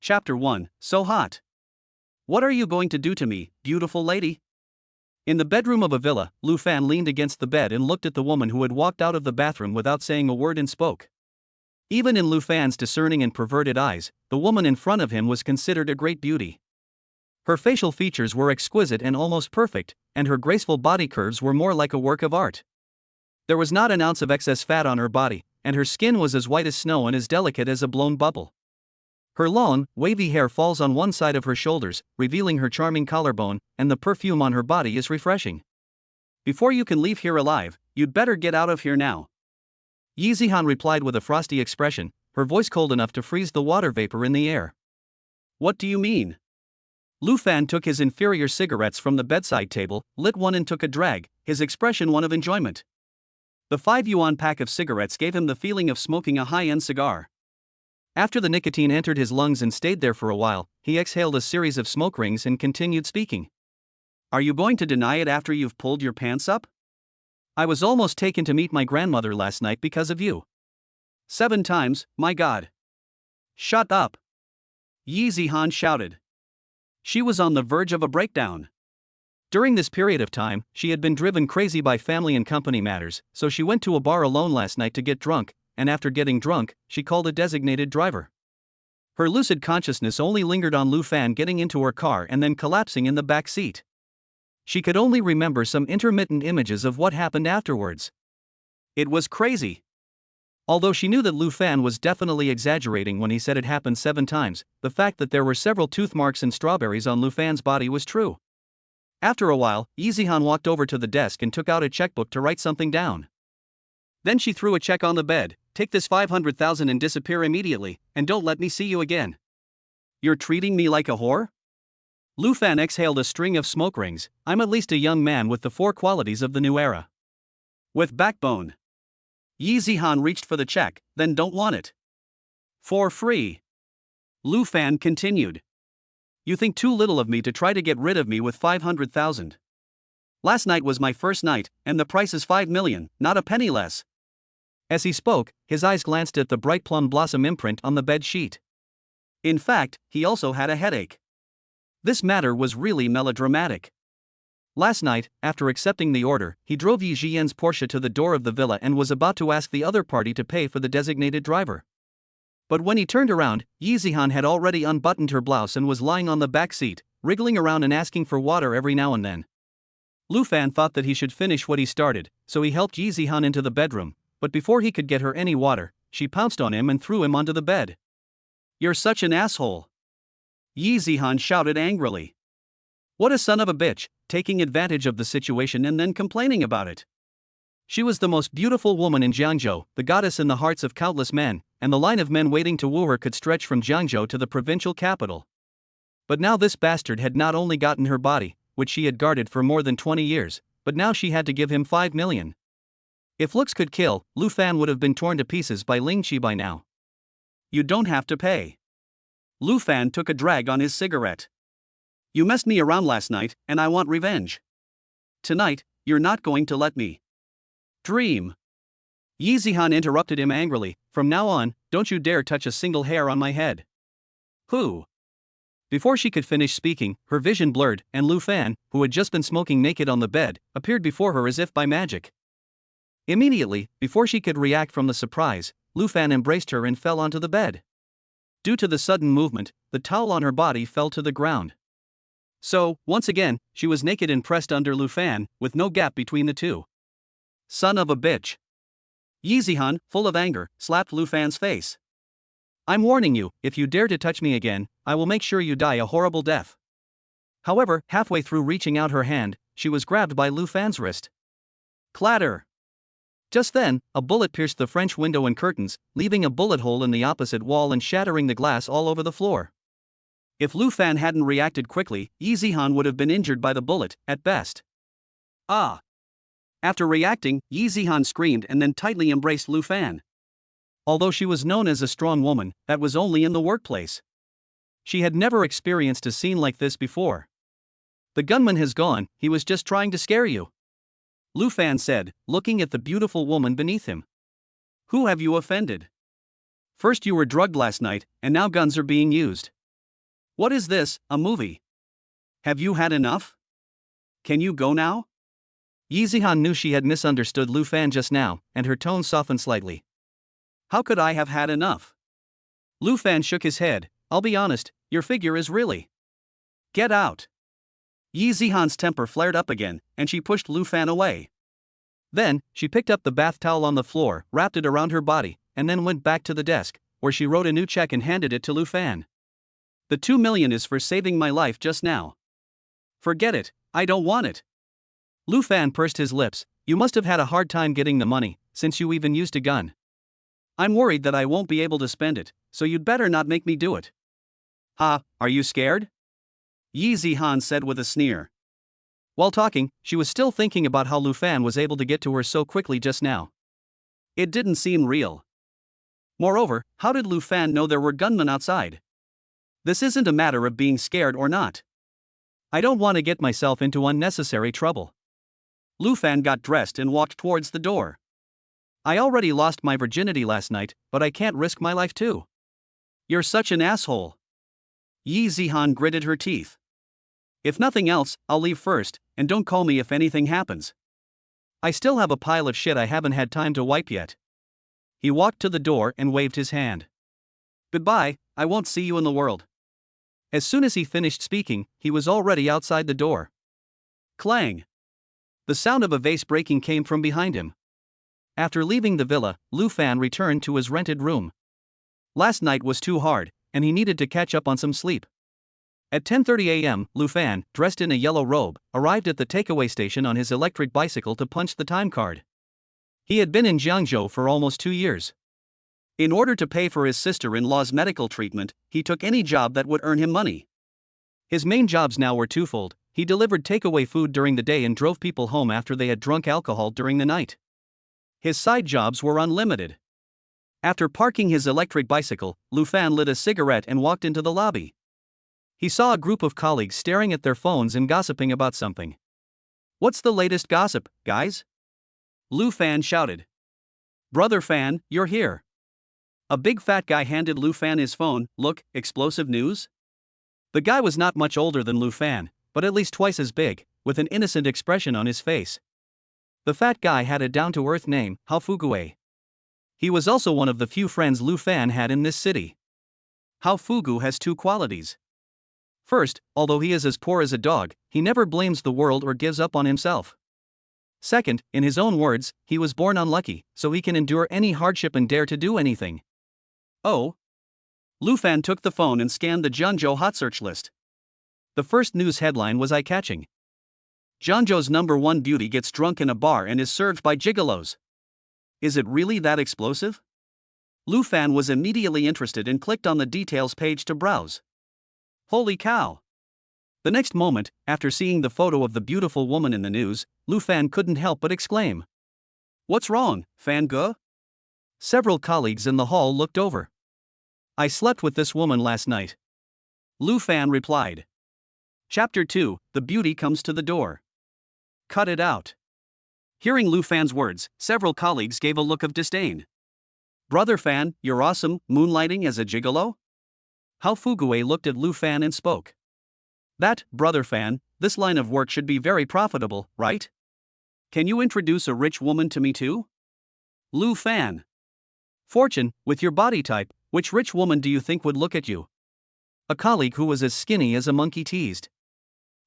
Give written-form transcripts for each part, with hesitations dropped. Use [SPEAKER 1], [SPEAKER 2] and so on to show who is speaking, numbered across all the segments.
[SPEAKER 1] Chapter 1, So Hot. What are you going to do to me, beautiful lady? In the bedroom of a villa, Lu Fan leaned against the bed and looked at the woman who had walked out of the bathroom without saying a word and spoke. Even in Lu Fan's discerning and perverted eyes, the woman in front of him was considered a great beauty. Her facial features were exquisite and almost perfect, and her graceful body curves were more like a work of art. There was not an ounce of excess fat on her body, and her skin was as white as snow and as delicate as a blown bubble. Her long, wavy hair falls on one side of her shoulders, revealing her charming collarbone, and the perfume on her body is refreshing. Before you can leave here alive, you'd better get out of here now. Yi Zihan replied with a frosty expression, her voice cold enough to freeze the water vapor in the air. What do you mean? Lu Fan took his inferior cigarettes from the bedside table, lit one and took a drag, his expression one of enjoyment. The 5 yuan pack of cigarettes gave him the feeling of smoking a high-end cigar. After the nicotine entered his lungs and stayed there for a while, he exhaled a series of smoke rings and continued speaking. Are you going to deny it after you've pulled your pants up? I was almost taken to meet my grandmother last night because of you. 7 times, my God. Shut up. Yi Zihan shouted. She was on the verge of a breakdown. During this period of time, she had been driven crazy by family and company matters, so she went to a bar alone last night to get drunk, and after getting drunk, she called a designated driver. Her lucid consciousness only lingered on Lu Fan getting into her car and then collapsing in the back seat. She could only remember some intermittent images of what happened afterwards. It was crazy. Although she knew that Lu Fan was definitely exaggerating when he said it happened 7 times, the fact that there were several tooth marks and strawberries on Lu Fan's body was true. After a while, Yi Zihan walked over to the desk and took out a checkbook to write something down. Then she threw a check on the bed. Take this 500,000 and disappear immediately, and don't let me see you again. You're treating me like a whore? Lu Fan exhaled a string of smoke rings. I'm at least a young man with the 4 qualities of the new era. With backbone. Yi Zihan reached for the check, then don't want it. For free. Lu Fan continued. You think too little of me to try to get rid of me with 500,000. Last night was my first night, and the price is 5 million, not a penny less. As he spoke, his eyes glanced at the bright plum blossom imprint on the bed sheet. In fact, he also had a headache. This matter was really melodramatic. Last night, after accepting the order, he drove Yi Zihan's Porsche to the door of the villa and was about to ask the other party to pay for the designated driver. But when he turned around, Yi Zihan had already unbuttoned her blouse and was lying on the back seat, wriggling around and asking for water every now and then. Lu Fan thought that he should finish what he started, so he helped Yi Zihan into the bedroom. But before he could get her any water, she pounced on him and threw him onto the bed. You're such an asshole. Yi Zihan shouted angrily. What a son of a bitch, taking advantage of the situation and then complaining about it. She was the most beautiful woman in Jiangzhou, the goddess in the hearts of countless men, and the line of men waiting to woo her could stretch from Jiangzhou to the provincial capital. But now this bastard had not only gotten her body, which she had guarded for more than 20 years, but now she had to give him 5 million. If looks could kill, Lu Fan would have been torn to pieces by Ling Qi by now. You don't have to pay. Lu Fan took a drag on his cigarette. You messed me around last night, and I want revenge. Tonight, you're not going to let me. Dream. Yi Zihan interrupted him angrily. From now on, don't you dare touch a single hair on my head. Who? Before she could finish speaking, her vision blurred, and Lu Fan, who had just been smoking naked on the bed, appeared before her as if by magic. Immediately, before she could react from the surprise, Lu Fan embraced her and fell onto the bed. Due to the sudden movement, the towel on her body fell to the ground. So, once again, she was naked and pressed under Lu Fan, with no gap between the two. Son of a bitch. Yi Zihan, full of anger, slapped Lu Fan's face. I'm warning you, if you dare to touch me again, I will make sure you die a horrible death. However, halfway through reaching out her hand, she was grabbed by Lu Fan's wrist. Clatter! Just then, a bullet pierced the French window and curtains, leaving a bullet hole in the opposite wall and shattering the glass all over the floor. If Lu Fan hadn't reacted quickly, Yi Zihan would have been injured by the bullet, at best. Ah! After reacting, Yi Zihan screamed and then tightly embraced Lu Fan. Although she was known as a strong woman, that was only in the workplace. She had never experienced a scene like this before. The gunman has gone, he was just trying to scare you. Lu Fan said, looking at the beautiful woman beneath him. Who have you offended? First you were drugged last night, and now guns are being used. What is this, a movie? Have you had enough? Can you go now? Yi Zihan knew she had misunderstood Lu Fan just now, and her tone softened slightly. How could I have had enough? Lu Fan shook his head. I'll be honest, your figure is really. Get out. Yi Zihan's temper flared up again, and she pushed Lu Fan away. Then, she picked up the bath towel on the floor, wrapped it around her body, and then went back to the desk, where she wrote a new check and handed it to Lu Fan. The 2 million is for saving my life just now. Forget it, I don't want it. Lu Fan pursed his lips. You must have had a hard time getting the money, since you even used a gun. I'm worried that I won't be able to spend it, so you'd better not make me do it. Ha, are you scared? Yi Zihan said with a sneer. While talking, she was still thinking about how Lu Fan was able to get to her so quickly just now. It didn't seem real. Moreover, how did Lu Fan know there were gunmen outside? This isn't a matter of being scared or not. I don't want to get myself into unnecessary trouble. Lu Fan got dressed and walked towards the door. I already lost my virginity last night, but I can't risk my life too. You're such an asshole. Yi Zihan gritted her teeth. If nothing else, I'll leave first, and don't call me if anything happens. I still have a pile of shit I haven't had time to wipe yet. He walked to the door and waved his hand. Goodbye, I won't see you in the world. As soon as he finished speaking, he was already outside the door. Clang! The sound of a vase breaking came from behind him. After leaving the villa, Lu Fan returned to his rented room. Last night was too hard, and he needed to catch up on some sleep. At 10:30 a.m., Lu Fan, dressed in a yellow robe, arrived at the takeaway station on his electric bicycle to punch the time card. He had been in Jiangzhou for almost 2 years. In order to pay for his sister-in-law's medical treatment, he took any job that would earn him money. His main jobs now were twofold. He delivered takeaway food during the day and drove people home after they had drunk alcohol during the night. His side jobs were unlimited. After parking his electric bicycle, Lu Fan lit a cigarette and walked into the lobby. He saw a group of colleagues staring at their phones and gossiping about something. What's the latest gossip, guys? Lu Fan shouted. Brother Fan, you're here. A big fat guy handed Lu Fan his phone. Look, explosive news? The guy was not much older than Lu Fan, but at least twice as big, with an innocent expression on his face. The fat guy had a down-to-earth name, Hao Fugue. He was also one of the few friends Lu Fan had in this city. Hao Fugu has two qualities. First, although he is as poor as a dog, he never blames the world or gives up on himself. Second, in his own words, he was born unlucky, so he can endure any hardship and dare to do anything. Oh. Lu Fan took the phone and scanned the Jiangzhou hot search list. The first news headline was eye-catching. Jiangzhou's #1 beauty gets drunk in a bar and is served by gigolos. Is it really that explosive? Lu Fan was immediately interested and clicked on the details page to browse. Holy cow! The next moment, after seeing the photo of the beautiful woman in the news, Lu Fan couldn't help but exclaim. What's wrong, Fan Ge? Several colleagues in the hall looked over. I slept with this woman last night. Lu Fan replied. Chapter 2, The Beauty Comes to the Door. Cut it out. Hearing Lu Fan's words, several colleagues gave a look of disdain. Brother Fan, you're awesome, moonlighting as a gigolo? Hao Fugue looked at Lu Fan and spoke. That, Brother Fan, this line of work should be very profitable, right? Can you introduce a rich woman to me too? Lu Fan. Fortune, with your body type, which rich woman do you think would look at you? A colleague who was as skinny as a monkey teased.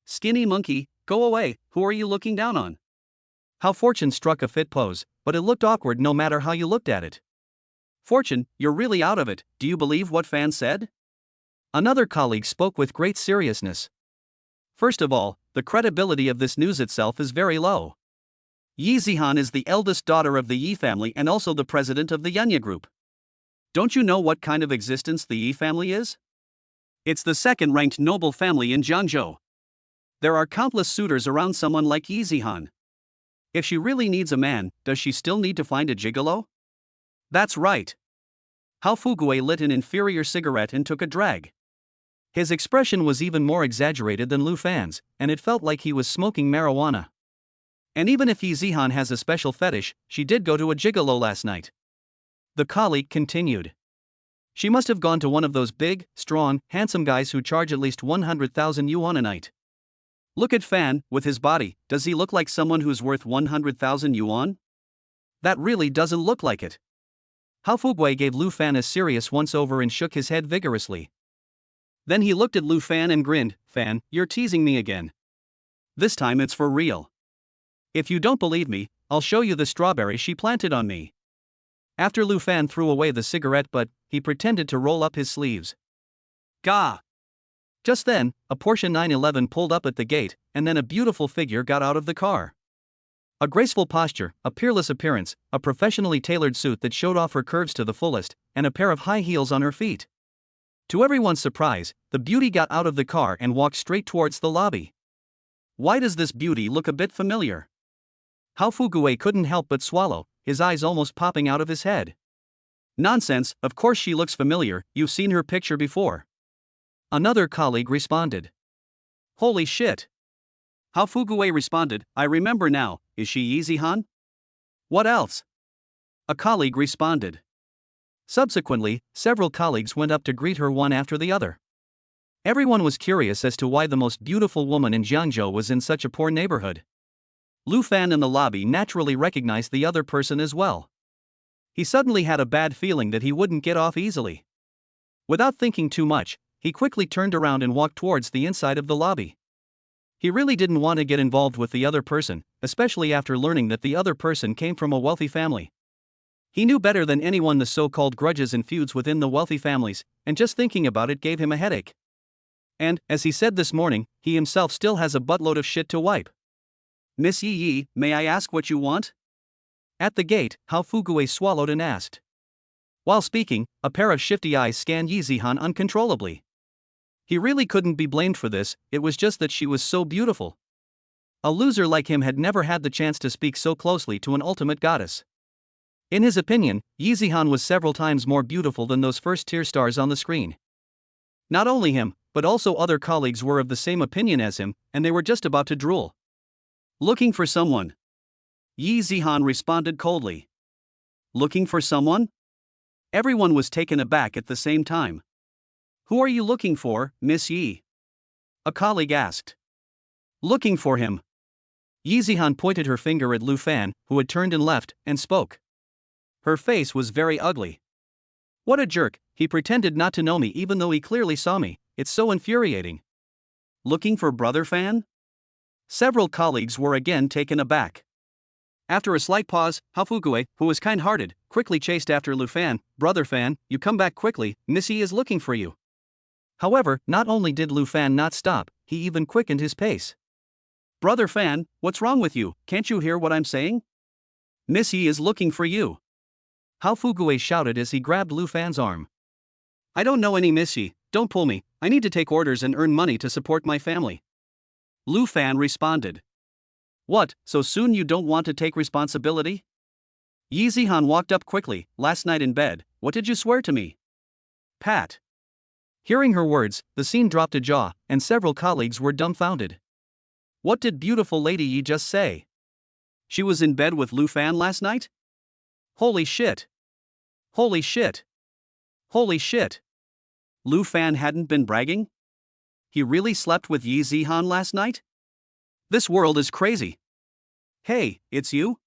[SPEAKER 1] Skinny monkey, go away, who are you looking down on? How Fortune struck a fit pose, but it looked awkward no matter how you looked at it. Fortune, you're really out of it, do you believe what Fan said? Another colleague spoke with great seriousness. First of all, the credibility of this news itself is very low. Yi Zihan is the eldest daughter of the Yi family and also the president of the Yunya Group. Don't you know what kind of existence the Yi family is? It's the second-ranked noble family in Jiangzhou. There are countless suitors around someone like Yi Zihan. If she really needs a man, does she still need to find a gigolo? That's right. Hao Fugue lit an inferior cigarette and took a drag. His expression was even more exaggerated than Lu Fan's, and it felt like he was smoking marijuana. And even if Yi Zihan has a special fetish, she did go to a gigolo last night. The colleague continued. She must have gone to one of those big, strong, handsome guys who charge at least 100,000 yuan a night. Look at Fan, with his body, does he look like someone who's worth 100,000 yuan? That really doesn't look like it. Hao Fugui gave Lu Fan a serious once-over and shook his head vigorously. Then he looked at Lu Fan and grinned, "Fan, you're teasing me again. This time it's for real. If you don't believe me, I'll show you the strawberry she planted on me." After Lu Fan threw away the cigarette butt, he pretended to roll up his sleeves. Gah! Just then, a Porsche 911 pulled up at the gate, and then a beautiful figure got out of the car. A graceful posture, a peerless appearance, a professionally tailored suit that showed off her curves to the fullest, and a pair of high heels on her feet. To everyone's surprise, the beauty got out of the car and walked straight towards the lobby. Why does this beauty look a bit familiar? Hao Fugui couldn't help but swallow, his eyes almost popping out of his head. Nonsense, of course she looks familiar, you've seen her picture before. Another colleague responded. Holy shit! Hao Fugui responded, I remember now, is she Yi Zihan? What else? A colleague responded. Subsequently, several colleagues went up to greet her one after the other. Everyone was curious as to why the most beautiful woman in Jiangzhou was in such a poor neighborhood. Lu Fan in the lobby naturally recognized the other person as well. He suddenly had a bad feeling that he wouldn't get off easily. Without thinking too much, he quickly turned around and walked towards the inside of the lobby. He really didn't want to get involved with the other person, especially after learning that the other person came from a wealthy family. He knew better than anyone the so-called grudges and feuds within the wealthy families, and just thinking about it gave him a headache. And, as he said this morning, he himself still has a buttload of shit to wipe. Miss Yi, may I ask what you want? At the gate, Hao Fugui swallowed and asked. While speaking, a pair of shifty eyes scanned Yi Zihan uncontrollably. He really couldn't be blamed for this, it was just that she was so beautiful. A loser like him had never had the chance to speak so closely to an ultimate goddess. In his opinion, Yi Zihan was several times more beautiful than those first-tier stars on the screen. Not only him, but also other colleagues were of the same opinion as him, and they were just about to drool. Looking for someone. Yi Zihan responded coldly. Looking for someone? Everyone was taken aback at the same time. Who are you looking for, Miss Yi? A colleague asked. Looking for him. Yi Zihan pointed her finger at Lu Fan, who had turned and left, and spoke. Her face was very ugly. What a jerk, he pretended not to know me even though he clearly saw me, it's so infuriating. Looking for Brother Fan? Several colleagues were again taken aback. After a slight pause, Hao Fugui, who was kind-hearted, quickly chased after Lu Fan. Brother Fan, you come back quickly, Missy is looking for you. However, not only did Lu Fan not stop, he even quickened his pace. Brother Fan, what's wrong with you, can't you hear what I'm saying? Missy is looking for you. Hao Fugui shouted as he grabbed Lu Fan's arm. I don't know any Missy, don't pull me, I need to take orders and earn money to support my family. Lu Fan responded. What, so soon you don't want to take responsibility? Yi Zihan walked up quickly. Last night in bed, what did you swear to me? Pat. Hearing her words, the scene dropped a jaw, and several colleagues were dumbfounded. What did beautiful Lady Yi just say? She was in bed with Lu Fan last night? Holy shit. Holy shit. Holy shit. Lu Fan hadn't been bragging? He really slept with Yi Zihan last night? This world is crazy. Hey, it's you?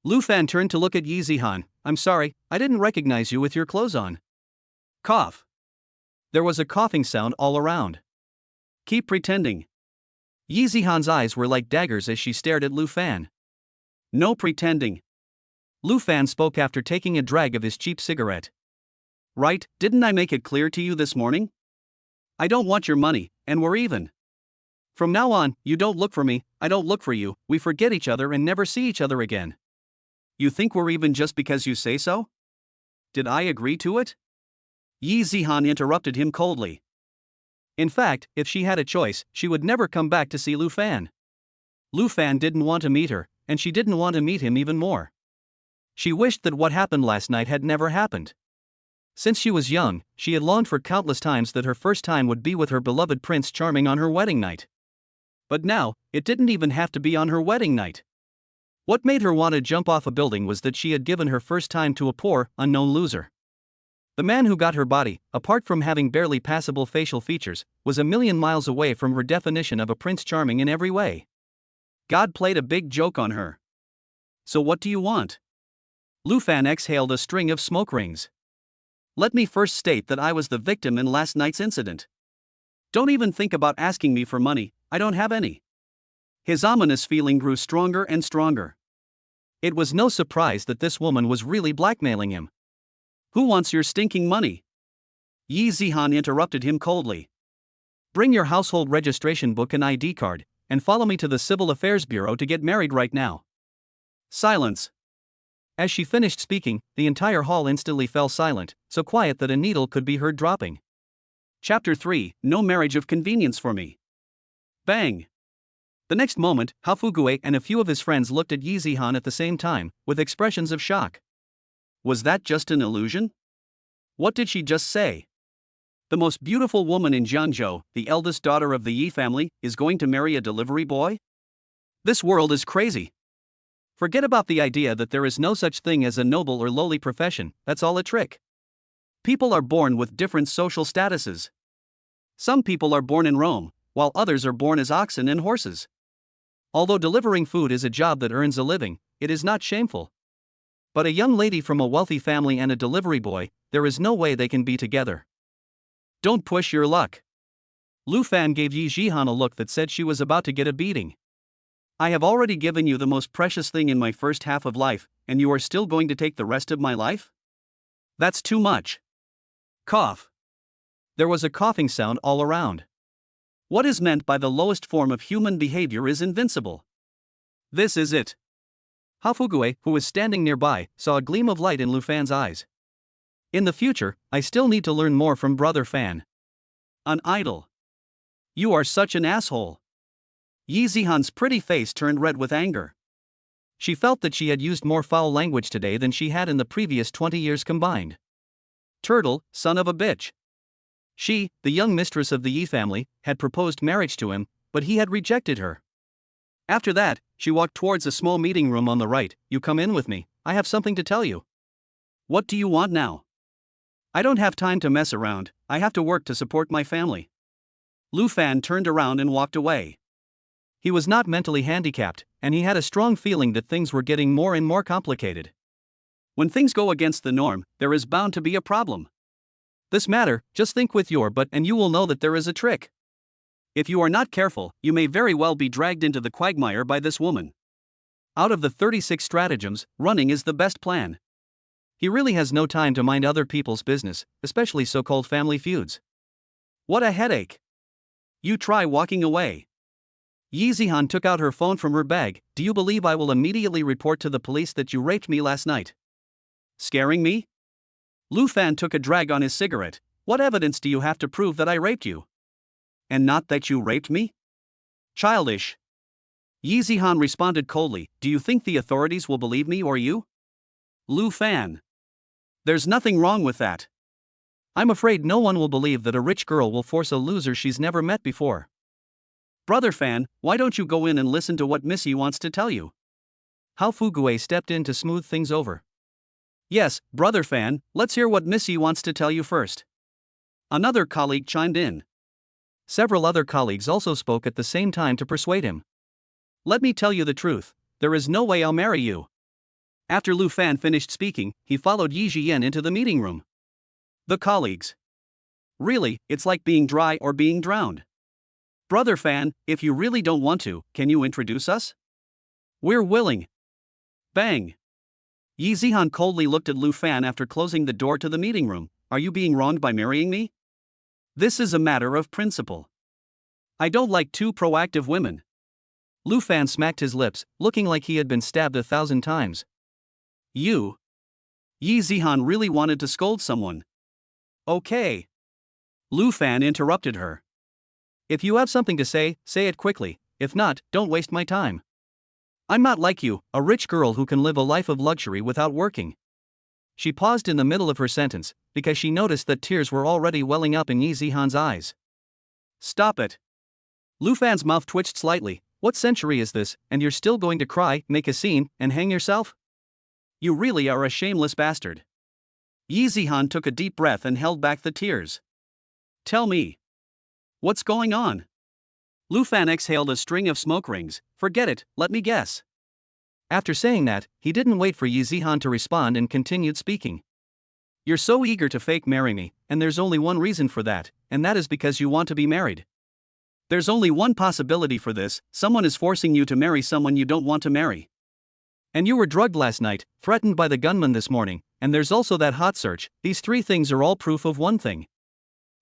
[SPEAKER 1] Lu Fan turned to look at Yi Zihan. I'm sorry, I didn't recognize you with your clothes on. Cough. There was a coughing sound all around. Keep pretending. Yi Zihan's eyes were like daggers as she stared at Lu Fan. No pretending. Lu Fan spoke after taking a drag of his cheap cigarette. Right, didn't I make it clear to you this morning? I don't want your money, and we're even. From now on, you don't look for me, I don't look for you, we forget each other and never see each other again. You think we're even just because you say so? Did I agree to it? Yi Zihan interrupted him coldly. In fact, if she had a choice, she would never come back to see Lu Fan. Lu Fan didn't want to meet her, and she didn't want to meet him even more. She wished that what happened last night had never happened. Since she was young, she had longed for countless times that her first time would be with her beloved Prince Charming on her wedding night. But now, it didn't even have to be on her wedding night. What made her want to jump off a building was that she had given her first time to a poor, unknown loser. The man who got her body, apart from having barely passable facial features, was a million miles away from her definition of a Prince Charming in every way. God played a big joke on her. So what do you want? Lu Fan exhaled a string of smoke rings. Let me first state that I was the victim in last night's incident. Don't even think about asking me for money, I don't have any. His ominous feeling grew stronger and stronger. It was no surprise that this woman was really blackmailing him. Who wants your stinking money? Yi Zihan interrupted him coldly. Bring your household registration book and ID card, and follow me to the Civil Affairs Bureau to get married right now. Silence. As she finished speaking, the entire hall instantly fell silent, so quiet that a needle could be heard dropping. Chapter 3, No Marriage of Convenience for Me. Bang! The next moment, Hafugue and a few of his friends looked at Yi Zihan at the same time, with expressions of shock. Was that just an illusion? What did she just say? The most beautiful woman in Jianzhou, the eldest daughter of the Yi family, is going to marry a delivery boy? This world is crazy. Forget about the idea that there is no such thing as a noble or lowly profession, that's all a trick. People are born with different social statuses. Some people are born in Rome, while others are born as oxen and horses. Although delivering food is a job that earns a living, it is not shameful. But a young lady from a wealthy family and a delivery boy, there is no way they can be together. Don't push your luck. Lu Fan gave Yi Zihan a look that said she was about to get a beating. I have already given you the most precious thing in my first half of life, and you are still going to take the rest of my life? That's too much. Cough. There was a coughing sound all around. What is meant by the lowest form of human behavior is invincible. This is it. Hafugue, who was standing nearby, saw a gleam of light in Lu Fan's eyes. In the future, I still need to learn more from Brother Fan. An idol. You are such an asshole. Yi Zihan's pretty face turned red with anger. She felt that she had used more foul language today than she had in the previous 20 years combined. Turtle, son of a bitch. She, the young mistress of the Yi family, had proposed marriage to him, but he had rejected her. After that, she walked towards a small meeting room on the right. You come in with me, I have something to tell you. What do you want now? I don't have time to mess around, I have to work to support my family. Lu Fan turned around and walked away. He was not mentally handicapped, and he had a strong feeling that things were getting more and more complicated. When things go against the norm, there is bound to be a problem. This matter, just think with your butt and you will know that there is a trick. If you are not careful, you may very well be dragged into the quagmire by this woman. Out of the 36 stratagems, running is the best plan. He really has no time to mind other people's business, especially so-called family feuds. What a headache. You try walking away. Yi Zihan took out her phone from her bag. Do you believe I will immediately report to the police that you raped me last night? Scaring me? Lu Fan took a drag on his cigarette. What evidence do you have to prove that I raped you? And not that you raped me? Childish. Yi Zihan responded coldly. Do you think the authorities will believe me or you? Lu Fan. There's nothing wrong with that. I'm afraid no one will believe that a rich girl will force a loser she's never met before. Brother Fan, why don't you go in and listen to what Missy wants to tell you? Hafugue stepped in to smooth things over. Yes, Brother Fan, let's hear what Missy wants to tell you first. Another colleague chimed in. Several other colleagues also spoke at the same time to persuade him. Let me tell you the truth, there is no way I'll marry you. After Lu Fan finished speaking, he followed Yi Ziyan into the meeting room. The colleagues. Really, it's like being dry or being drowned. Brother Fan, if you really don't want to, can you introduce us? We're willing. Bang. Yi Zihan coldly looked at Lu Fan after closing the door to the meeting room. Are you being wronged by marrying me? This is a matter of principle. I don't like two proactive women. Lu Fan smacked his lips, looking like he had been stabbed 1,000 times. You? Yi Zihan really wanted to scold someone. Okay. Lu Fan interrupted her. If you have something to say it quickly, if not, don't waste my time. I'm not like you, a rich girl who can live a life of luxury without working. She paused in the middle of her sentence, because she noticed that tears were already welling up in Yi Zihan's eyes. Stop it. Lu Fan's mouth twitched slightly. What century is this, and you're still going to cry, make a scene, and hang yourself? You really are a shameless bastard. Yi Zihan took a deep breath and held back the tears. Tell me. What's going on? Lu Fan exhaled a string of smoke rings. Forget it, let me guess. After saying that, he didn't wait for Yi Zihan to respond and continued speaking. You're so eager to fake marry me, and there's only one reason for that, and that is because you want to be married. There's only one possibility for this: someone is forcing you to marry someone you don't want to marry. And you were drugged last night, threatened by the gunman this morning, and there's also that hot search. These three things are all proof of one thing.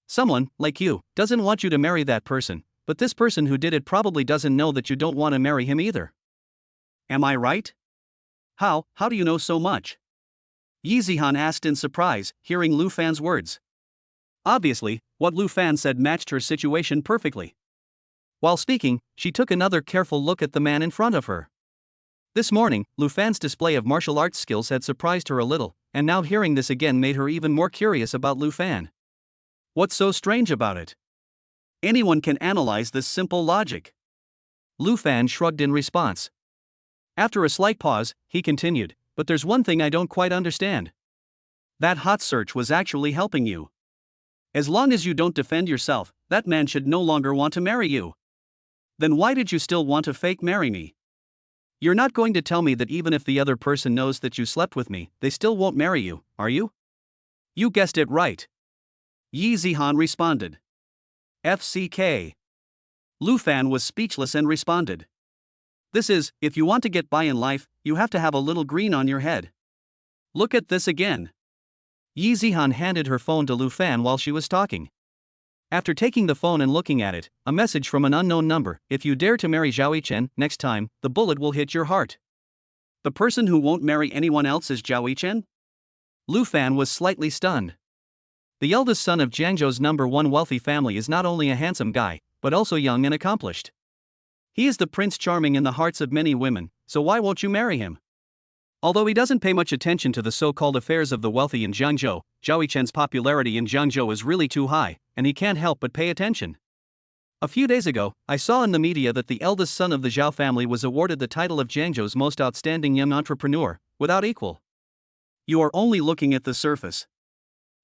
[SPEAKER 1] Someone, like you, doesn't want you to marry that person, but this person who did it probably doesn't know that you don't want to marry him either. Am I right? How do you know so much? Yi Zihan asked in surprise, hearing Lu Fan's words. Obviously, what Lu Fan said matched her situation perfectly. While speaking, she took another careful look at the man in front of her. This morning, Lu Fan's display of martial arts skills had surprised her a little, and now hearing this again made her even more curious about Lu Fan. What's so strange about it? Anyone can analyze this simple logic. Lu Fan shrugged in response. After a slight pause, he continued, but there's one thing I don't quite understand. That hot search was actually helping you. As long as you don't defend yourself, that man should no longer want to marry you. Then why did you still want to fake marry me? You're not going to tell me that even if the other person knows that you slept with me, they still won't marry you, are you? You guessed it right. Yi Zihan responded. FCK. Lu Fan was speechless and responded. This is, if you want to get by in life, you have to have a little green on your head. Look at this again. Yi Zihan handed her phone to Lu Fan while she was talking. After taking the phone and looking at it, a message from an unknown number: if you dare to marry Zhao Yichen next time, the bullet will hit your heart. The person who won't marry anyone else is Zhao Yichen? Lu Fan was slightly stunned. The eldest son of Jiangzhou's #1 wealthy family is not only a handsome guy, but also young and accomplished. He is the Prince Charming in the hearts of many women, so why won't you marry him? Although he doesn't pay much attention to the so-called affairs of the wealthy in Jiangzhou, Zhao Yichen's popularity in Jiangzhou is really too high, and he can't help but pay attention. A few days ago, I saw in the media that the eldest son of the Zhao family was awarded the title of Jiangzhou's most outstanding young entrepreneur, without equal. You are only looking at the surface.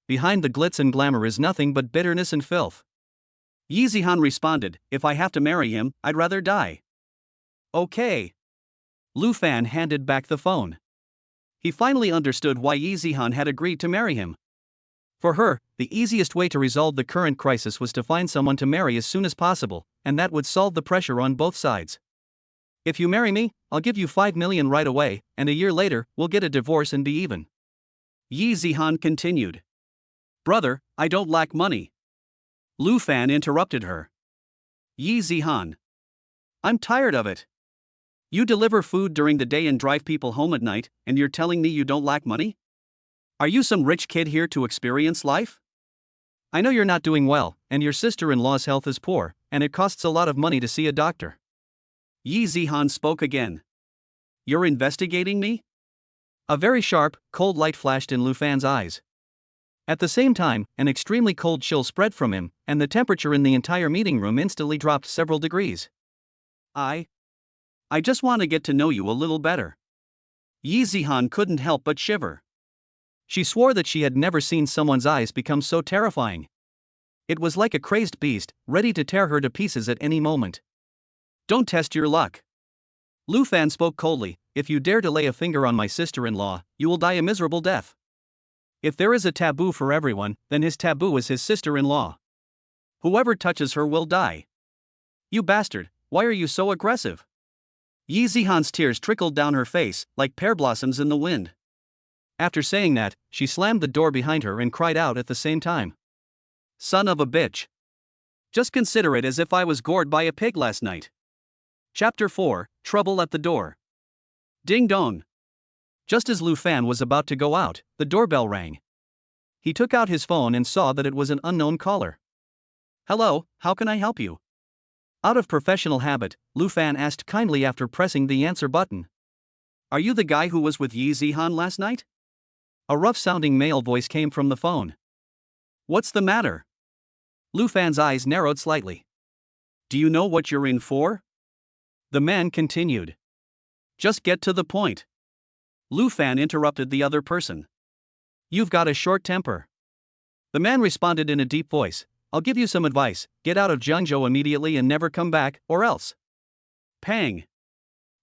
[SPEAKER 1] Behind the glitz and glamour is nothing but bitterness and filth. Yi Zihan responded, if I have to marry him, I'd rather die. Okay. Lu Fan handed back the phone. He finally understood why Yi Zihan had agreed to marry him. For her, the easiest way to resolve the current crisis was to find someone to marry as soon as possible, and that would solve the pressure on both sides. If you marry me, I'll give you 5 million right away, and a year later, we'll get a divorce and be even. Yi Zihan continued. Brother, I don't lack money. Lu Fan interrupted her. Yi Zihan. I'm tired of it. You deliver food during the day and drive people home at night, and you're telling me you don't lack money? Are you some rich kid here to experience life? I know you're not doing well, and your sister-in-law's health is poor, and it costs a lot of money to see a doctor. Yi Zihan spoke again. You're investigating me? A very sharp, cold light flashed in Lu Fan's eyes. At the same time, an extremely cold chill spread from him, and the temperature in the entire meeting room instantly dropped several degrees. I just want to get to know you a little better. Yi Zihan couldn't help but shiver. She swore that she had never seen someone's eyes become so terrifying. It was like a crazed beast, ready to tear her to pieces at any moment. Don't test your luck. Lu Fan spoke coldly, if you dare to lay a finger on my sister-in-law, you will die a miserable death. If there is a taboo for everyone, then his taboo is his sister-in-law. Whoever touches her will die. You bastard, why are you so aggressive? Yi Zihan's tears trickled down her face, like pear blossoms in the wind. After saying that, she slammed the door behind her and cried out at the same time. Son of a bitch. Just consider it as if I was gored by a pig last night. Chapter 4, Trouble at the Door. Ding dong. Just as Lu Fan was about to go out, the doorbell rang. He took out his phone and saw that it was an unknown caller. Hello, how can I help you? Out of professional habit, Lu Fan asked kindly after pressing the answer button. Are you the guy who was with Yi Zihan last night? A rough-sounding male voice came from the phone. What's the matter? Lu Fan's eyes narrowed slightly. Do you know what you're in for? The man continued. Just get to the point. Lu Fan interrupted the other person. You've got a short temper. The man responded in a deep voice, I'll give you some advice, get out of Jiangzhou immediately and never come back, or else. Pang.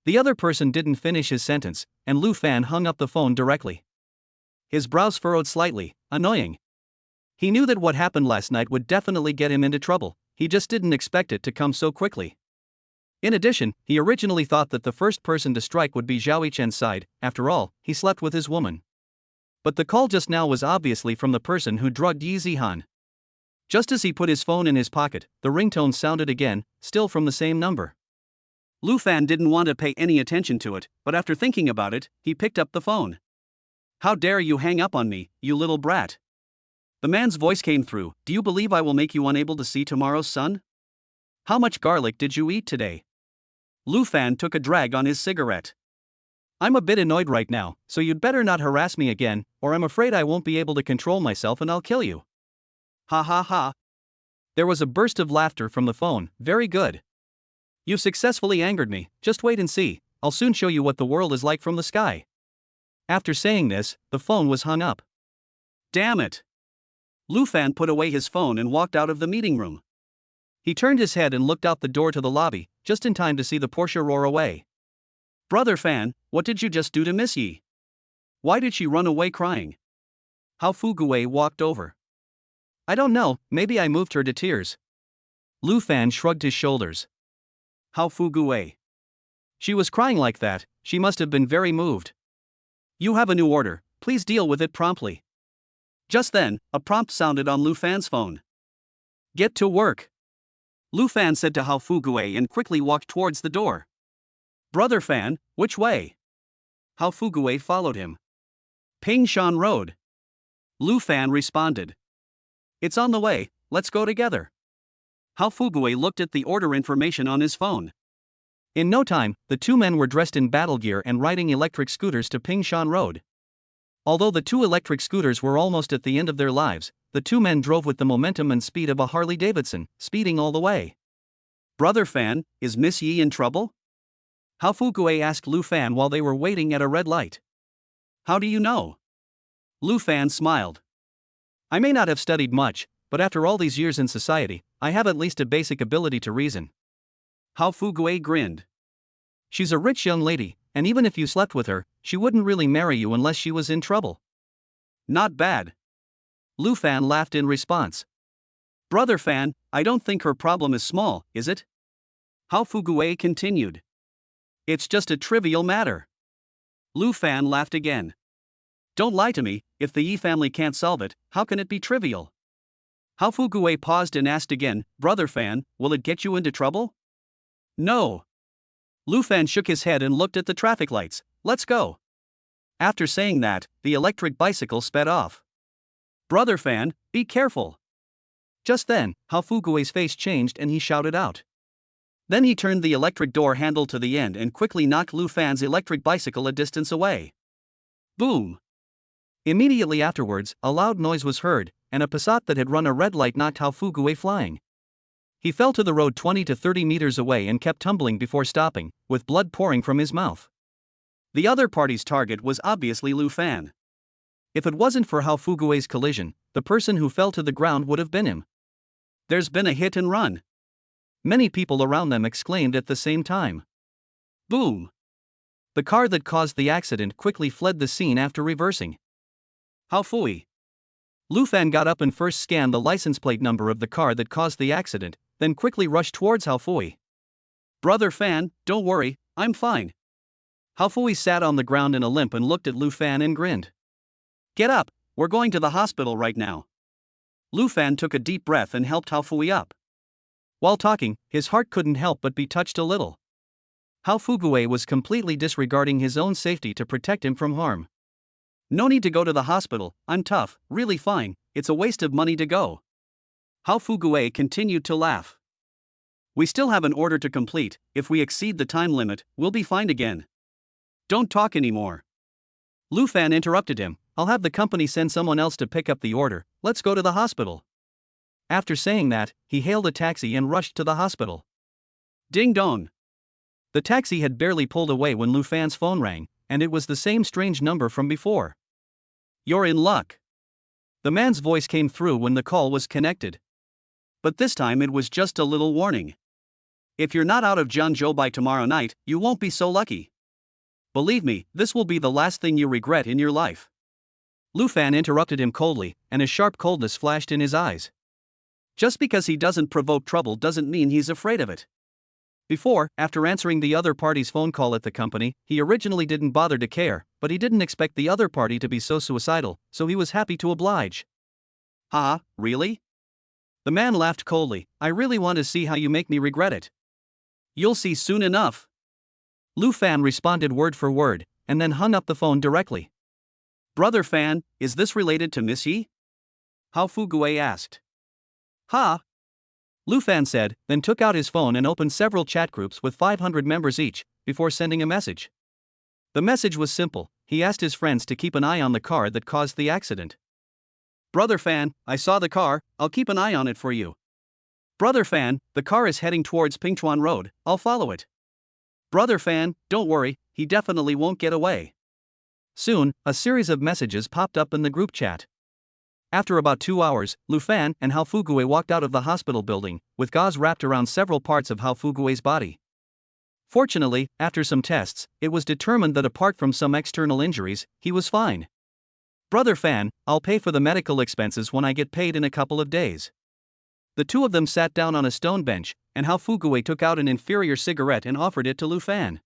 [SPEAKER 1] The other person didn't finish his sentence, and Lu Fan hung up the phone directly. His brows furrowed slightly, annoying. He knew that what happened last night would definitely get him into trouble, he just didn't expect it to come so quickly. In addition, he originally thought that the first person to strike would be Zhao Yichen's side, after all, he slept with his woman. But the call just now was obviously from the person who drugged Yi Zihan. Just as he put his phone in his pocket, the ringtone sounded again, still from the same number. Lu Fan didn't want to pay any attention to it, but after thinking about it, he picked up the phone. How dare you hang up on me, you little brat? The man's voice came through, do you believe I will make you unable to see tomorrow's sun? How much garlic did you eat today? Lu Fan took a drag on his cigarette. I'm a bit annoyed right now, so you'd better not harass me again, or I'm afraid I won't be able to control myself and I'll kill you. Ha ha ha. There was a burst of laughter from the phone, very good. You've successfully angered me, just wait and see, I'll soon show you what the world is like from the sky. After saying this, the phone was hung up. Damn it! Lu Fan put away his phone and walked out of the meeting room. He turned his head and looked out the door to the lobby, just in time to see the Porsche roar away. Brother Fan, what did you just do to Miss Yi? Why did she run away crying? Hao Fuguei walked over. I don't know, maybe I moved her to tears. Lu Fan shrugged his shoulders. Hao Fuguei. She was crying like that, she must have been very moved. You have a new order, please deal with it promptly. Just then, a prompt sounded on Lu Fan's phone. Get to work. Lu Fan said to Hao Fuguei and quickly walked towards the door. Brother Fan, which way? Hao Fuguei followed him. Pingshan Road. Lu Fan responded. It's on the way, let's go together. Hao Fuguei looked at the order information on his phone. In no time, the two men were dressed in battle gear and riding electric scooters to Pingshan Road. Although the two electric scooters were almost at the end of their lives, the two men drove with the momentum and speed of a Harley-Davidson, speeding all the way. Brother Fan, is Miss Yi in trouble? Hao Fuguei asked Lu Fan while they were waiting at a red light. How do you know? Lu Fan smiled. I may not have studied much, but after all these years in society, I have at least a basic ability to reason. Hao Fuguei grinned. She's a rich young lady, and even if you slept with her, she wouldn't really marry you unless she was in trouble. Not bad. Lu Fan laughed in response. Brother Fan, I don't think her problem is small, is it? Hao Fuguei continued. It's just a trivial matter. Lu Fan laughed again. Don't lie to me, if the Yi family can't solve it, how can it be trivial? Hao Fuguei paused and asked again, Brother Fan, will it get you into trouble? No. Lu Fan shook his head and looked at the traffic lights. Let's go. After saying that, the electric bicycle sped off. Brother Fan, be careful. Just then, Hao Fuguei's face changed and he shouted out. Then he turned the electric door handle to the end and quickly knocked Lu Fan's electric bicycle a distance away. Boom. Immediately afterwards, a loud noise was heard, and a Passat that had run a red light knocked Hao Fuguei flying. He fell to the road 20 to 30 meters away and kept tumbling before stopping, with blood pouring from his mouth. The other party's target was obviously Lu Fan. If it wasn't for Hao Fuguei's collision, the person who fell to the ground would have been him. There's been a hit and run. Many people around them exclaimed at the same time. Boom! The car that caused the accident quickly fled the scene after reversing. Hao Fui. Lu Fan got up and first scanned the license plate number of the car that caused the accident, then quickly rushed towards Hao Fui. Brother Fan, don't worry, I'm fine. Hao Fui sat on the ground in a limp and looked at Lu Fan and grinned. Get up, we're going to the hospital right now. Lu Fan took a deep breath and helped Hao Fui up. While talking, his heart couldn't help but be touched a little. Hao Fuguei was completely disregarding his own safety to protect him from harm. No need to go to the hospital, I'm tough, really fine, it's a waste of money to go. Hao Fuguei continued to laugh. We still have an order to complete, if we exceed the time limit, we'll be fined again. Don't talk anymore. Lu Fan interrupted him, I'll have the company send someone else to pick up the order, let's go to the hospital. After saying that, he hailed a taxi and rushed to the hospital. Ding dong. The taxi had barely pulled away when Lu Fan's phone rang, and it was the same strange number from before. You're in luck. The man's voice came through when the call was connected. But this time it was just a little warning. If you're not out of Jeonjo by tomorrow night, you won't be so lucky. Believe me, this will be the last thing you regret in your life. Lu Fan interrupted him coldly, and a sharp coldness flashed in his eyes. Just because he doesn't provoke trouble doesn't mean he's afraid of it. Before, after answering the other party's phone call at the company, he originally didn't bother to care, but he didn't expect the other party to be so suicidal, so he was happy to oblige. "Ah, really?" The man laughed coldly. "I really want to see how you make me regret it." "You'll see soon enough." Lu Fan responded word for word, and then hung up the phone directly. "Brother Fan, is this related to Miss Yi?" Hao Fugue asked. "Ha!" Lu Fan said, then took out his phone and opened several chat groups with 500 members each, before sending a message. The message was simple. He asked his friends to keep an eye on the car that caused the accident. "Brother Fan, I saw the car, I'll keep an eye on it for you." "Brother Fan, the car is heading towards Pingchuan Road, I'll follow it." "Brother Fan, don't worry, he definitely won't get away." Soon, a series of messages popped up in the group chat. After about 2 hours, Lu Fan and Hao Fugue walked out of the hospital building, with gauze wrapped around several parts of Hao Fugue's body. Fortunately, after some tests, it was determined that apart from some external injuries, he was fine. "Brother Fan, I'll pay for the medical expenses when I get paid in a couple of days." The two of them sat down on a stone bench, and Hao Fugue took out an inferior cigarette and offered it to Lu Fan.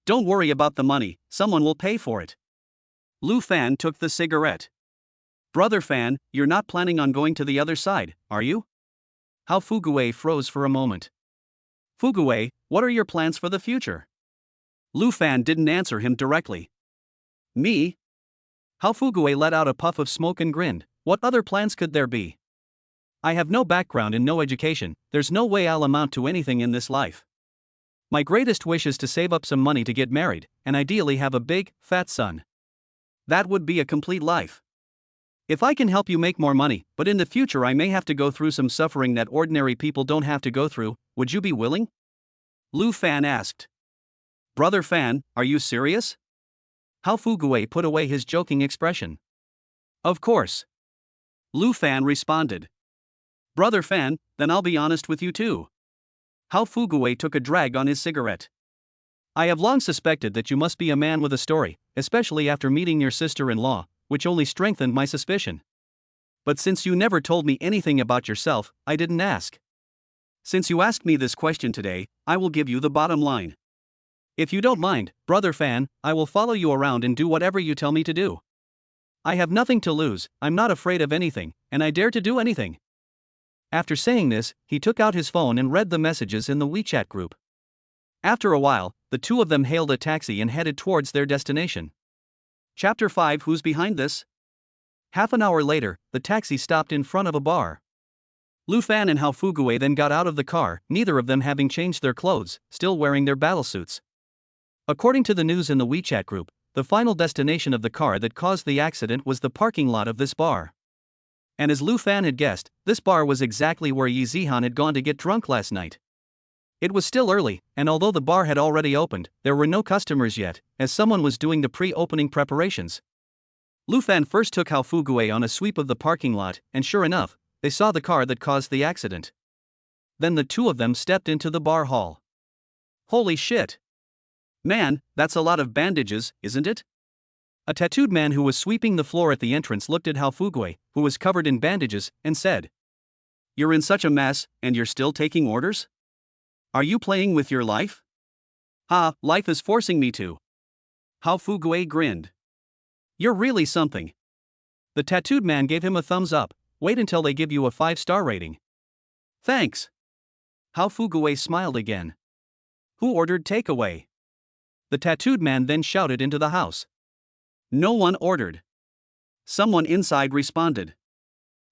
[SPEAKER 1] "Don't worry about the money, someone will pay for it." Lu Fan took the cigarette. "Brother Fan, you're not planning on going to the other side, are you?" Hao Fugue froze for a moment. "Fugue, what are your plans for the future?" Lu Fan didn't answer him directly. "Me?" Hao Fugue let out a puff of smoke and grinned. "What other plans could there be? I have no background and no education, there's no way I'll amount to anything in this life. My greatest wish is to save up some money to get married, and ideally have a big, fat son. That would be a complete life. If I can help you make more money, but in the future I may have to go through some suffering that ordinary people don't have to go through, would you be willing?" Lu Fan asked. "Brother Fan, are you serious?" Hao Fugue put away his joking expression. "Of course." Lu Fan responded. "Brother Fan, then I'll be honest with you too." Hao Fugue took a drag on his cigarette. "I have long suspected that you must be a man with a story, especially after meeting your sister-in-law, which only strengthened my suspicion. But since you never told me anything about yourself, I didn't ask. Since you asked me this question today, I will give you the bottom line. If you don't mind, Brother Fan, I will follow you around and do whatever you tell me to do. I have nothing to lose, I'm not afraid of anything, and I dare to do anything." After saying this, he took out his phone and read the messages in the WeChat group. After a while, the two of them hailed a taxi and headed towards their destination. Chapter 5. Who's behind this? Half an hour later, the taxi stopped in front of a bar. Lu Fan and Hao Fugue then got out of the car, neither of them having changed their clothes, still wearing their battlesuits. According to the news in the WeChat group, the final destination of the car that caused the accident was the parking lot of this bar. And as Lu Fan had guessed, this bar was exactly where Yi Zihan had gone to get drunk last night. It was still early, and although the bar had already opened, there were no customers yet, as someone was doing the pre-opening preparations. Lu Fan first took Hao Fugue on a sweep of the parking lot, and sure enough, they saw the car that caused the accident. Then the two of them stepped into the bar hall. "Holy shit! Man, that's a lot of bandages, isn't it?" A tattooed man who was sweeping the floor at the entrance looked at Hao Fugue, who was covered in bandages, and said, "You're in such a mess, and you're still taking orders? Are you playing with your life?" "Ha, life is forcing me to." Hao Fugue grinned. "You're really something." The tattooed man gave him a thumbs up. "Wait until they give you a 5-star rating." "Thanks." Hao Fugue smiled again. "Who ordered takeaway?" The tattooed man then shouted into the house. "No one ordered." Someone inside responded.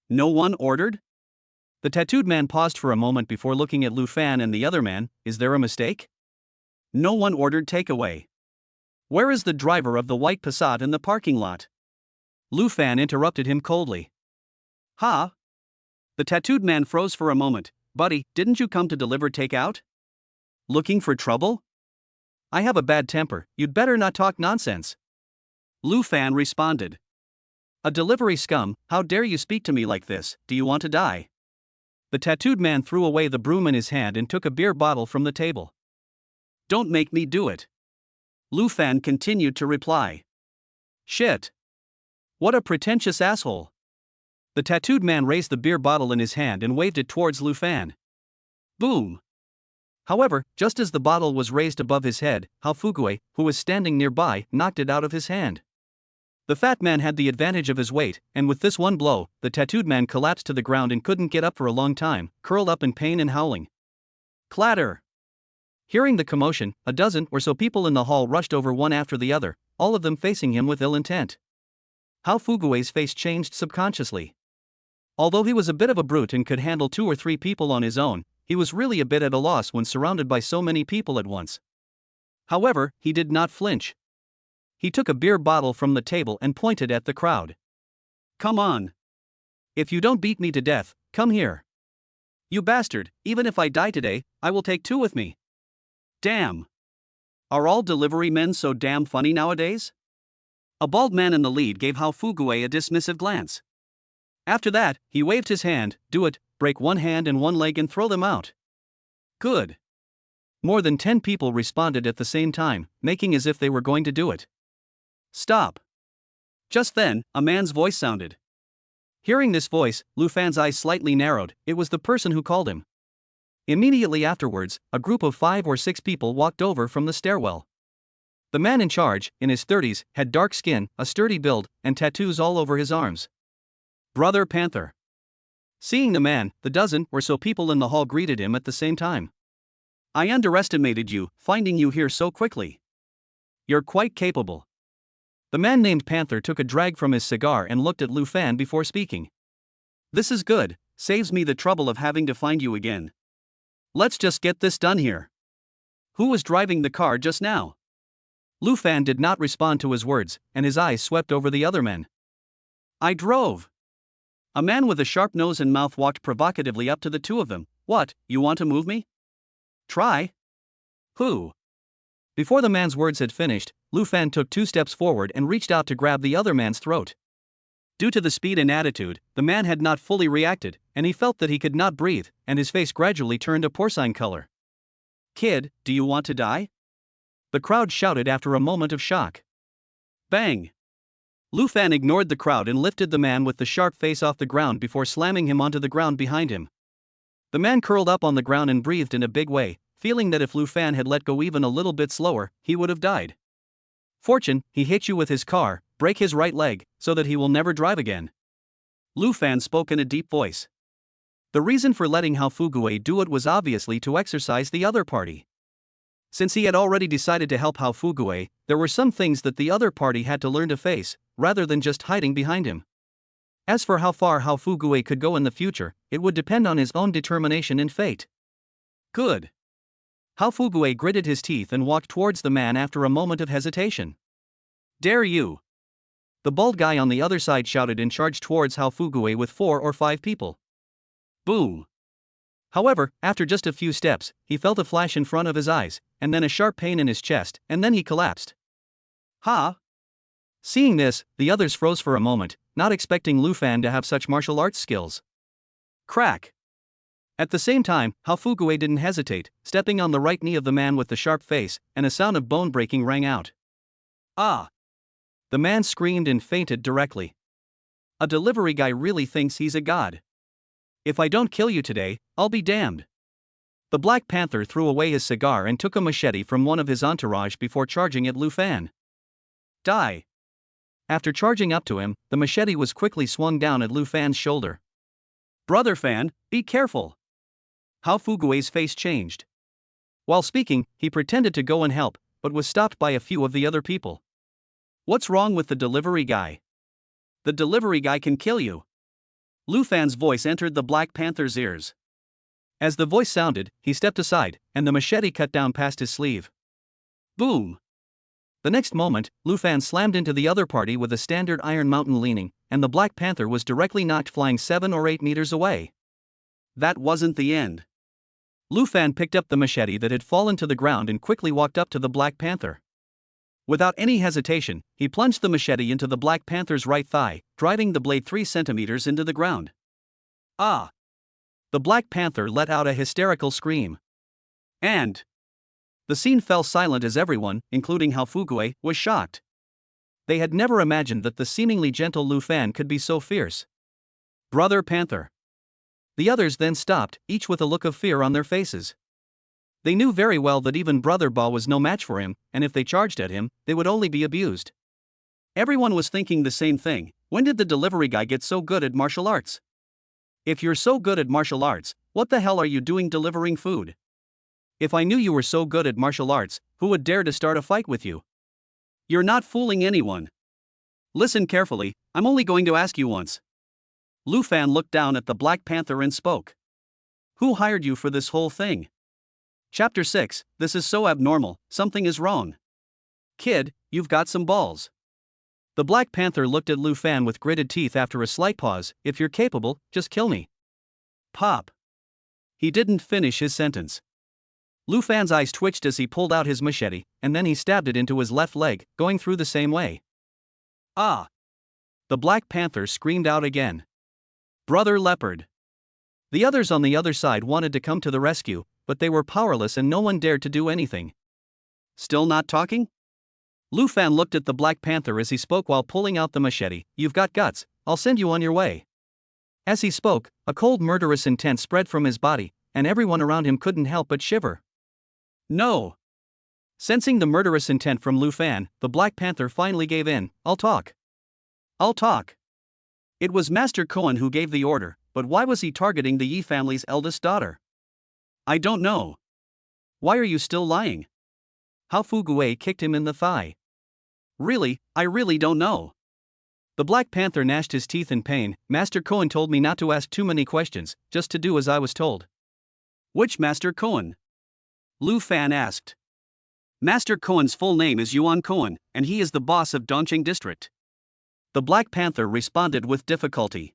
[SPEAKER 1] "No one ordered?" The tattooed man paused for a moment before looking at Lu Fan and the other man. "Is there a mistake?" "No one ordered takeaway." "Where is the driver of the white Passat in the parking lot?" Lu Fan interrupted him coldly. "Ha?" The tattooed man froze for a moment. "Buddy, didn't you come to deliver takeout? Looking for trouble?" "I have a bad temper, you'd better not talk nonsense." Lu Fan responded. A delivery scum, how dare you speak to me like this, do you want to die? The tattooed man threw away the broom in his hand and took a beer bottle from the table. Don't make me do it. Lu Fan continued to reply. Shit. What a pretentious asshole. The tattooed man raised the beer bottle in his hand and waved it towards Lu Fan. Boom. However, just as the bottle was raised above his head, Hao Fugue, who was standing nearby, knocked it out of his hand. The fat man had the advantage of his weight, and with this one blow, the tattooed man collapsed to the ground and couldn't get up for a long time, curled up in pain and howling. Clatter! Hearing the commotion, a dozen or so people in the hall rushed over one after the other, all of them facing him with ill intent. Hao Fugue's face changed subconsciously. Although he was a bit of a brute and could handle 2 or 3 people on his own, he was really a bit at a loss when surrounded by so many people at once. However, he did not flinch. He took a beer bottle from the table and pointed at the crowd. Come on. If you don't beat me to death, come here. You bastard, even if I die today, I will take 2 with me. Damn. Are all delivery men so damn funny nowadays? A bald man in the lead gave Hao Fugue a dismissive glance. After that, he waved his hand, do it, break one hand and one leg and throw them out. Good. More than 10 people responded at the same time, making as if they were going to do it. Stop. Just then, a man's voice sounded. Hearing this voice, Lu Fan's eyes slightly narrowed. It was the person who called him. Immediately afterwards, a group of 5 or 6 people walked over from the stairwell. The man in charge, in his 30s, had dark skin, a sturdy build, and tattoos all over his arms. Brother Panther. Seeing the man, the dozen or so people in the hall greeted him at the same time. I underestimated you, finding you here so quickly. You're quite capable. The man named Panther took a drag from his cigar and looked at Lu Fan before speaking. This is good, saves me the trouble of having to find you again. Let's just get this done here. Who was driving the car just now? Lu Fan did not respond to his words, and his eyes swept over the other men. I drove. A man with a sharp nose and mouth walked provocatively up to the 2 of them. What, you want to move me? Try. Who? Before the man's words had finished, Lu Fan took 2 steps forward and reached out to grab the other man's throat. Due to the speed and attitude, the man had not fully reacted, and he felt that he could not breathe, and his face gradually turned a porcine color. Kid, do you want to die? The crowd shouted after a moment of shock. Bang! Lu Fan ignored the crowd and lifted the man with the sharp face off the ground before slamming him onto the ground behind him. The man curled up on the ground and breathed in a big way, feeling that if Lu Fan had let go even a little bit slower, he would have died. Fortune, he hit you with his car, break his right leg, so that he will never drive again. Lu Fan spoke in a deep voice. The reason for letting Hao Fugue do it was obviously to exercise the other party. Since he had already decided to help Hao Fugue, there were some things that the other party had to learn to face, rather than just hiding behind him. As for how far Hao Fugue could go in the future, it would depend on his own determination and fate. Good. Hao Fugue gritted his teeth and walked towards the man after a moment of hesitation. Dare you! The bald guy on the other side shouted and charged towards Hao Fugue with 4 or 5 people. Boom! However, after just a few steps, he felt a flash in front of his eyes, and then a sharp pain in his chest, and then he collapsed. Ha! Seeing this, the others froze for a moment, not expecting Lu Fan to have such martial arts skills. Crack! At the same time, Hao Fugue didn't hesitate, stepping on the right knee of the man with the sharp face, and a sound of bone breaking rang out. Ah! The man screamed and fainted directly. A delivery guy really thinks he's a god. If I don't kill you today, I'll be damned. The Black Panther threw away his cigar and took a machete from one of his entourage before charging at Lu Fan. Die! After charging up to him, the machete was quickly swung down at Lu Fan's shoulder. Brother Fan, be careful! Hao Fugue's face changed. While speaking, he pretended to go and help, but was stopped by a few of the other people. What's wrong with the delivery guy? The delivery guy can kill you. Lu Fan's voice entered the Black Panther's ears. As the voice sounded, he stepped aside, and the machete cut down past his sleeve. Boom! The next moment, Lu Fan slammed into the other party with a standard Iron Mountain leaning, and the Black Panther was directly knocked flying 7 or 8 meters away. That wasn't the end. Lu Fan picked up the machete that had fallen to the ground and quickly walked up to the Black Panther. Without any hesitation, he plunged the machete into the Black Panther's right thigh, driving the blade 3 centimeters into the ground. Ah! The Black Panther let out a hysterical scream. And the scene fell silent as everyone, including Hao Fugue, was shocked. They had never imagined that the seemingly gentle Lu Fan could be so fierce. Brother Panther. The others then stopped, each with a look of fear on their faces. They knew very well that even Brother Ba was no match for him, and if they charged at him, they would only be abused. Everyone was thinking the same thing. When did the delivery guy get so good at martial arts? If you're so good at martial arts, what the hell are you doing delivering food? If I knew you were so good at martial arts, who would dare to start a fight with you? You're not fooling anyone. Listen carefully, I'm only going to ask you once. Lu Fan looked down at the Black Panther and spoke. Who hired you for this whole thing? Chapter 6, This is so abnormal, something is wrong. Kid, you've got some balls. The Black Panther looked at Lu Fan with gritted teeth after a slight pause. If you're capable, just kill me. Pop. He didn't finish his sentence. Lu Fan's eyes twitched as he pulled out his machete, and then he stabbed it into his left leg, going through the same way. Ah! The Black Panther screamed out again. Brother Leopard. The others on the other side wanted to come to the rescue, but they were powerless and no one dared to do anything. Still not talking? Lu Fan looked at the Black Panther as he spoke while pulling out the machete. You've got guts, I'll send you on your way. As he spoke, a cold murderous intent spread from his body, and everyone around him couldn't help but shiver. No. Sensing the murderous intent from Lu Fan, the Black Panther finally gave in. I'll talk. I'll talk. It was Master Koan who gave the order, but why was he targeting the Yi family's eldest daughter? I don't know. Why are you still lying? Hao Fugue kicked him in the thigh. Really, I really don't know. The Black Panther gnashed his teeth in pain. Master Koan told me not to ask too many questions, just to do as I was told. Which Master Koan? Lu Fan asked. Master Koan's full name is Yuan Koan, and he is the boss of Dongqing District. The Black Panther responded with difficulty.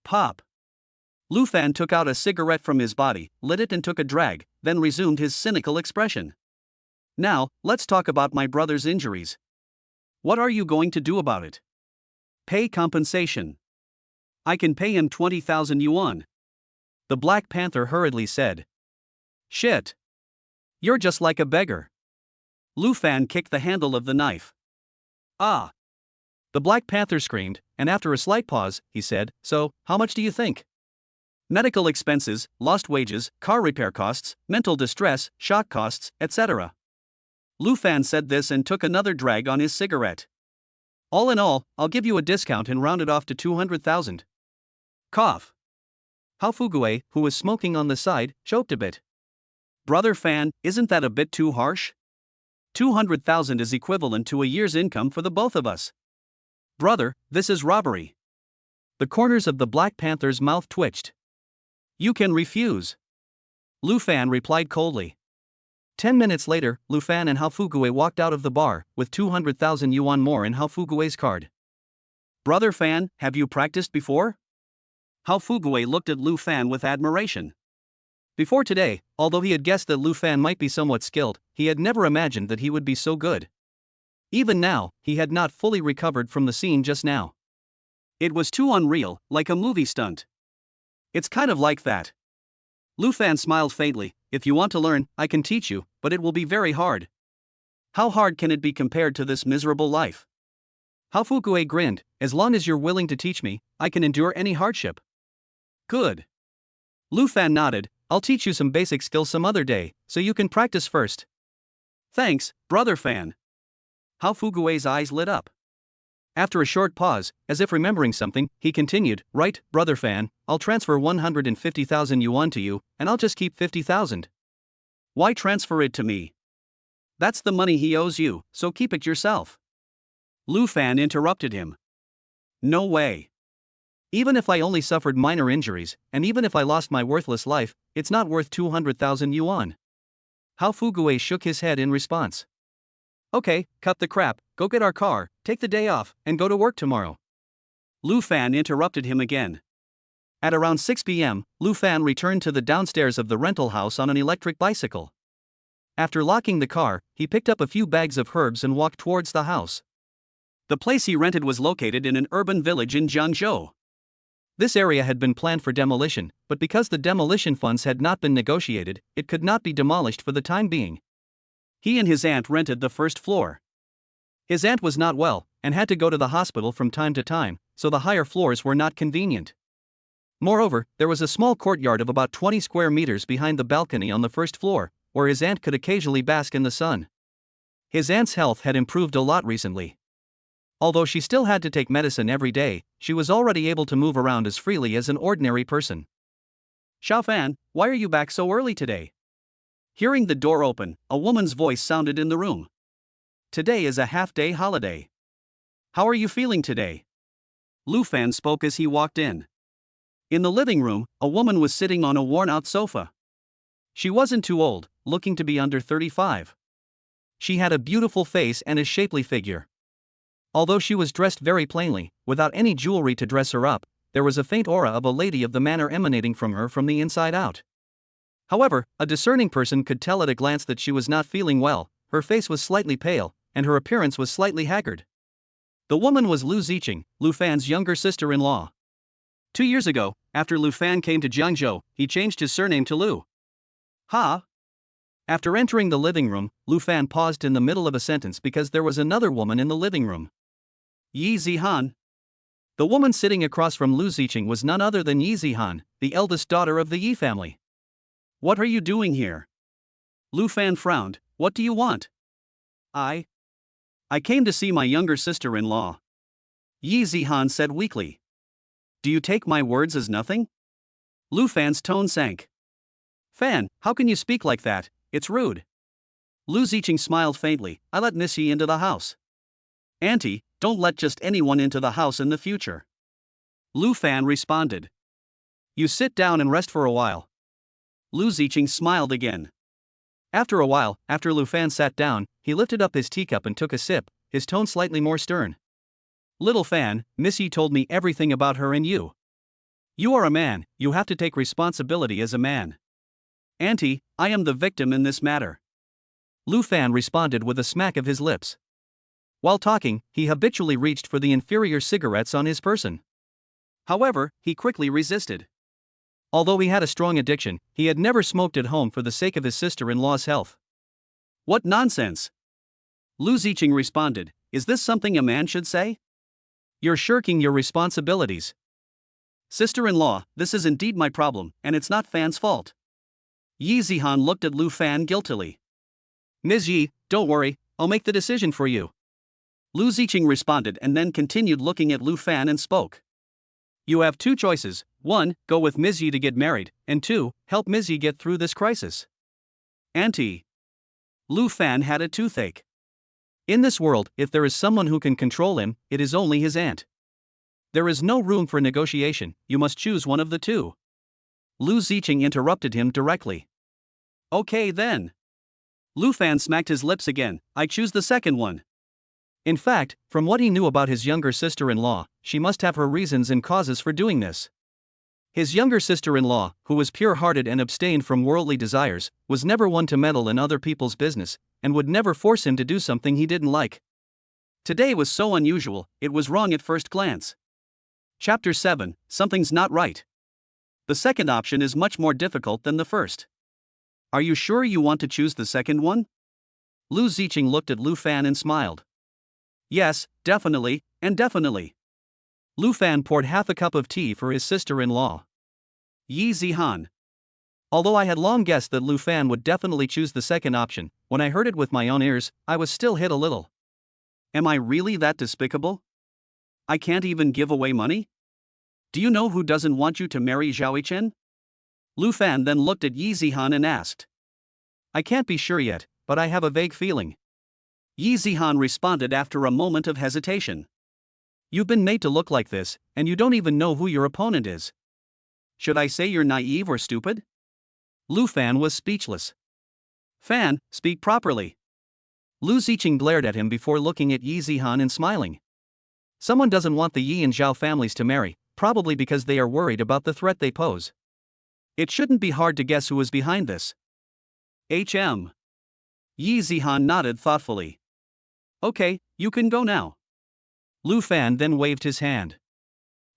[SPEAKER 1] Pop. Lu Fan took out a cigarette from his body, lit it and took a drag, then resumed his cynical expression. Now, let's talk about my brother's injuries. What are you going to do about it? Pay compensation. I can pay him 20,000 yuan. The Black Panther hurriedly said. Shit. You're just like a beggar. Lu Fan kicked the handle of the knife. Ah. The Black Panther screamed, and after a slight pause, he said, So, how much do you think? Medical expenses, lost wages, car repair costs, mental distress, shock costs, etc. Lu Fan said this and took another drag on his cigarette. All in all, I'll give you a discount and round it off to 200,000. Cough. Hao Fugue, who was smoking on the side, choked a bit. Brother Fan, isn't that a bit too harsh? 200,000 is equivalent to a year's income for the both of us. Brother, this is robbery. The corners of the Black Panther's mouth twitched. You can refuse. Lu Fan replied coldly. 10 minutes later, Lu Fan and Hao Fugue walked out of the bar, with 200,000 yuan more in Hao Fugue's card. Brother Fan, have you practiced before? Hao Fugue looked at Lu Fan with admiration. Before today, although he had guessed that Lu Fan might be somewhat skilled, he had never imagined that he would be so good. Even now, he had not fully recovered from the scene just now. It was too unreal, like a movie stunt. It's kind of like that. Lu Fan smiled faintly. If you want to learn, I can teach you, but it will be very hard. How hard can it be compared to this miserable life? Hao Fugue grinned. As long as you're willing to teach me, I can endure any hardship. Good. Lu Fan nodded. I'll teach you some basic skills some other day, so you can practice first. Thanks, Brother Fan. Hao Fugue's eyes lit up. After a short pause, as if remembering something, he continued, Right, Brother Fan, I'll transfer 150,000 yuan to you, and I'll just keep 50,000. Why transfer it to me? That's the money he owes you, so keep it yourself. Lu Fan interrupted him. No way. Even if I only suffered minor injuries, and even if I lost my worthless life, it's not worth 200,000 yuan. Hao Fugue shook his head in response. Okay, cut the crap, go get our car, take the day off, and go to work tomorrow. Lu Fan interrupted him again. At around 6 p.m., Lu Fan returned to the downstairs of the rental house on an electric bicycle. After locking the car, he picked up a few bags of herbs and walked towards the house. The place he rented was located in an urban village in Jiangzhou. This area had been planned for demolition, but because the demolition funds had not been negotiated, it could not be demolished for the time being. He and his aunt rented the first floor. His aunt was not well, and had to go to the hospital from time to time, so the higher floors were not convenient. Moreover, there was a small courtyard of about 20 square meters behind the balcony on the first floor, where his aunt could occasionally bask in the sun. His aunt's health had improved a lot recently. Although she still had to take medicine every day, she was already able to move around as freely as an ordinary person. "Xiaofan, why are you back so early today?" Hearing the door open, a woman's voice sounded in the room. "Today is a half-day holiday. How are you feeling today?" Lu Fan spoke as he walked in. In the living room, a woman was sitting on a worn-out sofa. She wasn't too old, looking to be under 35. She had a beautiful face and a shapely figure. Although she was dressed very plainly, without any jewelry to dress her up, there was a faint aura of a lady of the manor emanating from her from the inside out. However, a discerning person could tell at a glance that she was not feeling well. Her face was slightly pale, and her appearance was slightly haggard. The woman was Lu Ziqing, Lu Fan's younger sister-in-law. 2 years ago, after Lu Fan came to Jiangzhou, he changed his surname to Lu. After entering the living room, Lu Fan paused in the middle of a sentence because there was another woman in the living room. Yi Zihan. The woman sitting across from Lu Ziqing was none other than Yi Zihan, the eldest daughter of the Yi family. "What are you doing here?" Lu Fan frowned. "What do you want?" I came to see my younger sister-in-law." Yi Zihan said weakly. "Do you take my words as nothing?" Lu Fan's tone sank. "Fan, how can you speak like that? It's rude." Lu Ziqing smiled faintly. "I let Miss Yi into the house." "Auntie, don't let just anyone into the house in the future." Lu Fan responded. "You sit down and rest for a while." Lu Ziqing smiled again. After a while, after Lu Fan sat down, he lifted up his teacup and took a sip, his tone slightly more stern. "Little Fan, Miss Yi told me everything about her and you. You are a man, you have to take responsibility as a man. Auntie, I am the victim in this matter." Lu Fan responded with a smack of his lips. While talking, he habitually reached for the inferior cigarettes on his person. However, he quickly resisted. Although he had a strong addiction, he had never smoked at home for the sake of his sister-in-law's health. "What nonsense!" Lu Ziqing responded. "Is this something a man should say? You're shirking your responsibilities." "Sister-in-law, this is indeed my problem, and it's not Fan's fault." Yi Zihan looked at Lu Fan guiltily. "Ms. Yi, don't worry, I'll make the decision for you." Lu Ziqing responded and then continued looking at Lu Fan and spoke. "You have two choices: 1, go with Ms. Yi to get married, and 2, help Ms. Yi get through this crisis." "Auntie." Lu Fan had a toothache. In this world, if there is someone who can control him, it is only his aunt. There is no room for negotiation, you must choose one of the two. Lu Ziqing interrupted him directly. "Okay then." Lu Fan smacked his lips again. "I choose the second one." In fact, from what he knew about his younger sister-in-law, she must have her reasons and causes for doing this. His younger sister-in-law, who was pure-hearted and abstained from worldly desires, was never one to meddle in other people's business, and would never force him to do something he didn't like. Today was so unusual, it was wrong at first glance. Chapter 7, Something's Not Right. The second option is much more difficult than the first. Are you sure you want to choose the second one? Lu Ziqing looked at Lu Fan and smiled. Yes, definitely, and definitely. Lu Fan poured half a cup of tea for his sister-in-law. Yi Zihan. Although I had long guessed that Lu Fan would definitely choose the second option, when I heard it with my own ears, I was still hit a little. Am I really that despicable? I can't even give away money? Do you know who doesn't want you to marry Zhao Yichen? Lu Fan then looked at Yi Zihan and asked. I can't be sure yet, but I have a vague feeling. Yi Zihan responded after a moment of hesitation. You've been made to look like this, and you don't even know who your opponent is. Should I say you're naive or stupid? Lu Fan was speechless. Fan, speak properly. Lu Ziqing glared at him before looking at Yi Zihan and smiling. Someone doesn't want the Yi and Zhao families to marry, probably because they are worried about the threat they pose. It shouldn't be hard to guess who is behind this. Yi Zihan nodded thoughtfully. Okay, you can go now. Lu Fan then waved his hand.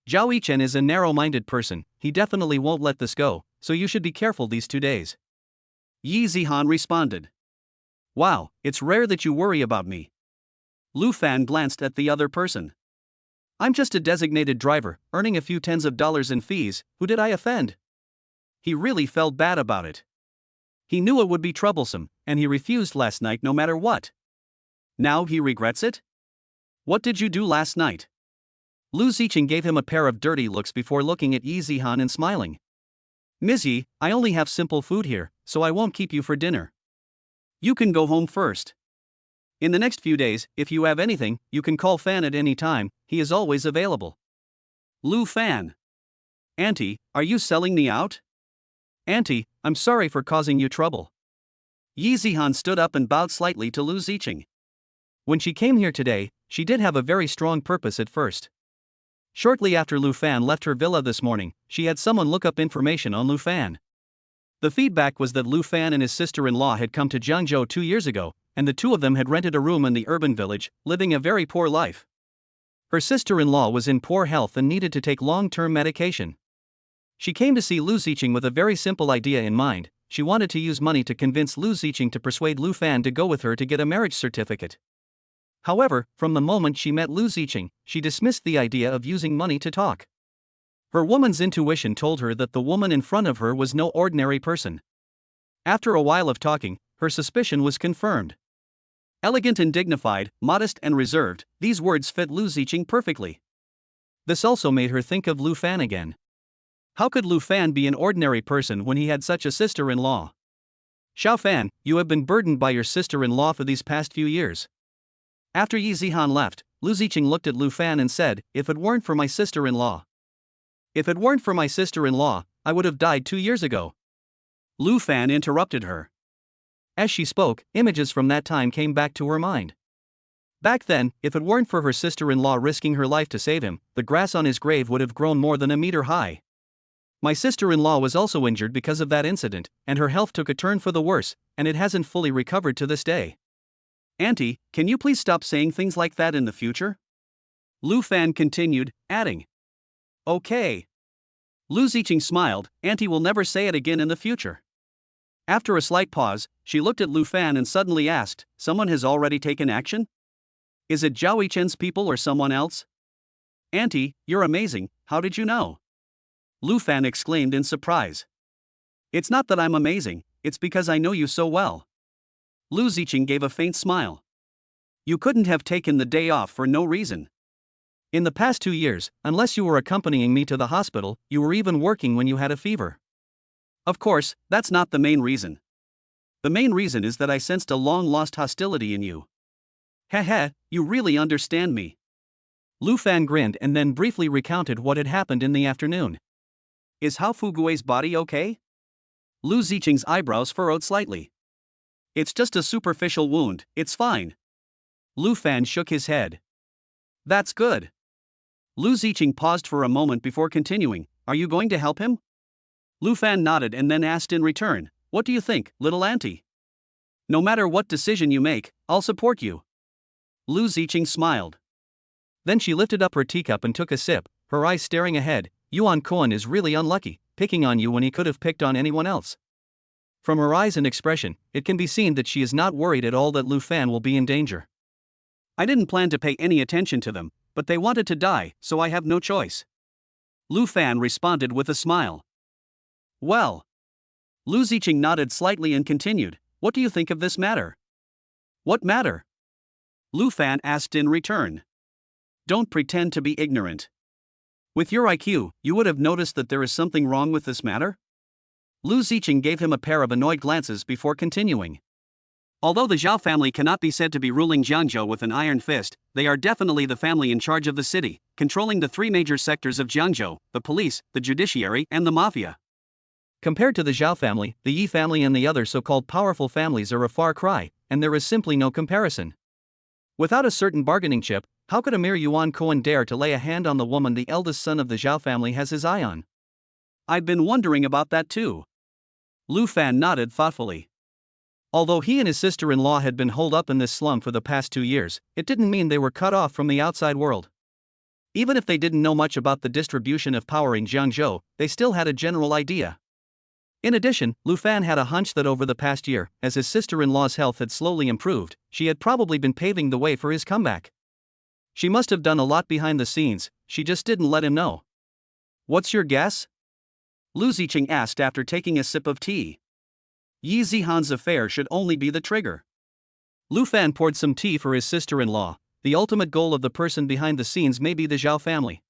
[SPEAKER 1] Zhao Yichen is a narrow-minded person, he definitely won't let this go, so you should be careful these 2 days. Yi Zihan responded. Wow, it's rare that you worry about me. Lu Fan glanced at the other person. I'm just a designated driver, earning a few tens of dollars in fees, who did I offend? He really felt bad about it. He knew it would be troublesome, and he refused last night no matter what. Now he regrets it? What did you do last night? Lu Zicheng gave him a pair of dirty looks before looking at Yi Zihan and smiling. Ms. Yi, I only have simple food here, so I won't keep you for dinner. You can go home first. In the next few days, if you have anything, you can call Fan at any time, he is always available. Lu Fan. Auntie, are you selling me out? Auntie, I'm sorry for causing you trouble. Yi Zihan stood up and bowed slightly to Lu Zicheng. When she came here today, she did have a very strong purpose at first. Shortly after Lu Fan left her villa this morning, she had someone look up information on Lu Fan. The feedback was that Lu Fan and his sister-in-law had come to Jiangzhou 2 years ago, and the two of them had rented a room in the urban village, living a very poor life. Her sister-in-law was in poor health and needed to take long-term medication. She came to see Lu Zicheng with a very simple idea in mind. She wanted to use money to convince Lu Zicheng to persuade Lu Fan to go with her to get a marriage certificate. However, from the moment she met Lu Zicheng, she dismissed the idea of using money to talk. Her woman's intuition told her that the woman in front of her was no ordinary person. After a while of talking, her suspicion was confirmed. Elegant and dignified, modest and reserved, these words fit Lu Zicheng perfectly. This also made her think of Lu Fan again. How could Lu Fan be an ordinary person when he had such a sister-in-law? Xiao Fan, you have been burdened by your sister-in-law for these past few years. After Yi Zihan left, Lu Zicheng looked at Lu Fan and said, if it weren't for my sister-in-law. If it weren't for my sister-in-law, I would have died 2 years ago. Lu Fan interrupted her. As she spoke, images from that time came back to her mind. Back then, if it weren't for her sister-in-law risking her life to save him, the grass on his grave would have grown more than a meter high. My sister-in-law was also injured because of that incident, and her health took a turn for the worse, and it hasn't fully recovered to this day. Auntie, can you please stop saying things like that in the future? Lu Fan continued, adding. Okay. Lu Zicheng smiled, Auntie will never say it again in the future. After a slight pause, she looked at Lu Fan and suddenly asked, someone has already taken action? Is it Zhao Yichen's people or someone else? Auntie, you're amazing, how did you know? Lu Fan exclaimed in surprise. It's not that I'm amazing, it's because I know you so well. Lu Zicheng gave a faint smile. You couldn't have taken the day off for no reason. In the past 2 years, unless you were accompanying me to the hospital, you were even working when you had a fever. Of course, that's not the main reason. The main reason is that I sensed a long-lost hostility in you. Heh, you really understand me. Lu Fan grinned and then briefly recounted what had happened in the afternoon. Is Hao Fugui's body okay? Lu Zicheng's eyebrows furrowed slightly. It's just a superficial wound, it's fine. Lu Fan shook his head. That's good. Lu Zicheng paused for a moment before continuing, are you going to help him? Lu Fan nodded and then asked in return, what do you think, little auntie? No matter what decision you make, I'll support you. Lu Zicheng smiled. Then she lifted up her teacup and took a sip, her eyes staring ahead. Yuan Kuan is really unlucky, picking on you when he could have picked on anyone else. From her eyes and expression, it can be seen that she is not worried at all that Lu Fan will be in danger. I didn't plan to pay any attention to them, but they wanted to die, so I have no choice. Lu Fan responded with a smile. Well. Lu Zicheng nodded slightly and continued, what do you think of this matter? What matter? Lu Fan asked in return. Don't pretend to be ignorant. With your IQ, you would have noticed that there is something wrong with this matter? Lu Zicheng gave him a pair of annoyed glances before continuing. Although the Zhao family cannot be said to be ruling Jiangzhou with an iron fist, they are definitely the family in charge of the city, controlling the 3 major sectors of Jiangzhou, the police, the judiciary, and the mafia. Compared to the Zhao family, the Yi family and the other so-called powerful families are a far cry, and there is simply no comparison. Without a certain bargaining chip, how could a mere Yuan Kuan dare to lay a hand on the woman the eldest son of the Zhao family has his eye on? I'd been wondering about that too. Lu Fan nodded thoughtfully. Although he and his sister-in-law had been holed up in this slum for the past 2 years, it didn't mean they were cut off from the outside world. Even if they didn't know much about the distribution of power in Jiangzhou, they still had a general idea. In addition, Lu Fan had a hunch that over the past year, as his sister-in-law's health had slowly improved, she had probably been paving the way for his comeback. She must have done a lot behind the scenes, she just didn't let him know. What's your guess? Lu Ziqing asked after taking a sip of tea. Yi Zihan's affair should only be the trigger. Lu Fan poured some tea for his sister-in-law. The ultimate goal of the person behind the scenes may be the Zhao family.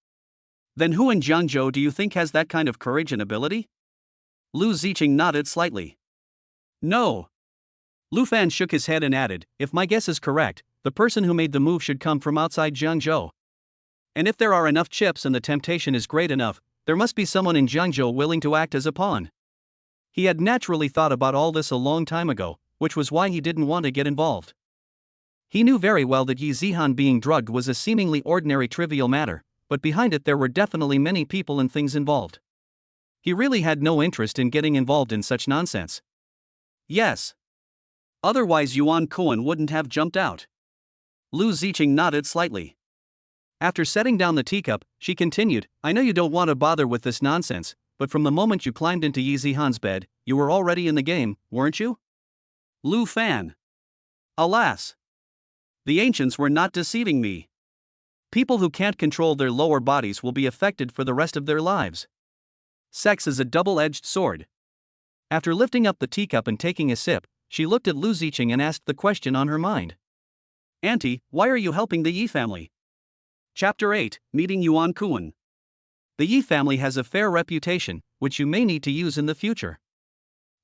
[SPEAKER 1] Then who in Jiangzhou do you think has that kind of courage and ability? Lu Ziqing nodded slightly. No. Lu Fan shook his head and added, if my guess is correct, the person who made the move should come from outside Jiangzhou. And if there are enough chips and the temptation is great enough, there must be someone in Jiangzhou willing to act as a pawn. He had naturally thought about all this a long time ago, which was why he didn't want to get involved. He knew very well that Yi Zihan being drugged was a seemingly ordinary trivial matter, but behind it there were definitely many people and things involved. He really had no interest in getting involved in such nonsense. Yes. Otherwise Yuan Kuan wouldn't have jumped out. Lu Ziqing nodded slightly. After setting down the teacup, she continued, I know you don't want to bother with this nonsense, but from the moment you climbed into Yi Zihan's bed, you were already in the game, weren't you? Lu Fan. Alas. The ancients were not deceiving me. People who can't control their lower bodies will be affected for the rest of their lives. Sex is a double-edged sword. After lifting up the teacup and taking a sip, she looked at Lu Ziqing and asked the question on her mind. Auntie, why are you helping the Yi family? Chapter 8, Meeting Yuan Kuan. The Yi family has a fair reputation, which you may need to use in the future.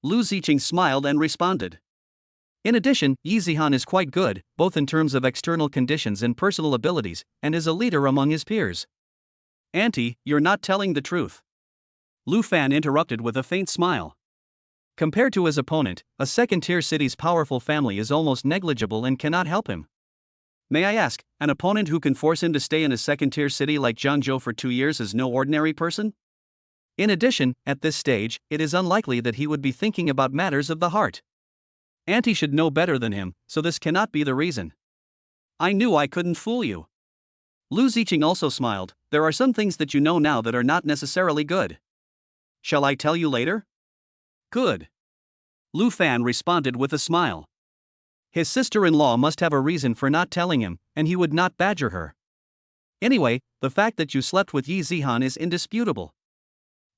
[SPEAKER 1] Lu Ziqing smiled and responded. In addition, Yi Zihan is quite good, both in terms of external conditions and personal abilities, and is a leader among his peers. Auntie, you're not telling the truth. Lu Fan interrupted with a faint smile. Compared to his opponent, a second-tier city's powerful family is almost negligible and cannot help him. May I ask, an opponent who can force him to stay in a second-tier city like Jiangzhou for 2 years is no ordinary person? In addition, at this stage, it is unlikely that he would be thinking about matters of the heart. Auntie should know better than him, so this cannot be the reason. I knew I couldn't fool you. Lu Ziqing also smiled. There are some things that you know now that are not necessarily good. Shall I tell you later? Good. Lu Fan responded with a smile. His sister-in-law must have a reason for not telling him, and he would not badger her. Anyway, the fact that you slept with Yi Zihan is indisputable.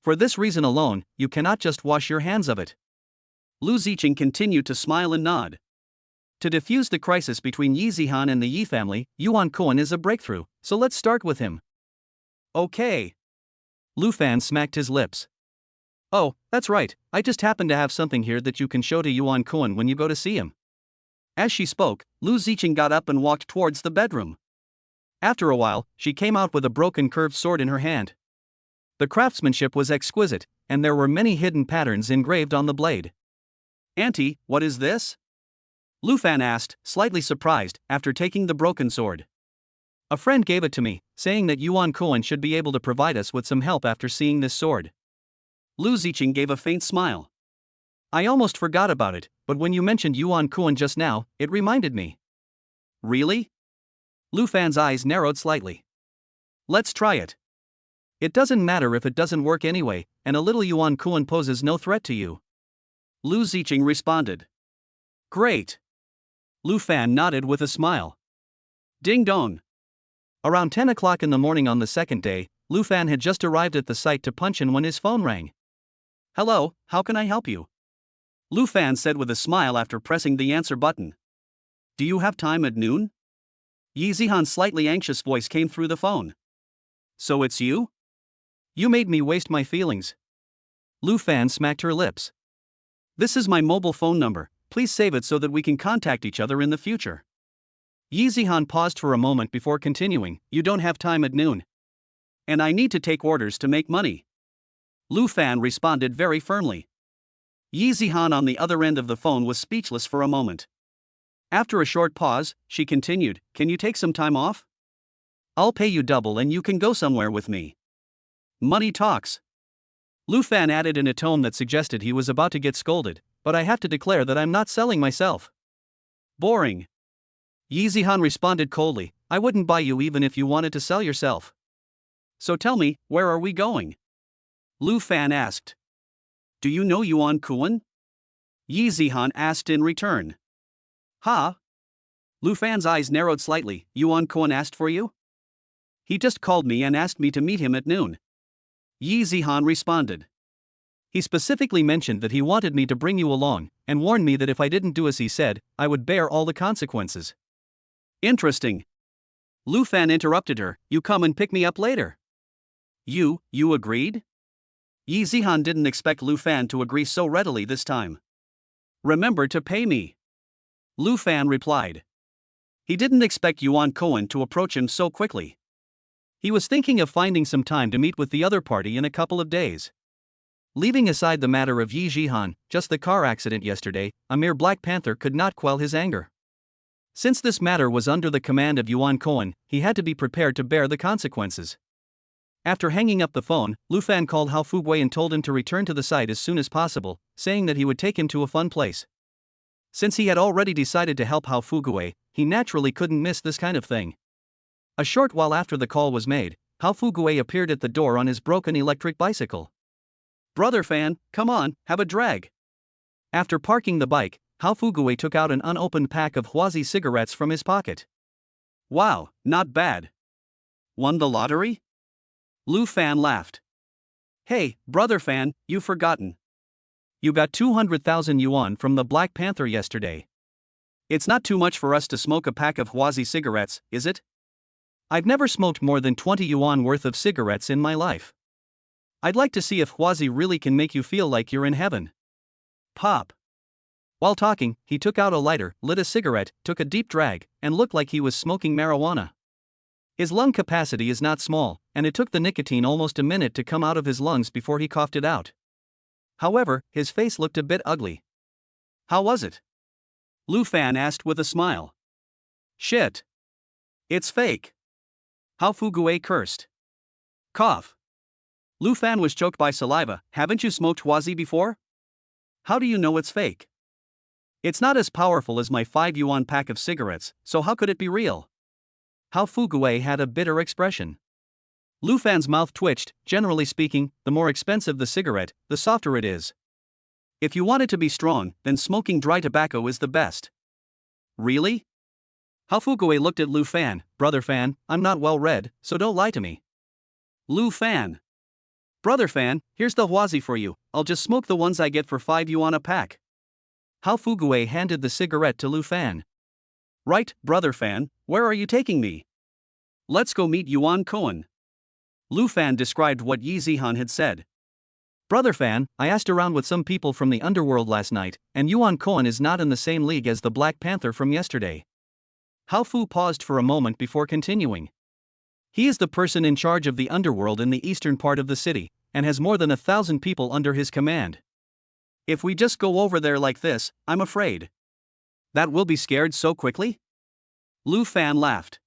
[SPEAKER 1] For this reason alone, you cannot just wash your hands of it. Lu Ziqing continued to smile and nod. To defuse the crisis between Yi Zihan and the Yi family, Yuan Kuan is a breakthrough, so let's start with him. Okay. Lu Fan smacked his lips. Oh, that's right, I just happen to have something here that you can show to Yuan Kuan when you go to see him. As she spoke, Lu Ziqing got up and walked towards the bedroom. After a while, she came out with a broken curved sword in her hand. The craftsmanship was exquisite, and there were many hidden patterns engraved on the blade. Auntie, what is this? Lu Fan asked, slightly surprised, after taking the broken sword. A friend gave it to me, saying that Yuan Kuan should be able to provide us with some help after seeing this sword. Lu Ziqing gave a faint smile. I almost forgot about it, but when you mentioned Yuan Kuan just now, it reminded me. Really? Lu Fan's eyes narrowed slightly. Let's try it. It doesn't matter if it doesn't work anyway, and a little Yuan Kuan poses no threat to you. Lu Ziqing responded. Great. Lu Fan nodded with a smile. Ding dong. Around 10 o'clock in the morning on the second day, Lu Fan had just arrived at the site to punch in when his phone rang. Hello, how can I help you? Lu Fan said with a smile after pressing the answer button. Do you have time at noon? Yi Zihan's slightly anxious voice came through the phone. So it's you? You made me waste my feelings. Lu Fan smacked her lips. This is my mobile phone number, please save it so that we can contact each other in the future. Yi Zihan paused for a moment before continuing, you don't have time at noon. And I need to take orders to make money. Lu Fan responded very firmly. Yi Zihan on the other end of the phone was speechless for a moment. After a short pause, she continued, can you take some time off? I'll pay you double and you can go somewhere with me. Money talks. Lu Fan added in a tone that suggested he was about to get scolded, but I have to declare that I'm not selling myself. Boring. Yi Zihan responded coldly, I wouldn't buy you even if you wanted to sell yourself. So tell me, where are we going? Lu Fan asked. Do you know Yuan Kuan? Yi Zihan asked in return. Huh? Lu Fan's eyes narrowed slightly. Yuan Kuan asked for you? He just called me and asked me to meet him at noon. Yi Zihan responded. He specifically mentioned that he wanted me to bring you along, and warned me that if I didn't do as he said, I would bear all the consequences. Interesting. Lu Fan interrupted her, you come and pick me up later. You agreed? Yi Zihan didn't expect Lu Fan to agree so readily this time. Remember to pay me. Lu Fan replied. He didn't expect Yuan Kuan to approach him so quickly. He was thinking of finding some time to meet with the other party in a couple of days. Leaving aside the matter of Yi Zihan, just the car accident yesterday, a mere Black Panther could not quell his anger. Since this matter was under the command of Yuan Kuan, he had to be prepared to bear the consequences. After hanging up the phone, Lu Fan called Hao Fugui and told him to return to the site as soon as possible, saying that he would take him to a fun place. Since he had already decided to help Hao Fugui, he naturally couldn't miss this kind of thing. A short while after the call was made, Hao Fugui appeared at the door on his broken electric bicycle. Brother Fan, come on, have a drag. After parking the bike, Hao Fugui took out an unopened pack of Huazi cigarettes from his pocket. Wow, not bad. Won the lottery? Lu Fan laughed. Hey, Brother Fan, you've forgotten. You got 200,000 yuan from the Black Panther yesterday. It's not too much for us to smoke a pack of Huazi cigarettes, is it? I've never smoked more than 20 yuan worth of cigarettes in my life. I'd like to see if Huazi really can make you feel like you're in heaven. Pop. While talking, he took out a lighter, lit a cigarette, took a deep drag, and looked like he was smoking marijuana. His lung capacity is not small, and it took the nicotine almost a minute to come out of his lungs before he coughed it out. However, his face looked a bit ugly. How was it? Lu Fan asked with a smile. Shit. It's fake. Hao Fugui cursed. Cough. Lu Fan was choked by saliva. Haven't you smoked Huazi before? How do you know it's fake? It's not as powerful as my 5 yuan pack of cigarettes, so how could it be real? Hao Fugui had a bitter expression. Lu Fan's mouth twitched. Generally speaking, the more expensive the cigarette, the softer it is. If you want it to be strong, then smoking dry tobacco is the best. Really? Hao Fugui looked at Lu Fan. Brother Fan, I'm not well read, so don't lie to me. Lu Fan. Brother Fan, here's the Huazi for you. I'll just smoke the ones I get for 5 yuan a pack. Hao Fugui handed the cigarette to Lu Fan. Right, Brother Fan, where are you taking me? Let's go meet Yuan Kuan. Lu Fan described what Yi Zihan had said. Brother Fan, I asked around with some people from the underworld last night, and Yuan Kuan is not in the same league as the Black Panther from yesterday. Hao Fu paused for a moment before continuing. He is the person in charge of the underworld in the eastern part of the city, and has more than 1,000 people under his command. If we just go over there like this, I'm afraid that we'll be scared so quickly? Lu Fan laughed.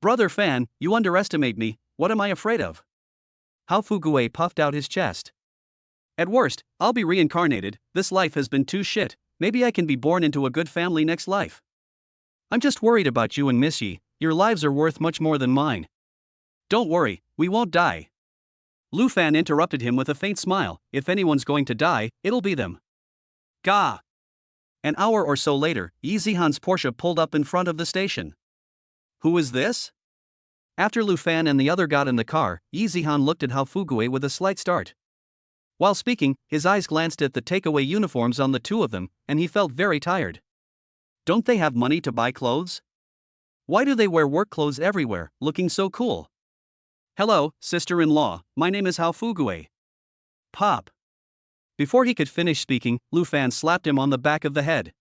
[SPEAKER 1] Brother Fan, you underestimate me. What am I afraid of? Hao Fugui puffed out his chest. At worst, I'll be reincarnated. This life has been too shit. Maybe I can be born into a good family next life. I'm just worried about you and Miss Yi. Your lives are worth much more than mine. Don't worry, we won't die. Lu Fan interrupted him with a faint smile. If anyone's going to die, it'll be them. Gah! An hour or so later, Yi Zihan's Porsche pulled up in front of the station. Who is this? After Lu Fan and the other got in the car, Yi Zihan looked at Hao Fugui with a slight start. While speaking, his eyes glanced at the takeaway uniforms on the two of them, and he felt very tired. Don't they have money to buy clothes? Why do they wear work clothes everywhere, looking so cool? Hello, sister-in-law, my name is Hao Fugui. Pop. Before he could finish speaking, Lu Fan slapped him on the back of the head.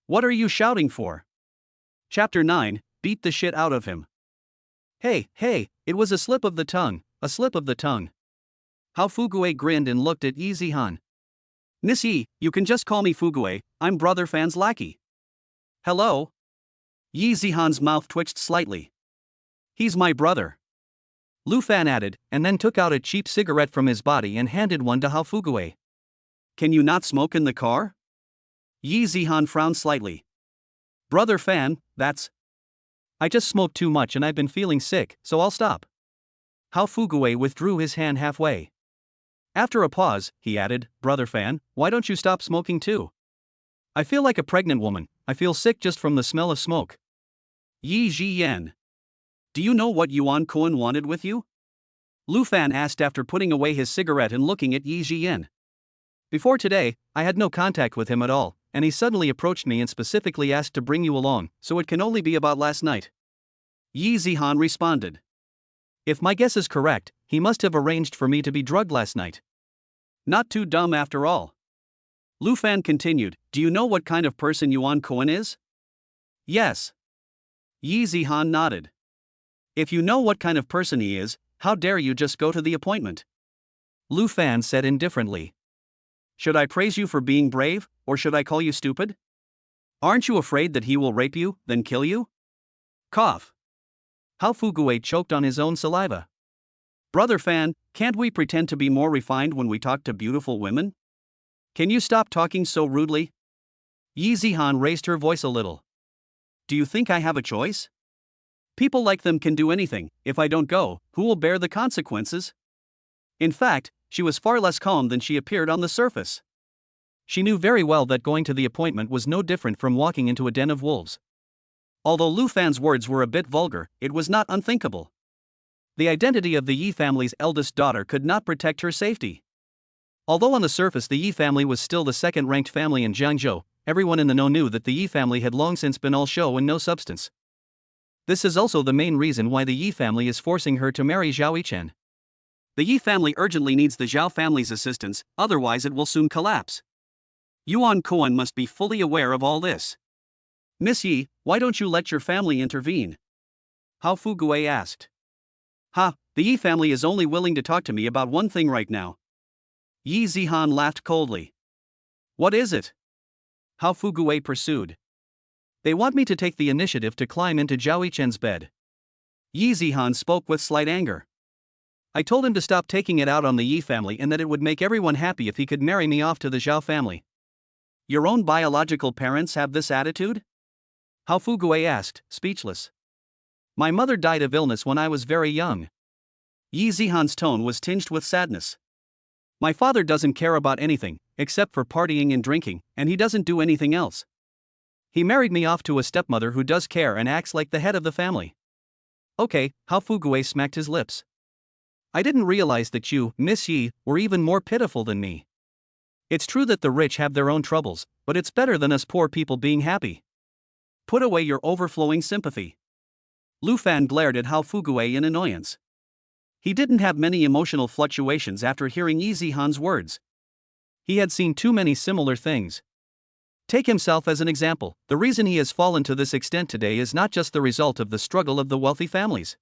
[SPEAKER 1] What are you shouting for? Chapter 9, Beat the shit out of him. Hey, it was a slip of the tongue, a slip of the tongue. Hao Fugui grinned and looked at Yi Zihan. Miss Yi, you can just call me Fugui, I'm Brother Fan's lackey. Hello? Yi Zihan's mouth twitched slightly. He's my brother. Lu Fan added, and then took out a cheap cigarette from his body and handed one to Hao Fugui. Can you not smoke in the car? Yi Zihan frowned slightly. Brother Fan, that's. I just smoked too much and I've been feeling sick, so I'll stop. Hao Fuguei withdrew his hand halfway. After a pause, he added, Brother Fan, why don't you stop smoking too? I feel like a pregnant woman, I feel sick just from the smell of smoke. Yi Ziyan. Do you know what Yuan Kuan wanted with you? Lu Fan asked after putting away his cigarette and looking at Yi Ziyan. Before today, I had no contact with him at all, and he suddenly approached me and specifically asked to bring you along, so it can only be about last night. Yi Zihan responded. If my guess is correct, he must have arranged for me to be drugged last night. Not too dumb after all. Lu Fan continued, do you know what kind of person Yuan Kuan is? Yes. Yi Zihan nodded. If you know what kind of person he is, how dare you just go to the appointment? Lu Fan said indifferently. Should I praise you for being brave, or should I call you stupid? Aren't you afraid that he will rape you, then kill you? Cough. Hao Fuguei choked on his own saliva. Brother Fan, can't we pretend to be more refined when we talk to beautiful women? Can you stop talking so rudely? Yi Zihan raised her voice a little. Do you think I have a choice? People like them can do anything. If I don't go, who will bear the consequences? In fact, she was far less calm than she appeared on the surface. She knew very well that going to the appointment was no different from walking into a den of wolves. Although Lu Fan's words were a bit vulgar, it was not unthinkable. The identity of the Yi family's eldest daughter could not protect her safety. Although on the surface the Yi family was still the second-ranked family in Jiangzhou, everyone in the know knew that the Yi family had long since been all show and no substance. This is also the main reason why the Yi family is forcing her to marry Zhao Yichen. The Yi family urgently needs the Zhao family's assistance, otherwise it will soon collapse. Yuan Kuan must be fully aware of all this. Miss Yi, why don't you let your family intervene? Hao Fuguei asked. The Yi family is only willing to talk to me about one thing right now. Yi Zihan laughed coldly. What is it? Hao Fuguei pursued. They want me to take the initiative to climb into Zhao Yichen's bed. Yi Zihan spoke with slight anger. I told him to stop taking it out on the Yi family and that it would make everyone happy if he could marry me off to the Zhao family. Your own biological parents have this attitude? Hao Fuguei asked, speechless. My mother died of illness when I was very young. Yi Zihan's tone was tinged with sadness. My father doesn't care about anything, except for partying and drinking, and he doesn't do anything else. He married me off to a stepmother who does care and acts like the head of the family. Okay, Hao Fuguei smacked his lips. I didn't realize that you, Miss Yi, were even more pitiful than me. It's true that the rich have their own troubles, but it's better than us poor people being happy. Put away your overflowing sympathy. Lu Fan glared at Hao Fuguei in annoyance. He didn't have many emotional fluctuations after hearing Yi Zihan's words. He had seen too many similar things. Take himself as an example. The reason he has fallen to this extent today is not just the result of the struggle of the wealthy families.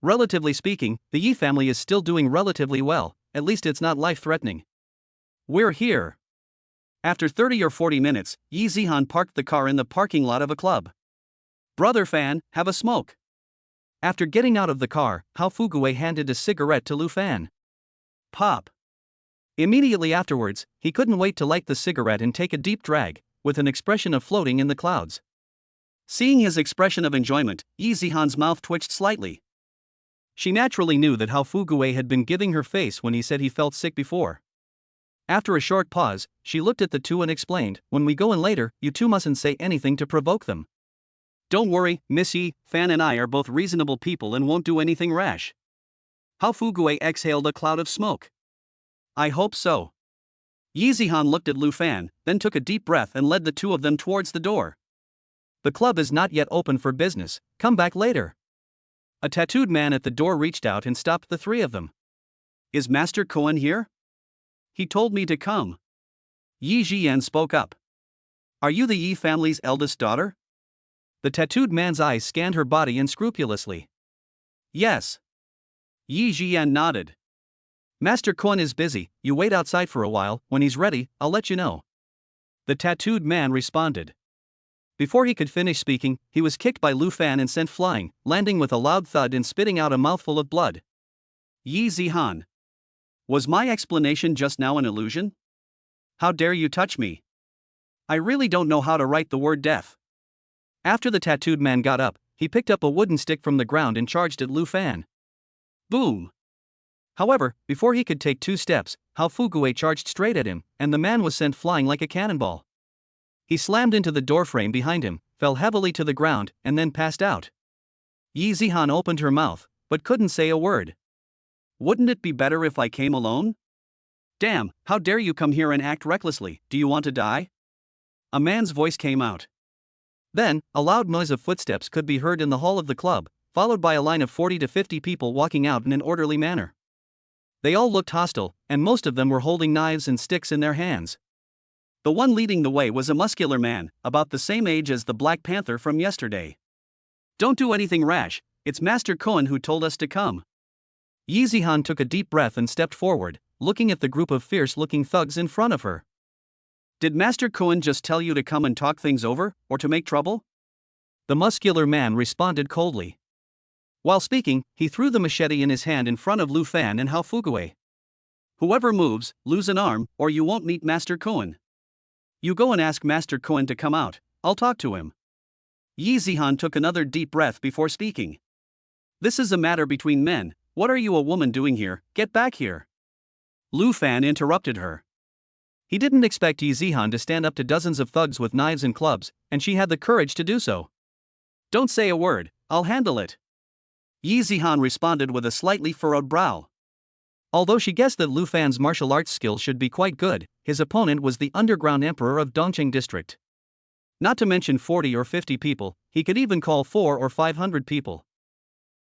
[SPEAKER 1] Relatively speaking, the Yi family is still doing relatively well, at least it's not life-threatening. We're here. After 30 or 40 minutes, Yi Zihan parked the car in the parking lot of a club. Brother Fan, have a smoke. After getting out of the car, Hao Fuguei handed a cigarette to Lu Fan. Pop. Immediately afterwards, he couldn't wait to light the cigarette and take a deep drag, with an expression of floating in the clouds. Seeing his expression of enjoyment, Yi Zihan's mouth twitched slightly. She naturally knew that Hao Fuguei had been giving her face when he said he felt sick before. After a short pause, she looked at the two and explained, when we go in later, you two mustn't say anything to provoke them. Don't worry, Miss Yi, Fan and I are both reasonable people and won't do anything rash. Hao Fuguei exhaled a cloud of smoke. I hope so. Yi Zihan looked at Lu Fan, then took a deep breath and led the two of them towards the door. The club is not yet open for business, come back later. A tattooed man at the door reached out and stopped the three of them. Is Master Kuan here? He told me to come. Yi Ziyan spoke up. Are you the Yi family's eldest daughter? The tattooed man's eyes scanned her body unscrupulously. Yes. Yi Ziyan nodded. Master Kuan is busy, you wait outside for a while, when he's ready, I'll let you know. The tattooed man responded. Before he could finish speaking, he was kicked by Lu Fan and sent flying, landing with a loud thud and spitting out a mouthful of blood. Yi Zihan. Was my explanation just now an illusion? How dare you touch me? I really don't know how to write the word death. After the tattooed man got up, he picked up a wooden stick from the ground and charged at Lu Fan. Boom! However, before he could take 2 steps, Hao Fuguei charged straight at him, and the man was sent flying like a cannonball. He slammed into the doorframe behind him, fell heavily to the ground, and then passed out. Yi Zihan opened her mouth, but couldn't say a word. Wouldn't it be better if I came alone? Damn, how dare you come here and act recklessly, do you want to die? A man's voice came out. Then, a loud noise of footsteps could be heard in the hall of the club, followed by a line of 40 to 50 people walking out in an orderly manner. They all looked hostile, and most of them were holding knives and sticks in their hands. The one leading the way was a muscular man, about the same age as the Black Panther from yesterday. Don't do anything rash, it's Master Koan who told us to come. Yi Zihan took a deep breath and stepped forward, looking at the group of fierce-looking thugs in front of her. Did Master Koan just tell you to come and talk things over, or to make trouble? The muscular man responded coldly. While speaking, he threw the machete in his hand in front of Lu Fan and Hao Fuguei. Whoever moves, lose an arm, or you won't meet Master Koan. You go and ask Master Koan to come out, I'll talk to him. Yi Zihan took another deep breath before speaking. This is a matter between men, what are you a woman doing here, get back here. Lu Fan interrupted her. He didn't expect Yi Zihan to stand up to dozens of thugs with knives and clubs, and she had the courage to do so. Don't say a word, I'll handle it. Yi Zihan responded with a slightly furrowed brow. Although she guessed that Lu Fan's martial arts skills should be quite good, his opponent was the underground emperor of Dongqing district. Not to mention 40 or 50 people, he could even call 400 or 500 people.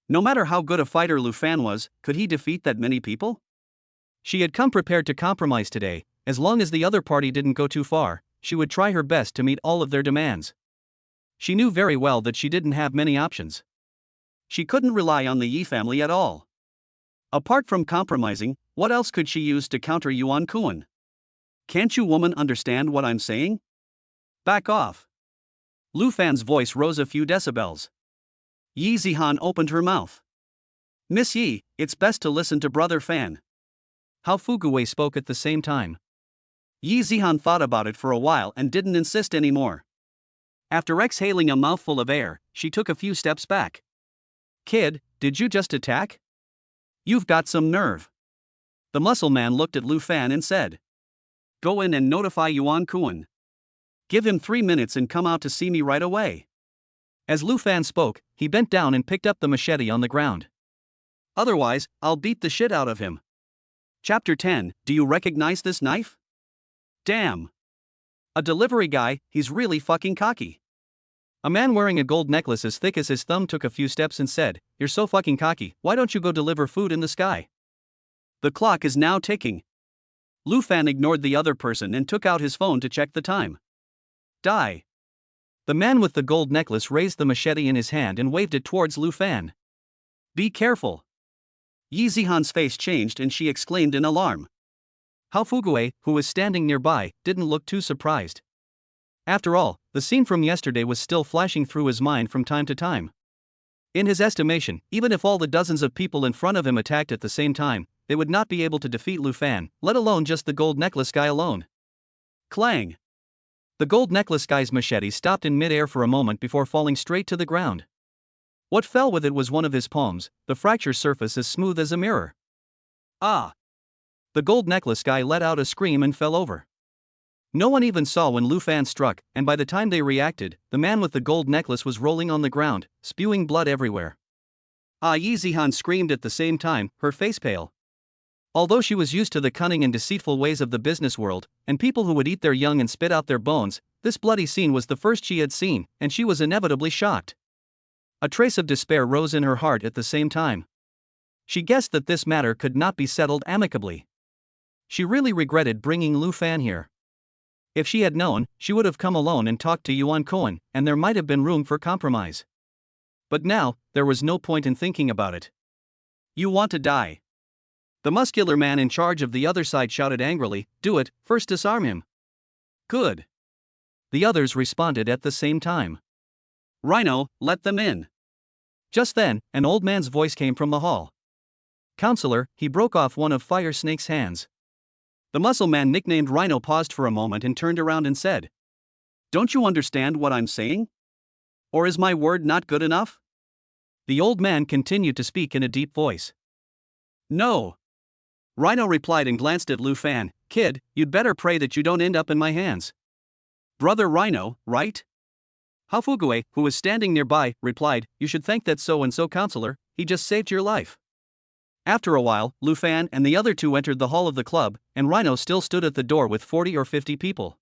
[SPEAKER 1] No matter how good a fighter Lu Fan was, could he defeat that many people? She had come prepared to compromise today, as long as the other party didn't go too far, she would try her best to meet all of their demands. She knew very well that she didn't have many options. She couldn't rely on the Yi family at all. Apart from compromising, what else could she use to counter Yuan Kuan? Can't you woman understand what I'm saying? Back off. Lu Fan's voice rose a few decibels. Yi Zihan opened her mouth. Miss Yi, it's best to listen to Brother Fan. Hao Fuguei spoke at the same time. Yi Zihan thought about it for a while and didn't insist anymore. After exhaling a mouthful of air, she took a few steps back. Kid, did you just attack? You've got some nerve. The muscle man looked at Lu Fan and said. Go in and notify Yuan Kuan. Give him 3 minutes and come out to see me right away. As Lu Fan spoke, he bent down and picked up the machete on the ground. Otherwise, I'll beat the shit out of him. Chapter 10, do you recognize this knife? Damn. A delivery guy, he's really fucking cocky. A man wearing a gold necklace as thick as his thumb took a few steps and said, You're so fucking cocky, why don't you go deliver food in the sky? The clock is now ticking. Lu Fan ignored the other person and took out his phone to check the time. Die. The man with the gold necklace raised the machete in his hand and waved it towards Lu Fan. Be careful. Yi Zihan's face changed and she exclaimed in alarm. Hao Fuguei, who was standing nearby, didn't look too surprised. After all, the scene from yesterday was still flashing through his mind from time to time. In his estimation, even if all the dozens of people in front of him attacked at the same time, they would not be able to defeat Lu Fan, let alone just the gold necklace guy alone. Clang! The gold necklace guy's machete stopped in mid-air for a moment before falling straight to the ground. What fell with it was one of his palms, the fracture surface as smooth as a mirror. Ah! The gold necklace guy let out a scream and fell over. No one even saw when Lu Fan struck, and by the time they reacted, the man with the gold necklace was rolling on the ground, spewing blood everywhere. Yi Zihan screamed at the same time, her face pale. Although she was used to the cunning and deceitful ways of the business world, and people who would eat their young and spit out their bones, this bloody scene was the first she had seen, and she was inevitably shocked. A trace of despair rose in her heart at the same time. She guessed that this matter could not be settled amicably. She really regretted bringing Lu Fan here. If she had known, she would have come alone and talked to Yuan Kuan, and there might have been room for compromise. But now, there was no point in thinking about it. You want to die. The muscular man in charge of the other side shouted angrily, Do it, first disarm him. Good. The others responded at the same time. Rhino, let them in. Just then, an old man's voice came from the hall. Counselor, he broke off one of Fire Snake's hands. The muscle man nicknamed Rhino paused for a moment and turned around and said, Don't you understand what I'm saying? Or is my word not good enough? The old man continued to speak in a deep voice. No. Rhino replied and glanced at Lu Fan. Kid, you'd better pray that you don't end up in my hands. Brother Rhino, right? Hafugue, who was standing nearby, replied, You should thank that so-and-so counselor, he just saved your life. After a while, Lu Fan and the other two entered the hall of the club, and Rhino still stood at the door with 40 or 50 people.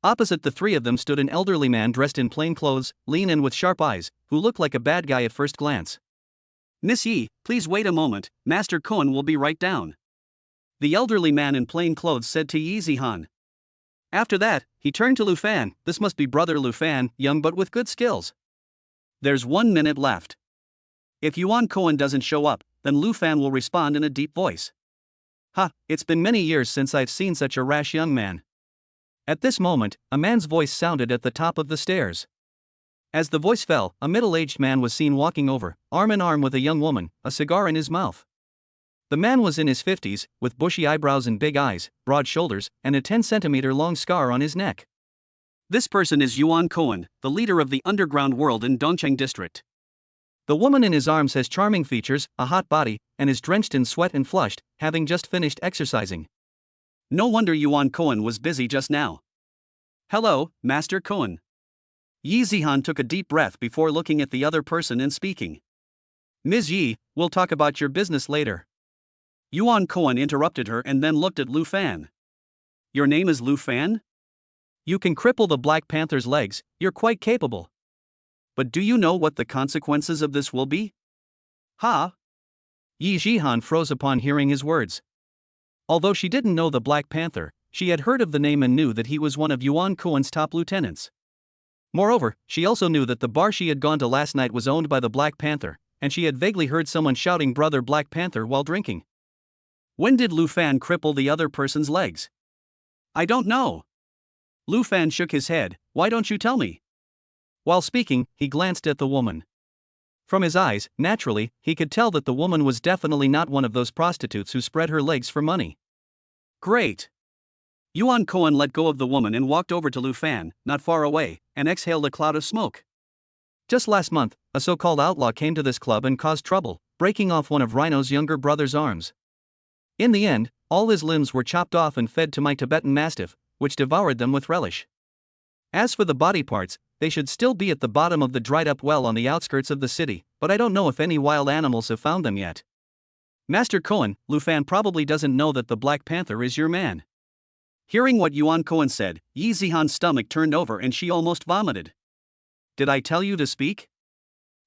[SPEAKER 1] Opposite the three of them stood an elderly man dressed in plain clothes, lean and with sharp eyes, who looked like a bad guy at first glance. Miss Yi, please wait a moment, Master Koan will be right down. The elderly man in plain clothes said to Yi Zihan. After that, he turned to Lu Fan. This must be Brother Lu Fan, young but with good skills. There's 1 minute left. If Yuan Koan doesn't show up, then Lu Fan will respond in a deep voice. Ha, it's been many years since I've seen such a rash young man. At this moment, a man's voice sounded at the top of the stairs. As the voice fell, a middle-aged man was seen walking over, arm in arm with a young woman, a cigar in his mouth. The man was in his 50s, with bushy eyebrows and big eyes, broad shoulders, and a 10-centimeter-long scar on his neck. This person is Yuan Koan, the leader of the underground world in Dongcheng district. The woman in his arms has charming features, a hot body, and is drenched in sweat and flushed, having just finished exercising. No wonder Yuan Koan was busy just now. Hello, Master Koan. Yi Zihan took a deep breath before looking at the other person and speaking. Ms. Yi, we'll talk about your business later. Yuan Koan interrupted her and then looked at Lu Fan. Your name is Lu Fan? You can cripple the Black Panther's legs, you're quite capable. But do you know what the consequences of this will be? Ha! Yi Zihan froze upon hearing his words. Although she didn't know the Black Panther, she had heard of the name and knew that he was one of Yuan Koan's top lieutenants. Moreover, she also knew that the bar she had gone to last night was owned by the Black Panther, and she had vaguely heard someone shouting Brother Black Panther while drinking. When did Lu Fan cripple the other person's legs? I don't know. Lu Fan shook his head. Why don't you tell me? While speaking, he glanced at the woman. From his eyes, naturally, he could tell that the woman was definitely not one of those prostitutes who spread her legs for money. Great. Yuan Koan let go of the woman and walked over to Lu Fan, not far away, and exhaled a cloud of smoke. Just last month, a so-called outlaw came to this club and caused trouble, breaking off one of Rhino's younger brother's arms. In the end, all his limbs were chopped off and fed to my Tibetan Mastiff, which devoured them with relish. As for the body parts, they should still be at the bottom of the dried-up well on the outskirts of the city, but I don't know if any wild animals have found them yet. Master Koan, Lu Fan probably doesn't know that the Black Panther is your man. Hearing what Yuan Koan said, Yi Zihan's stomach turned over and she almost vomited. Did I tell you to speak?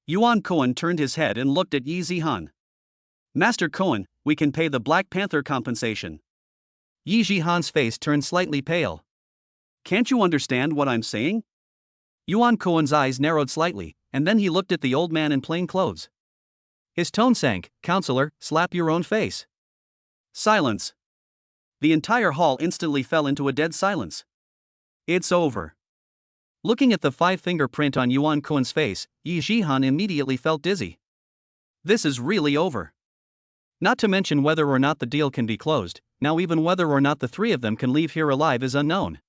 [SPEAKER 1] Yuan Koan turned his head and looked at Yi Zihan. Master Koan, we can pay the Black Panther compensation. Yi Zihan's face turned slightly pale. Can't you understand what I'm saying? Yuan Koan's eyes narrowed slightly, and then he looked at the old man in plain clothes. His tone sank. Counselor, slap your own face. Silence. The entire hall instantly fell into a dead silence. It's over. Looking at the 5-finger print on Yuan Koan's face, Yi Zihan immediately felt dizzy. This is really over. Not to mention whether or not the deal can be closed, now even whether or not the three of them can leave here alive is unknown.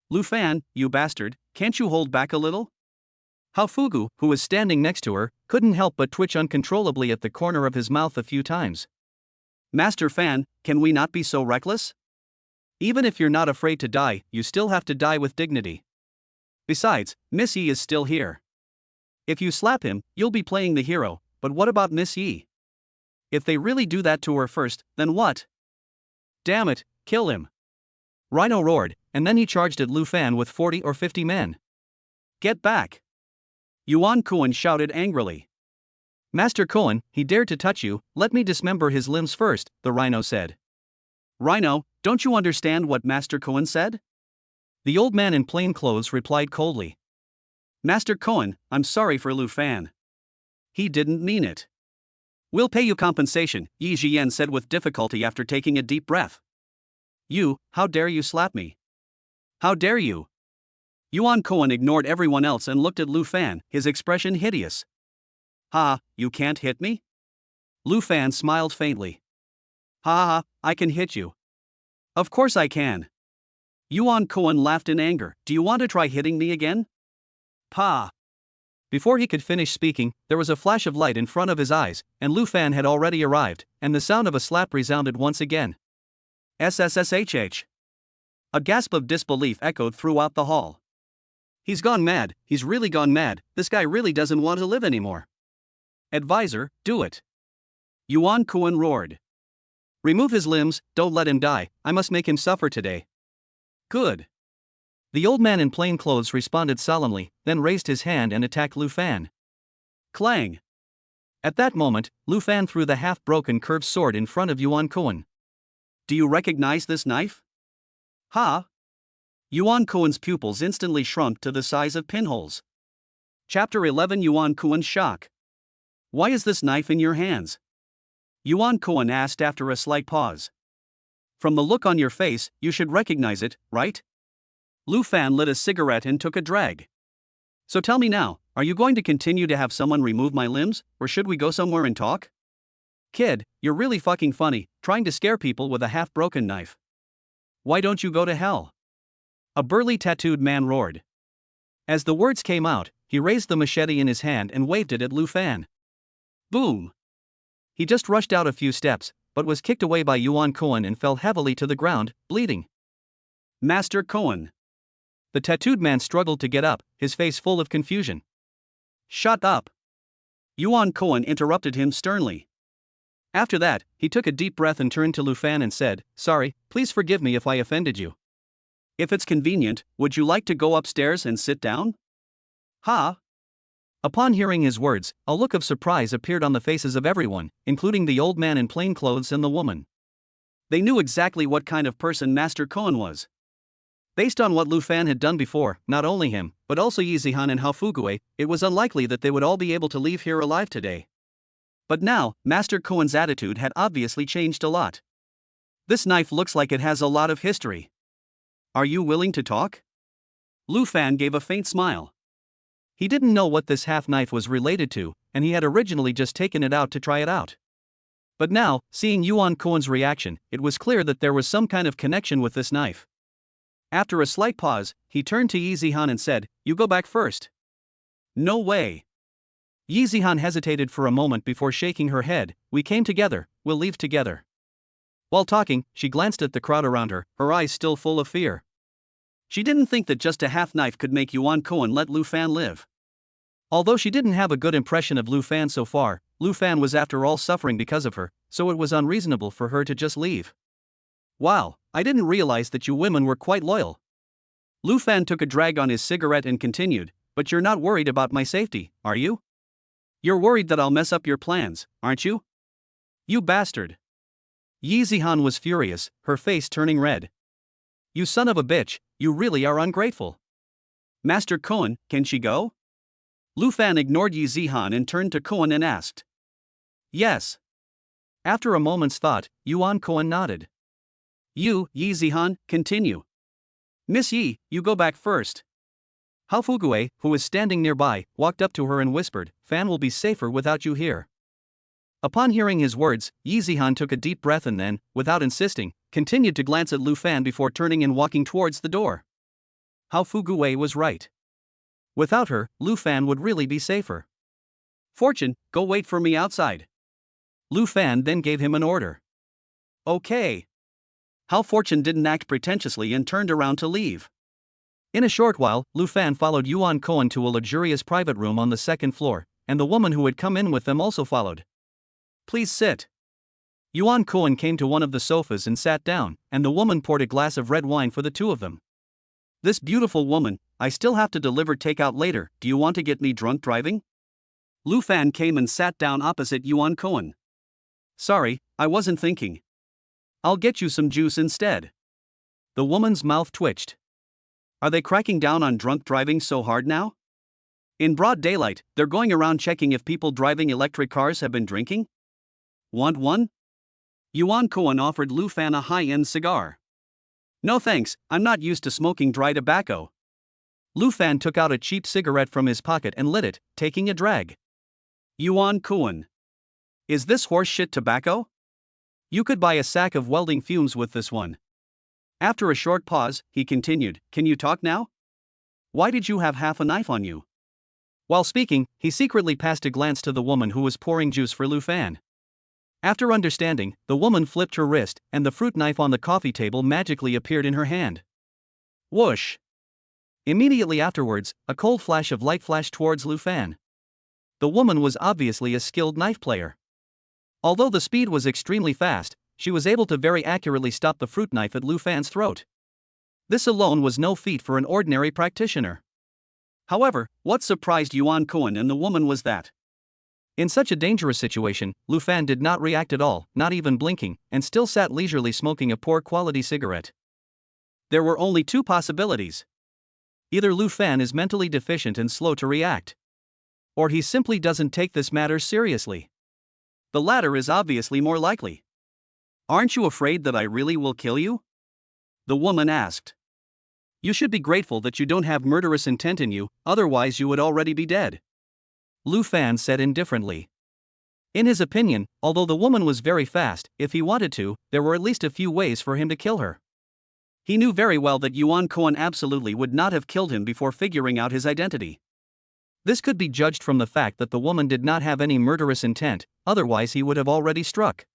[SPEAKER 1] Lu Fan, you bastard, can't you hold back a little? Haofugu, who was standing next to her, couldn't help but twitch uncontrollably at the corner of his mouth a few times. Master Fan, can we not be so reckless? Even if you're not afraid to die, you still have to die with dignity. Besides, Miss Yi is still here. If you slap him, you'll be playing the hero, but what about Miss Yi? If they really do that to her first, then what? Damn it, kill him. Rhino roared, and then he charged at Lu Fan with 40 or 50 men. Get back! Yuan Koan shouted angrily. Master Koan, he dared to touch you, let me dismember his limbs first, the Rhino said. Rhino, don't you understand what Master Koan said? The old man in plain clothes replied coldly. Master Koan, I'm sorry for Lu Fan. He didn't mean it. We'll pay you compensation, Yi Jian said with difficulty after taking a deep breath. You, how dare you slap me? How dare you? Yuan Koan ignored everyone else and looked at Lu Fan, his expression hideous. Ha, you can't hit me? Lu Fan smiled faintly. Ha ha, I can hit you. Of course I can. Yuan Cohen laughed in anger. Do you want to try hitting me again? Pa! Before he could finish speaking, there was a flash of light in front of his eyes, and Lu Fan had already arrived, and the sound of a slap resounded once again. SSSHH. A gasp of disbelief echoed throughout the hall. He's gone mad, he's really gone mad, this guy really doesn't want to live anymore. Advisor, do it. Yuan Cohen roared. Remove his limbs, don't let him die, I must make him suffer today. Good. The old man in plain clothes responded solemnly, then raised his hand and attacked Lu Fan. Clang! At that moment, Lu Fan threw the half-broken curved sword in front of Yuan Cohen. Do you recognize this knife? Ha! Yuan Cohen's pupils instantly shrunk to the size of pinholes. Chapter 11 Yuan Cohen's shock. Why is this knife in your hands? Yuan Cohen asked after a slight pause. From the look on your face, you should recognize it, right? Lu Fan lit a cigarette and took a drag. So tell me now, are you going to continue to have someone remove my limbs, or should we go somewhere and talk? Kid, you're really fucking funny, trying to scare people with a half-broken knife. Why don't you go to hell? A burly tattooed man roared. As the words came out, he raised the machete in his hand and waved it at Lu Fan. Boom! He just rushed out a few steps, but was kicked away by Yuan Cohen and fell heavily to the ground, bleeding. Master Cohen. The tattooed man struggled to get up, his face full of confusion. Shut up! Yuan Cohen interrupted him sternly. After that, he took a deep breath and turned to Lu Fan and said, Sorry, please forgive me if I offended you. If it's convenient, would you like to go upstairs and sit down? Ha! Upon hearing his words, a look of surprise appeared on the faces of everyone, including the old man in plain clothes and the woman. They knew exactly what kind of person Master Cohen was. Based on what Lu Fan had done before, not only him, but also Yi Zihan and Hao Fugue, it was unlikely that they would all be able to leave here alive today. But now, Master Cohen's attitude had obviously changed a lot. This knife looks like it has a lot of history. Are you willing to talk? Lu Fan gave a faint smile. He didn't know what this half-knife was related to, and he had originally just taken it out to try it out. But now, seeing Yuan Cohen's reaction, it was clear that there was some kind of connection with this knife. After a slight pause, he turned to Yi Zihan and said, You go back first. No way. Yi Zihan hesitated for a moment before shaking her head. We came together, we'll leave together. While talking, she glanced at the crowd around her, her eyes still full of fear. She didn't think that just a half-knife could make Yuan Cohen let Lu Fan live. Although she didn't have a good impression of Lu Fan so far, Lu Fan was after all suffering because of her, so it was unreasonable for her to just leave. Wow, I didn't realize that you women were quite loyal. Lu Fan took a drag on his cigarette and continued, But you're not worried about my safety, are you? You're worried that I'll mess up your plans, aren't you? You bastard. Yi Zihan was furious, her face turning red. You son of a bitch, you really are ungrateful. Master Cohen, can she go? Lu Fan ignored Yi Zihan and turned to Cohen and asked. Yes. After a moment's thought, Yuan Cohen nodded. You, Yi Zihan, continue. Miss Yi, you go back first. Hao Fugue, who was standing nearby, walked up to her and whispered, Fan will be safer without you here. Upon hearing his words, Yi Zihan took a deep breath and then, without insisting, continued to glance at Lu Fan before turning and walking towards the door. Hao Fugue was right. Without her, Lu Fan would really be safer. Fortune, go wait for me outside. Lu Fan then gave him an order. Okay. Hao Fortune didn't act pretentiously and turned around to leave. In a short while, Lu Fan followed Yuan Cohen to a luxurious private room on the second floor, and the woman who had come in with them also followed. Please sit. Yuan Cohen came to one of the sofas and sat down, and the woman poured a glass of red wine for the two of them. This beautiful woman, I still have to deliver takeout later, do you want to get me drunk driving? Lu Fan came and sat down opposite Yuan Cohen. Sorry, I wasn't thinking. I'll get you some juice instead. The woman's mouth twitched. Are they cracking down on drunk driving so hard now? In broad daylight, they're going around checking if people driving electric cars have been drinking? Want one? Yuan Cohen offered Lu Fan a high-end cigar. No thanks, I'm not used to smoking dry tobacco. Lu Fan took out a cheap cigarette from his pocket and lit it, taking a drag. Yuan Cohen. Is this horseshit tobacco? You could buy a sack of welding fumes with this one. After a short pause, he continued, "Can you talk now? Why did you have half a knife on you?" While speaking, he secretly passed a glance to the woman who was pouring juice for Lu Fan. After understanding, the woman flipped her wrist, and the fruit knife on the coffee table magically appeared in her hand. Whoosh! Immediately afterwards, a cold flash of light flashed towards Lu Fan. The woman was obviously a skilled knife player. Although the speed was extremely fast, she was able to very accurately stop the fruit knife at Lu Fan's throat. This alone was no feat for an ordinary practitioner. However, what surprised Yuan Kuan and the woman was that, in such a dangerous situation, Lu Fan did not react at all, not even blinking, and still sat leisurely smoking a poor quality cigarette. There were only two possibilities. Either Lu Fan is mentally deficient and slow to react, or he simply doesn't take this matter seriously. The latter is obviously more likely. "Aren't you afraid that I really will kill you?" the woman asked. "You should be grateful that you don't have murderous intent in you, otherwise you would already be dead," Lu Fan said indifferently. In his opinion, although the woman was very fast, if he wanted to, there were at least a few ways for him to kill her. He knew very well that Yuan Kuan absolutely would not have killed him before figuring out his identity. This could be judged from the fact that the woman did not have any murderous intent, otherwise he would have already struck.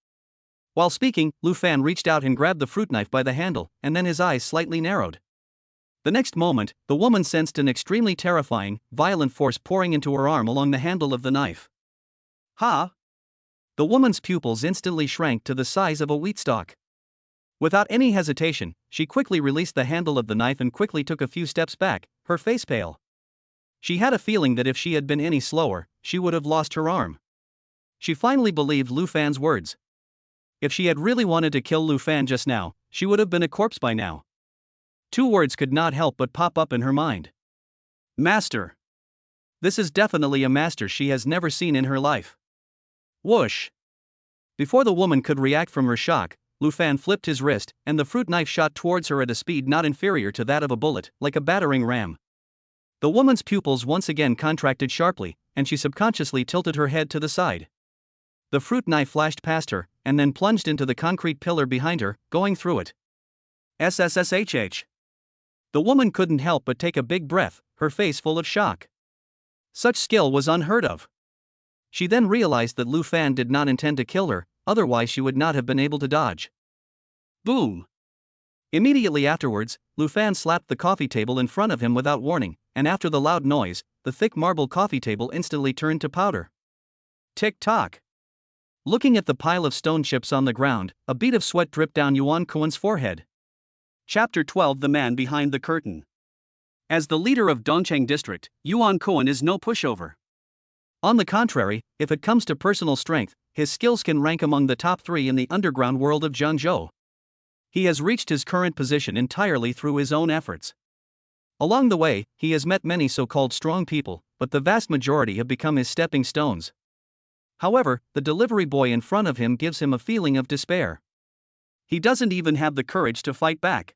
[SPEAKER 1] While speaking, Lu Fan reached out and grabbed the fruit knife by the handle, and then his eyes slightly narrowed. The next moment, the woman sensed an extremely terrifying, violent force pouring into her arm along the handle of the knife. Ha! The woman's pupils instantly shrank to the size of a wheat stalk. Without any hesitation, she quickly released the handle of the knife and quickly took a few steps back, her face pale. She had a feeling that if she had been any slower, she would have lost her arm. She finally believed Lu Fan's words. If she had really wanted to kill Lu Fan just now, she would have been a corpse by now. Two words could not help but pop up in her mind. Master. This is definitely a master she has never seen in her life. Whoosh! Before the woman could react from her shock, Lu Fan flipped his wrist, and the fruit knife shot towards her at a speed not inferior to that of a bullet, like a battering ram. The woman's pupils once again contracted sharply, and she subconsciously tilted her head to the side. The fruit knife flashed past her, and then plunged into the concrete pillar behind her, going through it. SSSHH. The woman couldn't help but take a big breath, her face full of shock. Such skill was unheard of. She then realized that Lu Fan did not intend to kill her, otherwise she would not have been able to dodge. Boom! Immediately afterwards, Lu Fan slapped the coffee table in front of him without warning, and after the loud noise, the thick marble coffee table instantly turned to powder. Tick-tock! Looking at the pile of stone chips on the ground, a bead of sweat dripped down Yuan Kuan's forehead. Chapter 12: The Man Behind the Curtain. As the leader of Dongcheng District, Yuan Kuan is no pushover. On the contrary, if it comes to personal strength, his skills can rank among the top 3 in the underground world of Zhengzhou. He has reached his current position entirely through his own efforts. Along the way, he has met many so-called strong people, but the vast majority have become his stepping stones. However, the delivery boy in front of him gives him a feeling of despair. He doesn't even have the courage to fight back.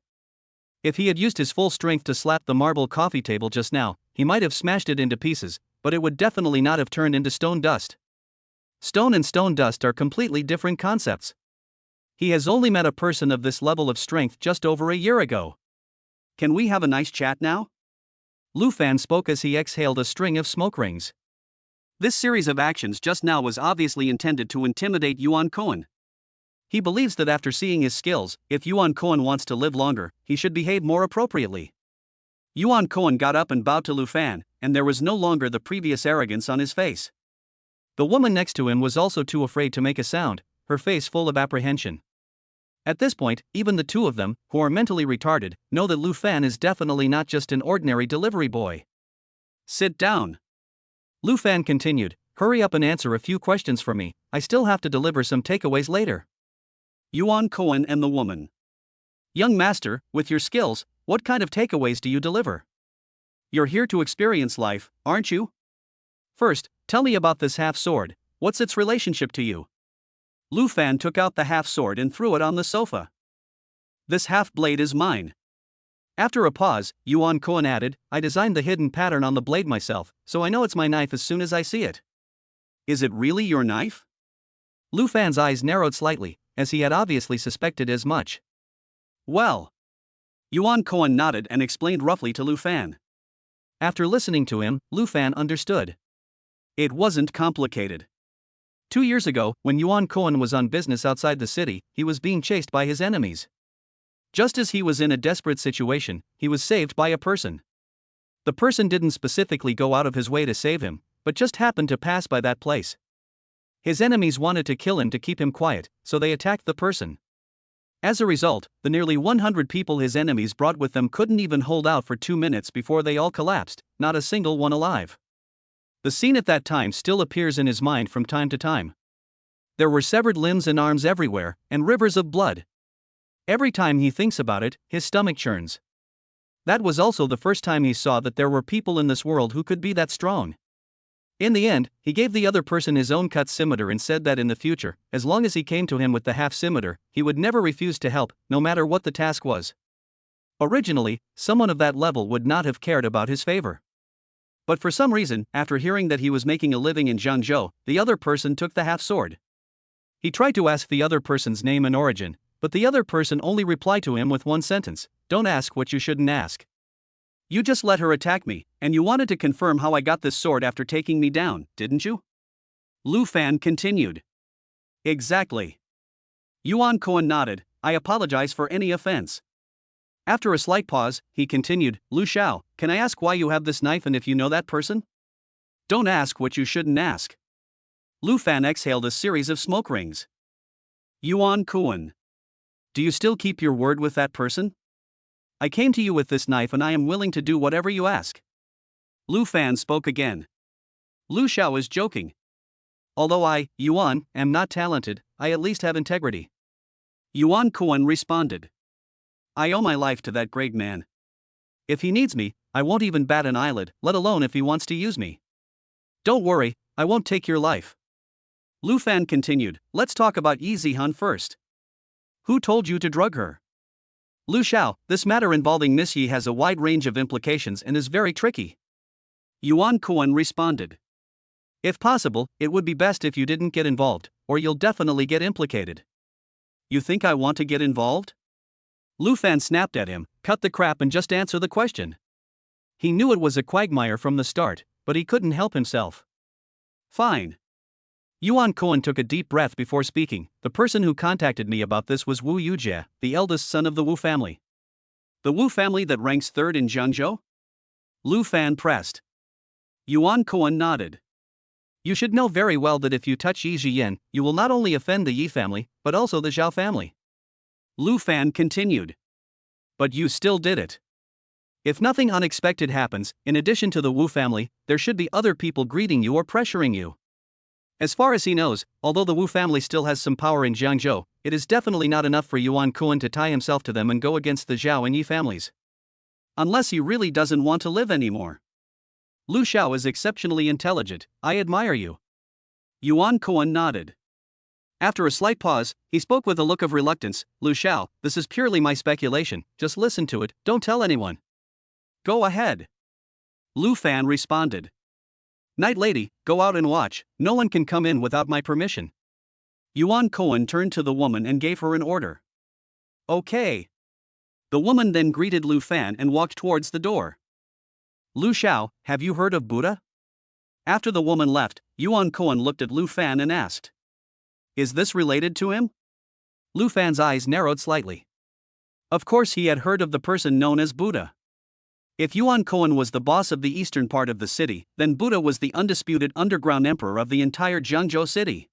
[SPEAKER 1] If he had used his full strength to slap the marble coffee table just now, he might have smashed it into pieces, but it would definitely not have turned into stone dust. Stone and stone dust are completely different concepts. He has only met a person of this level of strength just over a year ago. "Can we have a nice chat now?" Lu Fan spoke as he exhaled a string of smoke rings. This series of actions just now was obviously intended to intimidate Yuan Kuan. He believes that after seeing his skills, if Yuan Kuan wants to live longer, he should behave more appropriately. Yuan Kuan got up and bowed to Lu Fan, and there was no longer the previous arrogance on his face. The woman next to him was also too afraid to make a sound, her face full of apprehension. At this point, even the two of them, who are mentally retarded, know that Lu Fan is definitely not just an ordinary delivery boy. "Sit down." Lu Fan continued, "Hurry up and answer a few questions for me, I still have to deliver some takeaways later." Yuan Kuan and the woman. "Young master, with your skills, what kind of takeaways do you deliver? You're here to experience life, aren't you? First, tell me about this half-sword, what's its relationship to you?" Lu Fan took out the half-sword and threw it on the sofa. "This half-blade is mine." After a pause, Yuan Kuan added, "I designed the hidden pattern on the blade myself, so I know it's my knife as soon as I see it." "Is it really your knife?" Lu Fan's eyes narrowed slightly, as he had obviously suspected as much. "Well, Yuan Kuan nodded and explained roughly to Lu Fan. After listening to him, Lu Fan understood. It wasn't complicated. 2 years ago, when Yuan Kuan was on business outside the city, he was being chased by his enemies. Just as he was in a desperate situation, he was saved by a person. The person didn't specifically go out of his way to save him, but just happened to pass by that place. His enemies wanted to kill him to keep him quiet, so they attacked the person. As a result, the nearly 100 people his enemies brought with them couldn't even hold out for 2 minutes before they all collapsed, not a single one alive. The scene at that time still appears in his mind from time to time. There were severed limbs and arms everywhere, and rivers of blood. Every time he thinks about it, his stomach churns. That was also the first time he saw that there were people in this world who could be that strong. In the end, he gave the other person his own cut scimitar and said that in the future, as long as he came to him with the half scimitar, he would never refuse to help, no matter what the task was. Originally, someone of that level would not have cared about his favor. But for some reason, after hearing that he was making a living in Zhangzhou, the other person took the half sword. He tried to ask the other person's name and origin, but the other person only replied to him with one sentence: "Don't ask what you shouldn't ask. You just let her attack me, and you wanted to confirm how I got this sword after taking me down, didn't you?" Lu Fan continued. "Exactly." Yuan Kuan nodded. "I apologize for any offense." After a slight pause, he continued, "Lu Xiao, can I ask why you have this knife and if you know that person?" "Don't ask what you shouldn't ask." Lu Fan exhaled a series of smoke rings. Yuan Kuan. "Do you still keep your word with that person?" "I came to you with this knife and I am willing to do whatever you ask." Lu Fan spoke again. Lu Xiao is joking. "Although I, Yuan, am not talented, I at least have integrity." Yuan Kuan responded. "I owe my life to that great man. If he needs me, I won't even bat an eyelid, let alone if he wants to use me. Don't worry, I won't take your life." Lu Fan continued, "Let's talk about Yi Zihan first. Who told you to drug her?" "Lu Xiao, this matter involving Miss Yi has a wide range of implications and is very tricky." Yuan Kuan responded. "If possible, it would be best if you didn't get involved, or you'll definitely get implicated." "You think I want to get involved?" Lu Fan snapped at him, "Cut the crap and just answer the question." He knew it was a quagmire from the start, but he couldn't help himself. "Fine." Yuan Kuan took a deep breath before speaking. "The person who contacted me about this was Wu Yujie, the eldest son of the Wu family." "The Wu family that ranks third in Zhangzhou?" Lu Fan pressed. Yuan Kuan nodded. "You should know very well that if you touch Yi Ziyan, you will not only offend the Yi family, but also the Zhao family." Lu Fan continued. "But you still did it. If nothing unexpected happens, in addition to the Wu family, there should be other people greeting you or pressuring you." As far as he knows, although the Wu family still has some power in Zhangzhou, it is definitely not enough for Yuan Kuan to tie himself to them and go against the Zhao and Yi families. Unless he really doesn't want to live anymore. "Lu Xiao is exceptionally intelligent, I admire you." Yuan Kuan nodded. After a slight pause, he spoke with a look of reluctance. "Lu Xiao, this is purely my speculation, just listen to it, don't tell anyone." "Go ahead." Lu Fan responded. "Night lady, go out and watch, no one can come in without my permission." Yuan Kuan turned to the woman and gave her an order. "Okay." The woman then greeted Lu Fan and walked towards the door. "Lu Xiao, have you heard of Buddha?" After the woman left, Yuan Kuan looked at Lu Fan and asked. "Is this related to him?" Lu Fan's eyes narrowed slightly. Of course he had heard of the person known as Buddha. If Yuan Kuan was the boss of the eastern part of the city, then Buddha was the undisputed underground emperor of the entire Zhangzhou city.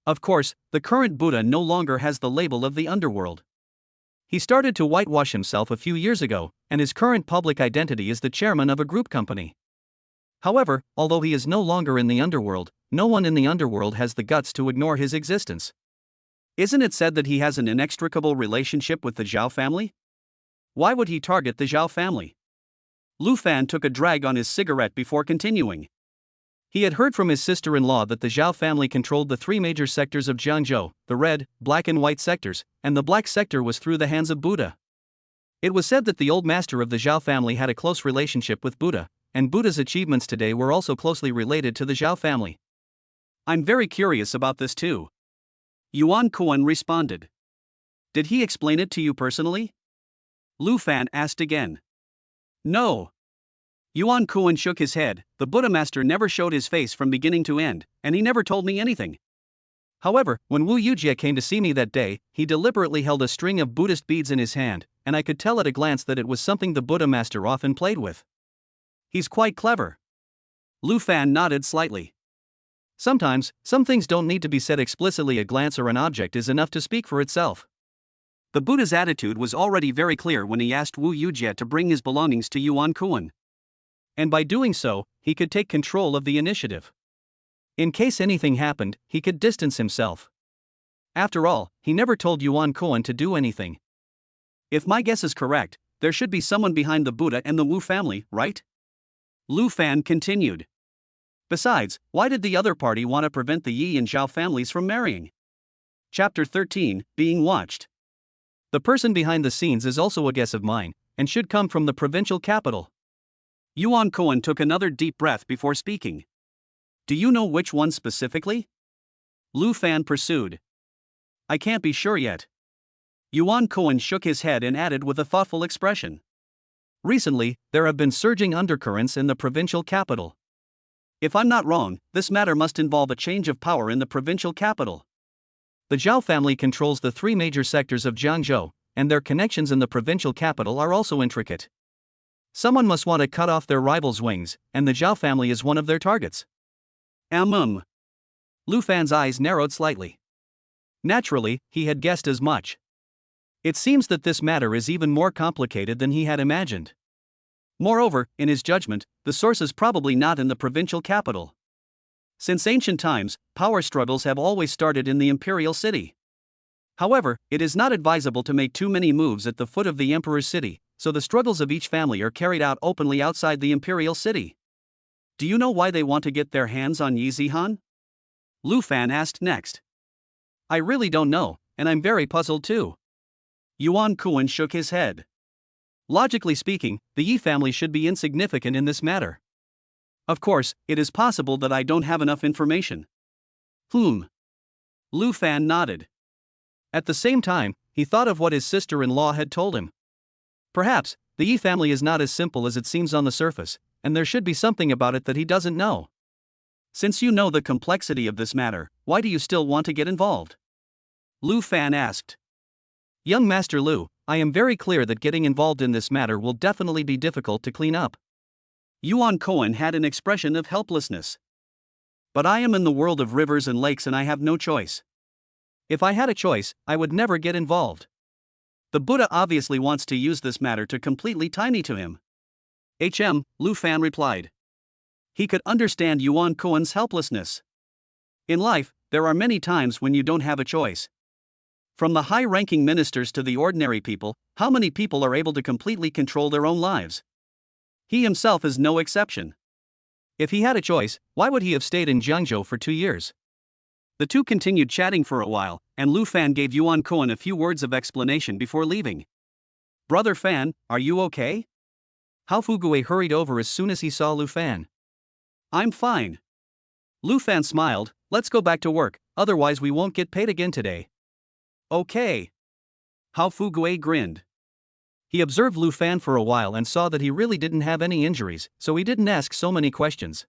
[SPEAKER 1] Of course, the current Buddha no longer has the label of the underworld. He started to whitewash himself a few years ago, and his current public identity is the chairman of a group company. However, although he is no longer in the underworld, no one in the underworld has the guts to ignore his existence. Isn't it said that he has an inextricable relationship with the Zhao family? Why would he target the Zhao family? Lu Fan took a drag on his cigarette before continuing. He had heard from his sister-in-law that the Zhao family controlled the three major sectors of Zhangzhou, the red, black and white sectors, and the black sector was through the hands of Buddha. It was said that the old master of the Zhao family had a close relationship with Buddha, and Buddha's achievements today were also closely related to the Zhao family. "I'm very curious about this too." Yuan Kuan responded. "Did he explain it to you personally?" Lu Fan asked again. No. Yuan Kuan shook his head. The Buddha master never showed his face from beginning to end, and he never told me anything. However, when Wu Yujie came to see me that day, he deliberately held a string of Buddhist beads in his hand, and I could tell at a glance that it was something the Buddha master often played with. He's quite clever. Lu Fan nodded slightly. Sometimes, some things don't need to be said explicitly. A glance or an object is enough to speak for itself. The Buddha's attitude was already very clear when he asked Wu Yujie to bring his belongings to Yuan Kuan. And by doing so, he could take control of the initiative. In case anything happened, he could distance himself. After all, he never told Yuan Kuan to do anything. If my guess is correct, there should be someone behind the Buddha and the Wu family, right? Lu Fan continued. Besides, why did the other party want to prevent the Yi and Zhao families from marrying? Chapter 13, Being Watched. The person behind the scenes is also a guess of mine, and should come from the provincial capital. Yuan Kuan took another deep breath before speaking. Do you know which one specifically? Lu Fan pursued. I can't be sure yet. Yuan Kuan shook his head and added with a thoughtful expression. Recently, there have been surging undercurrents in the provincial capital. If I'm not wrong, this matter must involve a change of power in the provincial capital. The Zhao family controls the three major sectors of Jiangzhou, and their connections in the provincial capital are also intricate. Someone must want to cut off their rivals' wings, and the Zhao family is one of their targets. Lu Fan's eyes narrowed slightly. Naturally, he had guessed as much. It seems that this matter is even more complicated than he had imagined. Moreover, in his judgment, the source is probably not in the provincial capital. Since ancient times, power struggles have always started in the imperial city. However, it is not advisable to make too many moves at the foot of the emperor's city, so the struggles of each family are carried out openly outside the imperial city. Do you know why they want to get their hands on Yi Zihan? Lu Fan asked next. I really don't know, and I'm very puzzled too. Yuan Kuan shook his head. Logically speaking, the Yi family should be insignificant in this matter. Of course, it is possible that I don't have enough information. Lu Fan nodded. At the same time, he thought of what his sister-in-law had told him. Perhaps, the Yi family is not as simple as it seems on the surface, and there should be something about it that he doesn't know. Since you know the complexity of this matter, why do you still want to get involved? Lu Fan asked. Young Master Lu, I am very clear that getting involved in this matter will definitely be difficult to clean up. Yuan Kuan had an expression of helplessness. But I am in the world of rivers and lakes and I have no choice. If I had a choice, I would never get involved. The Buddha obviously wants to use this matter to completely tiny to him. Lu Fan replied. He could understand Yuan Kuan's helplessness. In life, there are many times when you don't have a choice. From the high-ranking ministers to the ordinary people, how many people are able to completely control their own lives? He himself is no exception. If he had a choice, why would he have stayed in Jiangzhou for 2 years? The two continued chatting for a while, and Lu Fan gave Yuan Kuan a few words of explanation before leaving. Brother Fan, are you okay? Hao Fugui hurried over as soon as he saw Lu Fan. I'm fine. Lu Fan smiled. Let's go back to work, otherwise we won't get paid again today. Okay. Hao Fugui grinned. He observed Lu Fan for a while and saw that he really didn't have any injuries, so he didn't ask so many questions.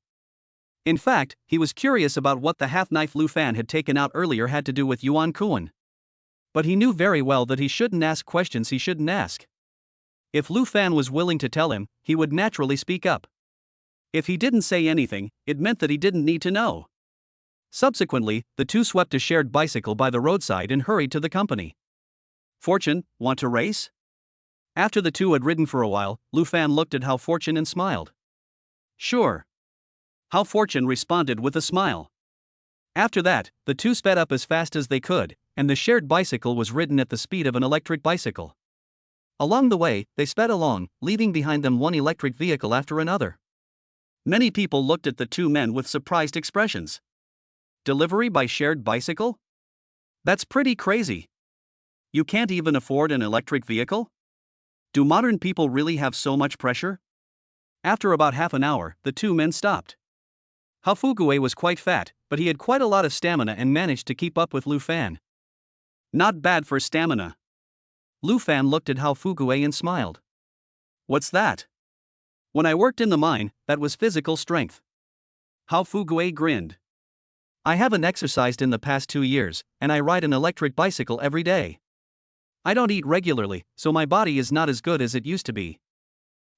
[SPEAKER 1] In fact, he was curious about what the half-knife Lu Fan had taken out earlier had to do with Yuan Kuan. But he knew very well that he shouldn't ask questions he shouldn't ask. If Lu Fan was willing to tell him, he would naturally speak up. If he didn't say anything, it meant that he didn't need to know. Subsequently, the two swept a shared bicycle by the roadside and hurried to the company. Fortune, want to race? After the two had ridden for a while, Lu Fan looked at Hao Fortune and smiled. Sure. Hao Fortune responded with a smile. After that, the two sped up as fast as they could, and the shared bicycle was ridden at the speed of an electric bicycle. Along the way, they sped along, leaving behind them one electric vehicle after another. Many people looked at the two men with surprised expressions. Delivery by shared bicycle? That's pretty crazy. You can't even afford an electric vehicle? Do modern people really have so much pressure? After about half an hour, the two men stopped. Hao Fugui was quite fat, but he had quite a lot of stamina and managed to keep up with Lu Fan. Not bad for stamina. Lu Fan looked at Hao Fugui and smiled. What's that? When I worked in the mine, that was physical strength. Hao Fugui grinned. I haven't exercised in the past 2 years, and I ride an electric bicycle every day. I don't eat regularly, so my body is not as good as it used to be.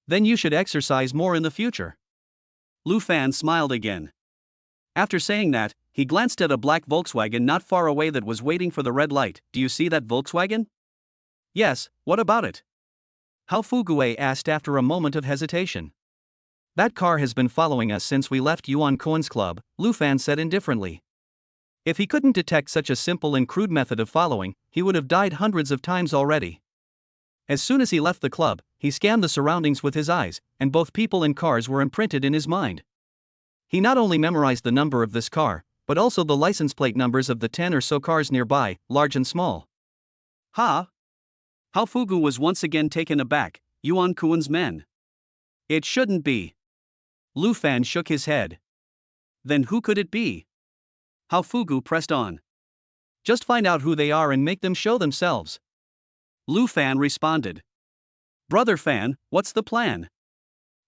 [SPEAKER 1] Then you should exercise more in the future. Lu Fan smiled again. After saying that, he glanced at a black Volkswagen not far away that was waiting for the red light. Do you see that Volkswagen? Yes, what about it? Hao Fugui asked after a moment of hesitation. That car has been following us since we left Yuan Cohen's club, Lu Fan said indifferently. If he couldn't detect such a simple and crude method of following, he would have died hundreds of times already. As soon as he left the club, he scanned the surroundings with his eyes, and both people and cars were imprinted in his mind. He not only memorized the number of this car, but also the license plate numbers of the 10 or so cars nearby, large and small. Ha! Hao Fugu was once again taken aback. Yuan Kuen's men. It shouldn't be. Lu Fan shook his head. Then who could it be? Hao Fugu pressed on. Just find out who they are and make them show themselves. Lu Fan responded. Brother Fan, what's the plan?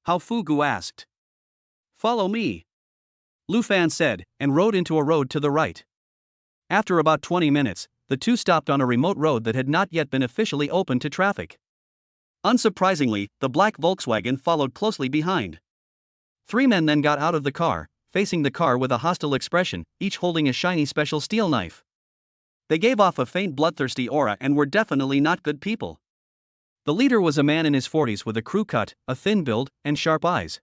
[SPEAKER 1] Hao Fugu asked. Follow me. Lu Fan said, and rode into a road to the right. After about 20 minutes, the two stopped on a remote road that had not yet been officially opened to traffic. Unsurprisingly, the black Volkswagen followed closely behind. 3 men then got out of the car, facing the car with a hostile expression, each holding a shiny special steel knife. They gave off a faint bloodthirsty aura and were definitely not good people. The leader was a man in his 40s with a crew cut, a thin build, and sharp eyes.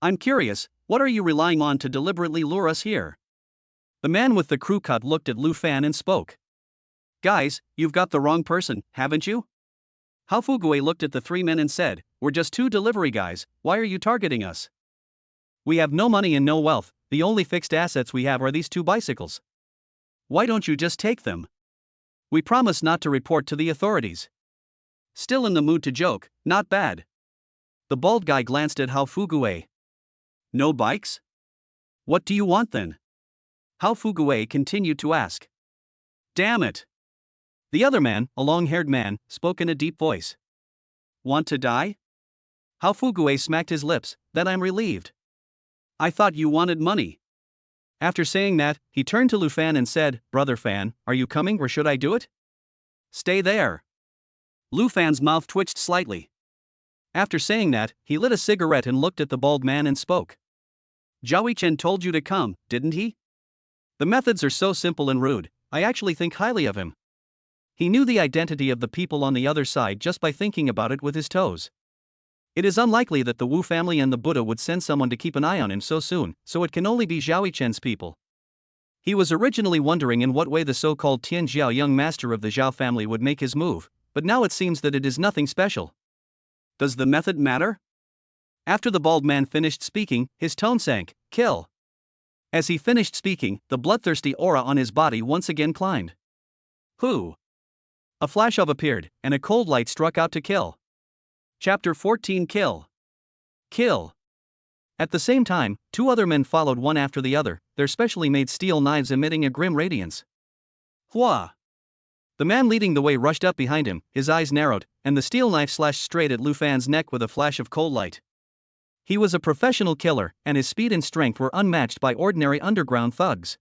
[SPEAKER 1] I'm curious, what are you relying on to deliberately lure us here? The man with the crew cut looked at Lu Fan and spoke. Guys, you've got the wrong person, haven't you? Hao Fugui looked at the 3 men and said, We're just 2 delivery guys, why are you targeting us? We have no money and no wealth, the only fixed assets we have are these 2 bicycles. Why don't you just take them? We promise not to report to the authorities. Still in the mood to joke, not bad. The bald guy glanced at Hao Fugui. No bikes? What do you want then? Hao Fugui continued to ask. Damn it! The other man, a long-haired man, spoke in a deep voice. Want to die? Hao Fugui smacked his lips. Then I'm relieved. I thought you wanted money. After saying that, he turned to Lu Fan and said, Brother Fan, are you coming or should I do it? Stay there. Lu Fan's mouth twitched slightly. After saying that, he lit a cigarette and looked at the bald man and spoke. Zhao Chen told you to come, didn't he? The methods are so simple and rude, I actually think highly of him. He knew the identity of the people on the other side just by thinking about it with his toes. It is unlikely that the Wu family and the Buddha would send someone to keep an eye on him so soon, so it can only be Zhao Chen's people. He was originally wondering in what way the so-called Tian Zhao young master of the Zhao family would make his move, but now it seems that it is nothing special. Does the method matter? After the bald man finished speaking, his tone sank, kill. As he finished speaking, the bloodthirsty aura on his body once again climbed. Who? A flash of appeared, and a cold light struck out to kill. Chapter 14 Kill. Kill. At the same time, 2 other men followed one after the other, their specially made steel knives emitting a grim radiance. Hua! The man leading the way rushed up behind him, his eyes narrowed, and the steel knife slashed straight at Lu Fan's neck with a flash of cold light. He was a professional killer, and his speed and strength were unmatched by ordinary underground thugs.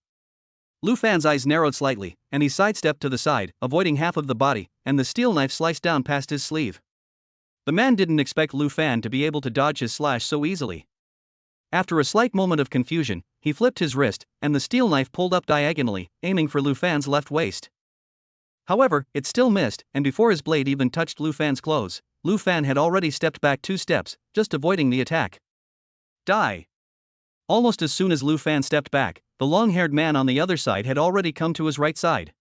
[SPEAKER 1] Lu Fan's eyes narrowed slightly, and he sidestepped to the side, avoiding half of the body, and the steel knife sliced down past his sleeve. The man didn't expect Lu Fan to be able to dodge his slash so easily. After a slight moment of confusion, he flipped his wrist, and the steel knife pulled up diagonally, aiming for Lu Fan's left waist. However, it still missed, and before his blade even touched Lu Fan's clothes, Lu Fan had already stepped back 2 steps, just avoiding the attack. Die! Almost as soon as Lu Fan stepped back, the long-haired man on the other side had already come to his right side.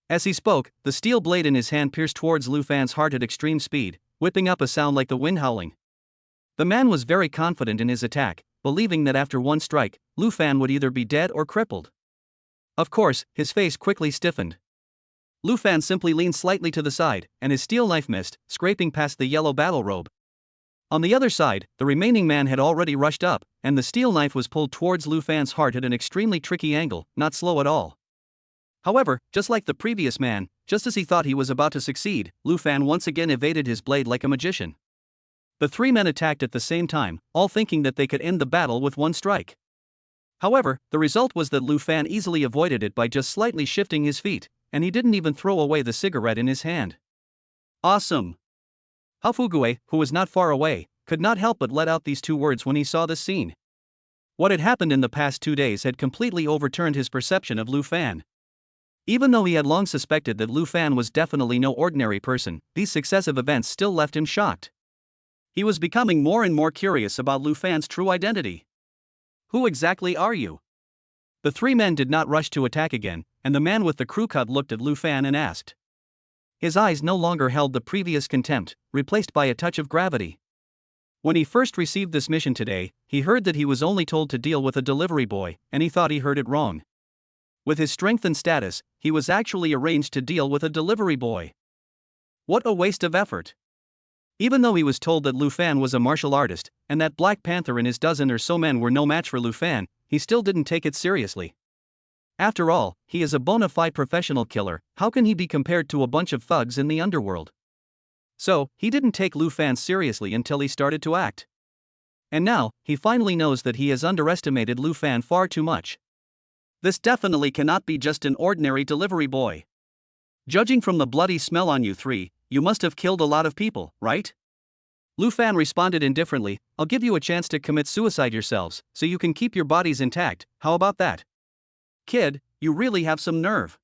[SPEAKER 1] As he spoke, the steel blade in his hand pierced towards Lu Fan's heart at extreme speed, whipping up a sound like the wind howling. The man was very confident in his attack, believing that after one strike, Lu Fan would either be dead or crippled. Of course, his face quickly stiffened. Lu Fan simply leaned slightly to the side, and his steel knife missed, scraping past the yellow battle robe. On the other side, the remaining man had already rushed up, and the steel knife was pulled towards Lu Fan's heart at an extremely tricky angle, not slow at all. However, just like the previous man, just as he thought he was about to succeed, Lu Fan once again evaded his blade like a magician. The three men attacked at the same time, all thinking that they could end the battle with one strike. However, the result was that Lu Fan easily avoided it by just slightly shifting his feet, and he didn't even throw away the cigarette in his hand. Awesome! Hafugue, who was not far away, could not help but let out these two words when he saw this scene. What had happened in the past 2 days had completely overturned his perception of Lu Fan. Even though he had long suspected that Lu Fan was definitely no ordinary person, these successive events still left him shocked. He was becoming more and more curious about Lu Fan's true identity. Who exactly are you? The three men did not rush to attack again, and the man with the crew cut looked at Lu Fan and asked. His eyes no longer held the previous contempt, replaced by a touch of gravity. When he first received this mission today, he heard that he was only told to deal with a delivery boy, and he thought he heard it wrong. With his strength and status, he was actually arranged to deal with a delivery boy. What a waste of effort. Even though he was told that Lu Fan was a martial artist, and that Black Panther and his dozen or so men were no match for Lu Fan, he still didn't take it seriously. After all, he is a bona fide professional killer. How can he be compared to a bunch of thugs in the underworld? So, he didn't take Lu Fan seriously until he started to act. And now, he finally knows that he has underestimated Lu Fan far too much. This definitely cannot be just an ordinary delivery boy. Judging from the bloody smell on you three, you must have killed a lot of people, right? Lu Fan responded indifferently, I'll give you a chance to commit suicide yourselves, so you can keep your bodies intact, how about that? Kid, you really have some nerve.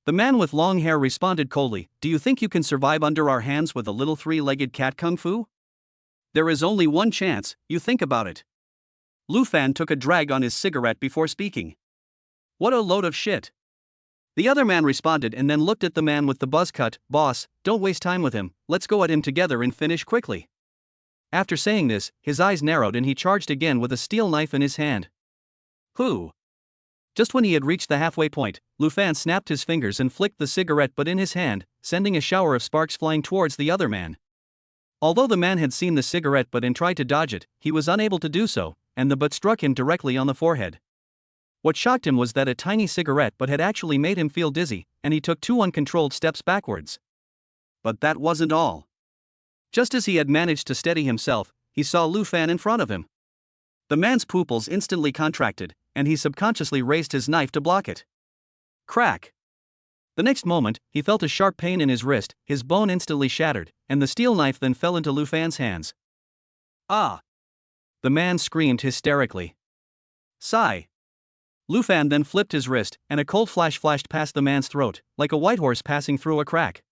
[SPEAKER 1] The man with long hair responded coldly, do you think you can survive under our hands with a little three-legged cat kung fu? There is only one chance, you think about it. Lu Fan took a drag on his cigarette before speaking. What a load of shit. The other man responded and then looked at the man with the buzz cut, boss, don't waste time with him, let's go at him together and finish quickly. After saying this, his eyes narrowed and he charged again with a steel knife in his hand. Who? Just when he had reached the halfway point, Lu Fan snapped his fingers and flicked the cigarette butt in his hand, sending a shower of sparks flying towards the other man. Although the man had seen the cigarette butt and tried to dodge it, he was unable to do so, and the butt struck him directly on the forehead. What shocked him was that a tiny cigarette butt had actually made him feel dizzy, and he took 2 uncontrolled steps backwards. But that wasn't all. Just as he had managed to steady himself, he saw Lu Fan in front of him. The man's pupils instantly contracted, and he subconsciously raised his knife to block it. Crack! The next moment, he felt a sharp pain in his wrist, his bone instantly shattered, and the steel knife then fell into Lu Fan's hands. Ah! The man screamed hysterically. Sigh! Lu Fan then flipped his wrist, and a cold flash flashed past the man's throat, like a white horse passing through a crack.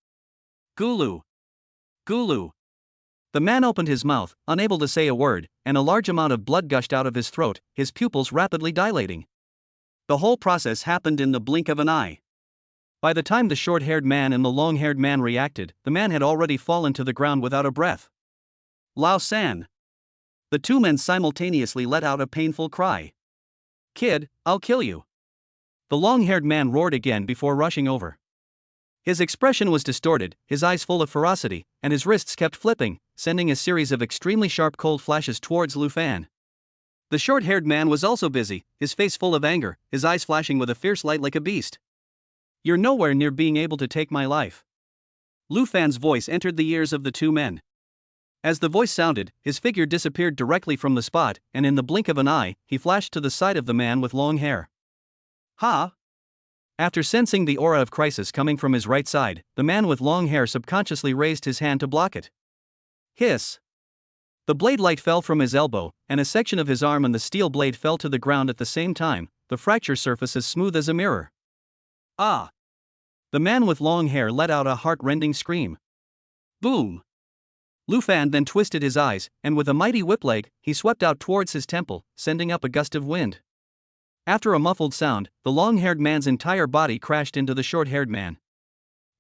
[SPEAKER 1] Gulu! Gulu! The man opened his mouth, unable to say a word, and a large amount of blood gushed out of his throat, his pupils rapidly dilating. The whole process happened in the blink of an eye. By the time the short-haired man and the long-haired man reacted, the man had already fallen to the ground without a breath. Lao San! The two men simultaneously let out a painful cry. Kid, I'll kill you. The long-haired man roared again before rushing over. His expression was distorted, his eyes full of ferocity, and his wrists kept flipping, sending a series of extremely sharp cold flashes towards Lu Fan. The short-haired man was also busy, his face full of anger, his eyes flashing with a fierce light like a beast. You're nowhere near being able to take my life. Lu Fan's voice entered the ears of the two men. As the voice sounded, his figure disappeared directly from the spot, and in the blink of an eye, he flashed to the side of the man with long hair. Ha! After sensing the aura of crisis coming from his right side, the man with long hair subconsciously raised his hand to block it. Hiss! The blade light fell from his elbow, and a section of his arm and the steel blade fell to the ground at the same time, the fracture surface as smooth as a mirror. Ah! The man with long hair let out a heart-rending scream. Boom! Lu Fan then twisted his eyes, and with a mighty whip leg, he swept out towards his temple, sending up a gust of wind. After a muffled sound, the long-haired man's entire body crashed into the short-haired man.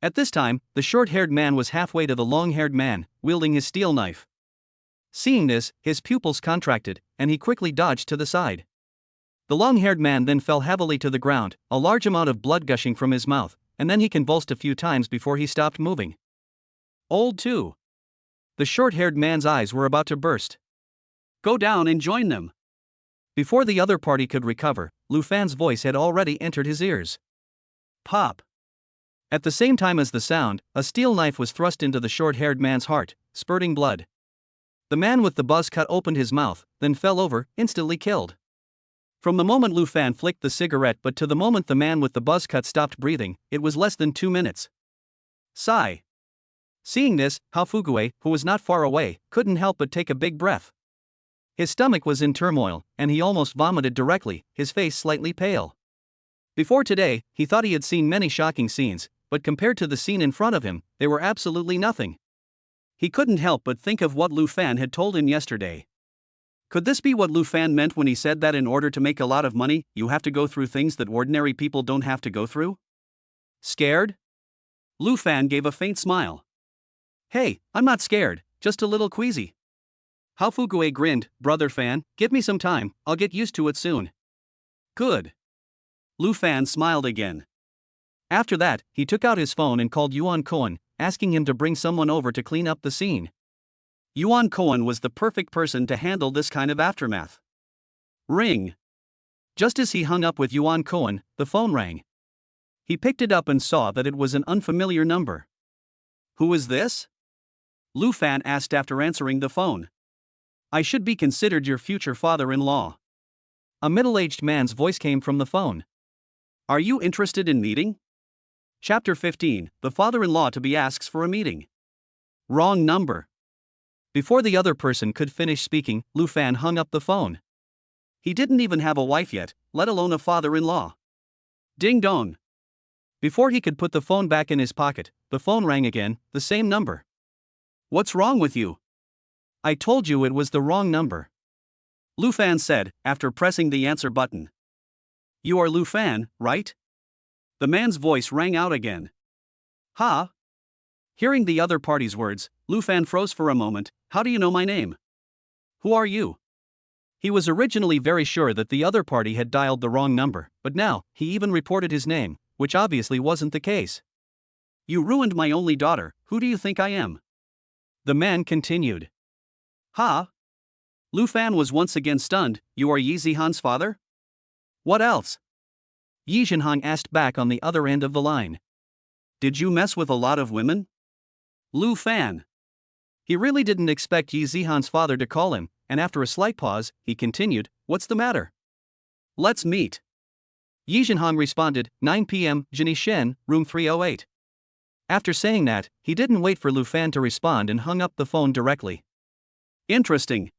[SPEAKER 1] At this time, the short-haired man was halfway to the long-haired man, wielding his steel knife. Seeing this, his pupils contracted, and he quickly dodged to the side. The long-haired man then fell heavily to the ground, a large amount of blood gushing from his mouth, and then he convulsed a few times before he stopped moving. Old too. The short-haired man's eyes were about to burst. Go down and join them. Before the other party could recover, Lu Fan's voice had already entered his ears. Pop. At the same time as the sound, a steel knife was thrust into the short-haired man's heart, spurting blood. The man with the buzz cut opened his mouth, then fell over, instantly killed. From the moment Lu Fan flicked the cigarette but to the moment the man with the buzz cut stopped breathing, it was less than 2 minutes. Sigh. Seeing this, Hao Fugue, who was not far away, couldn't help but take a big breath. His stomach was in turmoil, and he almost vomited directly, his face slightly pale. Before today, he thought he had seen many shocking scenes, but compared to the scene in front of him, they were absolutely nothing. He couldn't help but think of what Lu Fan had told him yesterday. Could this be what Lu Fan meant when he said that in order to make a lot of money, you have to go through things that ordinary people don't have to go through? Scared? Lu Fan gave a faint smile. Hey, I'm not scared, just a little queasy. Hao Fugue grinned. Brother Fan, give me some time, I'll get used to it soon. Good. Lu Fan smiled again. After that, he took out his phone and called Yuan Cohen, asking him to bring someone over to clean up the scene. Yuan Cohen was the perfect person to handle this kind of aftermath. Ring. Just as he hung up with Yuan Cohen, the phone rang. He picked it up and saw that it was an unfamiliar number. Who is this? Lu Fan asked after answering the phone. I should be considered your future father-in-law. A middle-aged man's voice came from the phone. Are you interested in meeting? Chapter 15, the father-in-law to be asks for a meeting. Wrong number. Before the other person could finish speaking, Lu Fan hung up the phone. He didn't even have a wife yet, let alone a father-in-law. Ding dong. Before he could put the phone back in his pocket, the phone rang again, the same number. What's wrong with you? I told you it was the wrong number. Lu Fan said, after pressing the answer button. You are Lu Fan, right? The man's voice rang out again. Huh? Hearing the other party's words, Lu Fan froze for a moment. How do you know my name? Who are you? He was originally very sure that the other party had dialed the wrong number, but now, he even reported his name, which obviously wasn't the case. You ruined my only daughter, who do you think I am? The man continued. Huh? Lu Fan was once again stunned. You are Yi Zihan's father? What else? Yi Zhinhang asked back on the other end of the line. Did you mess with a lot of women? Lu Fan. He really didn't expect Yi Zihan's father to call him, and after a slight pause, he continued, What's the matter? Let's meet. Yi Zhinhang responded, 9 p.m., Jini Shen, room 308. After saying that, he didn't wait for Lu Fan to respond and hung up the phone directly. Interesting.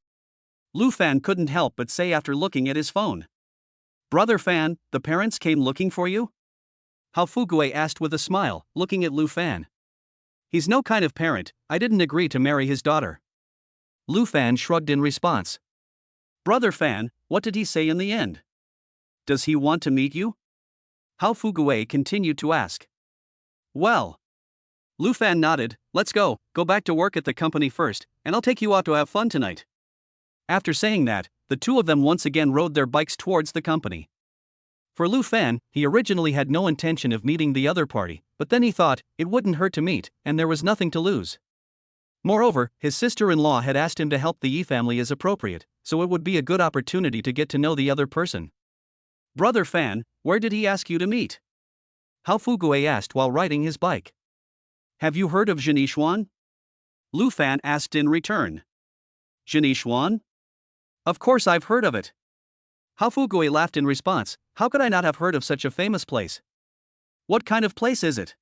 [SPEAKER 1] Lu Fan couldn't help but say after looking at his phone. Brother Fan, the parents came looking for you? Hao Fugue asked with a smile, looking at Lu Fan. He's no kind of parent, I didn't agree to marry his daughter. Lu Fan shrugged in response. Brother Fan, what did he say in the end? Does he want to meet you? Hao Fugue continued to ask. Well. Lu Fan nodded, let's go back to work at the company first, and I'll take you out to have fun tonight. After saying that, the two of them once again rode their bikes towards the company. For Lu Fan, he originally had no intention of meeting the other party, but then he thought, it wouldn't hurt to meet, and there was nothing to lose. Moreover, his sister-in-law had asked him to help the Yi family as appropriate, so it would be a good opportunity to get to know the other person. Brother Fan, where did he ask you to meet? Hao Fugue asked while riding his bike. Have you heard of Jini Xuan? Lu Fan asked in return. Jini Xuan? Of course I've heard of it. Hao Fugue laughed in response, how could I not have heard of such a famous place? What kind of place is it?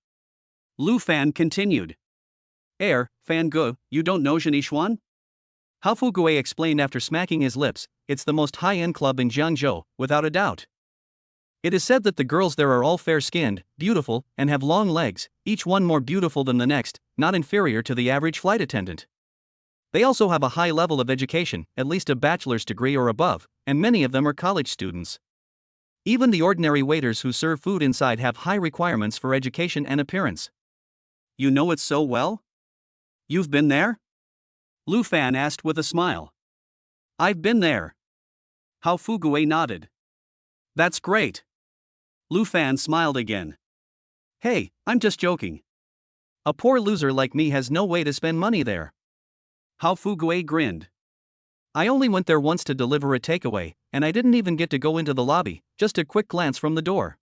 [SPEAKER 1] Lu Fan continued. Fan Ge, you don't know Jini Xuan? Hao Fugue explained after smacking his lips, it's the most high-end club in Jiangzhou, without a doubt. It is said that the girls there are all fair-skinned, beautiful, and have long legs, each one more beautiful than the next, not inferior to the average flight attendant. They also have a high level of education, at least a bachelor's degree or above, and many of them are college students. Even the ordinary waiters who serve food inside have high requirements for education and appearance. You know it so well? You've been there? Lu Fan asked with a smile. I've been there. Hao Fugue nodded. That's great. Lu Fan smiled again. Hey, I'm just joking. A poor loser like me has no way to spend money there. Hao Fugue grinned. I only went there once to deliver a takeaway, and I didn't even get to go into the lobby, just a quick glance from the door.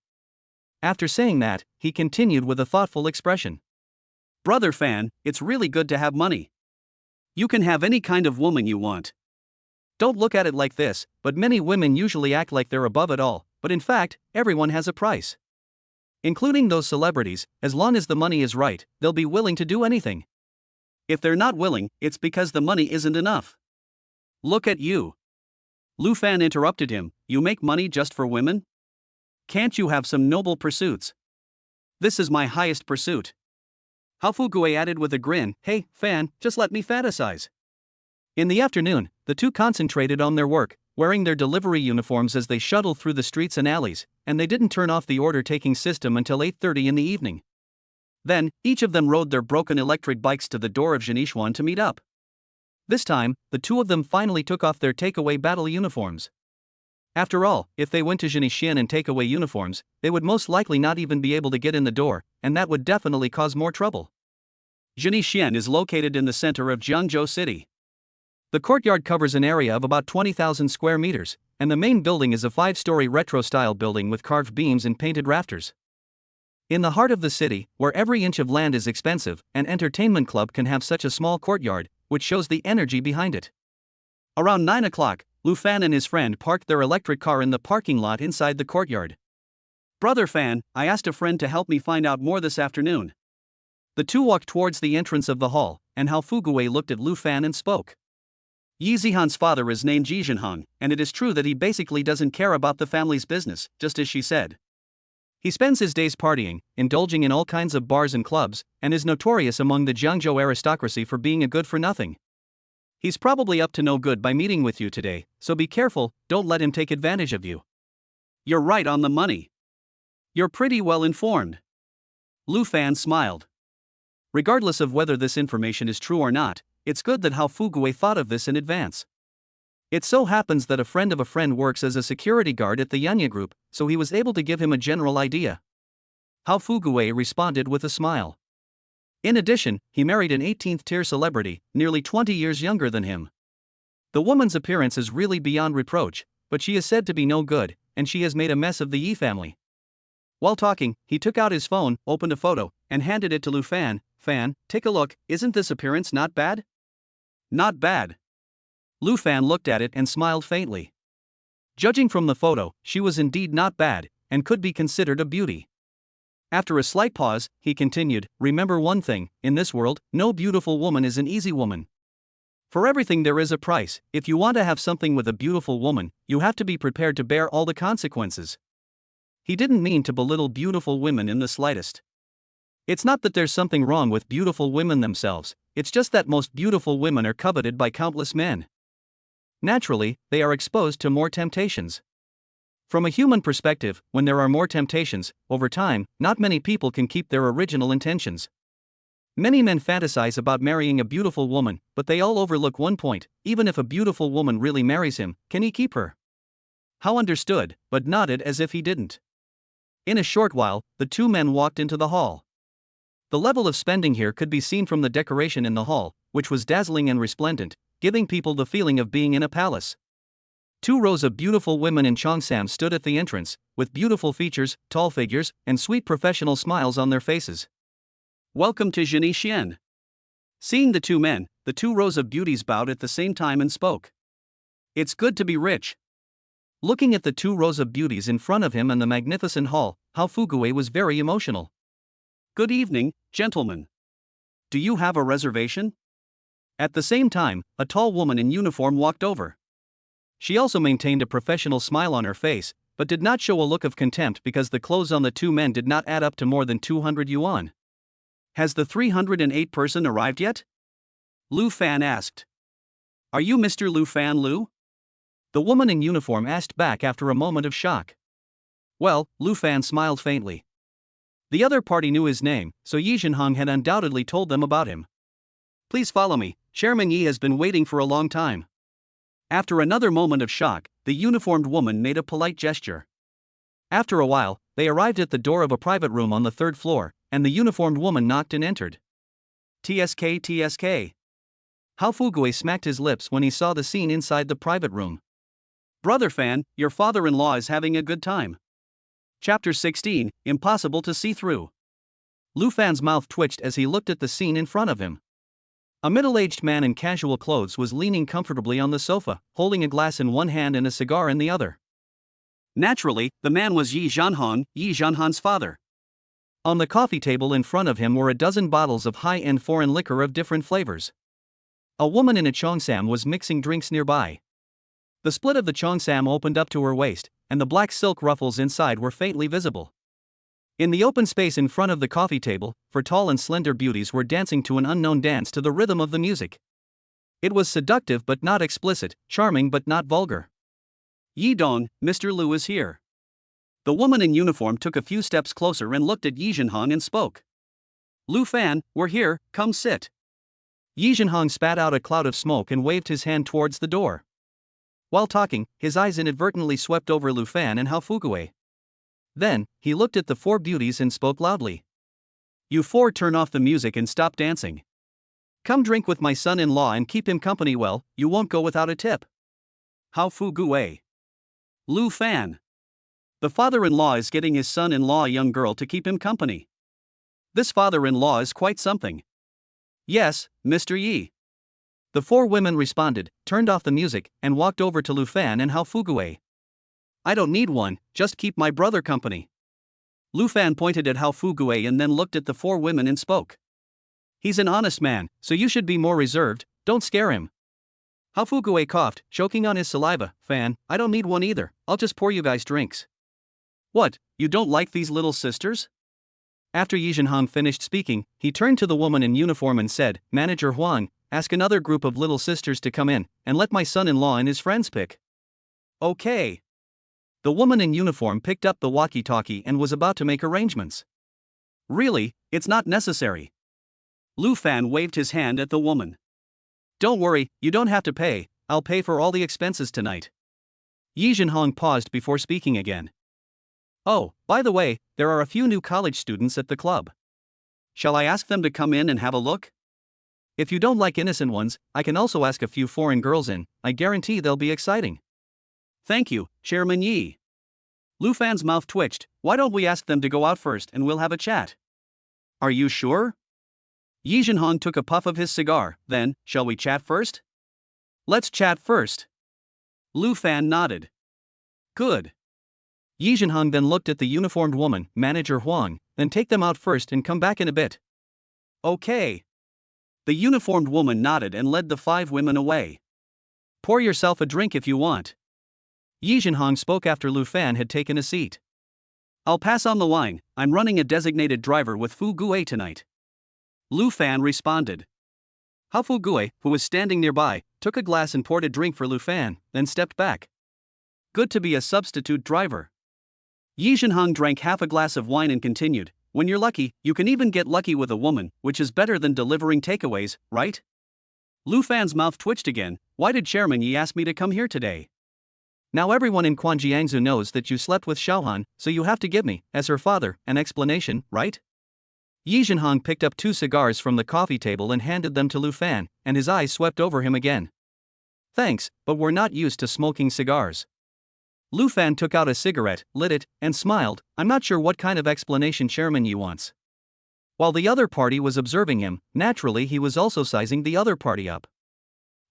[SPEAKER 1] After saying that, he continued with a thoughtful expression. Brother Fan, it's really good to have money. You can have any kind of woman you want. Don't look at it like this, but many women usually act like they're above it all, but in fact, everyone has a price. Including those celebrities, as long as the money is right, they'll be willing to do anything. If they're not willing, it's because the money isn't enough. Look at you. Lu Fan interrupted him, you make money just for women? Can't you have some noble pursuits? This is my highest pursuit. Hao Fugue added with a grin, hey, Fan, just let me fantasize. In the afternoon, the two concentrated on their work, wearing their delivery uniforms as they shuttled through the streets and alleys, and they didn't turn off the order-taking system until 8:30 in the evening. Then, each of them rode their broken electric bikes to the door of Zhenishuan to meet up. This time, the two of them finally took off their takeaway battle uniforms. After all, if they went to Zhenishuan in takeaway uniforms, they would most likely not even be able to get in the door, and that would definitely cause more trouble. Zhenishuan is located in the center of Jiangzhou City. The courtyard covers an area of about 20,000 square meters, and the main building is a 5-story retro-style building with carved beams and painted rafters. In the heart of the city, where every inch of land is expensive, an entertainment club can have such a small courtyard, which shows the energy behind it. Around 9 o'clock, Lu Fan and his friend parked their electric car in the parking lot inside the courtyard. Brother Fan, I asked a friend to help me find out more this afternoon. The two walked towards the entrance of the hall, and Hao Fugue looked at Lu Fan and spoke. Yi Zihan's father is named Yi Zhenhong, and it is true that he basically doesn't care about the family's business, just as she said. He spends his days partying, indulging in all kinds of bars and clubs, and is notorious among the Jiangzhou aristocracy for being a good-for-nothing. He's probably up to no good by meeting with you today, so be careful, don't let him take advantage of you. You're right on the money. You're pretty well informed. Lu Fan smiled. Regardless of whether this information is true or not, it's good that Hao Fugue thought of this in advance. It so happens that a friend of a friend works as a security guard at the Yanya Group, so he was able to give him a general idea. Hao Fugue responded with a smile. In addition, he married an 18th-tier celebrity, nearly 20 years younger than him. The woman's appearance is really beyond reproach, but she is said to be no good, and she has made a mess of the Yi family. While talking, he took out his phone, opened a photo, and handed it to Lu Fan. Fan, take a look, isn't this appearance not bad? Not bad. Lu Fan looked at it and smiled faintly. Judging from the photo, she was indeed not bad, and could be considered a beauty. After a slight pause, he continued, remember one thing, in this world, no beautiful woman is an easy woman. For everything there is a price. If you want to have something with a beautiful woman, you have to be prepared to bear all the consequences. He didn't mean to belittle beautiful women in the slightest. It's not that there's something wrong with beautiful women themselves, it's just that most beautiful women are coveted by countless men. Naturally, they are exposed to more temptations. From a human perspective, when there are more temptations, over time, not many people can keep their original intentions. Many men fantasize about marrying a beautiful woman, but they all overlook one point: even if a beautiful woman really marries him, can he keep her? Hao understood, but nodded as if he didn't. In a short while, the two men walked into the hall. The level of spending here could be seen from the decoration in the hall, which was dazzling and resplendent, giving people the feeling of being in a palace. 2 rows of beautiful women in Cheongsam stood at the entrance, with beautiful features, tall figures, and sweet professional smiles on their faces. Welcome to Zhenishuan. Seeing the two men, the 2 rows of beauties bowed at the same time and spoke. It's good to be rich. Looking at the 2 rows of beauties in front of him and the magnificent hall, Hao Fugue was very emotional. Good evening, gentlemen. Do you have a reservation? At the same time, a tall woman in uniform walked over. She also maintained a professional smile on her face, but did not show a look of contempt because the clothes on the 2 men did not add up to more than 200 yuan. Has the 308 person arrived yet? Lu Fan asked. Are you Mr. Lu Fan Lu? The woman in uniform asked back after a moment of shock. Well, Lu Fan smiled faintly. The other party knew his name, so Yi Zhenhong had undoubtedly told them about him. Please follow me, Chairman Yi has been waiting for a long time. After another moment of shock, the uniformed woman made a polite gesture. After a while, they arrived at the door of a private room on the 3rd floor, and the uniformed woman knocked and entered. TSK TSK. Hao Fugue smacked his lips when he saw the scene inside the private room. Brother Fan, your father-in-law is having a good time. Chapter 16, Impossible to See Through. Lu Fan's mouth twitched as he looked at the scene in front of him. A middle-aged man in casual clothes was leaning comfortably on the sofa, holding a glass in one hand and a cigar in the other. Naturally, the man was Yi Zhanhan's father. On the coffee table in front of him were a dozen bottles of high-end foreign liquor of different flavors. A woman in a cheongsam was mixing drinks nearby. The split of the cheongsam opened up to her waist, and the black silk ruffles inside were faintly visible. In the open space in front of the coffee table, four tall and slender beauties were dancing to an unknown dance to the rhythm of the music. It was seductive but not explicit, charming but not vulgar. Yi Dong, Mr. Lu is here. The woman in uniform took a few steps closer and looked at Yi Zhanhang and spoke. Lu Fan, we're here, come sit. Yi Zhanhang spat out a cloud of smoke and waved his hand towards the door. While talking, his eyes inadvertently swept over Lu Fan and Hao Fugui. Then, he looked at the four beauties and spoke loudly. You four turn off the music and stop dancing. Come drink with my son-in-law and keep him company well, you won't go without a tip. Hao Fugui. Lu Fan. The father-in-law is getting his son-in-law a young girl to keep him company. This father-in-law is quite something. Yes, Mr. Yi. The four women responded, turned off the music, and walked over to Lu Fan and Hao Fugui. I don't need one, just keep my brother company. Lu Fan pointed at Hao Fugui and then looked at the four women and spoke. He's an honest man, so you should be more reserved, don't scare him. Hao Fugui coughed, choking on his saliva. Fan, I don't need one either, I'll just pour you guys drinks. What, you don't like these little sisters? After Yi Zhanhang finished speaking, he turned to the woman in uniform and said, Manager Huang, ask another group of little sisters to come in, and let my son-in-law and his friends pick. Okay. The woman in uniform picked up the walkie-talkie and was about to make arrangements. Really, it's not necessary. Lu Fan waved his hand at the woman. Don't worry, you don't have to pay, I'll pay for all the expenses tonight. Yi Zhanhang paused before speaking again. Oh, by the way, there are a few new college students at the club. Shall I ask them to come in and have a look? If you don't like innocent ones, I can also ask a few foreign girls in, I guarantee they'll be exciting. Thank you, Chairman Yi. Lu Fan's mouth twitched. Why don't we ask them to go out first and we'll have a chat? Are you sure? Yi Zhanhang took a puff of his cigar, then, shall we chat first? Let's chat first. Lu Fan nodded. Good. Yi Zhanhang then looked at the uniformed woman, Manager Huang, then take them out first and come back in a bit. Okay. The uniformed woman nodded and led the five women away. Pour yourself a drink if you want. Yi Zhanhang spoke after Lu Fan had taken a seat. I'll pass on the wine, I'm running a designated driver with Fu Gui tonight. Lu Fan responded. Hao Fugui, who was standing nearby, took a glass and poured a drink for Lu Fan, then stepped back. Good to be a substitute driver. Yi Zhanhang drank half a glass of wine and continued, when you're lucky, you can even get lucky with a woman, which is better than delivering takeaways, right? Lu Fan's mouth twitched again. Why did Chairman Yi ask me to come here today? Now everyone in Quanjiangsu knows that you slept with Xiaohan, so you have to give me, as her father, an explanation, right? Yi Zhanhang picked up 2 cigars from the coffee table and handed them to Lu Fan, and his eyes swept over him again. Thanks, but we're not used to smoking cigars. Lu Fan took out a cigarette, lit it, and smiled. I'm not sure what kind of explanation Chairman Yi wants. While the other party was observing him, naturally he was also sizing the other party up.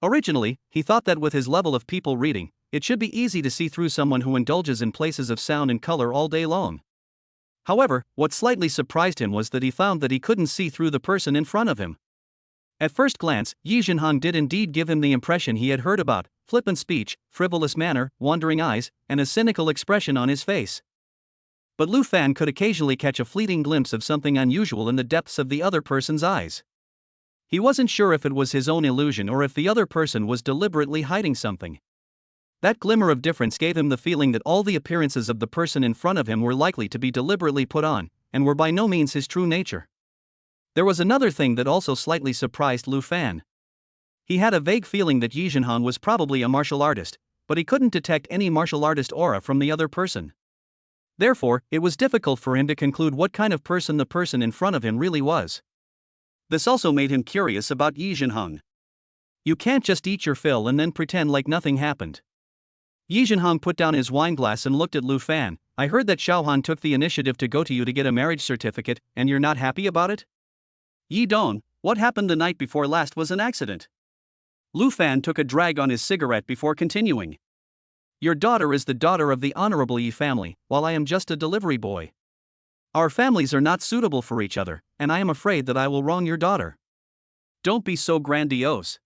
[SPEAKER 1] Originally, he thought that with his level of people reading, it should be easy to see through someone who indulges in places of sound and color all day long. However, what slightly surprised him was that he found that he couldn't see through the person in front of him. At first glance, Yi Zhanhang did indeed give him the impression he had heard about: flippant speech, frivolous manner, wandering eyes, and a cynical expression on his face. But Lu Fan could occasionally catch a fleeting glimpse of something unusual in the depths of the other person's eyes. He wasn't sure if it was his own illusion or if the other person was deliberately hiding something. That glimmer of difference gave him the feeling that all the appearances of the person in front of him were likely to be deliberately put on, and were by no means his true nature. There was another thing that also slightly surprised Lu Fan. He had a vague feeling that Yi Zhanhang was probably a martial artist, but he couldn't detect any martial artist aura from the other person. Therefore, it was difficult for him to conclude what kind of person the person in front of him really was. This also made him curious about Yi Zhanhang. You can't just eat your fill and then pretend like nothing happened. Yi Zhanhang put down his wine glass and looked at Lu Fan, I heard that Xiaohan took the initiative to go to you to get a marriage certificate, and you're not happy about it? Yi Dong, what happened the night before last was an accident. Lu Fan took a drag on his cigarette before continuing. Your daughter is the daughter of the Honorable Yi family, while I am just a delivery boy. Our families are not suitable for each other, and I am afraid that I will wrong your daughter. Don't be so grandiose.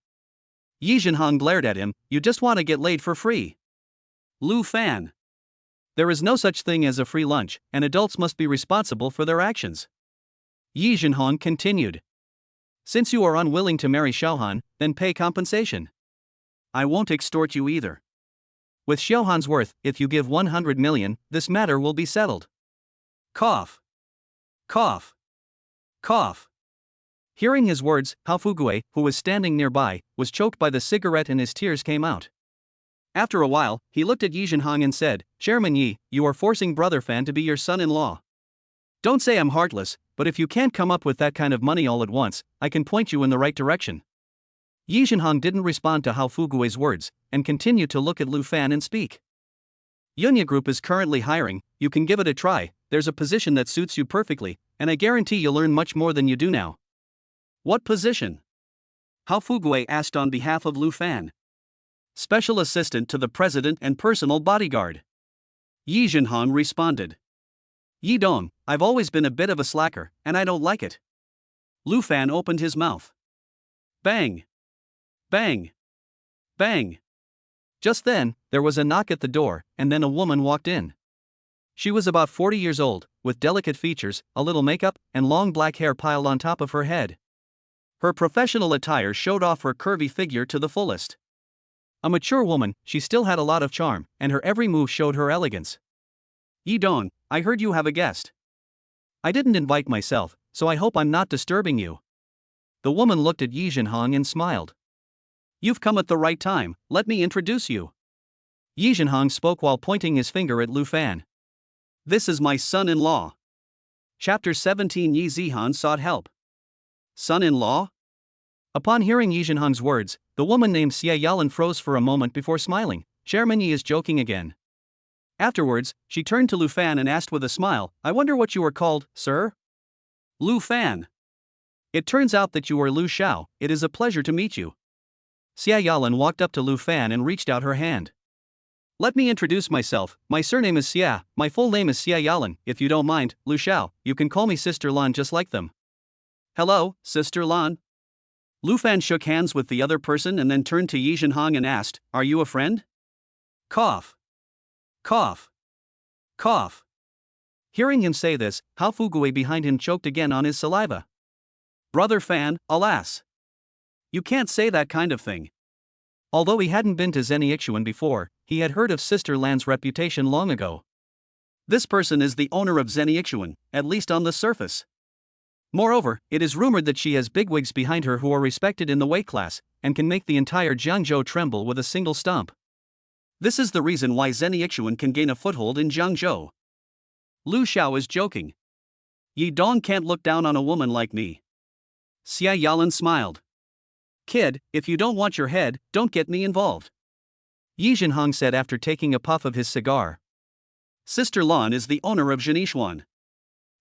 [SPEAKER 1] Yi Zhenhong glared at him, you just want to get laid for free. Lu Fan. There is no such thing as a free lunch, and adults must be responsible for their actions. Yi Zhenhong continued. Since you are unwilling to marry Xiaohan, then pay compensation. I won't extort you either. With Xiaohan's worth, if you give 100 million, this matter will be settled. Cough. Cough. Cough. Hearing his words, Hao Fugui, who was standing nearby, was choked by the cigarette and his tears came out. After a while, he looked at Yi Zhenhong and said, Chairman Yi, you are forcing Brother Fan to be your son-in-law. Don't say I'm heartless, but if you can't come up with that kind of money all at once, I can point you in the right direction. Yi Zhenhong didn't respond to Hao Fugui's words, and continued to look at Lu Fan and speak. Yunya Group is currently hiring, you can give it a try, there's a position that suits you perfectly, and I guarantee you'll earn much more than you do now. What position? Hao Fugui asked on behalf of Lu Fan. Special assistant to the president and personal bodyguard. Yi Zhenhong responded. Yi Dong, I've always been a bit of a slacker, and I don't like it. Lu Fan opened his mouth. Bang! Bang! Bang! Just then, there was a knock at the door, and then a woman walked in. She was about 40 years old, with delicate features, a little makeup, and long black hair piled on top of her head. Her professional attire showed off her curvy figure to the fullest. A mature woman, she still had a lot of charm, and her every move showed her elegance. Yi Dong, I heard you have a guest. I didn't invite myself, so I hope I'm not disturbing you. The woman looked at Yi Zhenhong and smiled. You've come at the right time, let me introduce you. Yi Zhenhong spoke while pointing his finger at Lu Fan. This is my son-in-law. Chapter 17 Yi Zihan sought help. Son-in-law? Upon hearing Yi Zhenhong's words, the woman named Xie Yalan froze for a moment before smiling. Chairman Yi is joking again. Afterwards, she turned to Lu Fan and asked with a smile, I wonder what you are called, sir? Lu Fan. It turns out that you are Lu Xiao, it is a pleasure to meet you. Xie Yalan walked up to Lu Fan and reached out her hand. Let me introduce myself, my surname is Xia, my full name is Xie Yalan, if you don't mind, Lu Xiao, you can call me Sister Lan just like them. Hello, Sister Lan. Lu Fan shook hands with the other person and then turned to Yi Zhenhong and asked, Are you a friend? Cough. Cough. Cough. Hearing him say this, Hao Fugui behind him choked again on his saliva. Brother Fan, alas. You can't say that kind of thing. Although he hadn't been to Zhenixuan before, he had heard of Sister Lan's reputation long ago. This person is the owner of Zhenixuan, at least on the surface. Moreover, it is rumored that she has bigwigs behind her who are respected in the weight class, and can make the entire Jiangzhou tremble with a single stomp. This is the reason why Zhenixuan can gain a foothold in Jiangzhou. Lu Xiao is joking. Yi Dong can't look down on a woman like me. Xie Yalan smiled. Kid, if you don't want your head, don't get me involved. Yi Zhenhong said after taking a puff of his cigar. Sister Lan is the owner of Zhenixuan.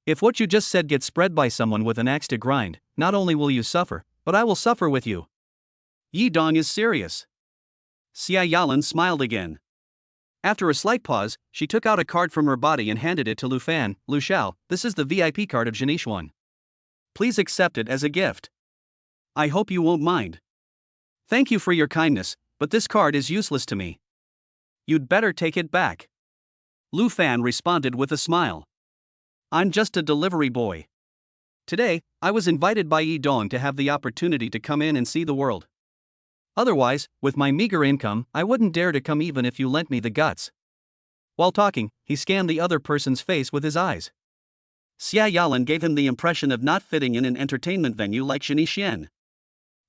[SPEAKER 1] If what you just said gets spread by someone with an axe to grind, not only will you suffer, but I will suffer with you. Yi Dong is serious. Xie Yalan smiled again. After a slight pause, she took out a card from her body and handed it to Lu Fan. Lu Xiao, this is the VIP card of Zhenixuan. Please accept it as a gift. I hope you won't mind. Thank you for your kindness, but this card is useless to me. You'd better take it back. Lu Fan responded with a smile. I'm just a delivery boy. Today, I was invited by Yi Dong to have the opportunity to come in and see the world. Otherwise, with my meager income, I wouldn't dare to come even if you lent me the guts. While talking, he scanned the other person's face with his eyes. Xia Yalan gave him the impression of not fitting in an entertainment venue like Zhenixuan.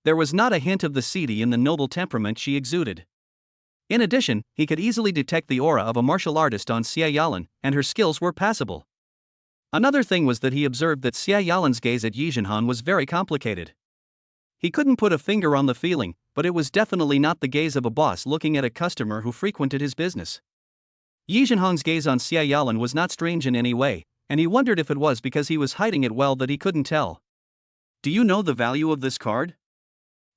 [SPEAKER 1] There was not a hint of the seedy in the noble temperament she exuded. In addition, he could easily detect the aura of a martial artist on Xia Yalan, and her skills were passable. Another thing was that he observed that Xie Yalan's gaze at Yi Zhenhong was very complicated. He couldn't put a finger on the feeling, but it was definitely not the gaze of a boss looking at a customer who frequented his business. Yi Zhenhong's gaze on Xia Yalan was not strange in any way, and he wondered if it was because he was hiding it well that he couldn't tell. Do you know the value of this card?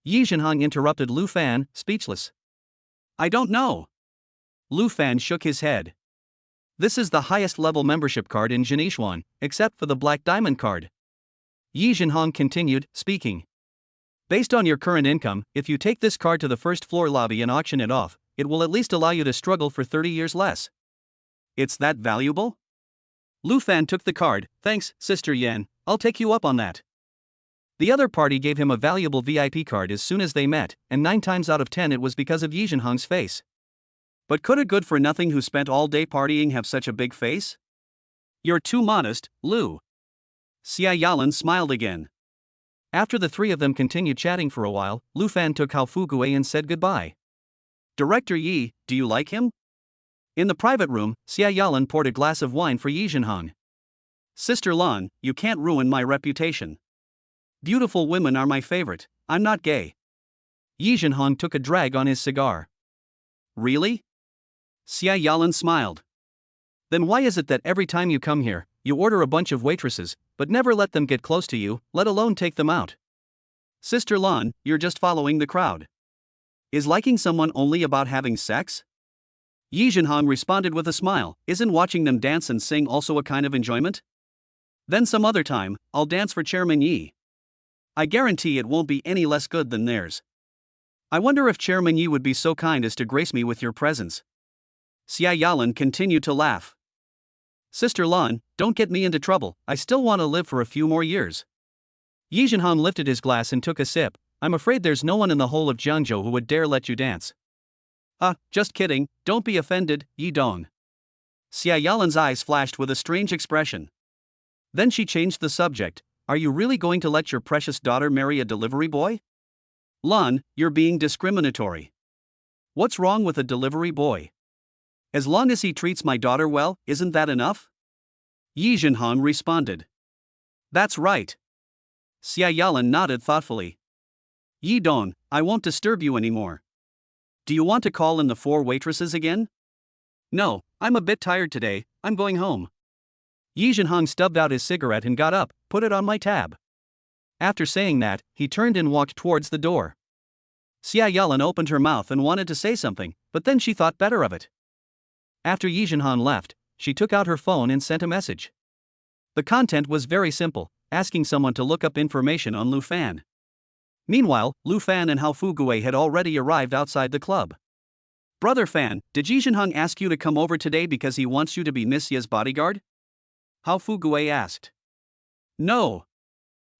[SPEAKER 1] Yi Zhenhong interrupted Lu Fan, speechless. I don't know. Lu Fan shook his head. This is the highest level membership card in Jinishuan, except for the Black Diamond card. Yi Zhenhong continued, speaking. Based on your current income, if you take this card to the first floor lobby and auction it off, it will at least allow you to struggle for 30 years less. It's that valuable? Lu Fan took the card. Thanks, Sister Yan, I'll take you up on that. The other party gave him a valuable VIP card as soon as they met, and 9 times out of 10 it was because of Yi Zhenhong's face. But could a good-for-nothing who spent all day partying have such a big face? You're too modest, Lu. Xia Yalan smiled again. After the three of them continued chatting for a while, Lu Fan took Hao Fugui and said goodbye. Director Yi, do you like him? In the private room, Xia Yalan poured a glass of wine for Yi Zhenhong. Sister Lan, you can't ruin my reputation. Beautiful women are my favorite, I'm not gay. Yi Zhenhong took a drag on his cigar. Really? Xia Yalan smiled. Then why is it that every time you come here, you order a bunch of waitresses, but never let them get close to you, let alone take them out? Sister Lan, you're just following the crowd. Is liking someone only about having sex? Yi Zhenhong responded with a smile. Isn't watching them dance and sing also a kind of enjoyment? Then some other time, I'll dance for Chairman Yi. I guarantee it won't be any less good than theirs. I wonder if Chairman Yi would be so kind as to grace me with your presence. Xia Yalan continued to laugh. Sister Lan, don't get me into trouble, I still want to live for a few more years. Yi Zhenhong lifted his glass and took a sip. I'm afraid there's no one in the whole of Jiangzhou who would dare let you dance. Just kidding, don't be offended, Yi Dong. Xia Yalan's eyes flashed with a strange expression. Then she changed the subject. Are you really going to let your precious daughter marry a delivery boy? Lan, you're being discriminatory. What's wrong with a delivery boy? As long as he treats my daughter well, isn't that enough? Yi Zhenhong responded. That's right. Xia Yalan nodded thoughtfully. Yi Dong, I won't disturb you anymore. Do you want to call in the 4 waitresses again? No, I'm a bit tired today, I'm going home. Yi Zhenhong stubbed out his cigarette and got up, put it on my tab. After saying that, he turned and walked towards the door. Xia Yalan opened her mouth and wanted to say something, but then she thought better of it. After Yi Zhenhong left, she took out her phone and sent a message. The content was very simple, asking someone to look up information on Lu Fan. Meanwhile, Lu Fan and Hao Fugui had already arrived outside the club. Brother Fan, did Yi Zhenhong ask you to come over today because he wants you to be Miss Ye's bodyguard? Hao Fugui asked. No.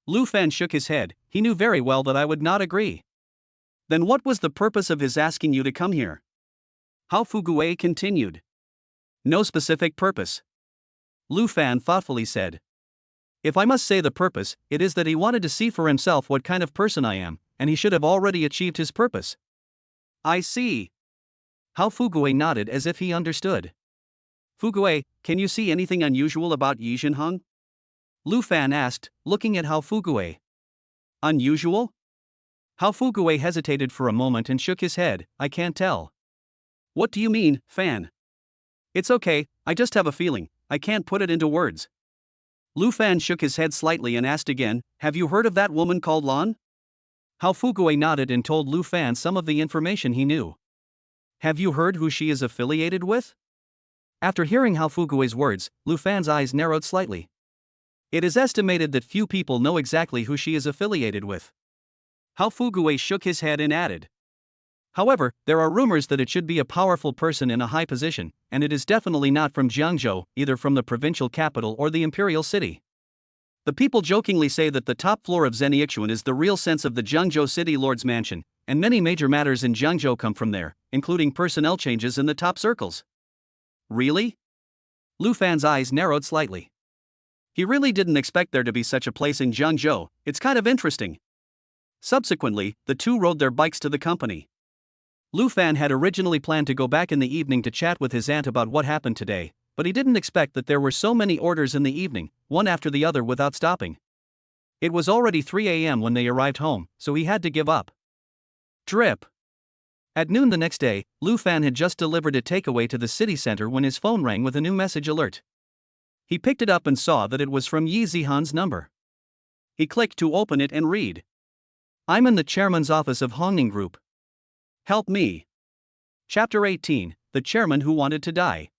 [SPEAKER 1] Lu Fan shook his head, he knew very well that I would not agree. Then what was the purpose of his asking you to come here? Hao Fugui continued. No specific purpose. Lu Fan thoughtfully said. If I must say the purpose, it is that he wanted to see for himself what kind of person I am, and he should have already achieved his purpose. I see. Hao Fugui nodded as if he understood. Fugui, can you see anything unusual about Yi Zhenhong? Lu Fan asked, looking at Hao Fugui. Unusual? Hao Fugui hesitated for a moment and shook his head. I can't tell. What do you mean, Fan? It's okay, I just have a feeling, I can't put it into words. Lu Fan shook his head slightly and asked again, have you heard of that woman called Lan? Hao Fugui nodded and told Lu Fan some of the information he knew. Have you heard who she is affiliated with? After hearing Hao Fugui's words, Lu Fan's eyes narrowed slightly. It is estimated that few people know exactly who she is affiliated with. Hao Fugui shook his head and added. However, there are rumors that it should be a powerful person in a high position, and it is definitely not from Jiangzhou, either from the provincial capital or the imperial city. The people jokingly say that the top floor of Zeniaxuan is the real sense of the Jiangzhou city lord's mansion, and many major matters in Jiangzhou come from there, including personnel changes in the top circles. Really? Lu Fan's eyes narrowed slightly. He really didn't expect there to be such a place in Jiangzhou, it's kind of interesting. Subsequently, the two rode their bikes to the company. Lu Fan had originally planned to go back in the evening to chat with his aunt about what happened today, but he didn't expect that there were so many orders in the evening, one after the other without stopping. It was already 3 a.m. when they arrived home, so he had to give up. Drip. At noon the next day, Lu Fan had just delivered a takeaway to the city center when his phone rang with a new message alert. He picked it up and saw that it was from Yi Zihan's number. He clicked to open it and read. I'm in the chairman's office of Hongning Group. Help me. Chapter 18, The Chairman Who Wanted to Die.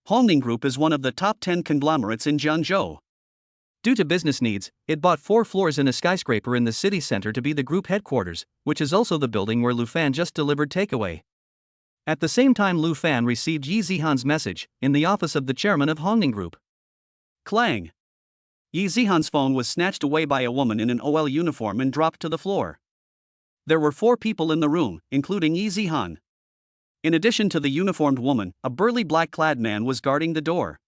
[SPEAKER 1] Hongning Group is one of the top 10 conglomerates in Jiangzhou. Due to business needs, it bought 4 floors in a skyscraper in the city center to be the group headquarters, which is also the building where Lu Fan just delivered takeaway. At the same time Lu Fan received Yi Zihan's message, in the office of the chairman of Hongning Group. Clang! Yi Zihan's phone was snatched away by a woman in an OL uniform and dropped to the floor. There were 4 people in the room, including Yi Zihan. In addition to the uniformed woman, a burly black-clad man was guarding the door.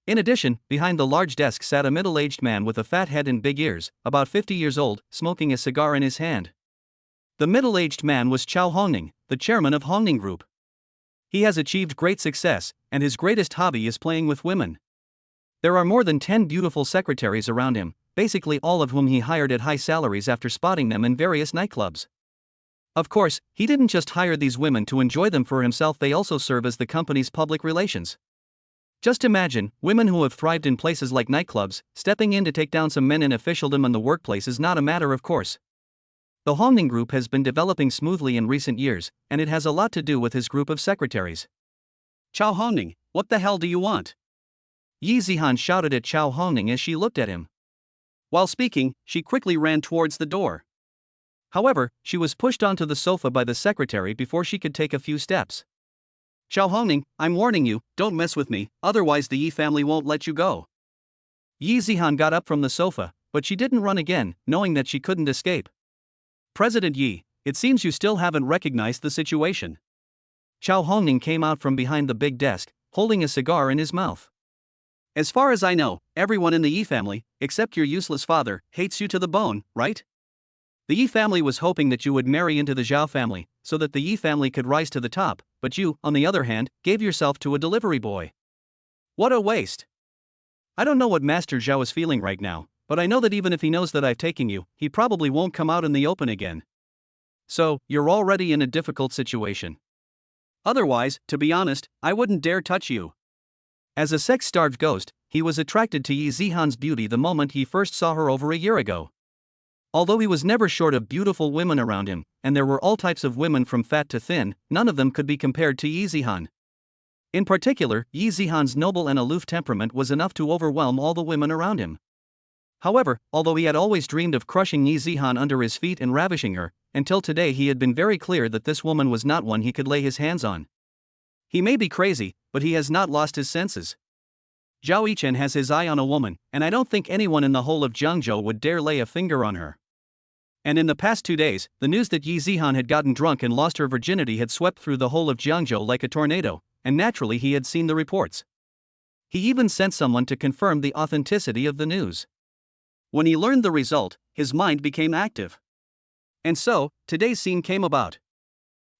[SPEAKER 1] In addition, behind the large desk sat a middle-aged man with a fat head and big ears, about 50 years old, smoking a cigar in his hand. The middle-aged man was Chao Hongning, the chairman of Hongning Group. He has achieved great success, and his greatest hobby is playing with women. There are more than 10 beautiful secretaries around him, basically all of whom he hired at high salaries after spotting them in various nightclubs. Of course, he didn't just hire these women to enjoy them for himself, they also serve as the company's public relations. Just imagine, women who have thrived in places like nightclubs, stepping in to take down some men in officialdom in the workplace is not a matter of course. The Hongning Group has been developing smoothly in recent years, and it has a lot to do with his group of secretaries. Chao Hongning, what the hell do you want? Yi Zihan shouted at Chao Hongning as she looked at him. While speaking, she quickly ran towards the door. However, she was pushed onto the sofa by the secretary before she could take a few steps. Chao Hongning, I'm warning you, don't mess with me, otherwise the Yi family won't let you go. Yi Zihan got up from the sofa, but she didn't run again, knowing that she couldn't escape. President Yi, it seems you still haven't recognized the situation. Chao Hongning came out from behind the big desk, holding a cigar in his mouth. As far as I know, everyone in the Yi family, except your useless father, hates you to the bone, right? The Yi family was hoping that you would marry into the Zhao family, so that the Yi family could rise to the top, but you, on the other hand, gave yourself to a delivery boy. What a waste! I don't know what Master Zhao is feeling right now, but I know that even if he knows that I've taken you, he probably won't come out in the open again. So, you're already in a difficult situation. Otherwise, to be honest, I wouldn't dare touch you. As a sex-starved ghost, he was attracted to Yi Zihan's beauty the moment he first saw her over a year ago. Although he was never short of beautiful women around him, and there were all types of women from fat to thin, none of them could be compared to Yi Zihan. In particular, Yi Zihan's noble and aloof temperament was enough to overwhelm all the women around him. However, although he had always dreamed of crushing Yi Zihan under his feet and ravishing her, until today he had been very clear that this woman was not one he could lay his hands on. He may be crazy, but he has not lost his senses. Zhao Yichen has his eye on a woman, and I don't think anyone in the whole of Jiangzhou would dare lay a finger on her. And in the past 2 days, the news that Yi Zihan had gotten drunk and lost her virginity had swept through the whole of Jiangzhou like a tornado, and naturally he had seen the reports. He even sent someone to confirm the authenticity of the news. When he learned the result, his mind became active. And so, today's scene came about.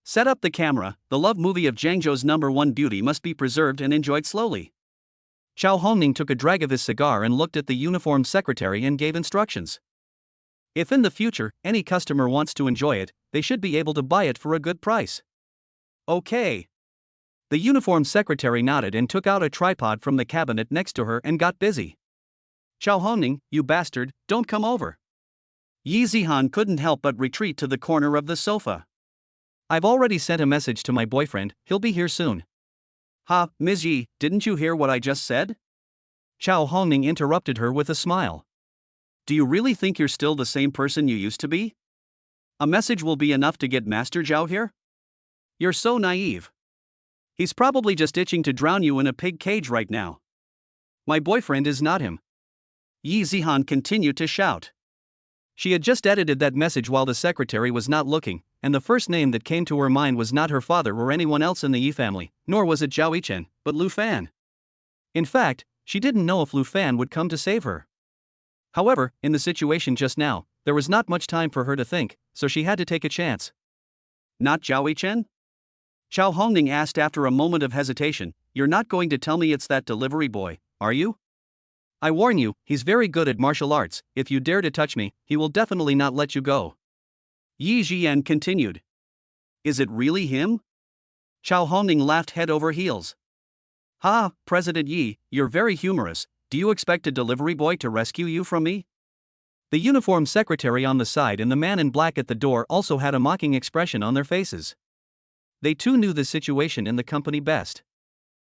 [SPEAKER 1] Set up the camera, the love movie of Jiangzhou's #1 beauty must be preserved and enjoyed slowly. Chao Hongning took a drag of his cigar and looked at the uniformed secretary and gave instructions. If in the future, any customer wants to enjoy it, they should be able to buy it for a good price. Okay. The uniformed secretary nodded and took out a tripod from the cabinet next to her and got busy. Chao Hongning, you bastard, don't come over. Yi Zihan couldn't help but retreat to the corner of the sofa. I've already sent a message to my boyfriend, he'll be here soon. Ha, Ms. Yi, didn't you hear what I just said? Chao Hongning interrupted her with a smile. Do you really think you're still the same person you used to be? A message will be enough to get Master Zhao here? You're so naive. He's probably just itching to drown you in a pig cage right now. My boyfriend is not him. Yi Zihan continued to shout. She had just edited that message while the secretary was not looking, and the first name that came to her mind was not her father or anyone else in the Yi family, nor was it Zhao Yichen, but Lu Fan. In fact, she didn't know if Lu Fan would come to save her. However, in the situation just now, there was not much time for her to think, so she had to take a chance. Not Zhao Yichen? Chao Hongning asked after a moment of hesitation. You're not going to tell me it's that delivery boy, are you? I warn you, he's very good at martial arts. If you dare to touch me, he will definitely not let you go. Yi Jian continued. Is it really him? Chao Hongning laughed head over heels. Ha, President Yi, you're very humorous. Do you expect a delivery boy to rescue you from me? The uniformed secretary on the side and the man in black at the door also had a mocking expression on their faces. They too knew the situation in the company best.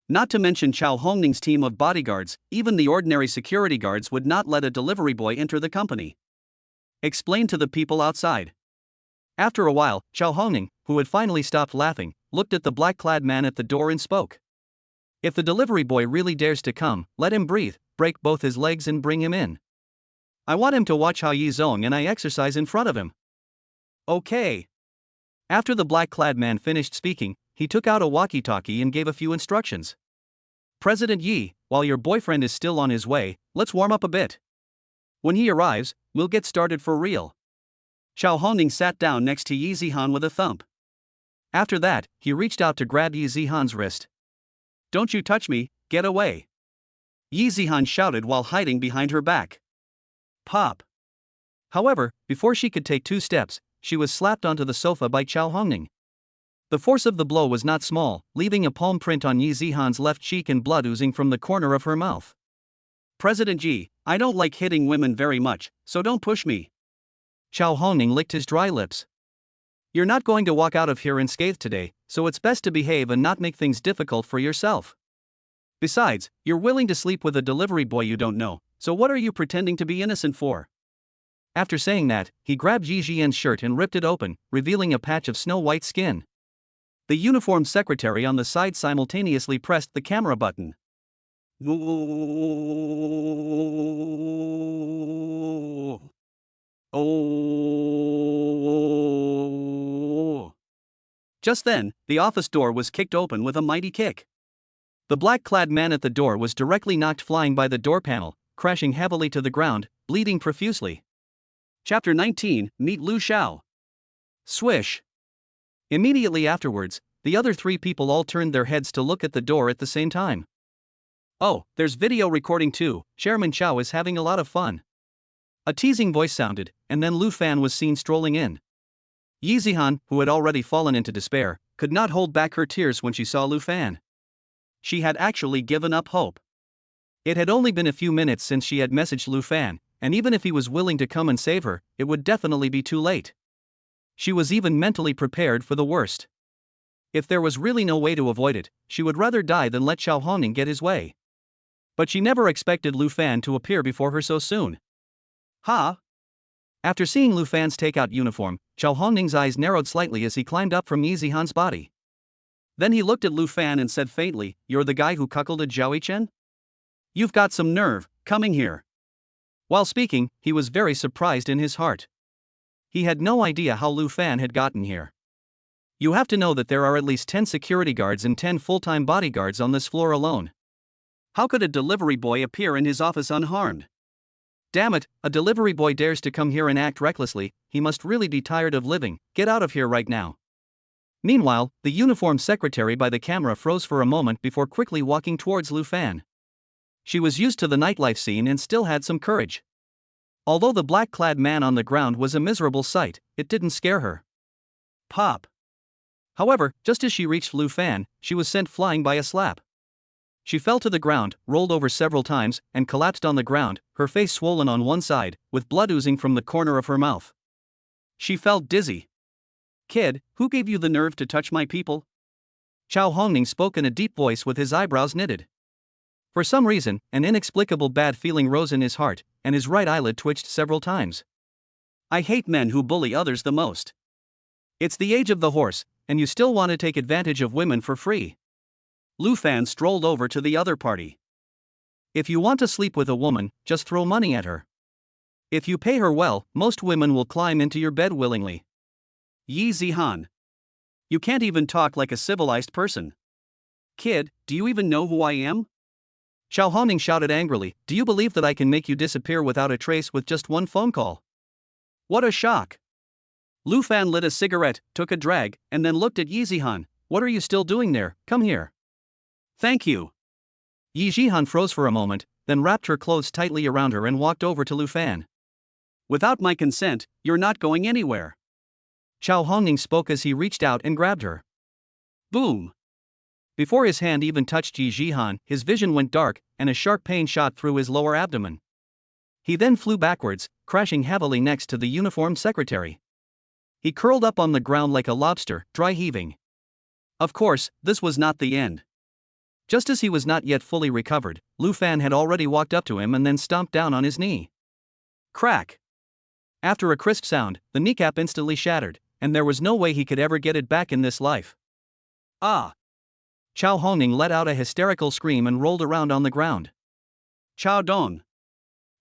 [SPEAKER 1] Not to mention Chao Hongning's team of bodyguards, even the ordinary security guards would not let a delivery boy enter the company. Explain to the people outside. After a while, Chao Hongning, who had finally stopped laughing, looked at the black-clad man at the door and spoke. If the delivery boy really dares to come, let him breathe, break both his legs and bring him in. I want him to watch how Yi Zong and I exercise in front of him. Okay. After the black-clad man finished speaking, he took out a walkie-talkie and gave a few instructions. President Yi, while your boyfriend is still on his way, let's warm up a bit. When he arrives, we'll get started for real. Chao Hongning sat down next to Yi Zihan with a thump. After that, he reached out to grab Yi Zihan's wrist. Don't you touch me, get away. Yi Zihan shouted while hiding behind her back. Pop. However, before she could take 2 steps, she was slapped onto the sofa by Chao Hongning. The force of the blow was not small, leaving a palm print on Yi Zihan's left cheek and blood oozing from the corner of her mouth. President Ji, I don't like hitting women very much, so don't push me. Chao Hongning licked his dry lips. You're not going to walk out of here unscathed today, so it's best to behave and not make things difficult for yourself. Besides, you're willing to sleep with a delivery boy you don't know, so what are you pretending to be innocent for? After saying that, he grabbed Yi Jian's shirt and ripped it open, revealing a patch of snow-white skin. The uniformed secretary on the side simultaneously pressed the camera button. Just then, the office door was kicked open with a mighty kick. The black-clad man at the door was directly knocked flying by the door panel, crashing heavily to the ground, bleeding profusely. Chapter 19, Meet Lu Xiao. Swish. Immediately afterwards, the other 3 people all turned their heads to look at the door at the same time. Oh, there's video recording too, Chairman Chao is having a lot of fun. A teasing voice sounded, and then Lu Fan was seen strolling in. Yi Zihan, who had already fallen into despair, could not hold back her tears when she saw Lu Fan. She had actually given up hope. It had only been a few minutes since she had messaged Lu Fan, and even if he was willing to come and save her, it would definitely be too late. She was even mentally prepared for the worst. If there was really no way to avoid it, she would rather die than let Chao Hongning get his way. But she never expected Lu Fan to appear before her so soon. Ha! After seeing Lu Fan's takeout uniform, Chao Hongning's eyes narrowed slightly as he climbed up from Yi Zihan's body. Then he looked at Lu Fan and said faintly, "You're the guy who cuckolded Zhao Chen? You've got some nerve, coming here." While speaking, he was very surprised in his heart. He had no idea how Lu Fan had gotten here. You have to know that there are at least 10 security guards and 10 full-time bodyguards on this floor alone. How could a delivery boy appear in his office unharmed? Damn it, a delivery boy dares to come here and act recklessly, he must really be tired of living, get out of here right now. Meanwhile, the uniformed secretary by the camera froze for a moment before quickly walking towards Lu Fan. She was used to the nightlife scene and still had some courage. Although the black-clad man on the ground was a miserable sight, it didn't scare her. Pop. However, just as she reached Lu Fan, she was sent flying by a slap. She fell to the ground, rolled over several times, and collapsed on the ground, her face swollen on one side, with blood oozing from the corner of her mouth. She felt dizzy. Kid, who gave you the nerve to touch my people? Chao Hongning spoke in a deep voice with his eyebrows knitted. For some reason, an inexplicable bad feeling rose in his heart, and his right eyelid twitched several times. I hate men who bully others the most. It's the age of the horse, and you still want to take advantage of women for free. Lu Fan strolled over to the other party. If you want to sleep with a woman, just throw money at her. If you pay her well, most women will climb into your bed willingly. Yi Zihan. You can't even talk like a civilized person. Kid, do you even know who I am? Chao Hongning shouted angrily, do you believe that I can make you disappear without a trace with just one phone call? What a shock. Lu Fan lit a cigarette, took a drag, and then looked at Yi Zihan. What are you still doing there? Come here. Thank you. Yi Zihan froze for a moment, then wrapped her clothes tightly around her and walked over to Lu Fan. Without my consent, you're not going anywhere. Chao Hongning spoke as he reached out and grabbed her. Boom! Before his hand even touched Yi Jihan, his vision went dark, and a sharp pain shot through his lower abdomen. He then flew backwards, crashing heavily next to the uniformed secretary. He curled up on the ground like a lobster, dry heaving. Of course, this was not the end. Just as he was not yet fully recovered, Lu Fan had already walked up to him and then stomped down on his knee. Crack! After a crisp sound, the kneecap instantly shattered, and there was no way he could ever get it back in this life. Ah! Chao Hongning let out a hysterical scream and rolled around on the ground. Chao Dong!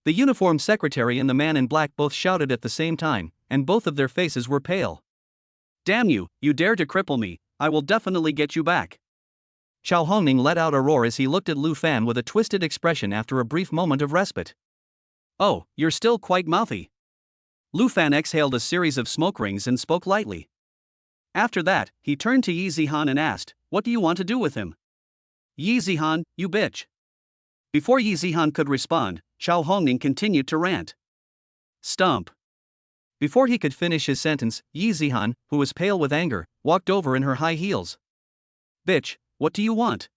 [SPEAKER 1] The uniformed secretary and the man in black both shouted at the same time, and both of their faces were pale. Damn you, you dare to cripple me, I will definitely get you back. Chao Hongning let out a roar as he looked at Lu Fan with a twisted expression after a brief moment of respite. Oh, you're still quite mouthy. Lu Fan exhaled a series of smoke rings and spoke lightly. After that, he turned to Yi Zihan and asked, what do you want to do with him? Yi Zihan, you bitch. Before Yi Zihan could respond, Chao Hongning continued to rant. Stomp. Before he could finish his sentence, Yi Zihan, who was pale with anger, walked over in her high heels. Bitch, what do you want?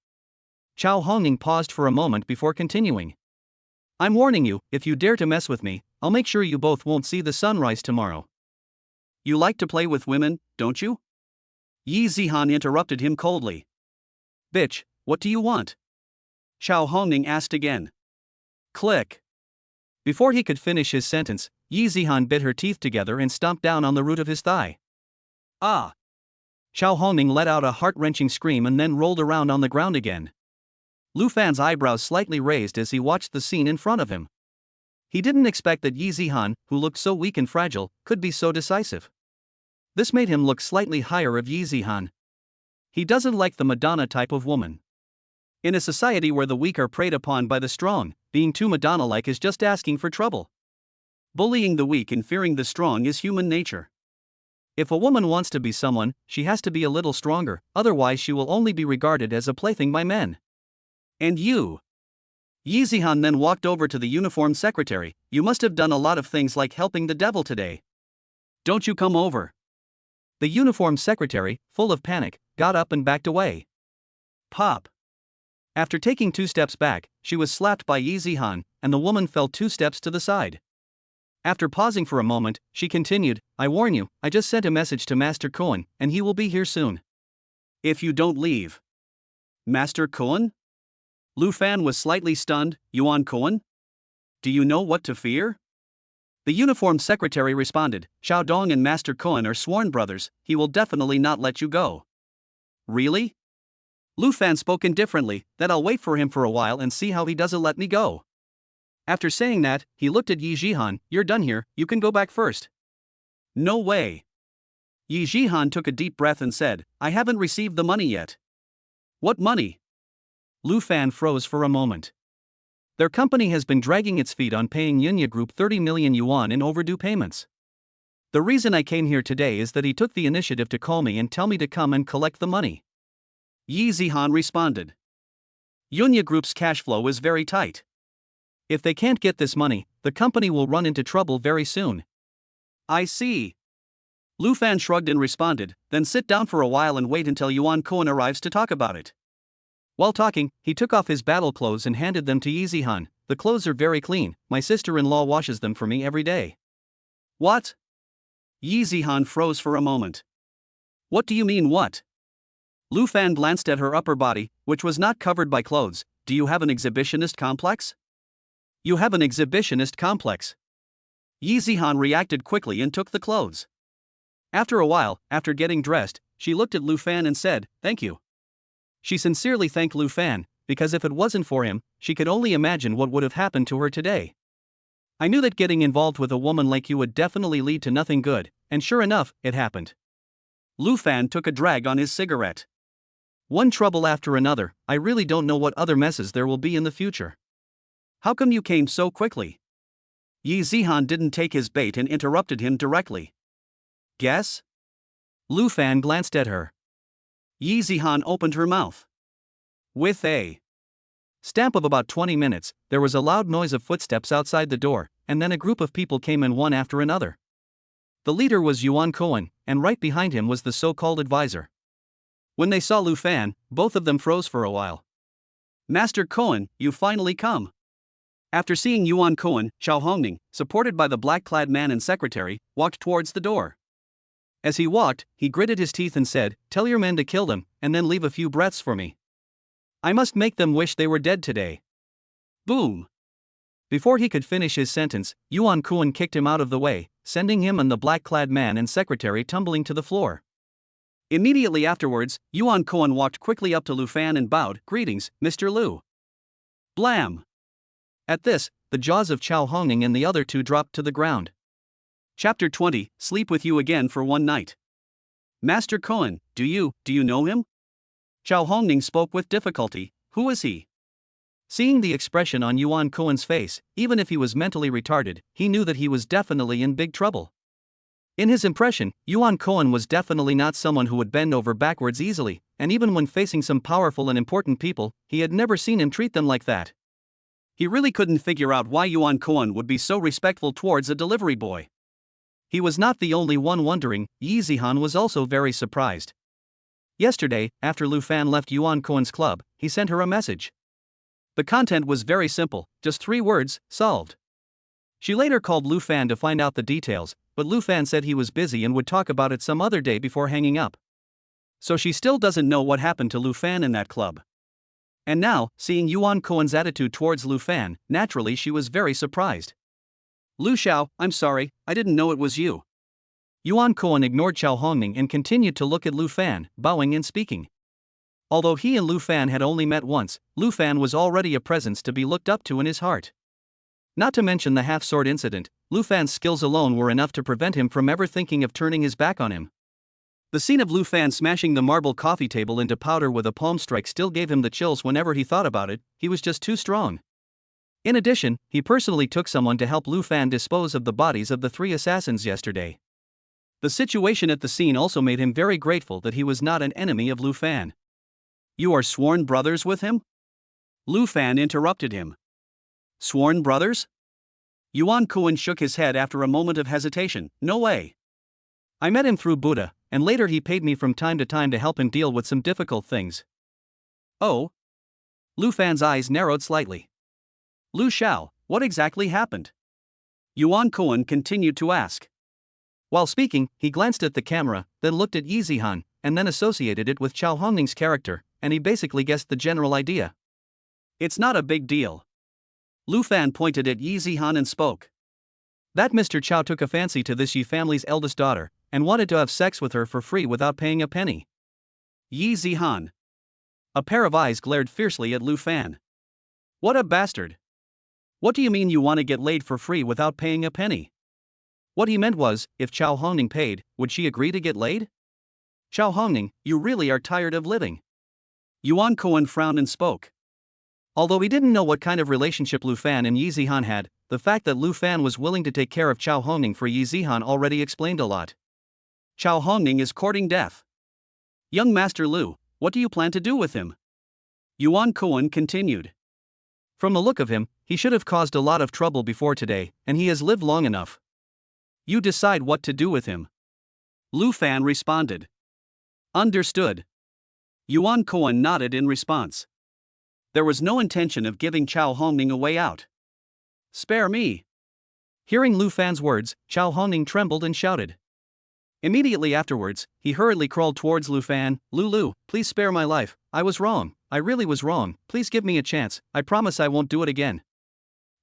[SPEAKER 1] Chao Hongning paused for a moment before continuing. I'm warning you, if you dare to mess with me, I'll make sure you both won't see the sunrise tomorrow. You like to play with women, don't you? Yi Zihan interrupted him coldly. Bitch, what do you want? Chao Hongning asked again. Click. Before he could finish his sentence, Yi Zihan bit her teeth together and stomped down on the root of his thigh. Ah! Chao Hongning let out a heart-wrenching scream and then rolled around on the ground again. Lu Fan's eyebrows slightly raised as he watched the scene in front of him. He didn't expect that Yi Zihan, who looked so weak and fragile, could be so decisive. This made him look slightly higher of Yi Zihan. He doesn't like the Madonna type of woman. In a society where the weak are preyed upon by the strong, being too Madonna-like is just asking for trouble. Bullying the weak and fearing the strong is human nature. If a woman wants to be someone, she has to be a little stronger, otherwise she will only be regarded as a plaything by men. And you? Yi Zihan then walked over to the uniformed secretary. You must have done a lot of things like helping the devil today. Don't you come over. The uniformed secretary, full of panic, got up and backed away. Pop. After taking 2 steps back, she was slapped by Yi Zihan, and the woman fell 2 steps to the side. After pausing for a moment, she continued, I warn you, I just sent a message to Master Cohen, and he will be here soon. If you don't leave. Master Cohen? Lu Fan was slightly stunned. Yuan Cohen? Do you know what to fear? The uniformed secretary responded, Xiao Dong and Master Cohen are sworn brothers, he will definitely not let you go. Really? Lu Fan spoke indifferently, that I'll wait for him for a while and see how he doesn't let me go. After saying that, he looked at Yi Jihan, you're done here, you can go back first. No way. Yi Jihan took a deep breath and said, I haven't received the money yet. What money? Lu Fan froze for a moment. Their company has been dragging its feet on paying Yunya Group 30 million yuan in overdue payments. The reason I came here today is that he took the initiative to call me and tell me to come and collect the money. Yi Zihan responded. Yunya Group's cash flow is very tight. If they can't get this money, the company will run into trouble very soon. I see. Lu Fan shrugged and responded, then sit down for a while and wait until Yuan Cohen arrives to talk about it. While talking, he took off his battle clothes and handed them to Yi Zihan. The clothes are very clean, my sister-in-law washes them for me every day. What? Yi Zihan froze for a moment. What do you mean what? Lu Fan glanced at her upper body, which was not covered by clothes. Do you have an exhibitionist complex? You have an exhibitionist complex. Yi Zihan reacted quickly and took the clothes. After a while, after getting dressed, she looked at Lu Fan and said, thank you. She sincerely thanked Lu Fan, because if it wasn't for him, she could only imagine what would have happened to her today. I knew that getting involved with a woman like you would definitely lead to nothing good, and sure enough, it happened. Lu Fan took a drag on his cigarette. One trouble after another, I really don't know what other messes there will be in the future. How come you came so quickly? Yi Zihan didn't take his bait and interrupted him directly. Guess? Lu Fan glanced at her. Yi Zihan opened her mouth. With a stamp of about 20 minutes, there was a loud noise of footsteps outside the door, and then a group of people came in one after another. The leader was Yuan Cohen, and right behind him was the so-called advisor. When they saw Lu Fan, both of them froze for a while. Master Cohen, you finally come. After seeing Yuan Cohen, Chao Hongning, supported by the black-clad man and secretary, walked towards the door. As he walked, he gritted his teeth and said, "Tell your men to kill them, and then leave a few breaths for me. I must make them wish they were dead today." Boom! Before he could finish his sentence, Yuan Cohen kicked him out of the way, sending him and the black-clad man and secretary tumbling to the floor. Immediately afterwards, Yuan Cohen walked quickly up to Lu Fan and bowed, "Greetings, Mr. Lu." Blam! At this, the jaws of Chao Hongning and the other two dropped to the ground. Chapter 20, Sleep with you again for one night. Master Cohen, do you know him? Chao Hongning spoke with difficulty. Who is he? Seeing the expression on Yuan Cohen's face, even if he was mentally retarded, he knew that he was definitely in big trouble. In his impression, Yuan Cohen was definitely not someone who would bend over backwards easily, and even when facing some powerful and important people, he had never seen him treat them like that. He really couldn't figure out why Yuan Cohen would be so respectful towards a delivery boy. He was not the only one wondering. Yi Zihan was also very surprised. Yesterday, after Lu Fan left Yuan Cohen's club, he sent her a message. The content was very simple, just 3 words, solved. She later called Lu Fan to find out the details, but Lu Fan said he was busy and would talk about it some other day before hanging up. So she still doesn't know what happened to Lu Fan in that club. And now, seeing Yuan Cohen's attitude towards Lu Fan, naturally she was very surprised. "Lu Xiao, I'm sorry, I didn't know it was you." Yuan Cohen ignored Chao Hongning and continued to look at Lu Fan, bowing and speaking. Although he and Lu Fan had only met once, Lu Fan was already a presence to be looked up to in his heart. Not to mention the half-sword incident, Lu Fan's skills alone were enough to prevent him from ever thinking of turning his back on him. The scene of Lu Fan smashing the marble coffee table into powder with a palm strike still gave him the chills whenever he thought about it. He was just too strong. In addition, he personally took someone to help Lu Fan dispose of the bodies of the 3 assassins yesterday. The situation at the scene also made him very grateful that he was not an enemy of Lu Fan. "You are sworn brothers with him?" Lu Fan interrupted him. "Sworn brothers?" Yuan Cohen shook his head after a moment of hesitation. "No way. I met him through Buddha, and later he paid me from time to time to help him deal with some difficult things." "Oh?" Lu Fan's eyes narrowed slightly. "Lu Xiao, what exactly happened?" Yuan Cohen continued to ask. While speaking, he glanced at the camera, then looked at Yi Zihan, and then associated it with Chao Hongning's character, and he basically guessed the general idea. "It's not a big deal." Lu Fan pointed at Yi Zihan and spoke. "That Mr. Chao took a fancy to this Yi family's eldest daughter, and wanted to have sex with her for free without paying a penny." Yi Zihan. A pair of eyes glared fiercely at Lu Fan. "What a bastard. What do you mean you want to get laid for free without paying a penny?" What he meant was, if Chao Hongning paid, would she agree to get laid? "Chao Hongning, you really are tired of living." Yuan Cohen frowned and spoke. Although he didn't know what kind of relationship Lu Fan and Yi Zihan had, the fact that Lu Fan was willing to take care of Chao Hongning for Yi Zihan already explained a lot. Chao Hongning is courting death. "Young Master Lu, what do you plan to do with him?" Yuan Cohen continued. "From the look of him, he should have caused a lot of trouble before today, and he has lived long enough. You decide what to do with him." Lu Fan responded. "Understood." Yuan Cohen nodded in response. There was no intention of giving Chao Hongning a way out. "Spare me." Hearing Lu Fan's words, Chao Hongning trembled and shouted. Immediately afterwards, he hurriedly crawled towards Lu Fan. Lu, please spare my life, I was wrong, I really was wrong, please give me a chance, I promise I won't do it again."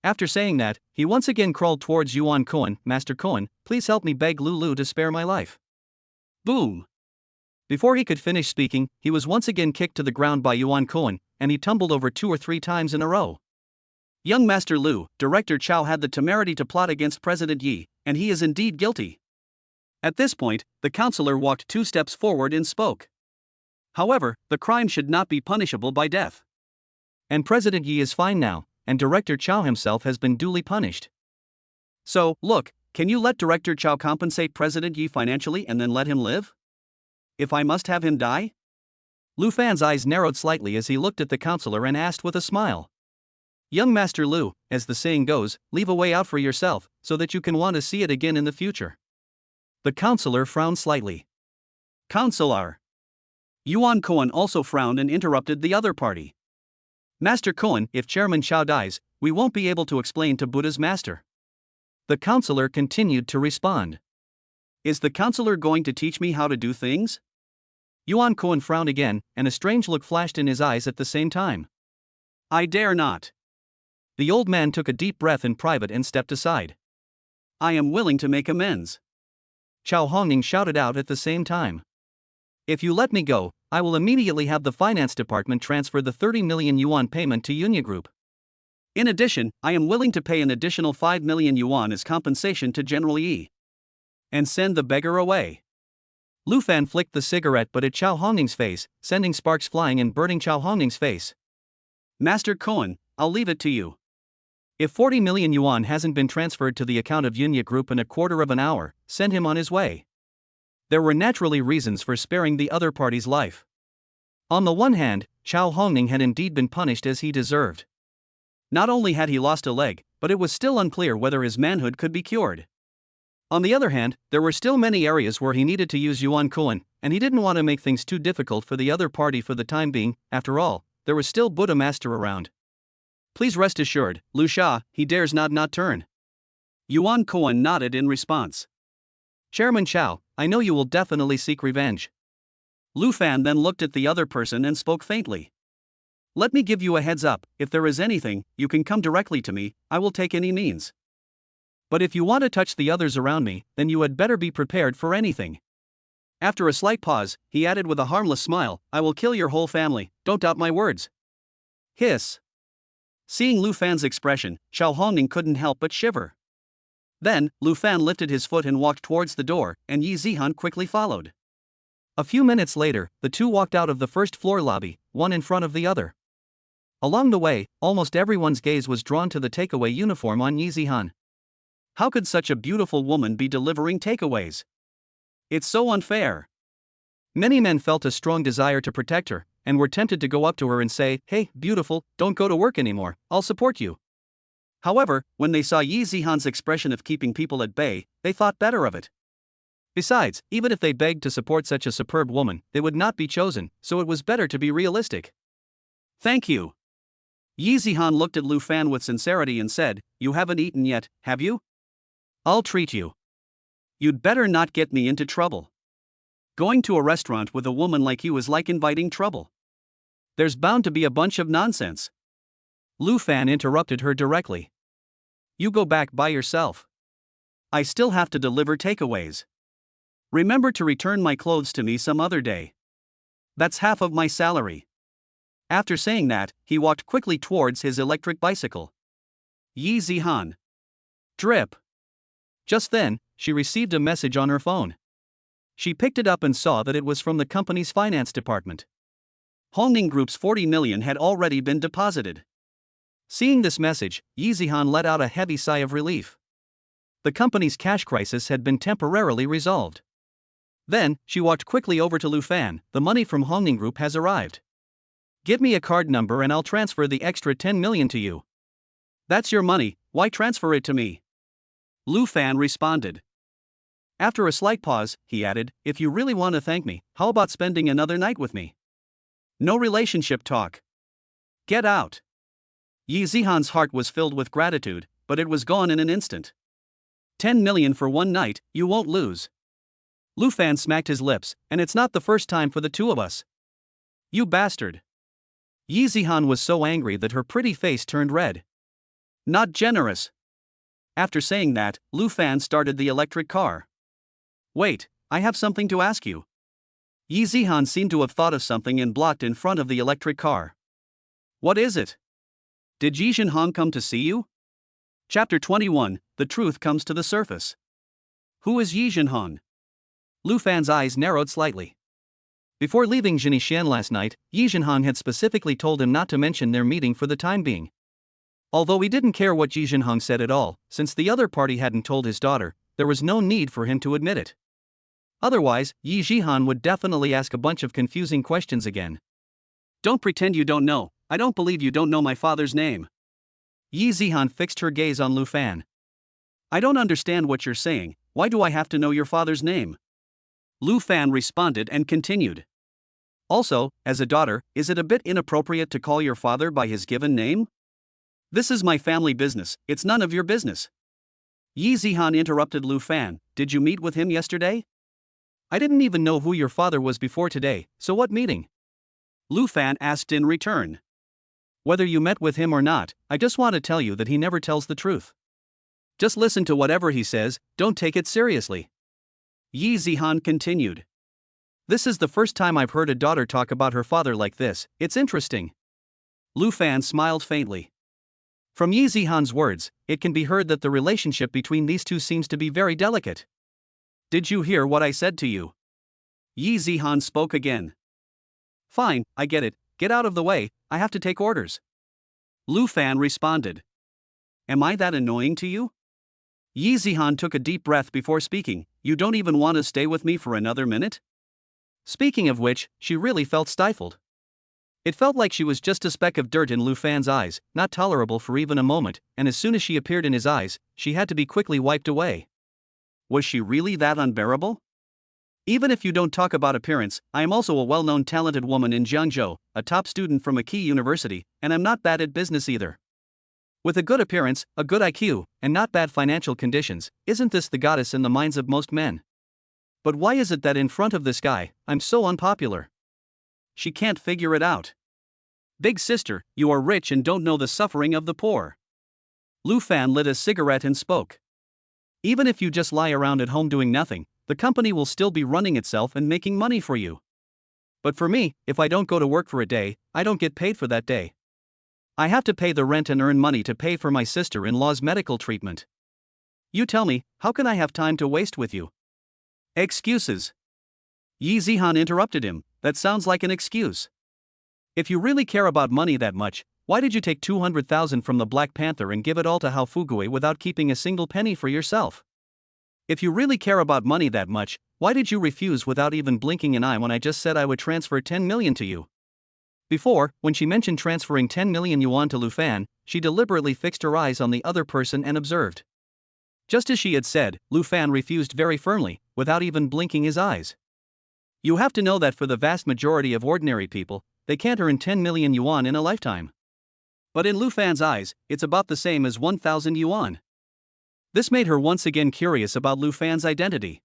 [SPEAKER 1] After saying that, he once again crawled towards Yuan Cohen. "Master Cohen, please help me beg Lu to spare my life." Boom! Before he could finish speaking, he was once again kicked to the ground by Yuan Cohen, and he tumbled over 2 or 3 times in a row. "Young Master Lu, Director Chao had the temerity to plot against President Yi, and he is indeed guilty." At this point, the counselor walked 2 steps forward and spoke. "However, the crime should not be punishable by death. And President Yi is fine now, and Director Chao himself has been duly punished. So, look, can you let Director Chao compensate President Yi financially and then let him live? If I must have him die?" Lu Fan's eyes narrowed slightly as he looked at the counselor and asked with a smile. "Young Master Lu, as the saying goes, leave a way out for yourself, so that you can want to see it again in the future." The counselor frowned slightly. Counselor. Yuan Cohen also frowned and interrupted the other party. Master Cohen, if Chairman Chow dies, we won't be able to explain to Buddha's master. The counselor continued to respond. Is the counselor going to teach me how to do things? Yuan Cohen frowned again, and a strange look flashed in his eyes at the same time. I dare not. The old man took a deep breath in private and stepped aside. I am willing to make amends. Chow Hongning shouted out at the same time. If you let me go, I will immediately have the finance department transfer the 30 million yuan payment to Yunya Group. In addition, I am willing to pay an additional 5 million yuan as compensation to General Yi. And send the beggar away. Lu Fan flicked the cigarette but at Chow Hongning's face, sending sparks flying and burning Chow Hongning's face. Master Cohen, I'll leave it to you. If 40 million yuan hasn't been transferred to the account of Yunya Group in a quarter of an hour, send him on his way. There were naturally reasons for sparing the other party's life. On the one hand, Chow Hongning had indeed been punished as he deserved. Not only had he lost a leg, but it was still unclear whether his manhood could be cured. On the other hand, there were still many areas where he needed to use Yuan Cohen, and he didn't want to make things too difficult for the other party for the time being. After all, there was still Buddha Master around. Please rest assured, Lu Sha, he dares not turn. Yuan Cohen nodded in response. Chairman Chow, I know you will definitely seek revenge. Lu Fan then looked at the other person and spoke faintly. Let me give you a heads up, if there is anything, you can come directly to me, I will take any means. But if you want to touch the others around me, then you had better be prepared for anything. After a slight pause, he added with a harmless smile, I will kill your whole family, don't doubt my words. Hiss. Seeing Lu Fan's expression, Chow Hongning couldn't help but shiver. Then, Lu Fan lifted his foot and walked towards the door, and Yi Zihan quickly followed. A few minutes later, the two walked out of the first floor lobby, one in front of the other. Along the way, almost everyone's gaze was drawn to the takeaway uniform on Yi Zihan. How could such a beautiful woman be delivering takeaways? It's so unfair. Many men felt a strong desire to protect her, and were tempted to go up to her and say, hey, beautiful, don't go to work anymore, I'll support you. However, when they saw Yi Zihan's expression of keeping people at bay, they thought better of it. Besides, even if they begged to support such a superb woman, they would not be chosen, so it was better to be realistic. Thank you. Yi Zihan looked at Lu Fan with sincerity and said, you haven't eaten yet, have you? I'll treat you. You'd better not get me into trouble. Going to a restaurant with a woman like you is like inviting trouble. There's bound to be a bunch of nonsense. Lu Fan interrupted her directly. You go back by yourself. I still have to deliver takeaways. Remember to return my clothes to me some other day. That's half of my salary. After saying that, he walked quickly towards his electric bicycle. Yi Zihan. Drip. Just then, she received a message on her phone. She picked it up and saw that it was from the company's finance department. Hongning Group's 40 million had already been deposited. Seeing this message, Yi Zihan let out a heavy sigh of relief. The company's cash crisis had been temporarily resolved. Then, she walked quickly over to Lu Fan, the money from Hongning Group has arrived. Give me a card number and I'll transfer the extra 10 million to you. That's your money, why transfer it to me? Lu Fan responded. After a slight pause, he added, if you really want to thank me, how about spending another night with me? No relationship talk. Get out. Yi Zihan's heart was filled with gratitude, but it was gone in an instant. 10 million for one night, you won't lose. Lu Fan smacked his lips, and it's not the first time for the two of us. You bastard. Yi Zihan was so angry that her pretty face turned red. Not generous. After saying that, Lu Fan started the electric car. Wait, I have something to ask you. Yi Zihan seemed to have thought of something and blocked in front of the electric car. What is it? Did Yi Zhinhong come to see you? Chapter 21, The Truth Comes to the Surface. Who is Yi Zhinhong? Lu Fan's eyes narrowed slightly. Before leaving Zhinishan last night, Yi Zhinhong had specifically told him not to mention their meeting for the time being. Although he didn't care what Yi Zhinhong said at all, since the other party hadn't told his daughter, there was no need for him to admit it. Otherwise, Yi Zhihan would definitely ask a bunch of confusing questions again. Don't pretend you don't know, I don't believe you don't know my father's name. Yi Zihan fixed her gaze on Lu Fan. I don't understand what you're saying, why do I have to know your father's name? Lu Fan responded and continued. Also, as a daughter, is it a bit inappropriate to call your father by his given name? This is my family business, it's none of your business. Yi Zihan interrupted Lu Fan, did you meet with him yesterday? I didn't even know who your father was before today, so what meeting? Lu Fan asked in return. Whether you met with him or not, I just want to tell you that he never tells the truth. Just listen to whatever he says, don't take it seriously. Yi Zihan continued. This is the first time I've heard a daughter talk about her father like this, it's interesting. Lu Fan smiled faintly. From Yi Zihan's words, it can be heard that the relationship between these two seems to be very delicate. Did you hear what I said to you? Yi Zihan spoke again. Fine, I get it, get out of the way, I have to take orders. Lu Fan responded. Am I that annoying to you? Yi Zihan took a deep breath before speaking, you don't even want to stay with me for another minute? Speaking of which, she really felt stifled. It felt like she was just a speck of dirt in Lu Fan's eyes, not tolerable for even a moment, and as soon as she appeared in his eyes, she had to be quickly wiped away. Was she really that unbearable? Even if you don't talk about appearance, I am also a well-known talented woman in Jiangzhou, a top student from a key university, and I'm not bad at business either. With a good appearance, a good IQ, and not bad financial conditions, isn't this the goddess in the minds of most men? But why is it that in front of this guy, I'm so unpopular? She can't figure it out. Big sister, you are rich and don't know the suffering of the poor. Lu Fan lit a cigarette and spoke. Even if you just lie around at home doing nothing, the company will still be running itself and making money for you. But for me, if I don't go to work for a day, I don't get paid for that day. I have to pay the rent and earn money to pay for my sister-in-law's medical treatment. You tell me, how can I have time to waste with you? Excuses. Yi Zihan interrupted him, that sounds like an excuse. If you really care about money that much, why did you take 200,000 from the Black Panther and give it all to Hao Fugui without keeping a single penny for yourself? If you really care about money that much, why did you refuse without even blinking an eye when I just said I would transfer 10 million to you? Before, when she mentioned transferring 10 million yuan to Lu Fan, she deliberately fixed her eyes on the other person and observed. Just as she had said, Lu Fan refused very firmly, without even blinking his eyes. You have to know that for the vast majority of ordinary people, they can't earn 10 million yuan in a lifetime. But in Lu Fan's eyes, it's about the same as 1,000 yuan. This made her once again curious about Lu Fan's identity.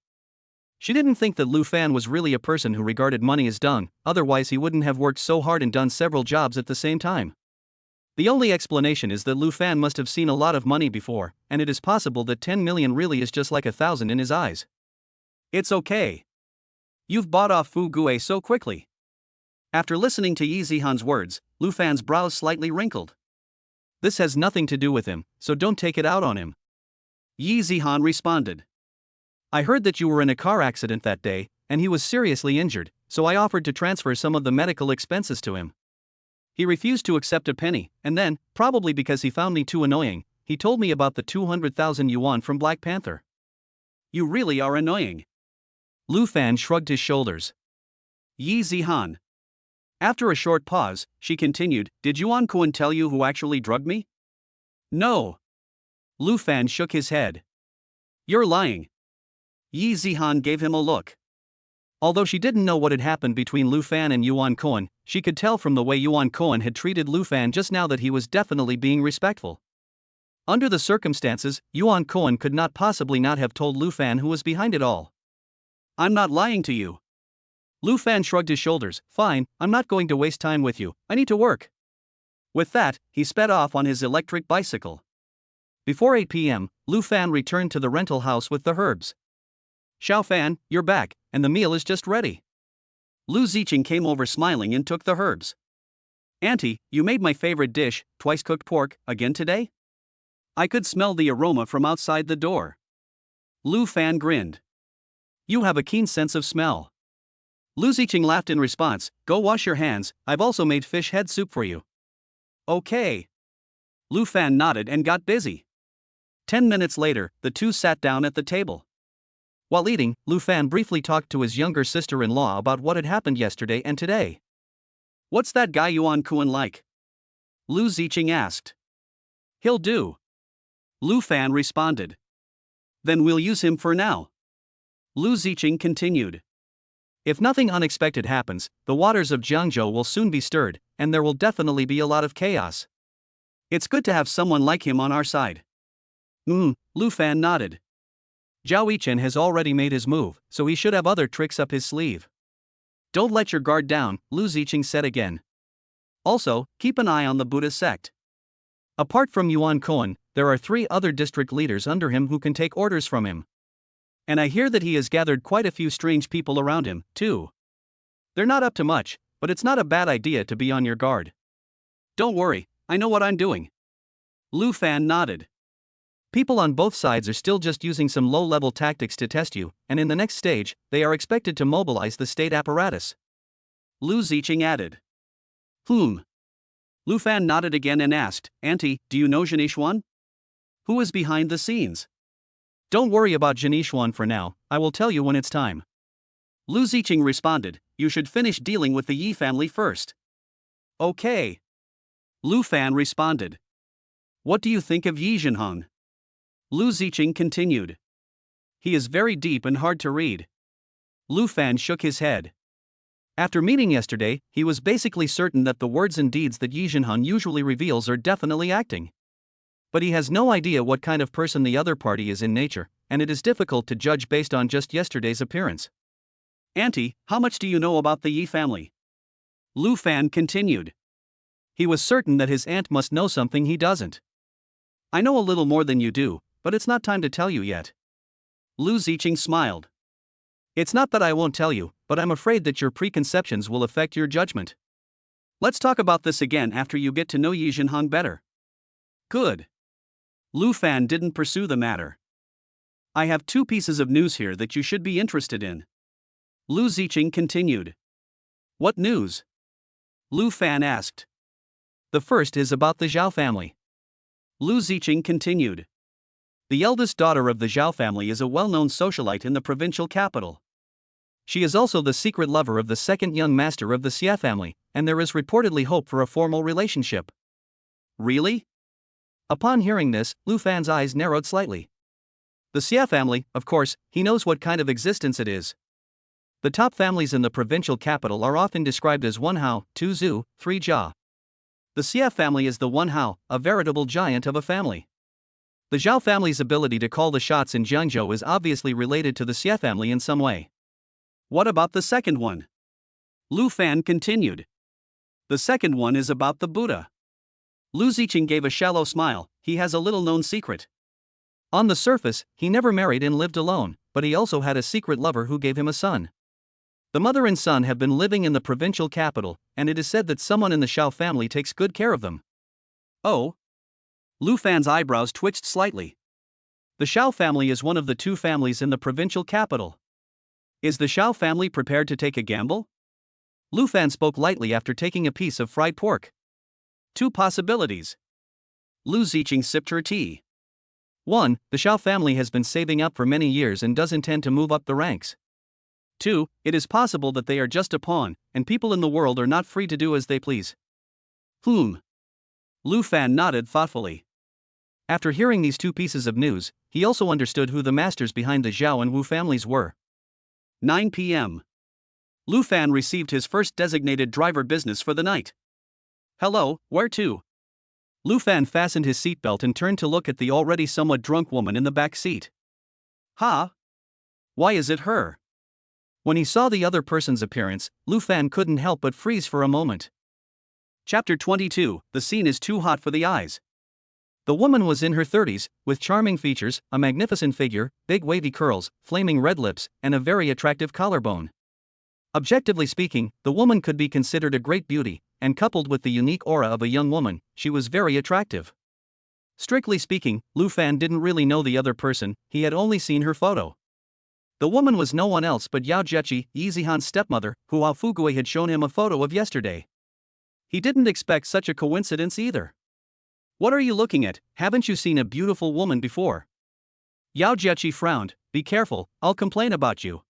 [SPEAKER 1] She didn't think that Lu Fan was really a person who regarded money as dung, otherwise he wouldn't have worked so hard and done several jobs at the same time. The only explanation is that Lu Fan must have seen a lot of money before, and it is possible that 10 million really is just like 1,000 in his eyes. It's okay. You've bought off Fu Gue so quickly. After listening to Yi Zihan's words, Lu Fan's brows slightly wrinkled. This has nothing to do with him, so don't take it out on him. Yi Zihan responded. I heard that you were in a car accident that day, and he was seriously injured, so I offered to transfer some of the medical expenses to him. He refused to accept a penny, and then, probably because he found me too annoying, he told me about the 200,000 yuan from Black Panther. You really are annoying. Lu Fan shrugged his shoulders. Yi Zihan. After a short pause, she continued, did Yuan Kuan tell you who actually drugged me? No. Lu Fan shook his head. You're lying. Yi Zihan gave him a look. Although she didn't know what had happened between Lu Fan and Yuan Kuan, she could tell from the way Yuan Kuan had treated Lu Fan just now that he was definitely being respectful. Under the circumstances, Yuan Kuan could not possibly not have told Lu Fan who was behind it all. I'm not lying to you. Lu Fan shrugged his shoulders. Fine, I'm not going to waste time with you, I need to work. With that, he sped off on his electric bicycle. Before 8 p.m., Lu Fan returned to the rental house with the herbs. Xiao Fan, you're back, and the meal is just ready. Lu Ziqing came over smiling and took the herbs. Auntie, you made my favorite dish, twice-cooked pork, again today? I could smell the aroma from outside the door. Lu Fan grinned. You have a keen sense of smell. Lu Ziqing laughed in response, go wash your hands, I've also made fish head soup for you. Okay. Lu Fan nodded and got busy. 10 minutes later, the two sat down at the table. While eating, Lu Fan briefly talked to his younger sister-in-law about what had happened yesterday and today. What's that guy Yuan Kuan like? Lu Ziqing asked. He'll do. Lu Fan responded. Then we'll use him for now. Lu Ziqing continued. If nothing unexpected happens, the waters of Jiangzhou will soon be stirred, and there will definitely be a lot of chaos. It's good to have someone like him on our side. Lu Fan nodded. Zhao Yichen has already made his move, so he should have other tricks up his sleeve. Don't let your guard down, Lu Ziqing said again. Also, keep an eye on the Buddha sect. Apart from Yuan Koan, there are 3 other district leaders under him who can take orders from him. And I hear that he has gathered quite a few strange people around him, too. They're not up to much, but it's not a bad idea to be on your guard. Don't worry, I know what I'm doing. Lu Fan nodded. People on both sides are still just using some low-level tactics to test you, and in the next stage, they are expected to mobilize the state apparatus. Lu Ziqing added. Lu Fan nodded again and asked, Auntie, do you know Zhanishwan? Who is behind the scenes? Don't worry about Zhanishwan for now, I will tell you when it's time. Lu Ziqing responded, you should finish dealing with the Yi family first. Okay. Lu Fan responded. What do you think of Yi Zhenhong? Lu Ziqing continued. He is very deep and hard to read. Lu Fan shook his head. After meeting yesterday, he was basically certain that the words and deeds that Yi Zhenhong usually reveals are definitely acting. But he has no idea what kind of person the other party is in nature, and it is difficult to judge based on just yesterday's appearance. Auntie, how much do you know about the Yi family? Lu Fan continued. He was certain that his aunt must know something he doesn't. I know a little more than you do, but it's not time to tell you yet. Lu Ziqing smiled. It's not that I won't tell you, but I'm afraid that your preconceptions will affect your judgment. Let's talk about this again after you get to know Yi Zhenhong better. Good. Lu Fan didn't pursue the matter. I have 2 pieces of news here that you should be interested in. Lu Ziqing continued. What news? Lu Fan asked. The first is about the Zhao family. Lu Ziqing continued. The eldest daughter of the Zhao family is a well-known socialite in the provincial capital. She is also the secret lover of the second young master of the Xia family, and there is reportedly hope for a formal relationship. Really? Upon hearing this, Lu Fan's eyes narrowed slightly. The Xia family, of course, he knows what kind of existence it is. The top families in the provincial capital are often described as 1 Hao, 2 Zhu, 3 Jia. The Xia family is the 1 Hao, a veritable giant of a family. The Zhao family's ability to call the shots in Jiangzhou is obviously related to the Xia family in some way. What about the second one? Lu Fan continued. The second one is about the Buddha. Lu Ziqing gave a shallow smile, he has a little-known secret. On the surface, he never married and lived alone, but he also had a secret lover who gave him a son. The mother and son have been living in the provincial capital, and it is said that someone in the Shao family takes good care of them. Oh? Lu Fan's eyebrows twitched slightly. The Shao family is one of the 2 families in the provincial capital. Is the Shao family prepared to take a gamble? Lu Fan spoke lightly after taking a piece of fried pork. 2 possibilities. Lu Ziqing sipped her tea. 1. The Shao family has been saving up for many years and does intend to move up the ranks. 2. It is possible that they are just a pawn, and people in the world are not free to do as they please. Lu Fan nodded thoughtfully. After hearing these 2 pieces of news, he also understood who the masters behind the Zhao and Wu families were. 9 p.m. Lu Fan received his first designated driver business for the night. Hello, where to? Lu Fan fastened his seatbelt and turned to look at the already somewhat drunk woman in the back seat. Ha! Why is it her? When he saw the other person's appearance, Lu Fan couldn't help but freeze for a moment. Chapter 22, The scene is too hot for the eyes. The woman was in her 30s, with charming features, a magnificent figure, big wavy curls, flaming red lips, and a very attractive collarbone. Objectively speaking, the woman could be considered a great beauty, and coupled with the unique aura of a young woman, she was very attractive. Strictly speaking, Lu Fan didn't really know the other person, he had only seen her photo. The woman was no one else but Yao Jiechi, Yi Zihan's stepmother, who Hao Fugui had shown him a photo of yesterday. He didn't expect such a coincidence either. What are you looking at? Haven't you seen a beautiful woman before? Yao Jiechi frowned. Be careful, I'll complain about you.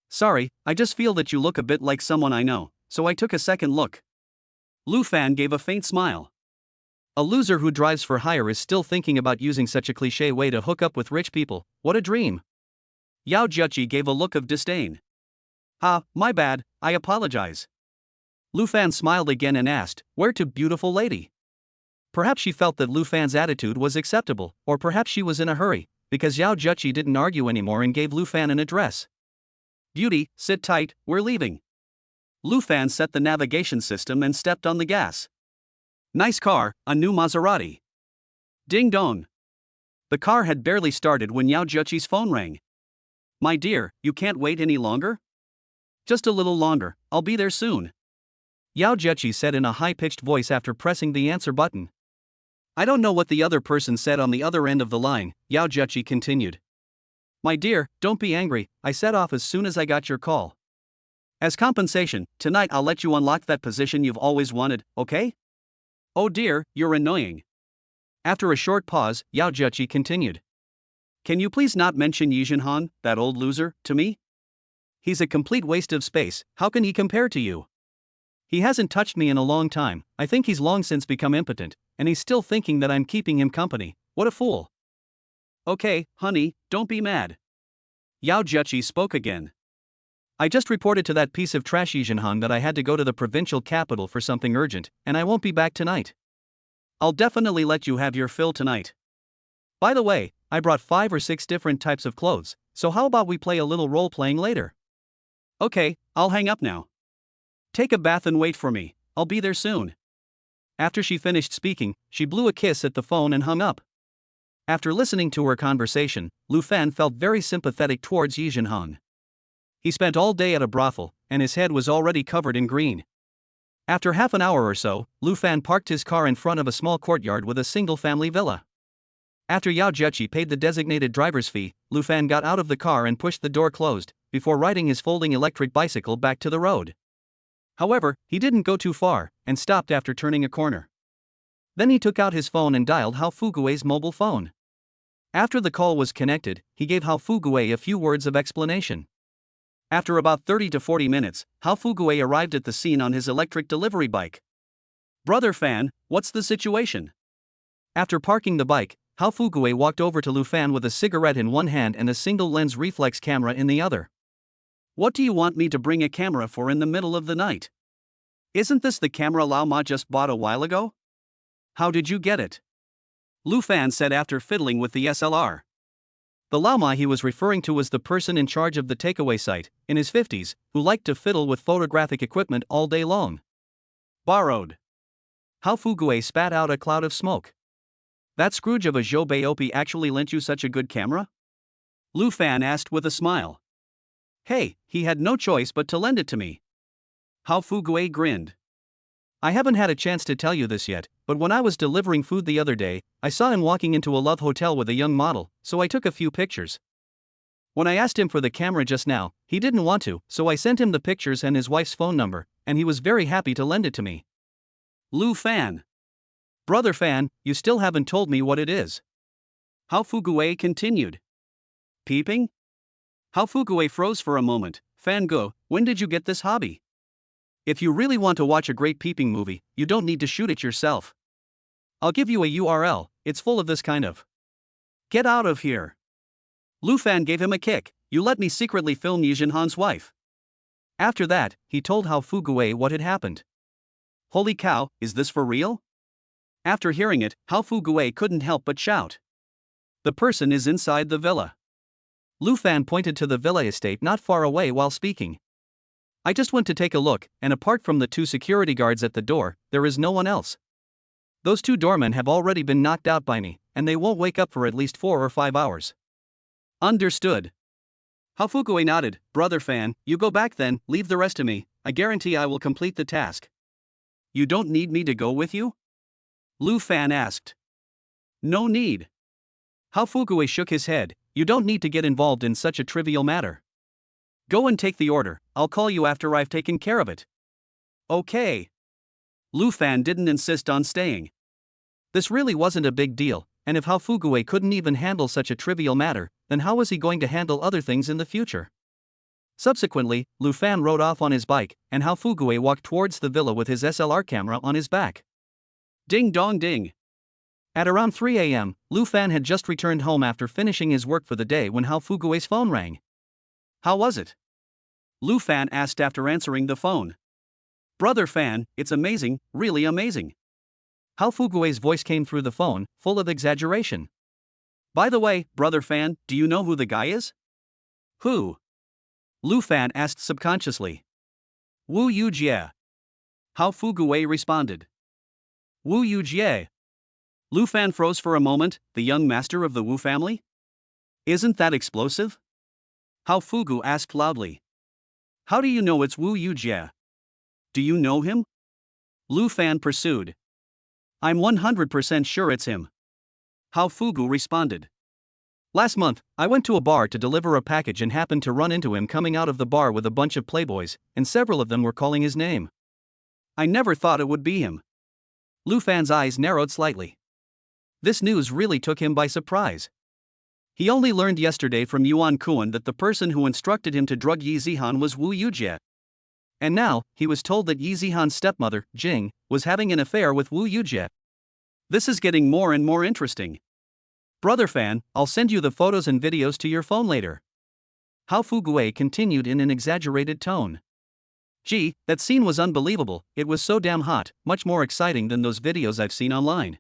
[SPEAKER 1] Sorry, I just feel that you look a bit like someone I know, so I took a second look. Lu Fan gave a faint smile. A loser who drives for hire is still thinking about using such a cliché way to hook up with rich people. What a dream. Yao Jiechi gave a look of disdain. Ah, my bad, I apologize. Lu Fan smiled again and asked, where to, beautiful lady? Perhaps she felt that Lu Fan's attitude was acceptable, or perhaps she was in a hurry, because Yao Jiechi didn't argue anymore and gave Lu Fan an address. Beauty, sit tight, we're leaving. Lu Fan set the navigation system and stepped on the gas. Nice car, a new Maserati. Ding dong. The car had barely started when Yao Jiechi's phone rang. My dear, you can't wait any longer? Just a little longer, I'll be there soon. Yao Jiechi said in a high-pitched voice after pressing the answer button. I don't know what the other person said on the other end of the line, Yao Jiechi continued. My dear, don't be angry, I set off as soon as I got your call. As compensation, tonight I'll let you unlock that position you've always wanted, okay? Oh dear, you're annoying. After a short pause, Yao Jiechi continued. Can you please not mention Yijinhan, that old loser, to me? He's a complete waste of space, how can he compare to you? He hasn't touched me in a long time, I think he's long since become impotent, and he's still thinking that I'm keeping him company, what a fool. Okay, honey, don't be mad. Yao Jiechi spoke again. I just reported to that piece of trash Yijinhan that I had to go to the provincial capital for something urgent, and I won't be back tonight. I'll definitely let you have your fill tonight. By the way, I brought 5 or 6 different types of clothes, so how about we play a little role-playing later? Okay, I'll hang up now. Take a bath and wait for me, I'll be there soon. After she finished speaking, she blew a kiss at the phone and hung up. After listening to her conversation, Lu Fan felt very sympathetic towards Yijinhan. He spent all day at a brothel, and his head was already covered in green. After half an hour or so, Lu Fan parked his car in front of a small courtyard with a single-family villa. After Yao Jiechi paid the designated driver's fee, Lu Fan got out of the car and pushed the door closed, before riding his folding electric bicycle back to the road. However, he didn't go too far, and stopped after turning a corner. Then he took out his phone and dialed Hao Fugui's mobile phone. After the call was connected, he gave Hao Fugui a few words of explanation. After about 30 to 40 minutes, Hao Fugui arrived at the scene on his electric delivery bike. Brother Fan, what's the situation? After parking the bike, Hao Fugui walked over to Lu Fan with a cigarette in one hand and a single-lens reflex camera in the other. What do you want me to bring a camera for in the middle of the night? Isn't this the camera Lao Ma just bought a while ago? How did you get it? Lu Fan said after fiddling with the SLR. The Lao Ma he was referring to was the person in charge of the takeaway site, in his 50s, who liked to fiddle with photographic equipment all day long. Borrowed. Hao Fugui spat out a cloud of smoke. That Scrooge of a Zhou Baiopi actually lent you such a good camera? Lu Fan asked with a smile. Hey, he had no choice but to lend it to me. Hao Fugui grinned. I haven't had a chance to tell you this yet, but when I was delivering food the other day, I saw him walking into a love hotel with a young model, so I took a few pictures. When I asked him for the camera just now, he didn't want to, so I sent him the pictures and his wife's phone number, and he was very happy to lend it to me. Lu Fan. Brother Fan, you still haven't told me what it is. Hao Fugui continued. Peeping? Hao Fugui froze for a moment. Fan Go, when did you get this hobby? If you really want to watch a great peeping movie, you don't need to shoot it yourself. I'll give you a URL, it's full of this kind of. Get out of here. Lu Fan gave him a kick. You let me secretly film Yijinhan's wife. After that, he told Hao Fugui what had happened. Holy cow, is this for real? After hearing it, Hao Fugui couldn't help but shout. The person is inside the villa. Lu Fan pointed to the villa estate not far away while speaking. I just went to take a look, and apart from the 2 security guards at the door, there is no one else. Those 2 doormen have already been knocked out by me, and they won't wake up for at least 4 or 5 hours. Understood. Hao Fugui nodded. Brother Fan, you go back then, leave the rest to me, I guarantee I will complete the task. You don't need me to go with you? Lu Fan asked. No need. Hao Fugui shook his head. You don't need to get involved in such a trivial matter. Go and take the order, I'll call you after I've taken care of it. Okay. Lu Fan didn't insist on staying. This really wasn't a big deal, and if Hao Fugui couldn't even handle such a trivial matter, then how was he going to handle other things in the future? Subsequently, Lu Fan rode off on his bike, and Hao Fugui walked towards the villa with his SLR camera on his back. Ding dong ding. At around 3 a.m., Lu Fan had just returned home after finishing his work for the day when Hao Fugue's phone rang. "How was it?" Lu Fan asked after answering the phone. "Brother Fan, it's amazing, really amazing." Hao Fugue's voice came through the phone, full of exaggeration. "By the way, Brother Fan, do you know who the guy is?" "Who?" Lu Fan asked subconsciously. "Wu Yujie." Hao Fugue responded. "Wu Yujie." Lu Fan froze for a moment, the young master of the Wu family? "Isn't that explosive?" Hao Fugu asked loudly. "How do you know it's Wu Yujie? Do you know him?" Lu Fan pursued. "I'm 100% sure it's him." Hao Fugu responded. "Last month, I went to a bar to deliver a package and happened to run into him coming out of the bar with a bunch of playboys, and several of them were calling his name. I never thought it would be him." Lu Fan's eyes narrowed slightly. This news really took him by surprise. He only learned yesterday from Yuan Kuan that the person who instructed him to drug Yi Zihan was Wu Yujie. And now, he was told that Yi Zihan's stepmother, Jing, was having an affair with Wu Yujie. This is getting more and more interesting. "Brother Fan, I'll send you the photos and videos to your phone later." Hao Fugue continued in an exaggerated tone. "Gee, that scene was unbelievable, it was so damn hot, much more exciting than those videos I've seen online.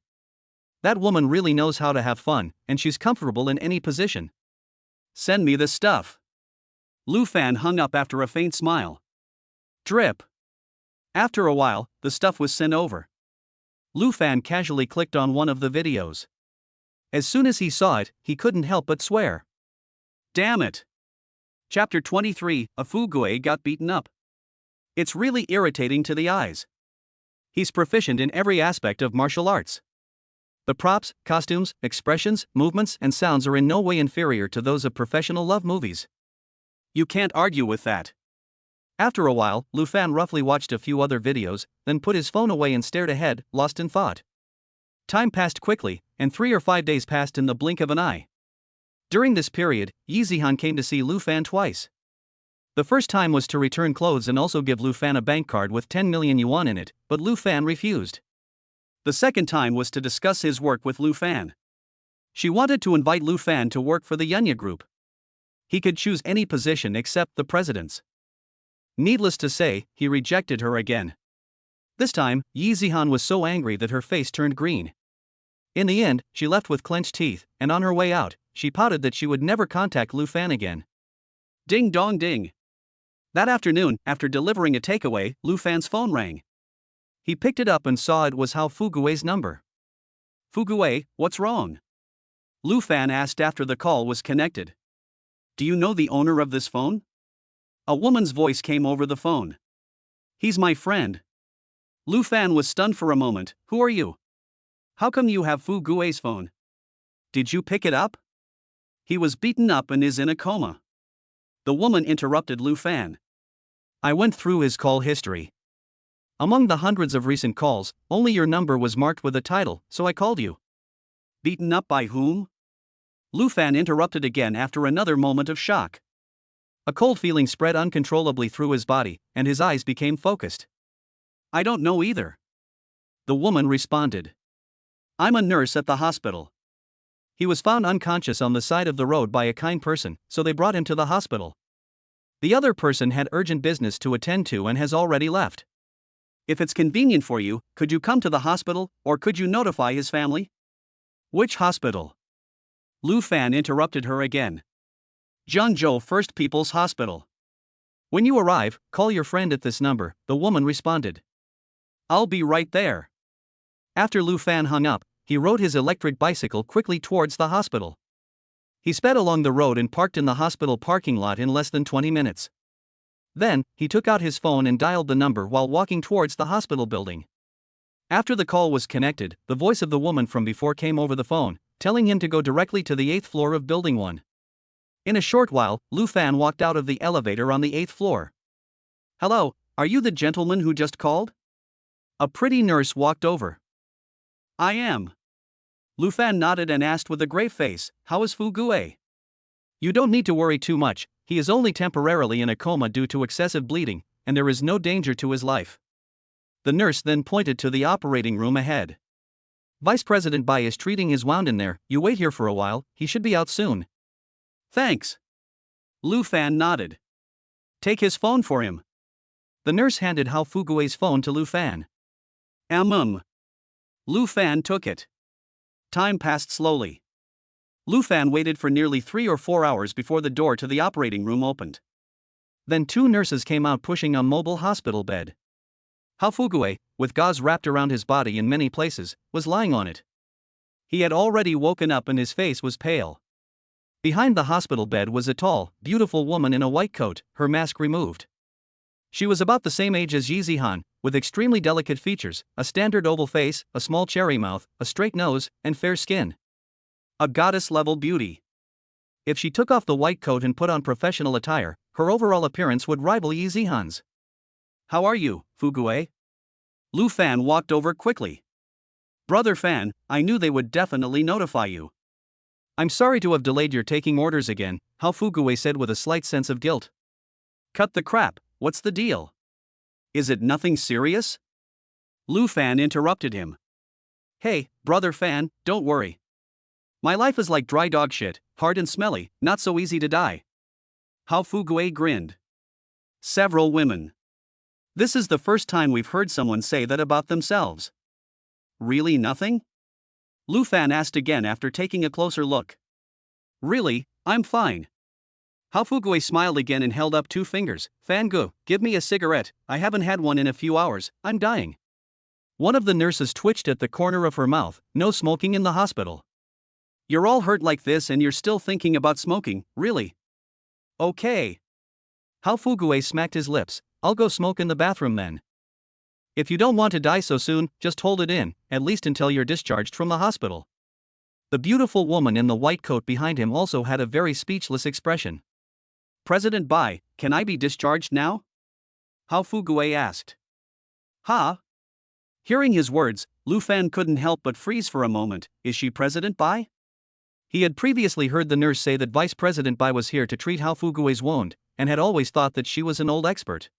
[SPEAKER 1] That woman really knows how to have fun, and she's comfortable in any position. Send me the stuff." Lu Fan hung up after a faint smile. Drip. After a while, the stuff was sent over. Lu Fan casually clicked on one of the videos. As soon as he saw it, he couldn't help but swear. Damn it. Chapter 23, A Fugue got beaten up. It's really irritating to the eyes. He's proficient in every aspect of martial arts. The props, costumes, expressions, movements, and sounds are in no way inferior to those of professional love movies. You can't argue with that. After a while, Lu Fan roughly watched a few other videos, then put his phone away and stared ahead, lost in thought. Time passed quickly, and 3 or 5 days passed in the blink of an eye. During this period, Yi Zihan came to see Lu Fan twice. The first time was to return clothes and also give Lu Fan a bank card with 10 million yuan in it, but Lu Fan refused. The second time was to discuss his work with Lu Fan. She wanted to invite Lu Fan to work for the Yunya Group. He could choose any position except the president's. Needless to say, he rejected her again. This time, Yi Zihan was so angry that her face turned green. In the end, she left with clenched teeth, and on her way out, she pouted that she would never contact Lu Fan again. Ding dong ding. That afternoon, after delivering a takeaway, Lu Fan's phone rang. He picked it up and saw it was Hao Fugue's number. "Fugue, what's wrong?" Lu Fan asked after the call was connected. "Do you know the owner of this phone?" A woman's voice came over the phone. "He's my friend." Lu Fan was stunned for a moment. "Who are you? How come you have Fugue's phone? Did you pick it up?" "He was beaten up and is in a coma." The woman interrupted Lu Fan. "I went through his call history. Among the hundreds of recent calls, only your number was marked with a title, so I called you." "Beaten up by whom?" Lu Fan interrupted again after another moment of shock. A cold feeling spread uncontrollably through his body, and his eyes became focused. "I don't know either." The woman responded. "I'm a nurse at the hospital." He was found unconscious on the side of the road by a kind person, so they brought him to the hospital. The other person had urgent business to attend to and has already left. "If it's convenient for you, could you come to the hospital, or could you notify his family?" "Which hospital?" Lu Fan interrupted her again. "Zhangzhou First People's Hospital." "When you arrive, call your friend at this number," the woman responded. "I'll be right there." After Lu Fan hung up, he rode his electric bicycle quickly towards the hospital. He sped along the road and parked in the hospital parking lot in less than 20 minutes. Then, he took out his phone and dialed the number while walking towards the hospital building. After the call was connected, the voice of the woman from before came over the phone, telling him to go directly to the 8th floor of Building 1. In a short while, Lu Fan walked out of the elevator on the 8th floor. "Hello, are you the gentleman who just called?" A pretty nurse walked over. "I am." Lu Fan nodded and asked with a grave face, "How is Fugue?" "You don't need to worry too much, he is only temporarily in a coma due to excessive bleeding, and there is no danger to his life." The nurse then pointed to the operating room ahead. Vice President Bai is treating his wound in there, you wait here for a while, he should be out soon. Thanks. Lu Fan nodded. Take his phone for him. The nurse handed Hao Fugue's phone to Lu Fan. Lu Fan took it. Time passed slowly. Lu Fan waited for nearly 3 or 4 hours before the door to the operating room opened. Then 2 nurses came out pushing a mobile hospital bed. Hao Fugue, with gauze wrapped around his body in many places, was lying on it. He had already woken up and his face was pale. Behind the hospital bed was a tall, beautiful woman in a white coat, her mask removed. She was about the same age as Yi Zihan, with extremely delicate features, a standard oval face, a small cherry mouth, a straight nose, and fair skin. A goddess-level beauty. If she took off the white coat and put on professional attire, her overall appearance would rival Yi Zihan's. How are you, Fugue? Lu Fan walked over quickly. Brother Fan, I knew they would definitely notify you. I'm sorry to have delayed your taking orders again, Hao Fugue said with a slight sense of guilt. Cut the crap, what's the deal? Is it nothing serious? Lu Fan interrupted him. Hey, Brother Fan, don't worry. My life is like dry dog shit, hard and smelly, not so easy to die. Hao Fugue grinned. Several women. This is the first time we've heard someone say that about themselves. Really nothing? Lu Fan asked again after taking a closer look. Really, I'm fine. Hao Fugue smiled again and held up 2 fingers. Fangu, give me a cigarette, I haven't had one in a few hours, I'm dying. One of the nurses twitched at the corner of her mouth. No smoking in the hospital. You're all hurt like this and you're still thinking about smoking, really? Okay. Hao Fugue smacked his lips. I'll go smoke in the bathroom then. If you don't want to die so soon, just hold it in, at least until you're discharged from the hospital. The beautiful woman in the white coat behind him also had a very speechless expression. President Bai, can I be discharged now? Hao Fugue asked. Ha? Hearing his words, Lu Fan couldn't help but freeze for a moment. Is she President Bai? He had previously heard the nurse say that Vice President Bai was here to treat Hao Fugue's wound, and had always thought that she was an old expert.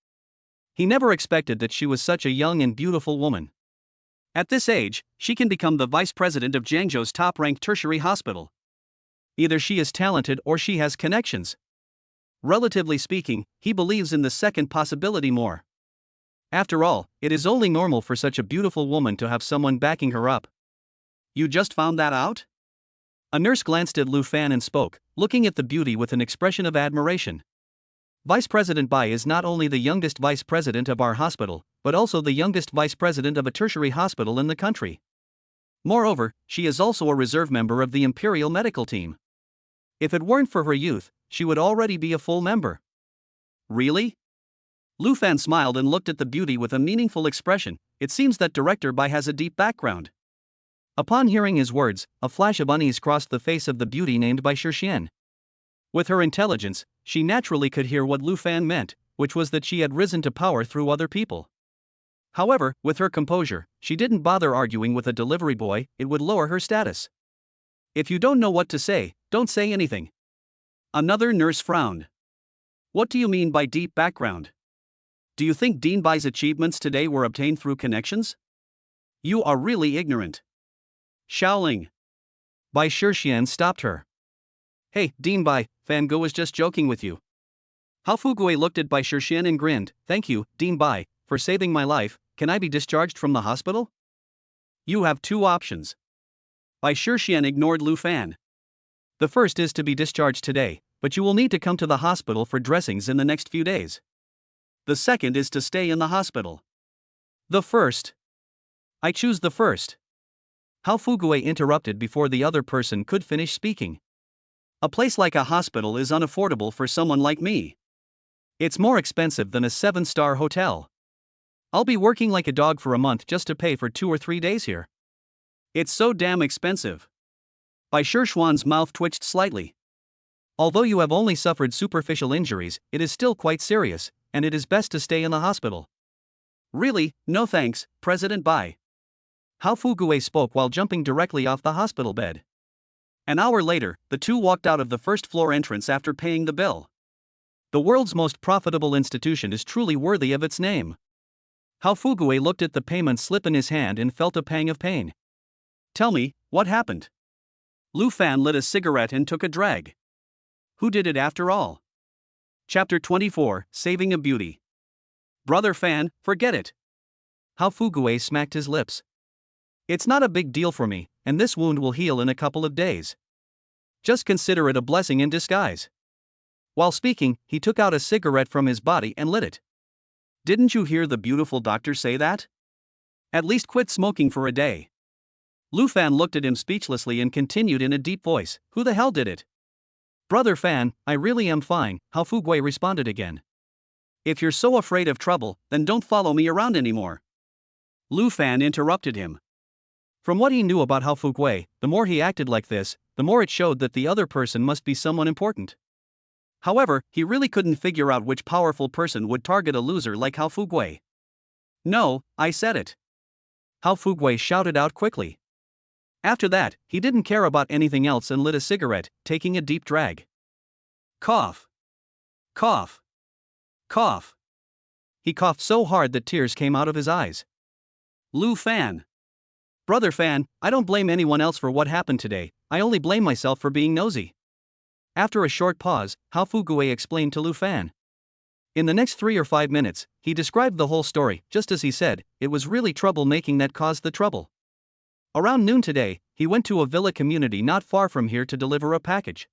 [SPEAKER 1] He never expected that she was such a young and beautiful woman. At this age, she can become the vice president of Jiangzhou's top-ranked tertiary hospital. Either she is talented or she has connections. Relatively speaking, he believes in the second possibility more. After all, it is only normal for such a beautiful woman to have someone backing her up. You just found that out? A nurse glanced at Lu Fan and spoke, looking at the beauty with an expression of admiration. Vice President Bai is not only the youngest vice president of our hospital, but also the youngest vice president of a tertiary hospital in the country. Moreover, she is also a reserve member of the Imperial Medical Team. If it weren't for her youth, she would already be a full member. Really? Lu Fan smiled and looked at the beauty with a meaningful expression. It seems that Director Bai has a deep background. Upon hearing his words, a flash of unease crossed the face of the beauty named by Shixian. With her intelligence, she naturally could hear what Lu Fan meant, which was that she had risen to power through other people. However, with her composure, she didn't bother arguing with a delivery boy, it would lower her status. If you don't know what to say, don't say anything. Another nurse frowned. What do you mean by deep background? Do you think Dean Bai's achievements today were obtained through connections? You are really ignorant. Shaoling. Bai Shixian stopped her. Hey, Dean Bai, Fan Gu was just joking with you. Hao Fugue looked at Bai Shixian and grinned. Thank you, Dean Bai, for saving my life. Can I be discharged from the hospital? You have 2 options. Bai Shixian ignored Lu Fan. The first is to be discharged today, but you will need to come to the hospital for dressings in the next few days. The second is to stay in the hospital. The first. I choose the first. Hao Fugue interrupted before the other person could finish speaking. A place like a hospital is unaffordable for someone like me. It's more expensive than a 7-star hotel. I'll be working like a dog for a month just to pay for 2 or 3 days here. It's so damn expensive. Bai Shixuan's mouth twitched slightly. Although you have only suffered superficial injuries, it is still quite serious, and it is best to stay in the hospital. Really, no thanks, President Bai. Hao Fugue spoke while jumping directly off the hospital bed. An hour later, the 2 walked out of the first-floor entrance after paying the bill. The world's most profitable institution is truly worthy of its name. Hao Fugue looked at the payment slip in his hand and felt a pang of pain. Tell me, what happened? Lu Fan lit a cigarette and took a drag. Who did it after all? Chapter 24, Saving a Beauty. Brother Fan, forget it. Hao Fuguei smacked his lips. It's not a big deal for me, and this wound will heal in a couple of days. Just consider it a blessing in disguise. While speaking, he took out a cigarette from his body and lit it. Didn't you hear the beautiful doctor say that? At least quit smoking for a day. Lu Fan looked at him speechlessly and continued in a deep voice, who the hell did it? Brother Fan, I really am fine, Hao Fuguei responded again. If you're so afraid of trouble, then don't follow me around anymore. Lu Fan interrupted him. From what he knew about Hao Fuguei, the more he acted like this, the more it showed that the other person must be someone important. However, he really couldn't figure out which powerful person would target a loser like Hao Fuguei. No, I said it. Hao Fuguei shouted out quickly. After that, he didn't care about anything else and lit a cigarette, taking a deep drag. Cough. Cough. Cough. He coughed so hard that tears came out of his eyes. Lu Fan. Brother Fan, I don't blame anyone else for what happened today, I only blame myself for being nosy. After a short pause, Hao Fuguei explained to Lu Fan. In the next 3 or 5 minutes, he described the whole story, just as he said, it was really troublemaking that caused the trouble. Around noon today, he went to a villa community not far from here to deliver a package.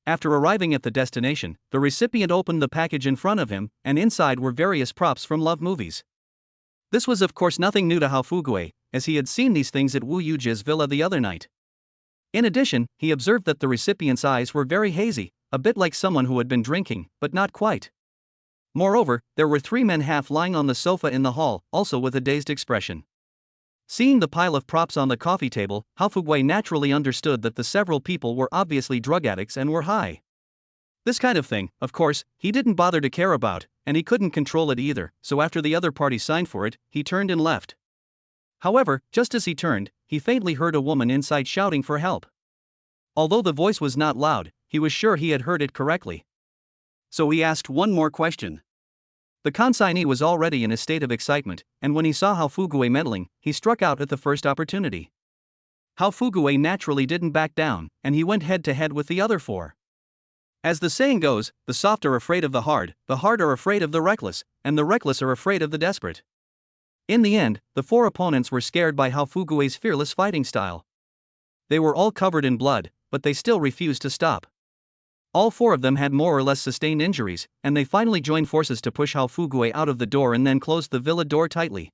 [SPEAKER 1] After arriving at the destination, the recipient opened the package in front of him, and inside were various props from love movies. This was of course nothing new to Hao Fuguei, as he had seen these things at Wu Yuji's villa the other night. In addition, he observed that the recipient's eyes were very hazy, a bit like someone who had been drinking, but not quite. Moreover, there were 3 men half lying on the sofa in the hall, also with a dazed expression. Seeing the pile of props on the coffee table, Hao Fuguei naturally understood that the several people were obviously drug addicts and were high. This kind of thing, of course, he didn't bother to care about, and he couldn't control it either, so after the other party signed for it, he turned and left. However, just as he turned, he faintly heard a woman inside shouting for help. Although the voice was not loud, he was sure he had heard it correctly. So he asked one more question. The consignee was already in a state of excitement, and when he saw Hao Fuguei meddling, he struck out at the first opportunity. Hao Fuguei naturally didn't back down, and he went head to head with the other 4. As the saying goes, the soft are afraid of the hard are afraid of the reckless, and the reckless are afraid of the desperate. In the end, the 4 opponents were scared by Hao Fuguei's fearless fighting style. They were all covered in blood, but they still refused to stop. All 4 of them had more or less sustained injuries, and they finally joined forces to push Hao Fuguei out of the door and then closed the villa door tightly.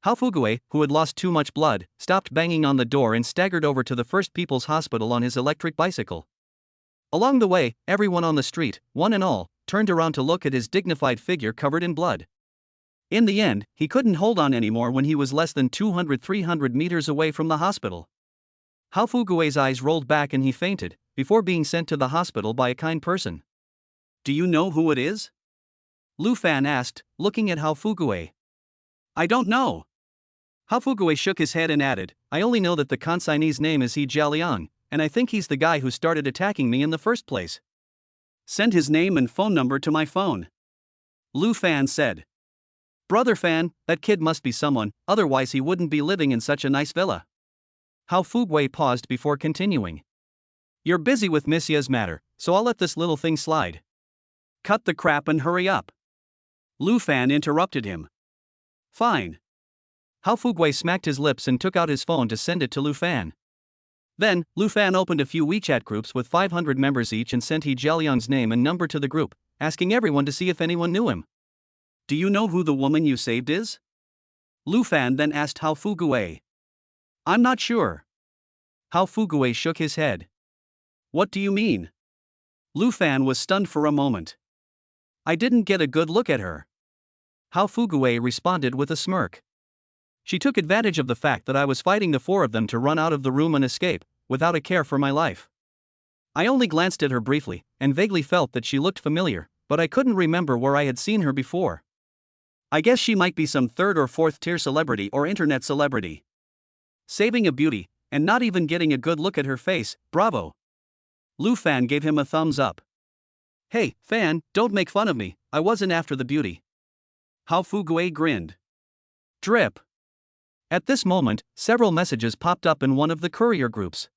[SPEAKER 1] Hao Fuguei, who had lost too much blood, stopped banging on the door and staggered over to the First People's Hospital on his electric bicycle. Along the way, everyone on the street, one and all, turned around to look at his dignified figure covered in blood. In the end, he couldn't hold on anymore when he was less than 200-300 meters away from the hospital. Hao Fuguei's eyes rolled back and he fainted, before being sent to the hospital by a kind person. Do you know who it is? Lu Fan asked, looking at Hao Fuguei. I don't know. Hao Fuguei shook his head and added, I only know that the consignee's name is He Jialiang, and I think he's the guy who started attacking me in the first place. Send his name and phone number to my phone. Lu Fan said. Brother Fan, that kid must be someone, otherwise he wouldn't be living in such a nice villa. Hao Fuguei paused before continuing. You're busy with Messia's matter, so I'll let this little thing slide. Cut the crap and hurry up. Lu Fan interrupted him. Fine. Hao Fuguei smacked his lips and took out his phone to send it to Lu Fan. Then, Lu Fan opened a few WeChat groups with 500 members each and sent He Jialiang's name and number to the group, asking everyone to see if anyone knew him. Do you know who the woman you saved is? Lu Fan then asked Hao Fuguei. I'm not sure. Hao Fuguei shook his head. What do you mean? Lu Fan was stunned for a moment. I didn't get a good look at her. Hao Fuguei responded with a smirk. She took advantage of the fact that I was fighting the 4 of them to run out of the room and escape, without a care for my life. I only glanced at her briefly, and vaguely felt that she looked familiar, but I couldn't remember where I had seen her before. I guess she might be some 3rd or 4th tier celebrity or internet celebrity. Saving a beauty, and not even getting a good look at her face, bravo. Lu Fan gave him a thumbs up. Hey, Fan, don't make fun of me, I wasn't after the beauty. Hao Fuguei grinned. Drip. At this moment, several messages popped up in one of the courier groups.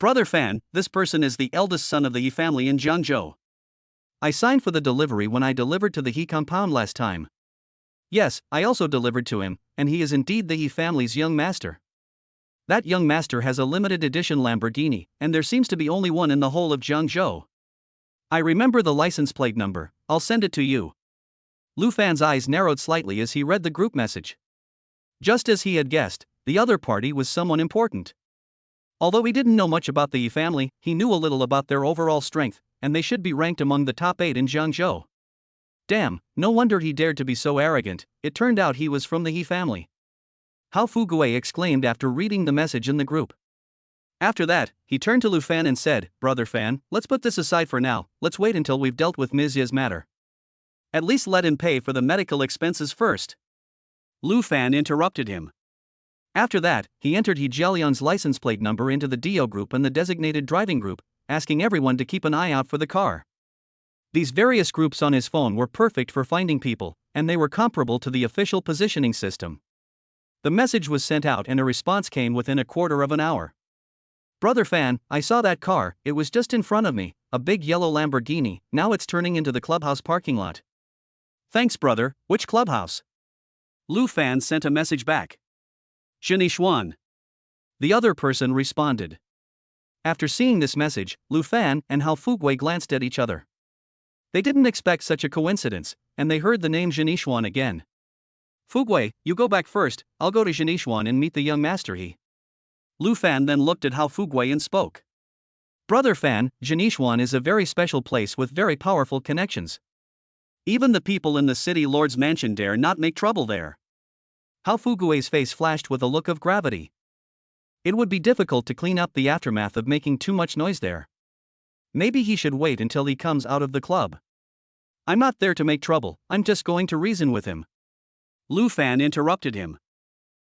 [SPEAKER 1] Brother Fan, this person is the eldest son of the Yi family in Jiangzhou. I signed for the delivery when I delivered to the He compound last time. Yes, I also delivered to him, and he is indeed the He family's young master. That young master has a limited edition Lamborghini, and there seems to be only one in the whole of Jiangzhou. I remember the license plate number, I'll send it to you. Lu Fan's eyes narrowed slightly as he read the group message. Just as he had guessed, the other party was someone important. Although he didn't know much about the Yi family, he knew a little about their overall strength, and they should be ranked among the top 8 in Jiangzhou. Damn, no wonder he dared to be so arrogant, it turned out he was from the He family. Hao Fuguei exclaimed after reading the message in the group. After that, he turned to Lu Fan and said, Brother Fan, let's put this aside for now, let's wait until we've dealt with Ms. Ye's matter. At least let him pay for the medical expenses first. Lu Fan interrupted him. After that, he entered He Jialian's license plate number into the Dio group and the designated driving group, asking everyone to keep an eye out for the car. These various groups on his phone were perfect for finding people, and they were comparable to the official positioning system. The message was sent out and a response came within a quarter of an hour. Brother Fan, I saw that car, it was just in front of me, a big yellow Lamborghini, now it's turning into the clubhouse parking lot. Thanks brother, which clubhouse? Lu Fan sent a message back. Zhenishuan. The other person responded. After seeing this message, Lu Fan and Hao Fuguei glanced at each other. They didn't expect such a coincidence, and they heard the name Zhenishuan again. Fuguei, you go back first, I'll go to Zhenishuan and meet the young master He. Lu Fan then looked at Hao Fuguei and spoke. Brother Fan, Zhenishuan is a very special place with very powerful connections. Even the people in the city lord's mansion dare not make trouble there. Hao Fuguei's face flashed with a look of gravity. It would be difficult to clean up the aftermath of making too much noise there. Maybe he should wait until he comes out of the club. I'm not there to make trouble, I'm just going to reason with him. Lu Fan interrupted him.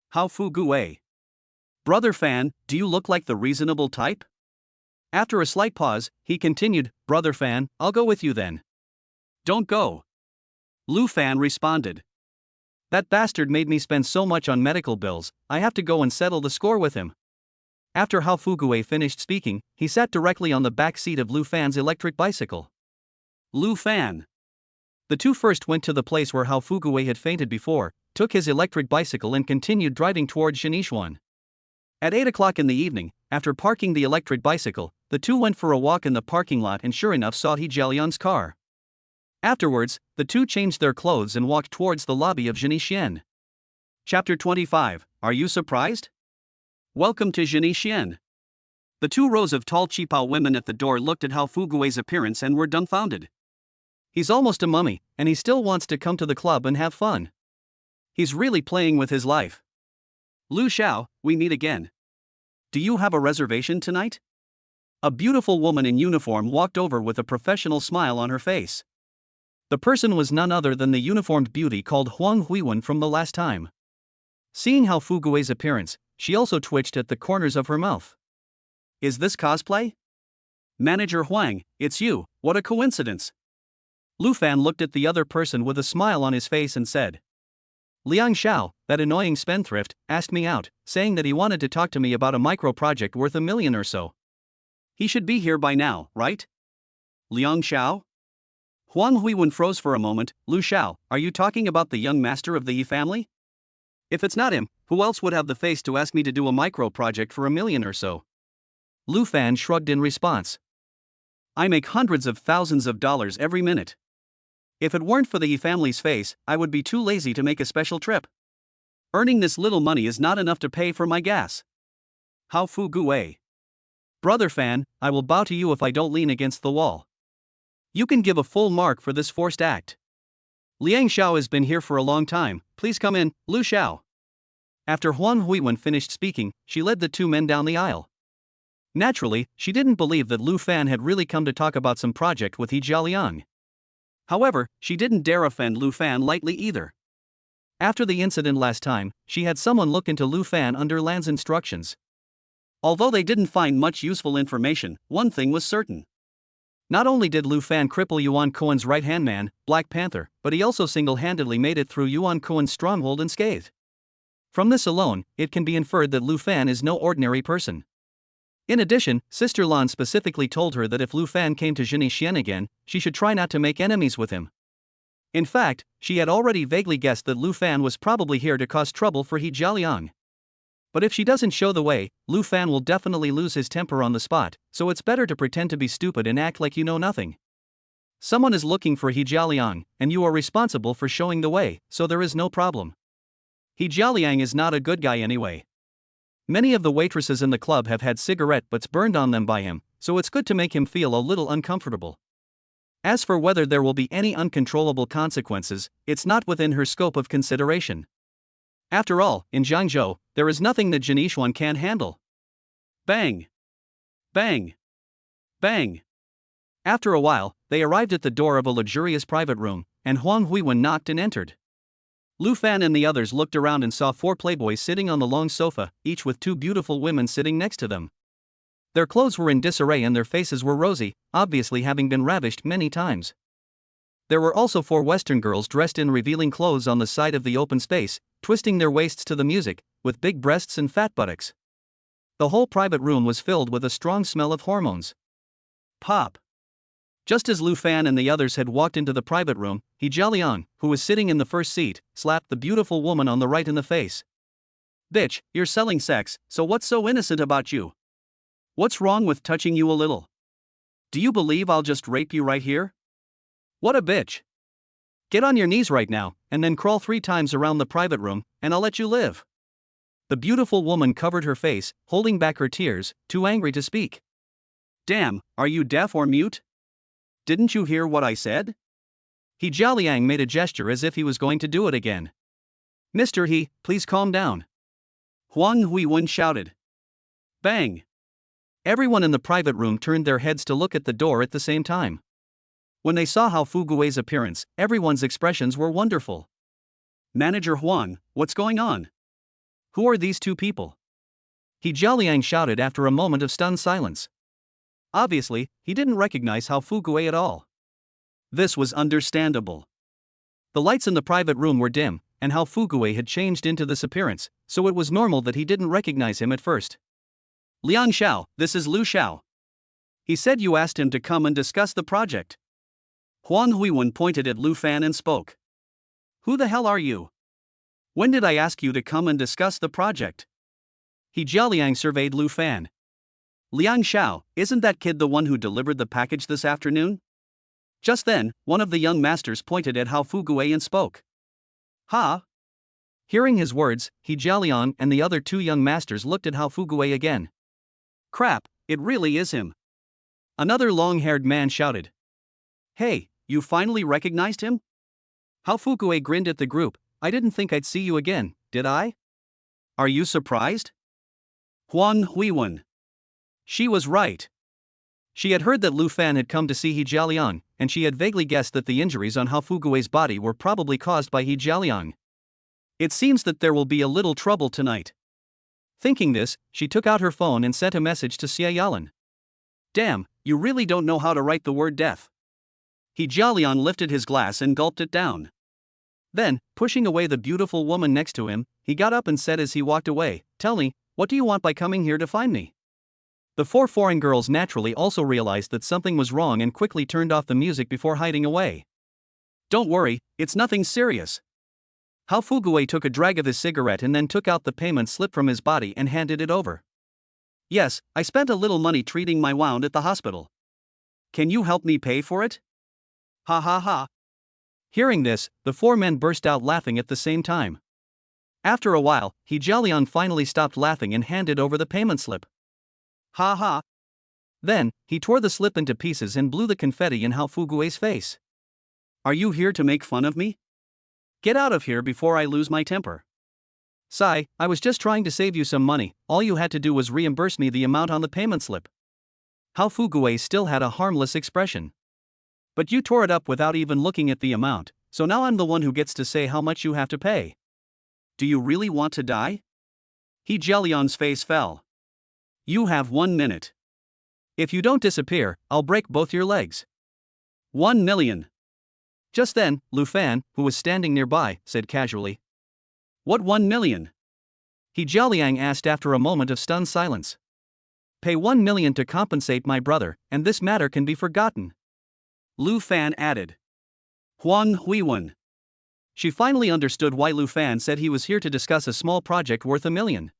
[SPEAKER 1] Hao Fuguei. Brother Fan, do you look like the reasonable type? After a slight pause, he continued, Brother Fan, I'll go with you then. Don't go. Lu Fan responded. That bastard made me spend so much on medical bills, I have to go and settle the score with him. After Hao Fuguei finished speaking, he sat directly on the back seat of Lu Fan's electric bicycle. Lu Fan. The two first went to the place where Hao Fuguei had fainted before, took his electric bicycle and continued driving towards Zhenishuan. At 8 o'clock in the evening, after parking the electric bicycle, the two went for a walk in the parking lot and sure enough saw He Jialian's car. Afterwards, the two changed their clothes and walked towards the lobby of Zhenishuan. Chapter 25, Are you surprised? Welcome to Zhenishuan. The 2 rows of tall Qipao women at the door looked at Hao Fuguei's appearance and were dumbfounded. He's almost a mummy, and he still wants to come to the club and have fun. He's really playing with his life. Lu Xiao, we meet again. Do you have a reservation tonight? A beautiful woman in uniform walked over with a professional smile on her face. The person was none other than the uniformed beauty called Huang Huiwen from the last time. Seeing Hao Fuguei's appearance, she also twitched at the corners of her mouth. Is this cosplay? Manager Huang, it's you, what a coincidence. Lu Fan looked at the other person with a smile on his face and said. Liang Xiao, that annoying spendthrift, asked me out, saying that he wanted to talk to me about a micro-project worth $1 million or so. He should be here by now, right? Liang Xiao? Huang Huiwen froze for a moment. Lu Xiao, are you talking about the young master of the Yi family? If it's not him, who else would have the face to ask me to do a micro-project for $1 million or so? Lu Fan shrugged in response. I make hundreds of thousands of dollars every minute. If it weren't for the Yi family's face, I would be too lazy to make a special trip. Earning this little money is not enough to pay for my gas. Hao Fuguei. Brother Fan, I will bow to you if I don't lean against the wall. You can give a full mark for this forced act. Liang Xiao has been here for a long time, please come in, Lu Xiao. After Huang Huiwen finished speaking, she led the 2 men down the aisle. Naturally, she didn't believe that Lu Fan had really come to talk about some project with He Jialiang. However, she didn't dare offend Lu Fan lightly either. After the incident last time, she had someone look into Lu Fan under Lan's instructions. Although they didn't find much useful information, one thing was certain. Not only did Lu Fan cripple Yuan Cohen's right-hand man, Black Panther, but he also single-handedly made it through Yuan Cohen's stronghold unscathed. From this alone, it can be inferred that Lu Fan is no ordinary person. In addition, Sister Lan specifically told her that if Lu Fan came to Zhenixuan again, she should try not to make enemies with him. In fact, she had already vaguely guessed that Lu Fan was probably here to cause trouble for He Jialiang. But if she doesn't show the way, Lu Fan will definitely lose his temper on the spot, so it's better to pretend to be stupid and act like you know nothing. Someone is looking for He Jialiang, and you are responsible for showing the way, so there is no problem. He Jialiang is not a good guy anyway. Many of the waitresses in the club have had cigarette butts burned on them by him, so it's good to make him feel a little uncomfortable. As for whether there will be any uncontrollable consequences, it's not within her scope of consideration. After all, in Jiangzhou, there is nothing that Zhenixuan can't handle. Bang! Bang! Bang! After a while, they arrived at the door of a luxurious private room, and Huang Huiwen knocked and entered. Lu Fan and the others looked around and saw 4 playboys sitting on the long sofa, each with 2 beautiful women sitting next to them. Their clothes were in disarray and their faces were rosy, obviously having been ravished many times. There were also 4 Western girls dressed in revealing clothes on the side of the open space, twisting their waists to the music, with big breasts and fat buttocks. The whole private room was filled with a strong smell of hormones. Pop! Just as Lu Fan and the others had walked into the private room, He Jialiang, who was sitting in the first seat, slapped the beautiful woman on the right in the face. Bitch, you're selling sex, so what's so innocent about you? What's wrong with touching you a little? Do you believe I'll just rape you right here? What a bitch! Get on your knees right now, and then crawl 3 times around the private room, and I'll let you live. The beautiful woman covered her face, holding back her tears, too angry to speak. Damn, are you deaf or mute? Didn't you hear what I said? He Jialiang made a gesture as if he was going to do it again. Mr. He, please calm down. Huang Huiwen shouted. Bang! Everyone in the private room turned their heads to look at the door at the same time. When they saw Hao Fugui's appearance, everyone's expressions were wonderful. Manager Huang, what's going on? Who are these 2 people? He Jialiang shouted after a moment of stunned silence. Obviously, he didn't recognize Hao Fugui at all. This was understandable. The lights in the private room were dim, and Hao Fugui had changed into this appearance, so it was normal that he didn't recognize him at first. Liang Xiao, this is Lu Xiao. He said you asked him to come and discuss the project. Huang Huiwen pointed at Lu Fan and spoke. Who the hell are you? When did I ask you to come and discuss the project? He Jialiang surveyed Lu Fan. Liang Xiao, isn't that kid the one who delivered the package this afternoon? Just then, one of the young masters pointed at Hao Fugui and spoke. Ha! Hearing his words, He Jialiang and the other 2 young masters looked at Hao Fugui again. Crap, it really is him. Another long-haired man shouted. Hey, you finally recognized him? Hao Fugui grinned at the group. I didn't think I'd see you again, did I? Are you surprised? Huang Huiwen. She was right. She had heard that Lu Fan had come to see He Jialiang, and she had vaguely guessed that the injuries on Hao Fugui's body were probably caused by He Jialiang. It seems that there will be a little trouble tonight. Thinking this, she took out her phone and sent a message to Xie Yalan. Damn, you really don't know how to write the word death. He Jialiang lifted his glass and gulped it down. Then, pushing away the beautiful woman next to him, he got up and said as he walked away, Tell me, what do you want by coming here to find me? The 4 foreign girls naturally also realized that something was wrong and quickly turned off the music before hiding away. Don't worry, it's nothing serious. Hao Fugui took a drag of his cigarette and then took out the payment slip from his body and handed it over. Yes, I spent a little money treating my wound at the hospital. Can you help me pay for it? Ha ha ha. Hearing this, the 4 men burst out laughing at the same time. After a while, He Jialiang finally stopped laughing and handed over the payment slip. Ha ha. Then, he tore the slip into pieces and blew the confetti in Hao Fugui's face. Are you here to make fun of me? Get out of here before I lose my temper. Sai, I was just trying to save you some money, all you had to do was reimburse me the amount on the payment slip. Hao Fugui still had a harmless expression. But you tore it up without even looking at the amount, so now I'm the one who gets to say how much you have to pay. Do you really want to die? He Jialiang's face fell. You have 1 minute. If you don't disappear, I'll break both your legs. 1 million. Just then, Lu Fan, who was standing nearby, said casually. What 1 million? He Jialiang asked after a moment of stunned silence. Pay 1 million to compensate my brother, and this matter can be forgotten. Lu Fan added. Huang Huiwen. She finally understood why Lu Fan said he was here to discuss a small project worth 1 million.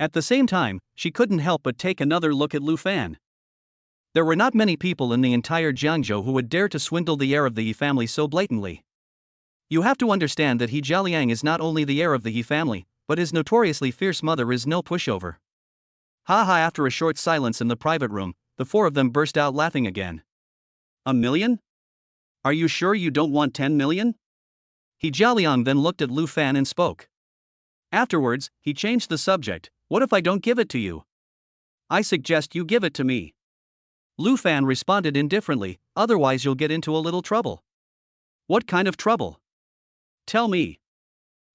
[SPEAKER 1] At the same time, she couldn't help but take another look at Lu Fan. There were not many people in the entire Jiangzhou who would dare to swindle the heir of the Yi family so blatantly. You have to understand that He Jialiang is not only the heir of the Yi family, but his notoriously fierce mother is no pushover. Ha ha! After a short silence in the private room, the four of them burst out laughing again. 1 million? Are you sure you don't want 10 million? He Jialiang then looked at Lu Fan and spoke. Afterwards, he changed the subject. What if I don't give it to you? I suggest you give it to me. Lu Fan responded indifferently, otherwise you'll get into a little trouble. What kind of trouble? Tell me.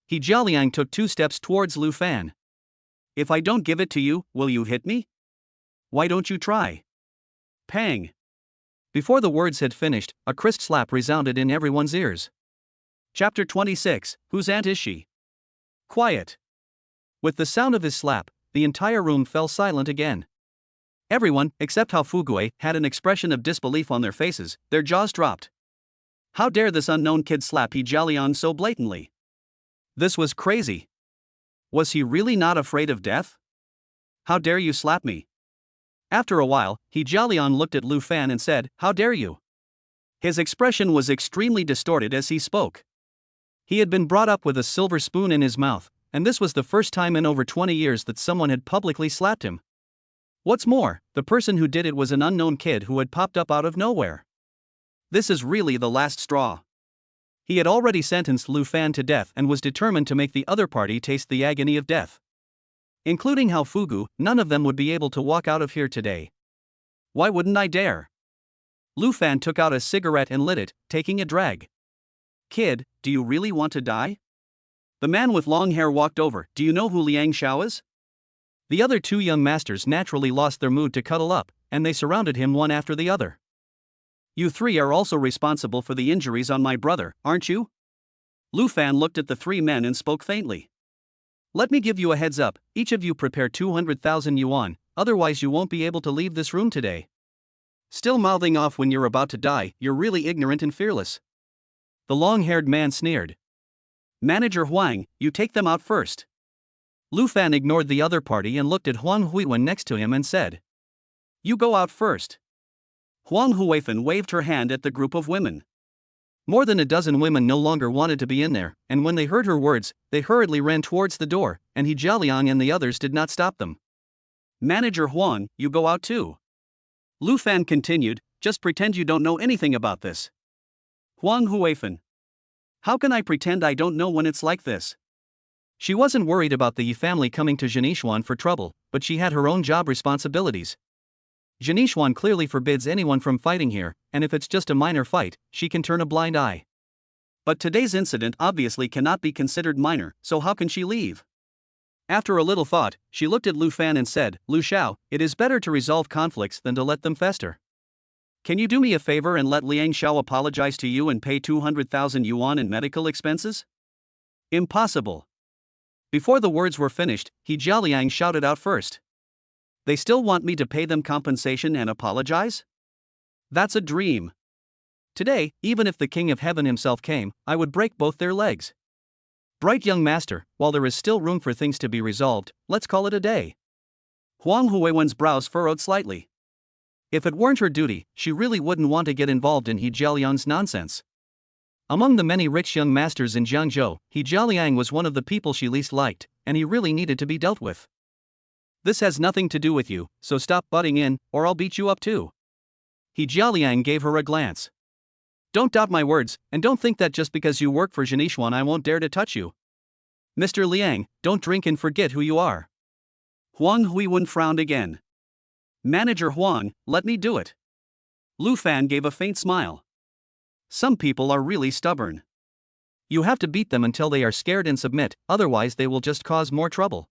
[SPEAKER 1] He Jialiang took 2 steps towards Lu Fan. If I don't give it to you, will you hit me? Why don't you try? Pang. Before the words had finished, a crisp slap resounded in everyone's ears. Chapter 26, Whose aunt is she? Quiet. With the sound of his slap, the entire room fell silent again. Everyone, except Hao Fugui, had an expression of disbelief on their faces, their jaws dropped. How dare this unknown kid slap He Jialiang so blatantly? This was crazy. Was he really not afraid of death? How dare you slap me? After a while, He Jialiang looked at Lu Fan and said, How dare you? His expression was extremely distorted as he spoke. He had been brought up with a silver spoon in his mouth, and this was the first time in over 20 years that someone had publicly slapped him. What's more, the person who did it was an unknown kid who had popped up out of nowhere. This is really the last straw. He had already sentenced Lu Fan to death and was determined to make the other party taste the agony of death. Including Hao Fugu, none of them would be able to walk out of here today. Why wouldn't I dare? Lu Fan took out a cigarette and lit it, taking a drag. Kid, do you really want to die? The man with long hair walked over. Do you know who Liang Xiao is? The other 2 young masters naturally lost their mood to cuddle up, and they surrounded him one after the other. You 3 are also responsible for the injuries on my brother, aren't you? Lu Fan looked at the 3 men and spoke faintly. Let me give you a heads up, each of you prepare 200,000 yuan, otherwise you won't be able to leave this room today. Still mouthing off when you're about to die, you're really ignorant and fearless. The long-haired man sneered. Manager Huang, you take them out first. Lu Fan ignored the other party and looked at Huang Huiwen next to him and said. You go out first. Huang Huifen waved her hand at the group of women. More than a dozen women no longer wanted to be in there, and when they heard her words, they hurriedly ran towards the door, and He Jialiang and the others did not stop them. Manager Huang, you go out too. Lu Fan continued, just pretend you don't know anything about this. Huang Huifen. How can I pretend I don't know when it's like this? She wasn't worried about the Yi family coming to Zhenishuan for trouble, but she had her own job responsibilities. Zhenishuan clearly forbids anyone from fighting here, and if it's just a minor fight, she can turn a blind eye. But today's incident obviously cannot be considered minor, so how can she leave? After a little thought, she looked at Lu Fan and said, Lu Xiao, it is better to resolve conflicts than to let them fester. Can you do me a favor and let Liang Xiao apologize to you and pay 200,000 yuan in medical expenses? Impossible. Before the words were finished, He Jialiang shouted out first. They still want me to pay them compensation and apologize? That's a dream. Today, even if the King of Heaven himself came, I would break both their legs. Bright young master, while there is still room for things to be resolved, let's call it a day. Huang Huiwen's brows furrowed slightly. If it weren't her duty, she really wouldn't want to get involved in He Jialiang's nonsense. Among the many rich young masters in Jiangzhou, He Jialiang was one of the people she least liked, and he really needed to be dealt with. This has nothing to do with you, so stop butting in, or I'll beat you up too. He Jialiang gave her a glance. Don't doubt my words, and don't think that just because you work for Zhenishuan I won't dare to touch you. Mr. Liang, don't drink and forget who you are. Huang Huiwen frowned again. Manager Huang, let me do it. Lu Fan gave a faint smile. Some people are really stubborn. You have to beat them until they are scared and submit, otherwise they will just cause more trouble.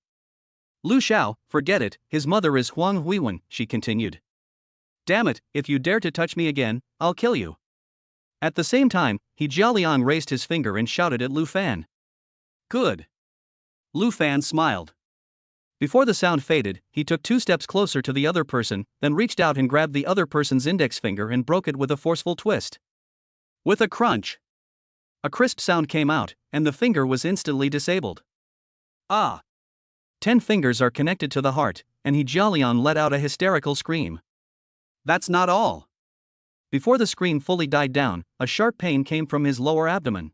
[SPEAKER 1] Lu Xiao, forget it, his mother is Huang Huiwen, she continued. Damn it, if you dare to touch me again, I'll kill you. At the same time, He Jialiang raised his finger and shouted at Lu Fan. Good. Lu Fan smiled. Before the sound faded, he took 2 steps closer to the other person, then reached out and grabbed the other person's index finger and broke it with a forceful twist. With a crunch, a crisp sound came out, and the finger was instantly disabled. Ah! 10 fingers are connected to the heart, and Jialiang let out a hysterical scream. That's not all. Before the scream fully died down, a sharp pain came from his lower abdomen.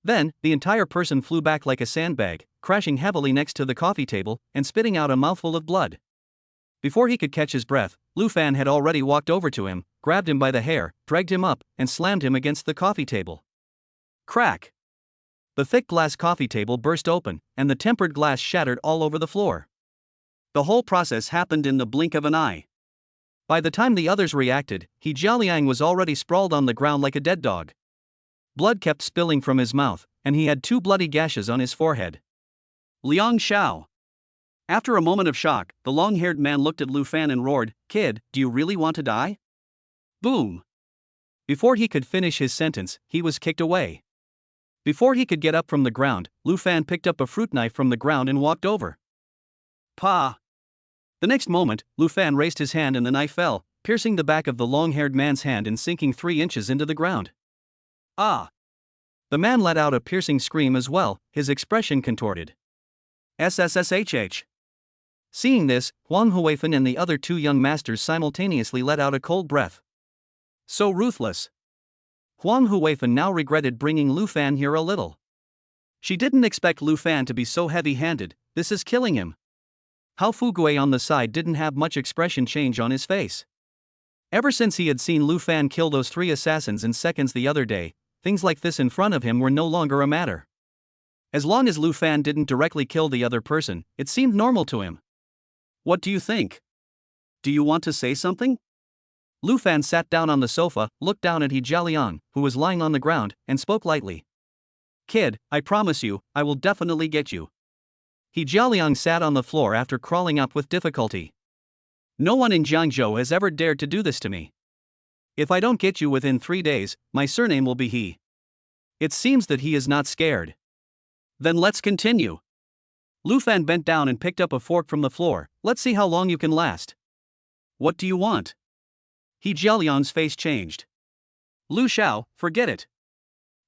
[SPEAKER 1] Then, the entire person flew back like a sandbag, crashing heavily next to the coffee table and spitting out a mouthful of blood. Before he could catch his breath, Lu Fan had already walked over to him, grabbed him by the hair, dragged him up, and slammed him against the coffee table. Crack! The thick glass coffee table burst open, and the tempered glass shattered all over the floor. The whole process happened in the blink of an eye. By the time the others reacted, Jialiang was already sprawled on the ground like a dead dog. Blood kept spilling from his mouth, and he had 2 bloody gashes on his forehead. Liang Xiao. After a moment of shock, the long-haired man looked at Lu Fan and roared, "Kid, do you really want to die?" Boom! Before he could finish his sentence, he was kicked away. Before he could get up from the ground, Lu Fan picked up a fruit knife from the ground and walked over. Pa! The next moment, Lu Fan raised his hand and the knife fell, piercing the back of the long-haired man's hand and sinking 3 inches into the ground. Ah! The man let out a piercing scream as well, his expression contorted. SSSHH. Seeing this, Huang Huifan and the other 2 young masters simultaneously let out a cold breath. So ruthless. Huang Huifan now regretted bringing Lu Fan here a little. She didn't expect Lu Fan to be so heavy-handed. This is killing him. Hao Fugui on the side didn't have much expression change on his face. Ever since he had seen Lu Fan kill those 3 assassins in seconds the other day, things like this in front of him were no longer a matter. As long as Lu Fan didn't directly kill the other person, it seemed normal to him. What do you think? Do you want to say something? Lu Fan sat down on the sofa, looked down at Jialiang, who was lying on the ground, and spoke lightly. Kid, I promise you, I will definitely get you. Jialiang sat on the floor after crawling up with difficulty. No one in Jiangzhou has ever dared to do this to me. If I don't get you within 3 days, my surname will be He. It seems that he is not scared. Then let's continue. Lu Fan bent down and picked up a fork from the floor. Let's see how long you can last. What do you want? Jialiang's face changed. Lu Xiao, forget it.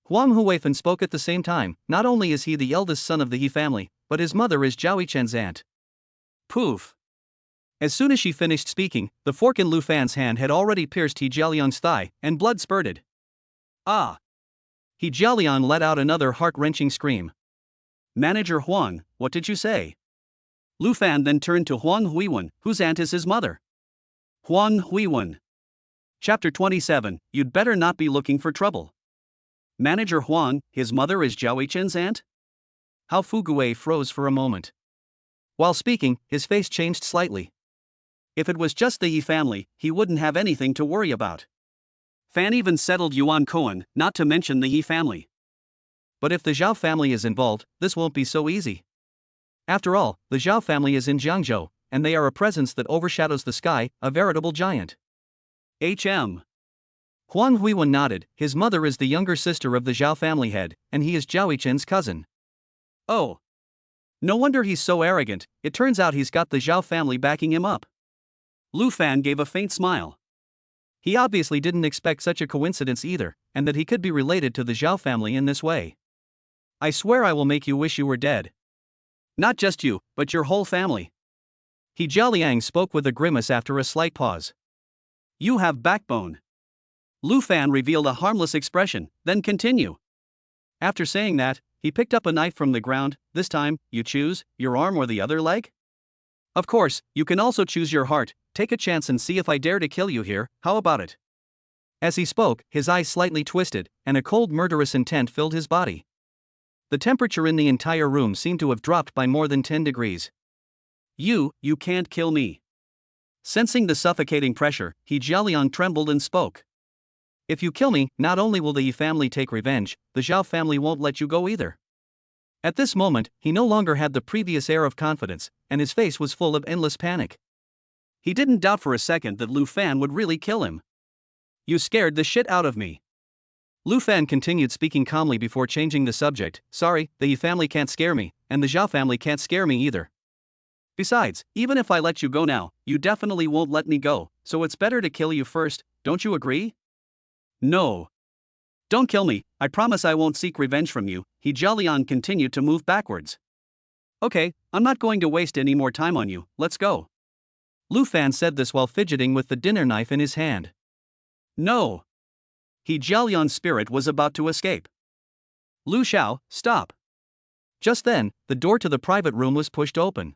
[SPEAKER 1] Huang Huifan spoke at the same time. Not only is he the eldest son of the He family, but his mother is Zhao Yichen's aunt. Poof. As soon as she finished speaking, the fork in Lu Fan's hand had already pierced Jialiang's thigh, and blood spurted. Ah! Jialiang let out another heart-wrenching scream. Manager Huang, what did you say? Lu Fan then turned to Huang Huiwen, whose aunt is his mother. Huang Huiwen. Chapter 27, You'd better not be looking for trouble. Manager Huang, his mother is Zhao Yichen's aunt? Hao Fugui froze for a moment. While speaking, his face changed slightly. If it was just the Yi family, he wouldn't have anything to worry about. Fan even settled Yuan Cohen, not to mention the Yi family. But if the Zhao family is involved, this won't be so easy. After all, the Zhao family is in Jiangzhou, and they are a presence that overshadows the sky, a veritable giant. HM. Huang Huiwen nodded. His mother is the younger sister of the Zhao family head, and he is Zhao Yichen's cousin. Oh. No wonder he's so arrogant, it turns out he's got the Zhao family backing him up. Lu Fan gave a faint smile. He obviously didn't expect such a coincidence either, and that he could be related to the Zhao family in this way. I swear I will make you wish you were dead. Not just you, but your whole family. Jialiang spoke with a grimace after a slight pause. You have backbone. Lu Fan revealed a harmless expression, then continue. After saying that, he picked up a knife from the ground. This time, you choose, your arm or the other leg? Of course, you can also choose your heart. Take a chance and see if I dare to kill you here, how about it? As he spoke, his eyes slightly twisted, and a cold murderous intent filled his body. The temperature in the entire room seemed to have dropped by more than 10 degrees. You can't kill me. Sensing the suffocating pressure, Jialiang trembled and spoke. If you kill me, not only will the Yi family take revenge, the Zhao family won't let you go either. At this moment, he no longer had the previous air of confidence, and his face was full of endless panic. He didn't doubt for a second that Lu Fan would really kill him. You scared the shit out of me. Lu Fan continued speaking calmly before changing the subject. Sorry, the Yi family can't scare me, and the Zhao family can't scare me either. Besides, even if I let you go now, you definitely won't let me go, so it's better to kill you first, don't you agree? No. Don't kill me, I promise I won't seek revenge from you, He Jialiang continued to move backwards. Okay, I'm not going to waste any more time on you, let's go. Lu Fan said this while fidgeting with the dinner knife in his hand. No. He Jialiang's spirit was about to escape. Lu Xiao, stop. Just then, the door to the private room was pushed open.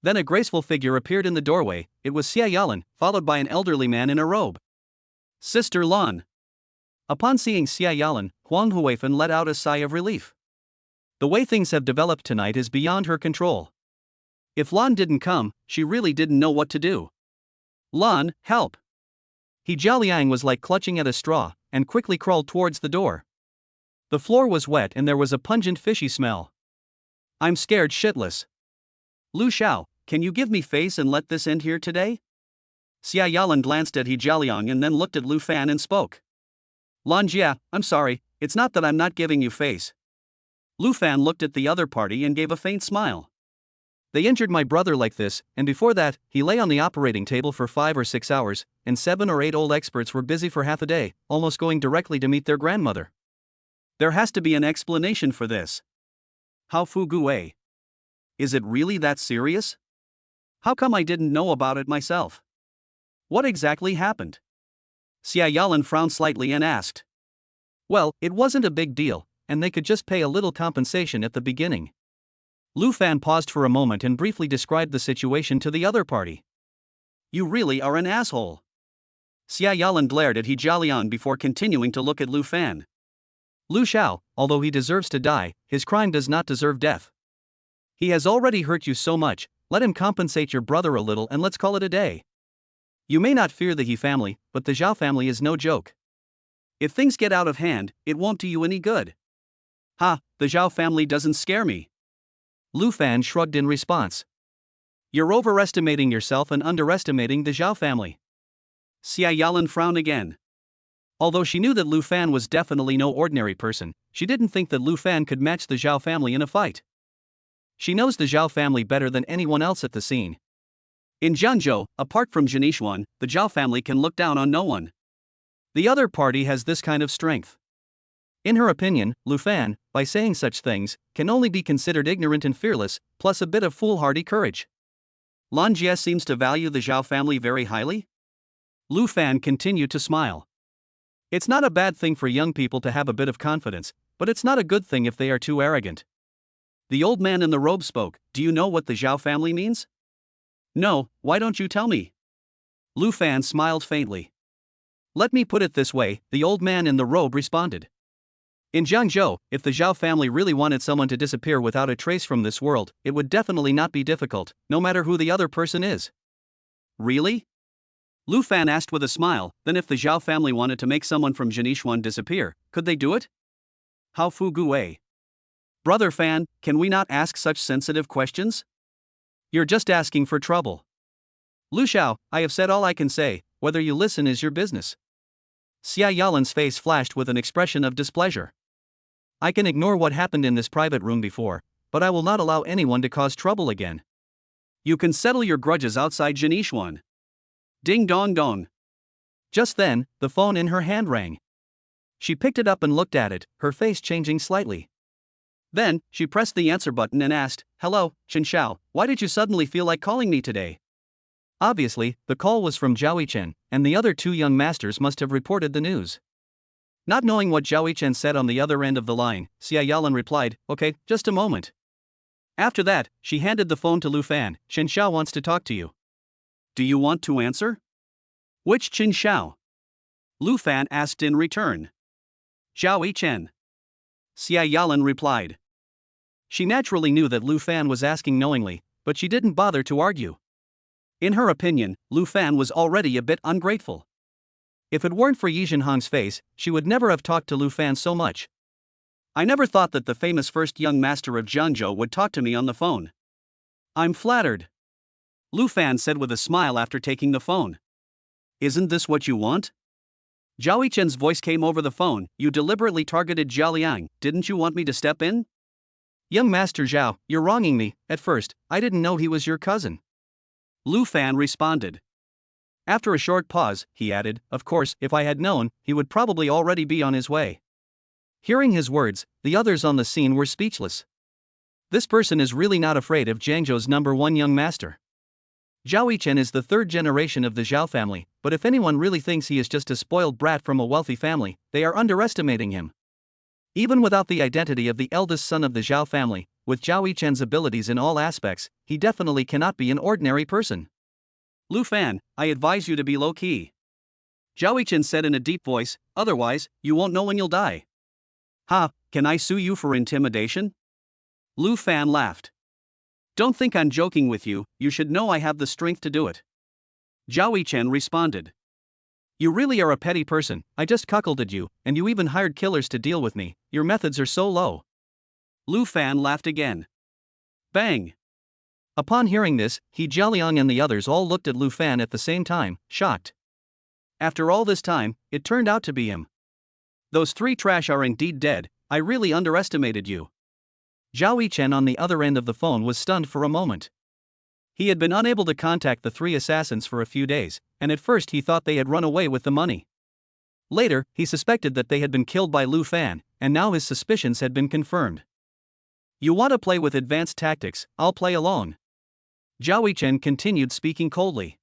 [SPEAKER 1] Then a graceful figure appeared in the doorway. It was Xia Yalan, followed by an elderly man in a robe. Sister Lan. Upon seeing Xia Yalan, Huang Huifan let out a sigh of relief. The way things have developed tonight is beyond her control. If Lan didn't come, she really didn't know what to do. Lan, help! He Jialiang was like clutching at a straw, and quickly crawled towards the door. The floor was wet and there was a pungent fishy smell. I'm scared shitless. Lu Xiao, can you give me face and let this end here today? Xia Yalan glanced at He Jialiang and then looked at Lu Fan and spoke. Lan Jia, I'm sorry, it's not that I'm not giving you face. Lu Fan looked at the other party and gave a faint smile. They injured my brother like this, and before that, he lay on the operating table for 5 or 6 hours, and 7 or 8 old experts were busy for half a day, almost going directly to meet their grandmother. There has to be an explanation for this. How Fu Gui? Is it really that serious? How come I didn't know about it myself? What exactly happened? Xia Yalan frowned slightly and asked. Well, it wasn't a big deal, and they could just pay a little compensation at the beginning. Lu Fan paused for a moment and briefly described the situation to the other party. You really are an asshole. Xia Yalan glared at He Jialiang before continuing to look at Lu Fan. Lu Xiao, although he deserves to die, his crime does not deserve death. He has already hurt you so much, let him compensate your brother a little and let's call it a day. You may not fear the He family, but the Zhao family is no joke. If things get out of hand, it won't do you any good. Ha, the Zhao family doesn't scare me. Lu Fan shrugged in response. You're overestimating yourself and underestimating the Zhao family. Xia Yalan frowned again. Although she knew that Lu Fan was definitely no ordinary person, she didn't think that Lu Fan could match the Zhao family in a fight. She knows the Zhao family better than anyone else at the scene. In Jianzhou, apart from Jinishuan, the Zhao family can look down on no one. The other party has this kind of strength. In her opinion, Lu Fan, by saying such things, can only be considered ignorant and fearless, plus a bit of foolhardy courage. Lan Jie seems to value the Zhao family very highly? Lu Fan continued to smile. It's not a bad thing for young people to have a bit of confidence, but it's not a good thing if they are too arrogant. The old man in the robe spoke. Do you know what the Zhao family means? No, why don't you tell me? Lu Fan smiled faintly. Let me put it this way, the old man in the robe responded. In Jiangzhou, if the Zhao family really wanted someone to disappear without a trace from this world, it would definitely not be difficult, no matter who the other person is. Really? Lu Fan asked with a smile, then if the Zhao family wanted to make someone from Jinishuan disappear, could they do it? How Fu Gui? Brother Fan, can we not ask such sensitive questions? You're just asking for trouble. Lu Xiao, I have said all I can say, whether you listen is your business. Xia Yalan's face flashed with an expression of displeasure. I can ignore what happened in this private room before, but I will not allow anyone to cause trouble again. You can settle your grudges outside Jinishuan. Ding dong dong. Just then, the phone in her hand rang. She picked it up and looked at it, her face changing slightly. Then, she pressed the answer button and asked, Hello, Chen Xiao, why did you suddenly feel like calling me today? Obviously, the call was from Zhao Yichen, and the other 2 young masters must have reported the news. Not knowing what Zhao Yichen said on the other end of the line, Xia Yalan replied, Okay, just a moment. After that, she handed the phone to Lu Fan. Chen Xiao wants to talk to you. Do you want to answer? Which Chen Xiao? Lu Fan asked in return. Zhao Yichen. Xia Yalan replied. She naturally knew that Lu Fan was asking knowingly, but she didn't bother to argue. In her opinion, Lu Fan was already a bit ungrateful. If it weren't for Yi Zhenhong's face, she would never have talked to Lu Fan so much. I never thought that the famous first young master of Jianzhou would talk to me on the phone. I'm flattered. Lu Fan said with a smile after taking the phone. Isn't this what you want? Zhao Yichen's voice came over the phone. You deliberately targeted Jialiang, didn't you want me to step in? Young Master Zhao, you're wronging me. At first, I didn't know he was your cousin. Lu Fan responded. After a short pause, he added, of course, if I had known, he would probably already be on his way. Hearing his words, the others on the scene were speechless. This person is really not afraid of Jiangzhou's #1 young master. Zhao Yichen is the third generation of the Zhao family, but if anyone really thinks he is just a spoiled brat from a wealthy family, they are underestimating him. Even without the identity of the eldest son of the Zhao family, with Zhao Yichen's abilities in all aspects, he definitely cannot be an ordinary person. Lu Fan, I advise you to be low-key. Zhao Yichen said in a deep voice, otherwise, you won't know when you'll die. Ha, can I sue you for intimidation? Lu Fan laughed. Don't think I'm joking with you, you should know I have the strength to do it. Zhao Yichen responded. You really are a petty person, I just cuckolded you, and you even hired killers to deal with me, your methods are so low. Lu Fan laughed again. Bang! Upon hearing this, He Jialiang and the others all looked at Lu Fan at the same time, shocked. After all this time, it turned out to be him. Those three trash are indeed dead, I really underestimated you. Zhao Yichen on the other end of the phone was stunned for a moment. He had been unable to contact the three assassins for a few days, and at first he thought they had run away with the money. Later, he suspected that they had been killed by Lu Fan, and now his suspicions had been confirmed. You want to play with advanced tactics, I'll play alone. Zhao Yichen continued speaking coldly.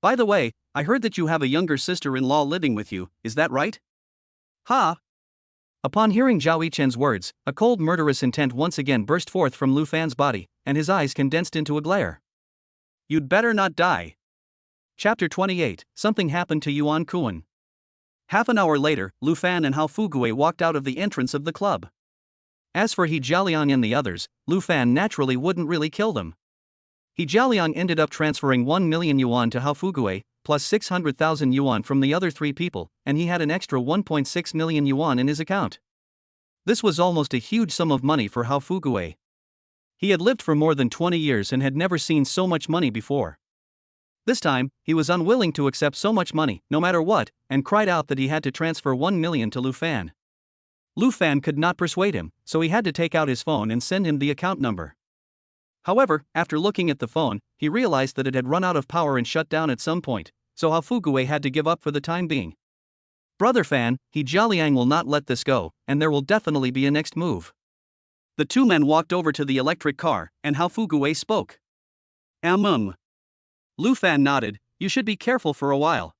[SPEAKER 1] By the way, I heard that you have a younger sister-in-law living with you, is that right? Ha! Upon hearing Zhao Yichen's words, a cold murderous intent once again burst forth from Lu Fan's body, and his eyes condensed into a glare. You'd better not die. Chapter 28, Something Happened to Yuan Kuan. Half an hour later, Lu Fan and Hao Fugui walked out of the entrance of the club. As for He Jialiang and the others, Lu Fan naturally wouldn't really kill them. He Jialiang ended up transferring 1 million yuan to Hao Fugui, plus 600,000 yuan from the other three people, and he had an extra 1.6 million yuan in his account. This was almost a huge sum of money for Hao Fugui. He had lived for more than 20 years and had never seen so much money before. This time, he was unwilling to accept so much money, no matter what, and cried out that he had to transfer 1 million to Lu Fan. Lu Fan could not persuade him, so he had to take out his phone and send him the account number. However, after looking at the phone, he realized that it had run out of power and shut down at some point, so Hao Fugui had to give up for the time being. Brother Fan, He Jialiang will not let this go, and there will definitely be a next move. The two men walked over to the electric car, and Hao Fugui spoke. Lu Fan nodded, you should be careful for a while.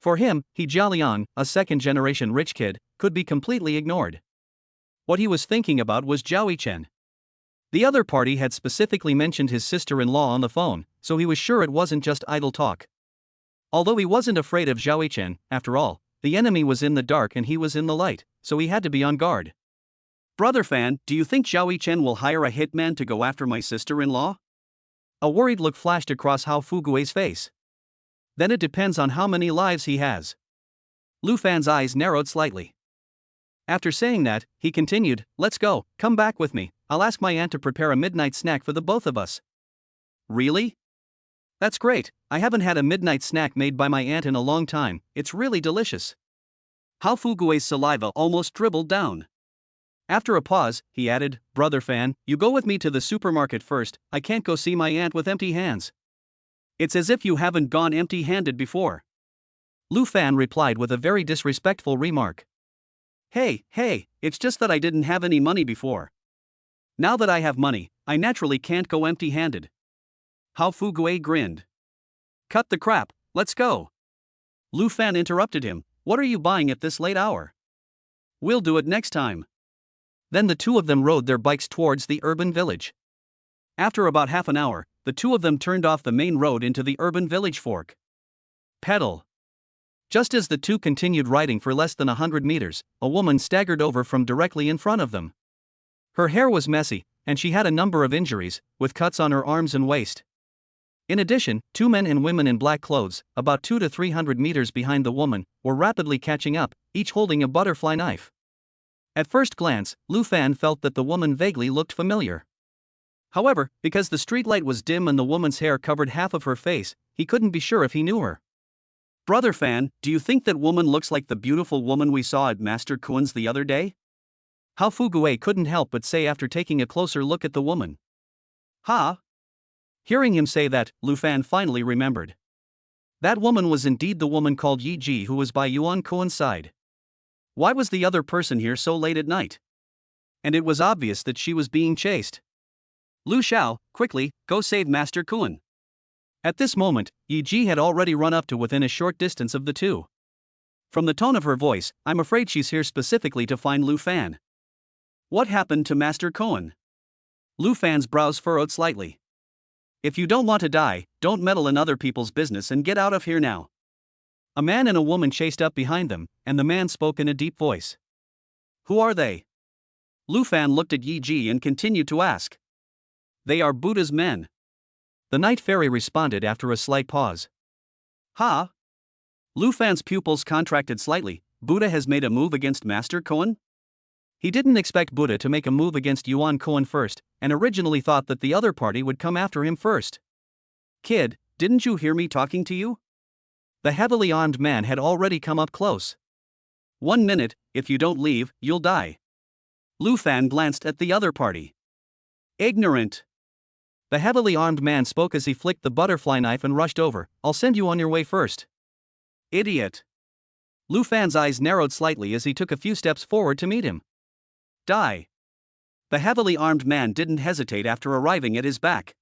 [SPEAKER 1] For him, He Jialiang, a second-generation rich kid, could be completely ignored. What he was thinking about was Zhao Yichen. The other party had specifically mentioned his sister-in-law on the phone, so he was sure it wasn't just idle talk. Although he wasn't afraid of Zhao Yichen, after all, the enemy was in the dark and he was in the light, so he had to be on guard. Brother Fan, do you think Zhao Yichen will hire a hitman to go after my sister-in-law? A worried look flashed across Hao Fugui's face. Then it depends on how many lives he has. Lu Fan's eyes narrowed slightly. After saying that, he continued, let's go, come back with me, I'll ask my aunt to prepare a midnight snack for the both of us. Really? That's great, I haven't had a midnight snack made by my aunt in a long time, it's really delicious. Hao Fugui's saliva almost dribbled down. After a pause, he added, Brother Fan, you go with me to the supermarket first, I can't go see my aunt with empty hands. It's as if you haven't gone empty-handed before. Lu Fan replied with a very disrespectful remark. Hey, it's just that I didn't have any money before. Now that I have money, I naturally can't go empty-handed. Hao Fugui grinned. Cut the crap, let's go. Lu Fan interrupted him, what are you buying at this late hour? We'll do it next time. Then the two of them rode their bikes towards the urban village. After about half an hour, the two of them turned off the main road into the urban village fork. Pedal. Just as the two continued riding for less than 100 meters, a woman staggered over from directly in front of them. Her hair was messy, and she had a number of injuries, with cuts on her arms and waist. In addition, two men and women in black clothes, about 200 to 300 meters behind the woman, were rapidly catching up, each holding a butterfly knife. At first glance, Lu Fan felt that the woman vaguely looked familiar. However, because the streetlight was dim and the woman's hair covered half of her face, he couldn't be sure if he knew her. Brother Fan, do you think that woman looks like the beautiful woman we saw at Master Kuan's the other day? How Fu Gui couldn't help but say after taking a closer look at the woman. Ha! Hearing him say that, Lu Fan finally remembered. That woman was indeed the woman called Yi Ji who was by Yuan Kuan's side. Why was the other person here so late at night? And it was obvious that she was being chased. Lu Xiao, quickly, go save Master Kuan. At this moment, Yi Ji had already run up to within a short distance of the two. From the tone of her voice, I'm afraid she's here specifically to find Lu Fan. What happened to Master Kuan? Lu Fan's brows furrowed slightly. If you don't want to die, don't meddle in other people's business and get out of here now. A man and a woman chased up behind them, and the man spoke in a deep voice. Who are they? Lu Fan looked at Yi Ji and continued to ask. They are Buddha's men. The night fairy responded after a slight pause. Ha! Lu Fan's pupils contracted slightly. Buddha has made a move against Master Kuan? He didn't expect Buddha to make a move against Yuan Kuan first, and originally thought that the other party would come after him first. Kid, didn't you hear me talking to you? The heavily armed man had already come up close. 1 minute, if you don't leave, you'll die. Lu Fan glanced at the other party. Ignorant. The heavily armed man spoke as he flicked the butterfly knife and rushed over. I'll send you on your way first. Idiot. Lu Fan's eyes narrowed slightly as he took a few steps forward to meet him. Die. The heavily armed man didn't hesitate after arriving at his back.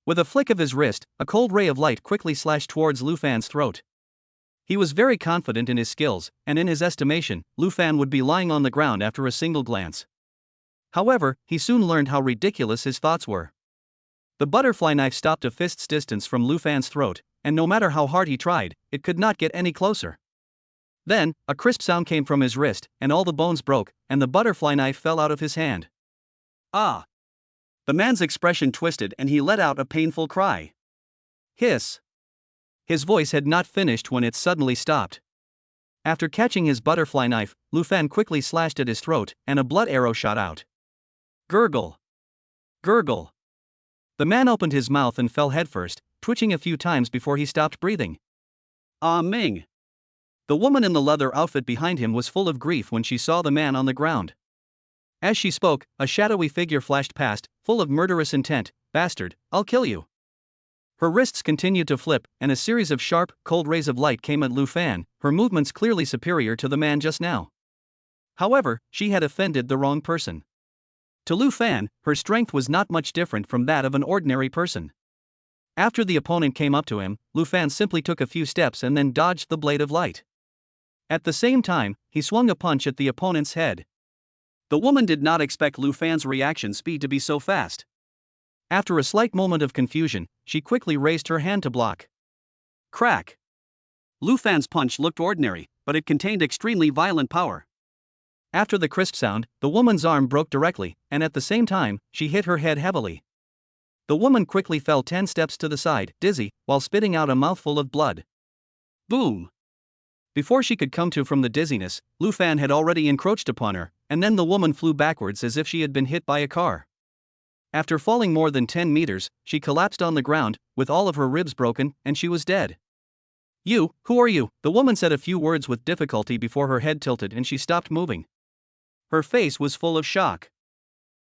[SPEAKER 1] With a flick of his wrist, a cold ray of light quickly slashed towards Lu Fan's throat. He was very confident in his skills, and in his estimation, Lu Fan would be lying on the ground after a single glance. However, he soon learned how ridiculous his thoughts were. The butterfly knife stopped a fist's distance from Lu Fan's throat, and no matter how hard he tried, it could not get any closer. Then, a crisp sound came from his wrist, and all the bones broke, and the butterfly knife fell out of his hand. Ah! The man's expression twisted and he let out a painful cry. Hiss! His voice had not finished when it suddenly stopped. After catching his butterfly knife, Lu Fan quickly slashed at his throat, and a blood arrow shot out. Gurgle! Gurgle! The man opened his mouth and fell headfirst, twitching a few times before he stopped breathing. Ah Ming! The woman in the leather outfit behind him was full of grief when she saw the man on the ground. As she spoke, a shadowy figure flashed past, full of murderous intent. Bastard, I'll kill you. Her wrists continued to flip, and a series of sharp, cold rays of light came at Lu Fan, her movements clearly superior to the man just now. However, she had offended the wrong person. To Lu Fan, her strength was not much different from that of an ordinary person. After the opponent came up to him, Lu Fan simply took a few steps and then dodged the blade of light. At the same time, he swung a punch at the opponent's head. The woman did not expect Lu Fan's reaction speed to be so fast. After a slight moment of confusion, she quickly raised her hand to block. Crack! Lu Fan's punch looked ordinary, but it contained extremely violent power. After the crisp sound, the woman's arm broke directly, and at the same time, she hit her head heavily. The woman quickly fell 10 steps to the side, dizzy, while spitting out a mouthful of blood. Boom! Before she could come to from the dizziness, Lu Fan had already encroached upon her, and then the woman flew backwards as if she had been hit by a car. After falling more than 10 meters, she collapsed on the ground, with all of her ribs broken, and she was dead. You, who are you? The woman said a few words with difficulty before her head tilted and she stopped moving. Her face was full of shock.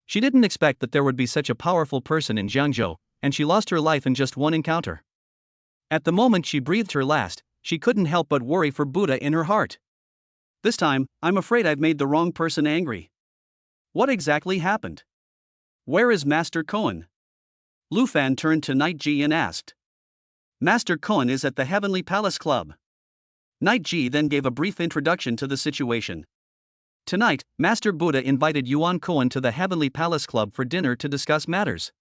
[SPEAKER 1] She didn't expect that there would be such a powerful person in Jiangzhou, and she lost her life in just one encounter. At the moment she breathed her last, she couldn't help but worry for Buddha in her heart. This time, I'm afraid I've made the wrong person angry. What exactly happened? Where is Master Kuan? Lu Fan turned to Night Ji and asked. Master Kuan is at the Heavenly Palace Club. Night Ji then gave a brief introduction to the situation. Tonight, Master Buddha invited Yuan Kuan to the Heavenly Palace Club for dinner to discuss matters.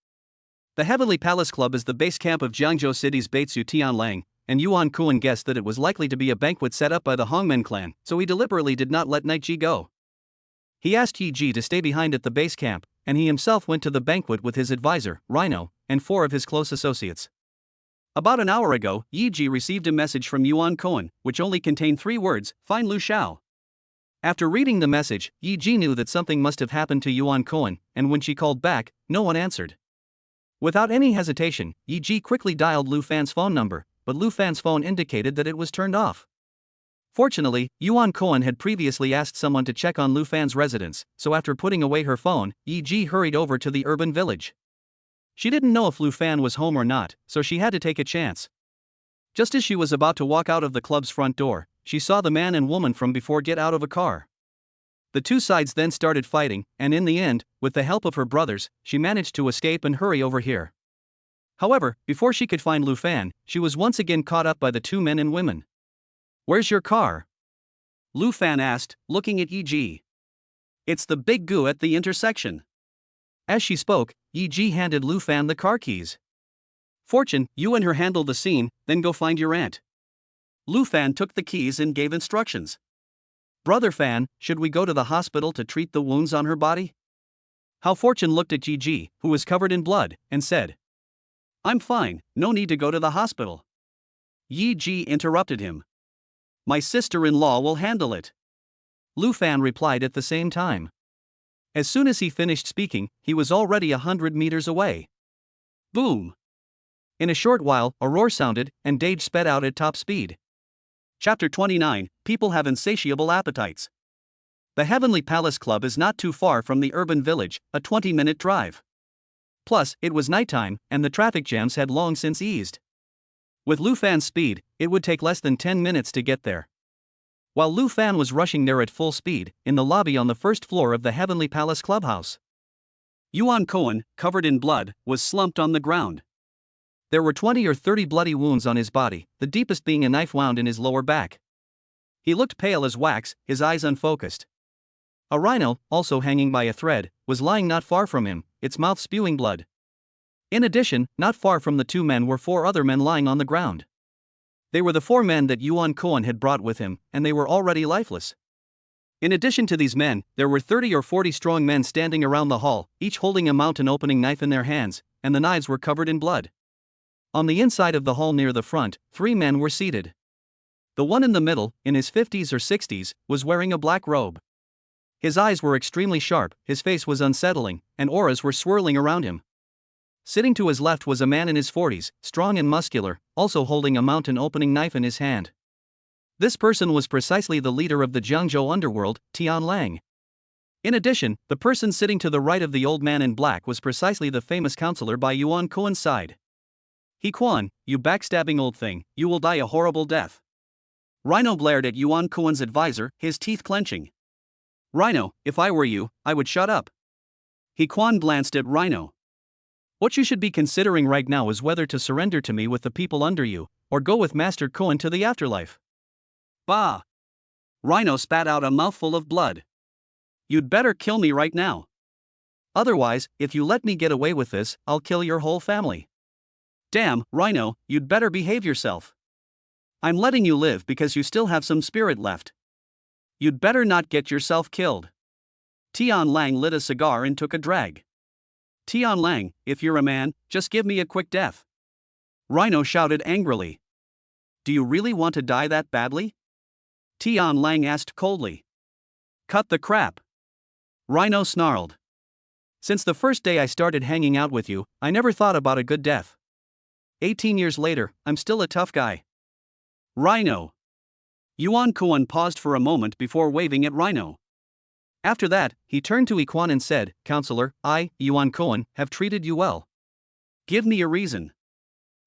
[SPEAKER 1] The Heavenly Palace Club is the base camp of Jiangzhou City's Baitsu Tianlang, and Yuan Kuan guessed that it was likely to be a banquet set up by the Hongmen clan, so he deliberately did not let Night Ji go. He asked Yi Ji to stay behind at the base camp, and he himself went to the banquet with his advisor, Rhino, and 4 of his close associates. About an hour ago, Yi Ji received a message from Yuan Kuan, which only contained 3 words, Find Lu Xiao. After reading the message, Yi Ji knew that something must have happened to Yuan Kuan, and when she called back, no one answered. Without any hesitation, Yi Ji quickly dialed Lu Fan's phone number, but Lu Fan's phone indicated that it was turned off. Fortunately, Yuan Cohen had previously asked someone to check on Lu Fan's residence, so after putting away her phone, Yi Ji hurried over to the urban village. She didn't know if Lu Fan was home or not, so she had to take a chance. Just as she was about to walk out of the club's front door, she saw the man and woman from before get out of a car. The two sides then started fighting, and in the end, with the help of her brothers, she managed to escape and hurry over here. However, before she could find Lu Fan, she was once again caught up by the two men and women. "Where's your car?" Lu Fan asked, looking at Yi Ji. "It's the big goo at the intersection." As she spoke, Yi Ji handed Lu Fan the car keys. "Fortune, you and her handle the scene, then go find your aunt." Lu Fan took the keys and gave instructions. "Brother Fan, should we go to the hospital to treat the wounds on her body?" How Fortune looked at Yi Ji, who was covered in blood, and said, "I'm fine, no need to go to the hospital." Yi Ji interrupted him. "My sister-in-law will handle it." Lu Fan replied at the same time. As soon as he finished speaking, he was already 100 meters away. Boom! In a short while, a roar sounded, and Dage sped out at top speed. Chapter 29, People Have Insatiable Appetites. The Heavenly Palace Club is not too far from the urban village, a 20-minute drive. Plus, it was nighttime, and the traffic jams had long since eased. With Lu Fan's speed, it would take less than 10 minutes to get there. While Lu Fan was rushing there at full speed, in the lobby on the first floor of the Heavenly Palace clubhouse, Yuan Cohen, covered in blood, was slumped on the ground. There were 20 or 30 bloody wounds on his body, the deepest being a knife wound in his lower back. He looked pale as wax, his eyes unfocused. A rhino, also hanging by a thread, was lying not far from him, its mouth spewing blood. In addition, not far from the two men were 4 other men lying on the ground. They were the 4 men that Yuan Cohen had brought with him, and they were already lifeless. In addition to these men, there were 30 or 40 strong men standing around the hall, each holding a mountain-opening knife in their hands, and the knives were covered in blood. On the inside of the hall near the front, 3 men were seated. The one in the middle, in his 50s or 60s, was wearing a black robe. His eyes were extremely sharp, his face was unsettling, and auras were swirling around him. Sitting to his left was a man in his 40s, strong and muscular, also holding a mountain-opening knife in his hand. This person was precisely the leader of the Jiangzhou underworld, Tian Lang. In addition, the person sitting to the right of the old man in black was precisely the famous counselor by Yuan Cohen's side. "He Quan, you backstabbing old thing, you will die a horrible death." Rhino glared at Yuan Cohen's advisor, his teeth clenching. "Rhino, if I were you, I would shut up." He Quan glanced at Rhino. "What you should be considering right now is whether to surrender to me with the people under you, or go with Master Cohen to the afterlife." "Bah!" Rhino spat out a mouthful of blood. "You'd better kill me right now. Otherwise, if you let me get away with this, I'll kill your whole family." "Damn, Rhino, you'd better behave yourself. I'm letting you live because you still have some spirit left. You'd better not get yourself killed." Tian Lang lit a cigar and took a drag. "Tian Lang, if you're a man, just give me a quick death." Rhino shouted angrily. "Do you really want to die that badly?" Tian Lang asked coldly. "Cut the crap." Rhino snarled. "Since the first day I started hanging out with you, I never thought about a good death. 18 years later, I'm still a tough guy." "Rhino." Yuan Cohen paused for a moment before waving at Rhino. After that, he turned to Iquan and said, "Counselor, I, Yuan Cohen, have treated you well. Give me a reason."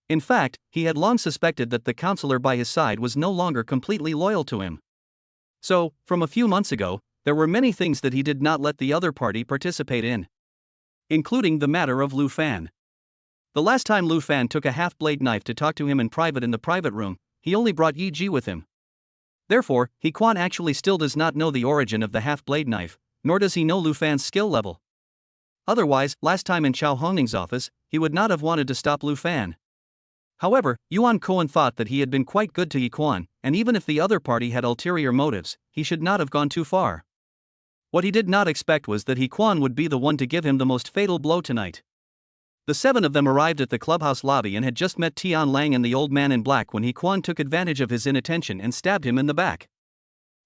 [SPEAKER 1] In fact, he had long suspected that the counselor by his side was no longer completely loyal to him. So, from a few months ago, there were many things that he did not let the other party participate in, including the matter of Lu Fan. The last time Lu Fan took a half-blade knife to talk to him in private in the private room, he only brought Yi Ji with him. Therefore, He Quan actually still does not know the origin of the half-blade knife, nor does he know Lu Fan's skill level. Otherwise, last time in Chao Hongning's office, he would not have wanted to stop Lu Fan. However, Yuan Cohen thought that he had been quite good to Yi Quan, and even if the other party had ulterior motives, he should not have gone too far. What he did not expect was that Yi Quan would be the one to give him the most fatal blow tonight. The 7 of them arrived at the clubhouse lobby and had just met Tian Lang and the old man in black when Yi Quan took advantage of his inattention and stabbed him in the back.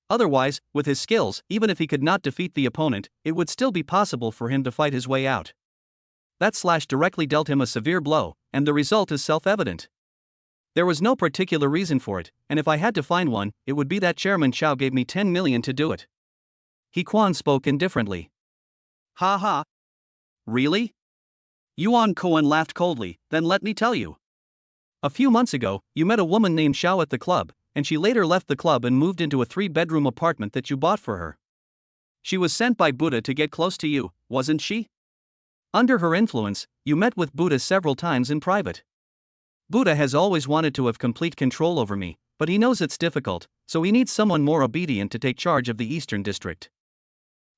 [SPEAKER 1] Otherwise, with his skills, even if he could not defeat the opponent, it would still be possible for him to fight his way out. That slash directly dealt him a severe blow, and the result is self-evident. There was no particular reason for it, and if I had to find one, it would be that Chairman Chow gave me 10 million to do it. He Quan spoke indifferently. Ha ha. Really? Yuan Cohen laughed coldly. Then let me tell you. A few months ago, you met a woman named Xiao at the club, and she later left the club and moved into a 3-bedroom apartment that you bought for her. She was sent by Buddha to get close to you, wasn't she? Under her influence, you met with Buddha several times in private. Buddha has always wanted to have complete control over me, but he knows it's difficult, so he needs someone more obedient to take charge of the Eastern District.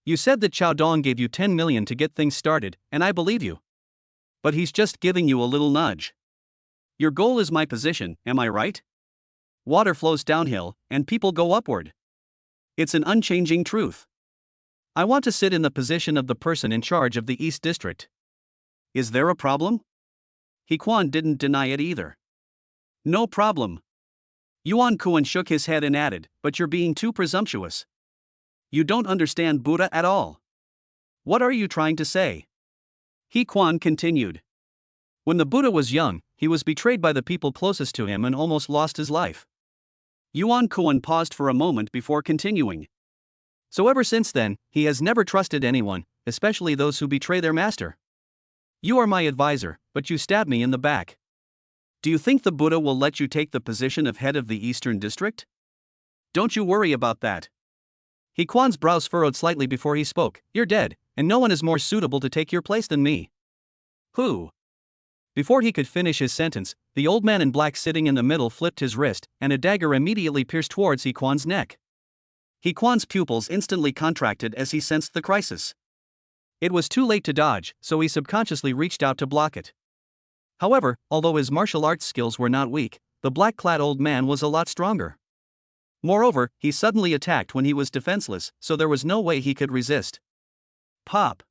[SPEAKER 1] You said that Chao Dong gave you 10 million to get things started, and I believe you. But he's just giving you a little nudge. Your goal is my position, am I right? Water flows downhill, and people go upward. It's an unchanging truth. I want to sit in the position of the person in charge of the East District. Is there a problem? He Quan didn't deny it either. No problem. Yuan Kuan shook his head and added, but you're being too presumptuous. You don't understand Buddha at all. What are you trying to say? He Quan continued. When the Buddha was young, he was betrayed by the people closest to him and almost lost his life. Yuan Kuan paused for a moment before continuing. So ever since then, he has never trusted anyone, especially those who betray their master. You are my advisor, but you stabbed me in the back. Do you think the Buddha will let you take the position of head of the Eastern District? Don't you worry about that. He Quan's brows furrowed slightly before he spoke. You're dead, and no one is more suitable to take your place than me. Who? Before he could finish his sentence, the old man in black sitting in the middle flipped his wrist, and a dagger immediately pierced towards He Quan's neck. He Quan's pupils instantly contracted as he sensed the crisis. It was too late to dodge, so he subconsciously reached out to block it. However, although his martial arts skills were not weak, the black-clad old man was a lot stronger. Moreover, he suddenly attacked when he was defenseless, so there was no way he could resist. Pop!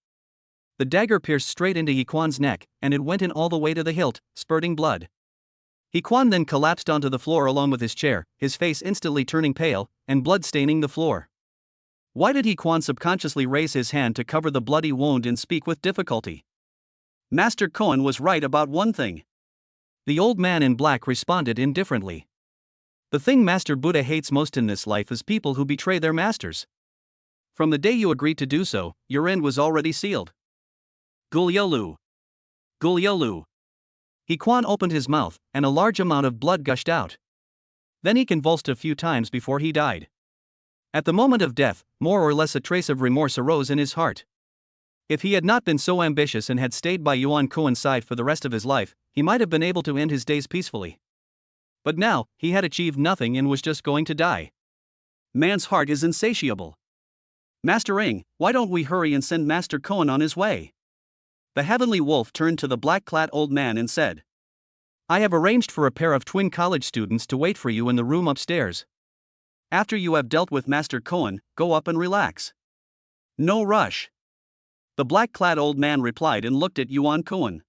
[SPEAKER 1] The dagger pierced straight into He Quan's neck, and it went in all the way to the hilt, spurting blood. He Quan then collapsed onto the floor along with his chair, his face instantly turning pale, and blood staining the floor. Why did He Quan subconsciously raise his hand to cover the bloody wound and speak with difficulty? Master Cohen was right about one thing. The old man in black responded indifferently. The thing Master Buddha hates most in this life is people who betray their masters. From the day you agreed to do so, your end was already sealed. Gulyolu. Gulyolu. He Quan opened his mouth, and a large amount of blood gushed out. Then he convulsed a few times before he died. At the moment of death, more or less a trace of remorse arose in his heart. If he had not been so ambitious and had stayed by Yuan Kuan's side for the rest of his life, he might have been able to end his days peacefully. But now, he had achieved nothing and was just going to die. Man's heart is insatiable. Master Ing, why don't we hurry and send Master Cohen on his way? The heavenly wolf turned to the black-clad old man and said, I have arranged for a pair of twin college students to wait for you in the room upstairs. After you have dealt with Master Cohen, go up and relax. No rush. The black-clad old man replied and looked at Yuan Cohen.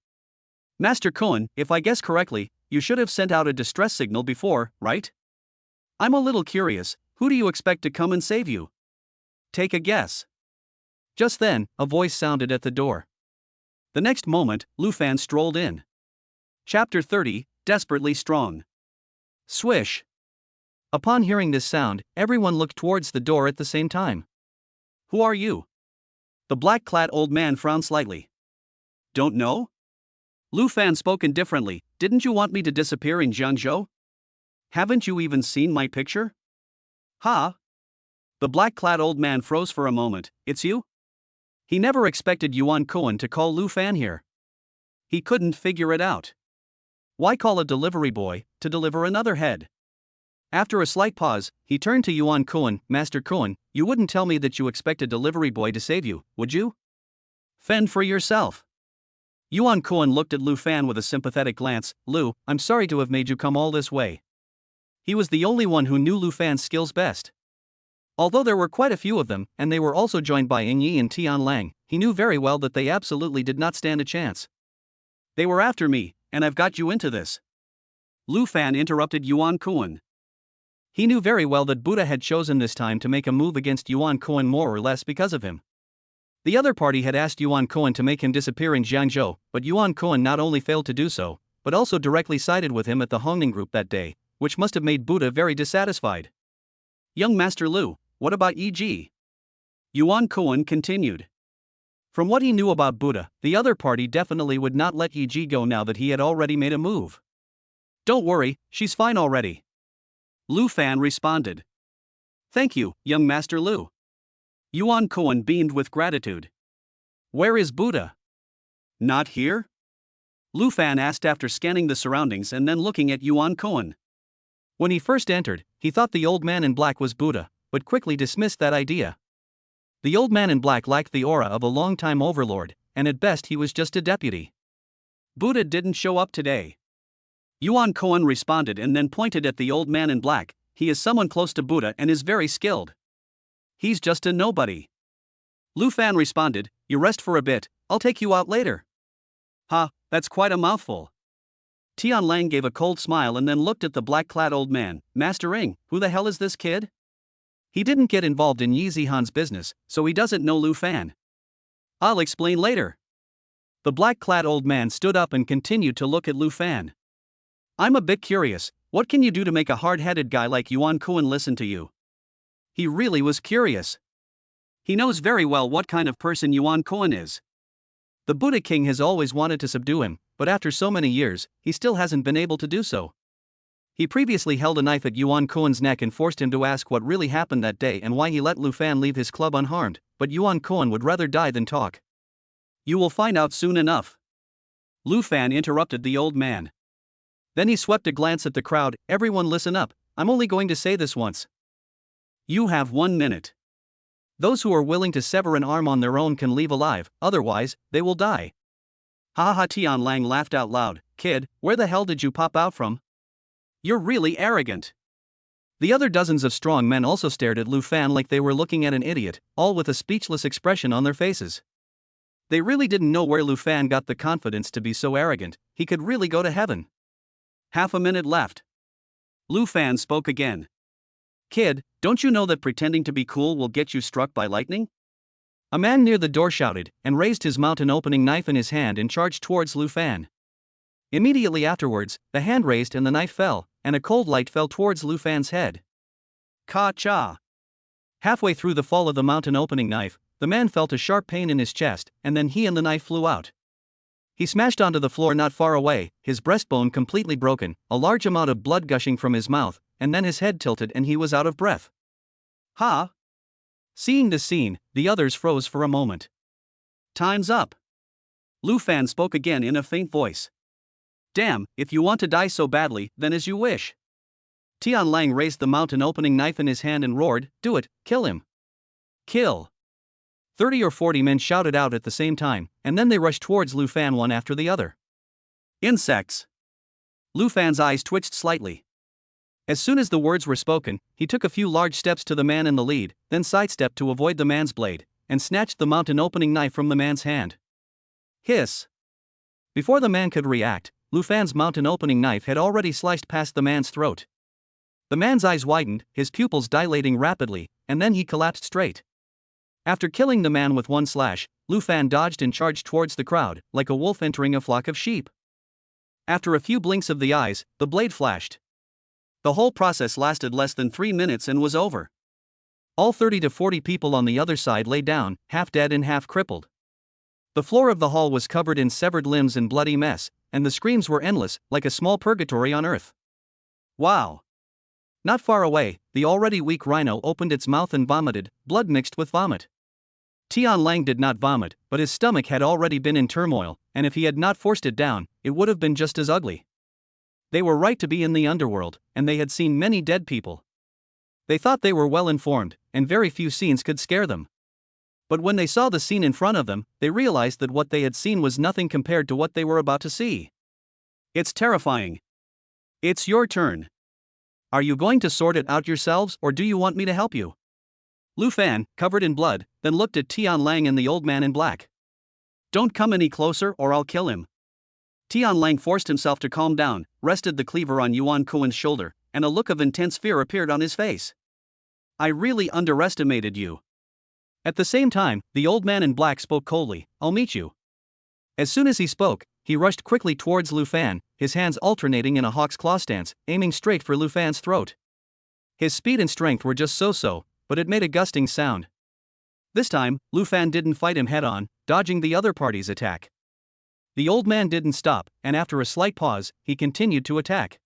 [SPEAKER 1] Master Cohen, if I guess correctly, you should have sent out a distress signal before, right? I'm a little curious, who do you expect to come and save you? Take a guess. Just then, a voice sounded at the door. The next moment, Lu Fan strolled in. Chapter 30, Desperately Strong. Swish. Upon hearing this sound, everyone looked towards the door at the same time. Who are you? The black-clad old man frowned slightly. Don't know? Lu Fan spoke indifferently. Didn't you want me to disappear in Jiangzhou? Haven't you even seen my picture? Ha! The black-clad old man froze for a moment. It's you? He never expected Yuan Cohen to call Lu Fan here. He couldn't figure it out. Why call a delivery boy to deliver another head? After a slight pause, he turned to Yuan Cohen. Master Cohen, you wouldn't tell me that you expect a delivery boy to save you, would you? Fend for yourself. Yuan Cohen looked at Lu Fan with a sympathetic glance. Lu, I'm sorry to have made you come all this way. He was the only one who knew Lu Fan's skills best. Although there were quite a few of them, and they were also joined by Ying Yi and Tian Lang, he knew very well that they absolutely did not stand a chance. They were after me, and I've got you into this. Lu Fan interrupted Yuan Cohen. He knew very well that Buddha had chosen this time to make a move against Yuan Cohen more or less because of him. The other party had asked Yuan Cohen to make him disappear in Jiangzhou, but Yuan Cohen not only failed to do so, but also directly sided with him at the Hongning group that day, which must have made Buddha very dissatisfied. Young Master Lu, what about E.G.? Yuan Kuan continued. From what he knew about Buddha, the other party definitely would not let E.G. go now that he had already made a move. Don't worry, she's fine already. Lu Fan responded. Thank you, young Master Lu. Yuan Kuan beamed with gratitude. Where is Buddha? Not here? Lu Fan asked after scanning the surroundings and then looking at Yuan Kuan. When he first entered, he thought the old man in black was Buddha, but quickly dismissed that idea. The old man in black lacked the aura of a long-time overlord, and at best he was just a deputy. Buddha didn't show up today. Yuan Kuan responded and then pointed at the old man in black. He is someone close to Buddha and is very skilled. He's just a nobody. Lu Fan responded, you rest for a bit, I'll take you out later. Ha, that's quite a mouthful. Tian Lang gave a cold smile and then looked at the black-clad old man. Master Ing, who the hell is this kid? He didn't get involved in Yi Zihan's business, so he doesn't know Lu Fan. I'll explain later. The black-clad old man stood up and continued to look at Lu Fan. I'm a bit curious, what can you do to make a hard-headed guy like Yuan Kuan listen to you? He really was curious. He knows very well what kind of person Yuan Kuan is. The Buddha King has always wanted to subdue him, but after so many years, he still hasn't been able to do so. He previously held a knife at Yuan Kuan's neck and forced him to ask what really happened that day and why he let Lu Fan leave his club unharmed, but Yuan Kuan would rather die than talk. You will find out soon enough. Lu Fan interrupted the old man. Then he swept a glance at the crowd. Everyone listen up, I'm only going to say this once. You have 1 minute. Those who are willing to sever an arm on their own can leave alive, otherwise, they will die. Ha ha, Tian Lang laughed out loud. Kid, where the hell did you pop out from? You're really arrogant. The other dozens of strong men also stared at Lu Fan like they were looking at an idiot, all with a speechless expression on their faces. They really didn't know where Lu Fan got the confidence to be so arrogant. He could really go to heaven. Half a minute left. Lu Fan spoke again. Kid, don't you know that pretending to be cool will get you struck by lightning? A man near the door shouted, and raised his mountain opening knife in his hand and charged towards Lu Fan. Immediately afterwards, the hand raised and the knife fell, and a cold light fell towards Lu Fan's head. Ka-cha! Halfway through the fall of the mountain opening knife, the man felt a sharp pain in his chest, and then he and the knife flew out. He smashed onto the floor not far away, his breastbone completely broken, a large amount of blood gushing from his mouth, and then his head tilted and he was out of breath. Ha! Seeing this scene, the others froze for a moment. Time's up. Lu Fan spoke again in a faint voice. Damn, if you want to die so badly, then as you wish. Tian Lang raised the mountain opening knife in his hand and roared, do it, kill him. Kill. 30 or 40 men shouted out at the same time, and then they rushed towards Lu Fan one after the other. Insects. Lu Fan's eyes twitched slightly. As soon as the words were spoken, he took a few large steps to the man in the lead, then sidestepped to avoid the man's blade, and snatched the mountain opening knife from the man's hand. Hiss. Before the man could react, Lu Fan's mountain opening knife had already sliced past the man's throat. The man's eyes widened, his pupils dilating rapidly, and then he collapsed straight. After killing the man with one slash, Lu Fan dodged and charged towards the crowd, like a wolf entering a flock of sheep. After a few blinks of the eyes, the blade flashed. The whole process lasted less than 3 minutes and was over. All 30 to 40 people on the other side lay down, half dead and half crippled. The floor of the hall was covered in severed limbs and bloody mess, and the screams were endless, like a small purgatory on earth. Wow! Not far away, the already weak rhino opened its mouth and vomited, blood mixed with vomit. Tian Lang did not vomit, but his stomach had already been in turmoil, and if he had not forced it down, it would have been just as ugly. They were right to be in the underworld, and they had seen many dead people. They thought they were well informed, and very few scenes could scare them. But when they saw the scene in front of them, they realized that what they had seen was nothing compared to what they were about to see. It's terrifying. It's your turn. Are you going to sort it out yourselves, or do you want me to help you? Lu Fan, covered in blood, then looked at Tian Lang and the old man in black. Don't come any closer or I'll kill him. Tian Lang forced himself to calm down, rested the cleaver on Yuan Kuan's shoulder, and a look of intense fear appeared on his face. I really underestimated you. At the same time, the old man in black spoke coldly, I'll meet you. As soon as he spoke, he rushed quickly towards Lu Fan, his hands alternating in a hawk's claw stance, aiming straight for Lu Fan's throat. His speed and strength were just so, but it made a gusting sound. This time, Lu Fan didn't fight him head-on, dodging the other party's attack. The old man didn't stop, and after a slight pause, he continued to attack.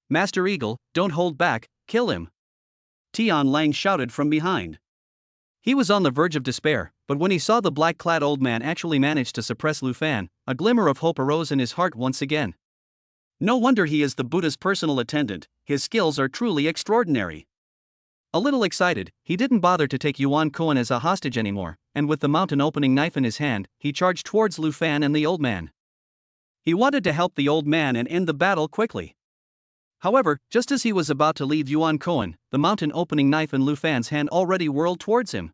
[SPEAKER 1] "Master Eagle, don't hold back, kill him!" Tian Lang shouted from behind. He was on the verge of despair, but when he saw the black-clad old man actually manage to suppress Lu Fan, a glimmer of hope arose in his heart once again. No wonder he is the Buddha's personal attendant, his skills are truly extraordinary. A little excited, he didn't bother to take Yuan Kuan as a hostage anymore, and with the mountain opening knife in his hand, he charged towards Lu Fan and the old man. He wanted to help the old man and end the battle quickly. However, just as he was about to leave Yuan Kuan, the mountain opening knife in Lu Fan's hand already whirled towards him.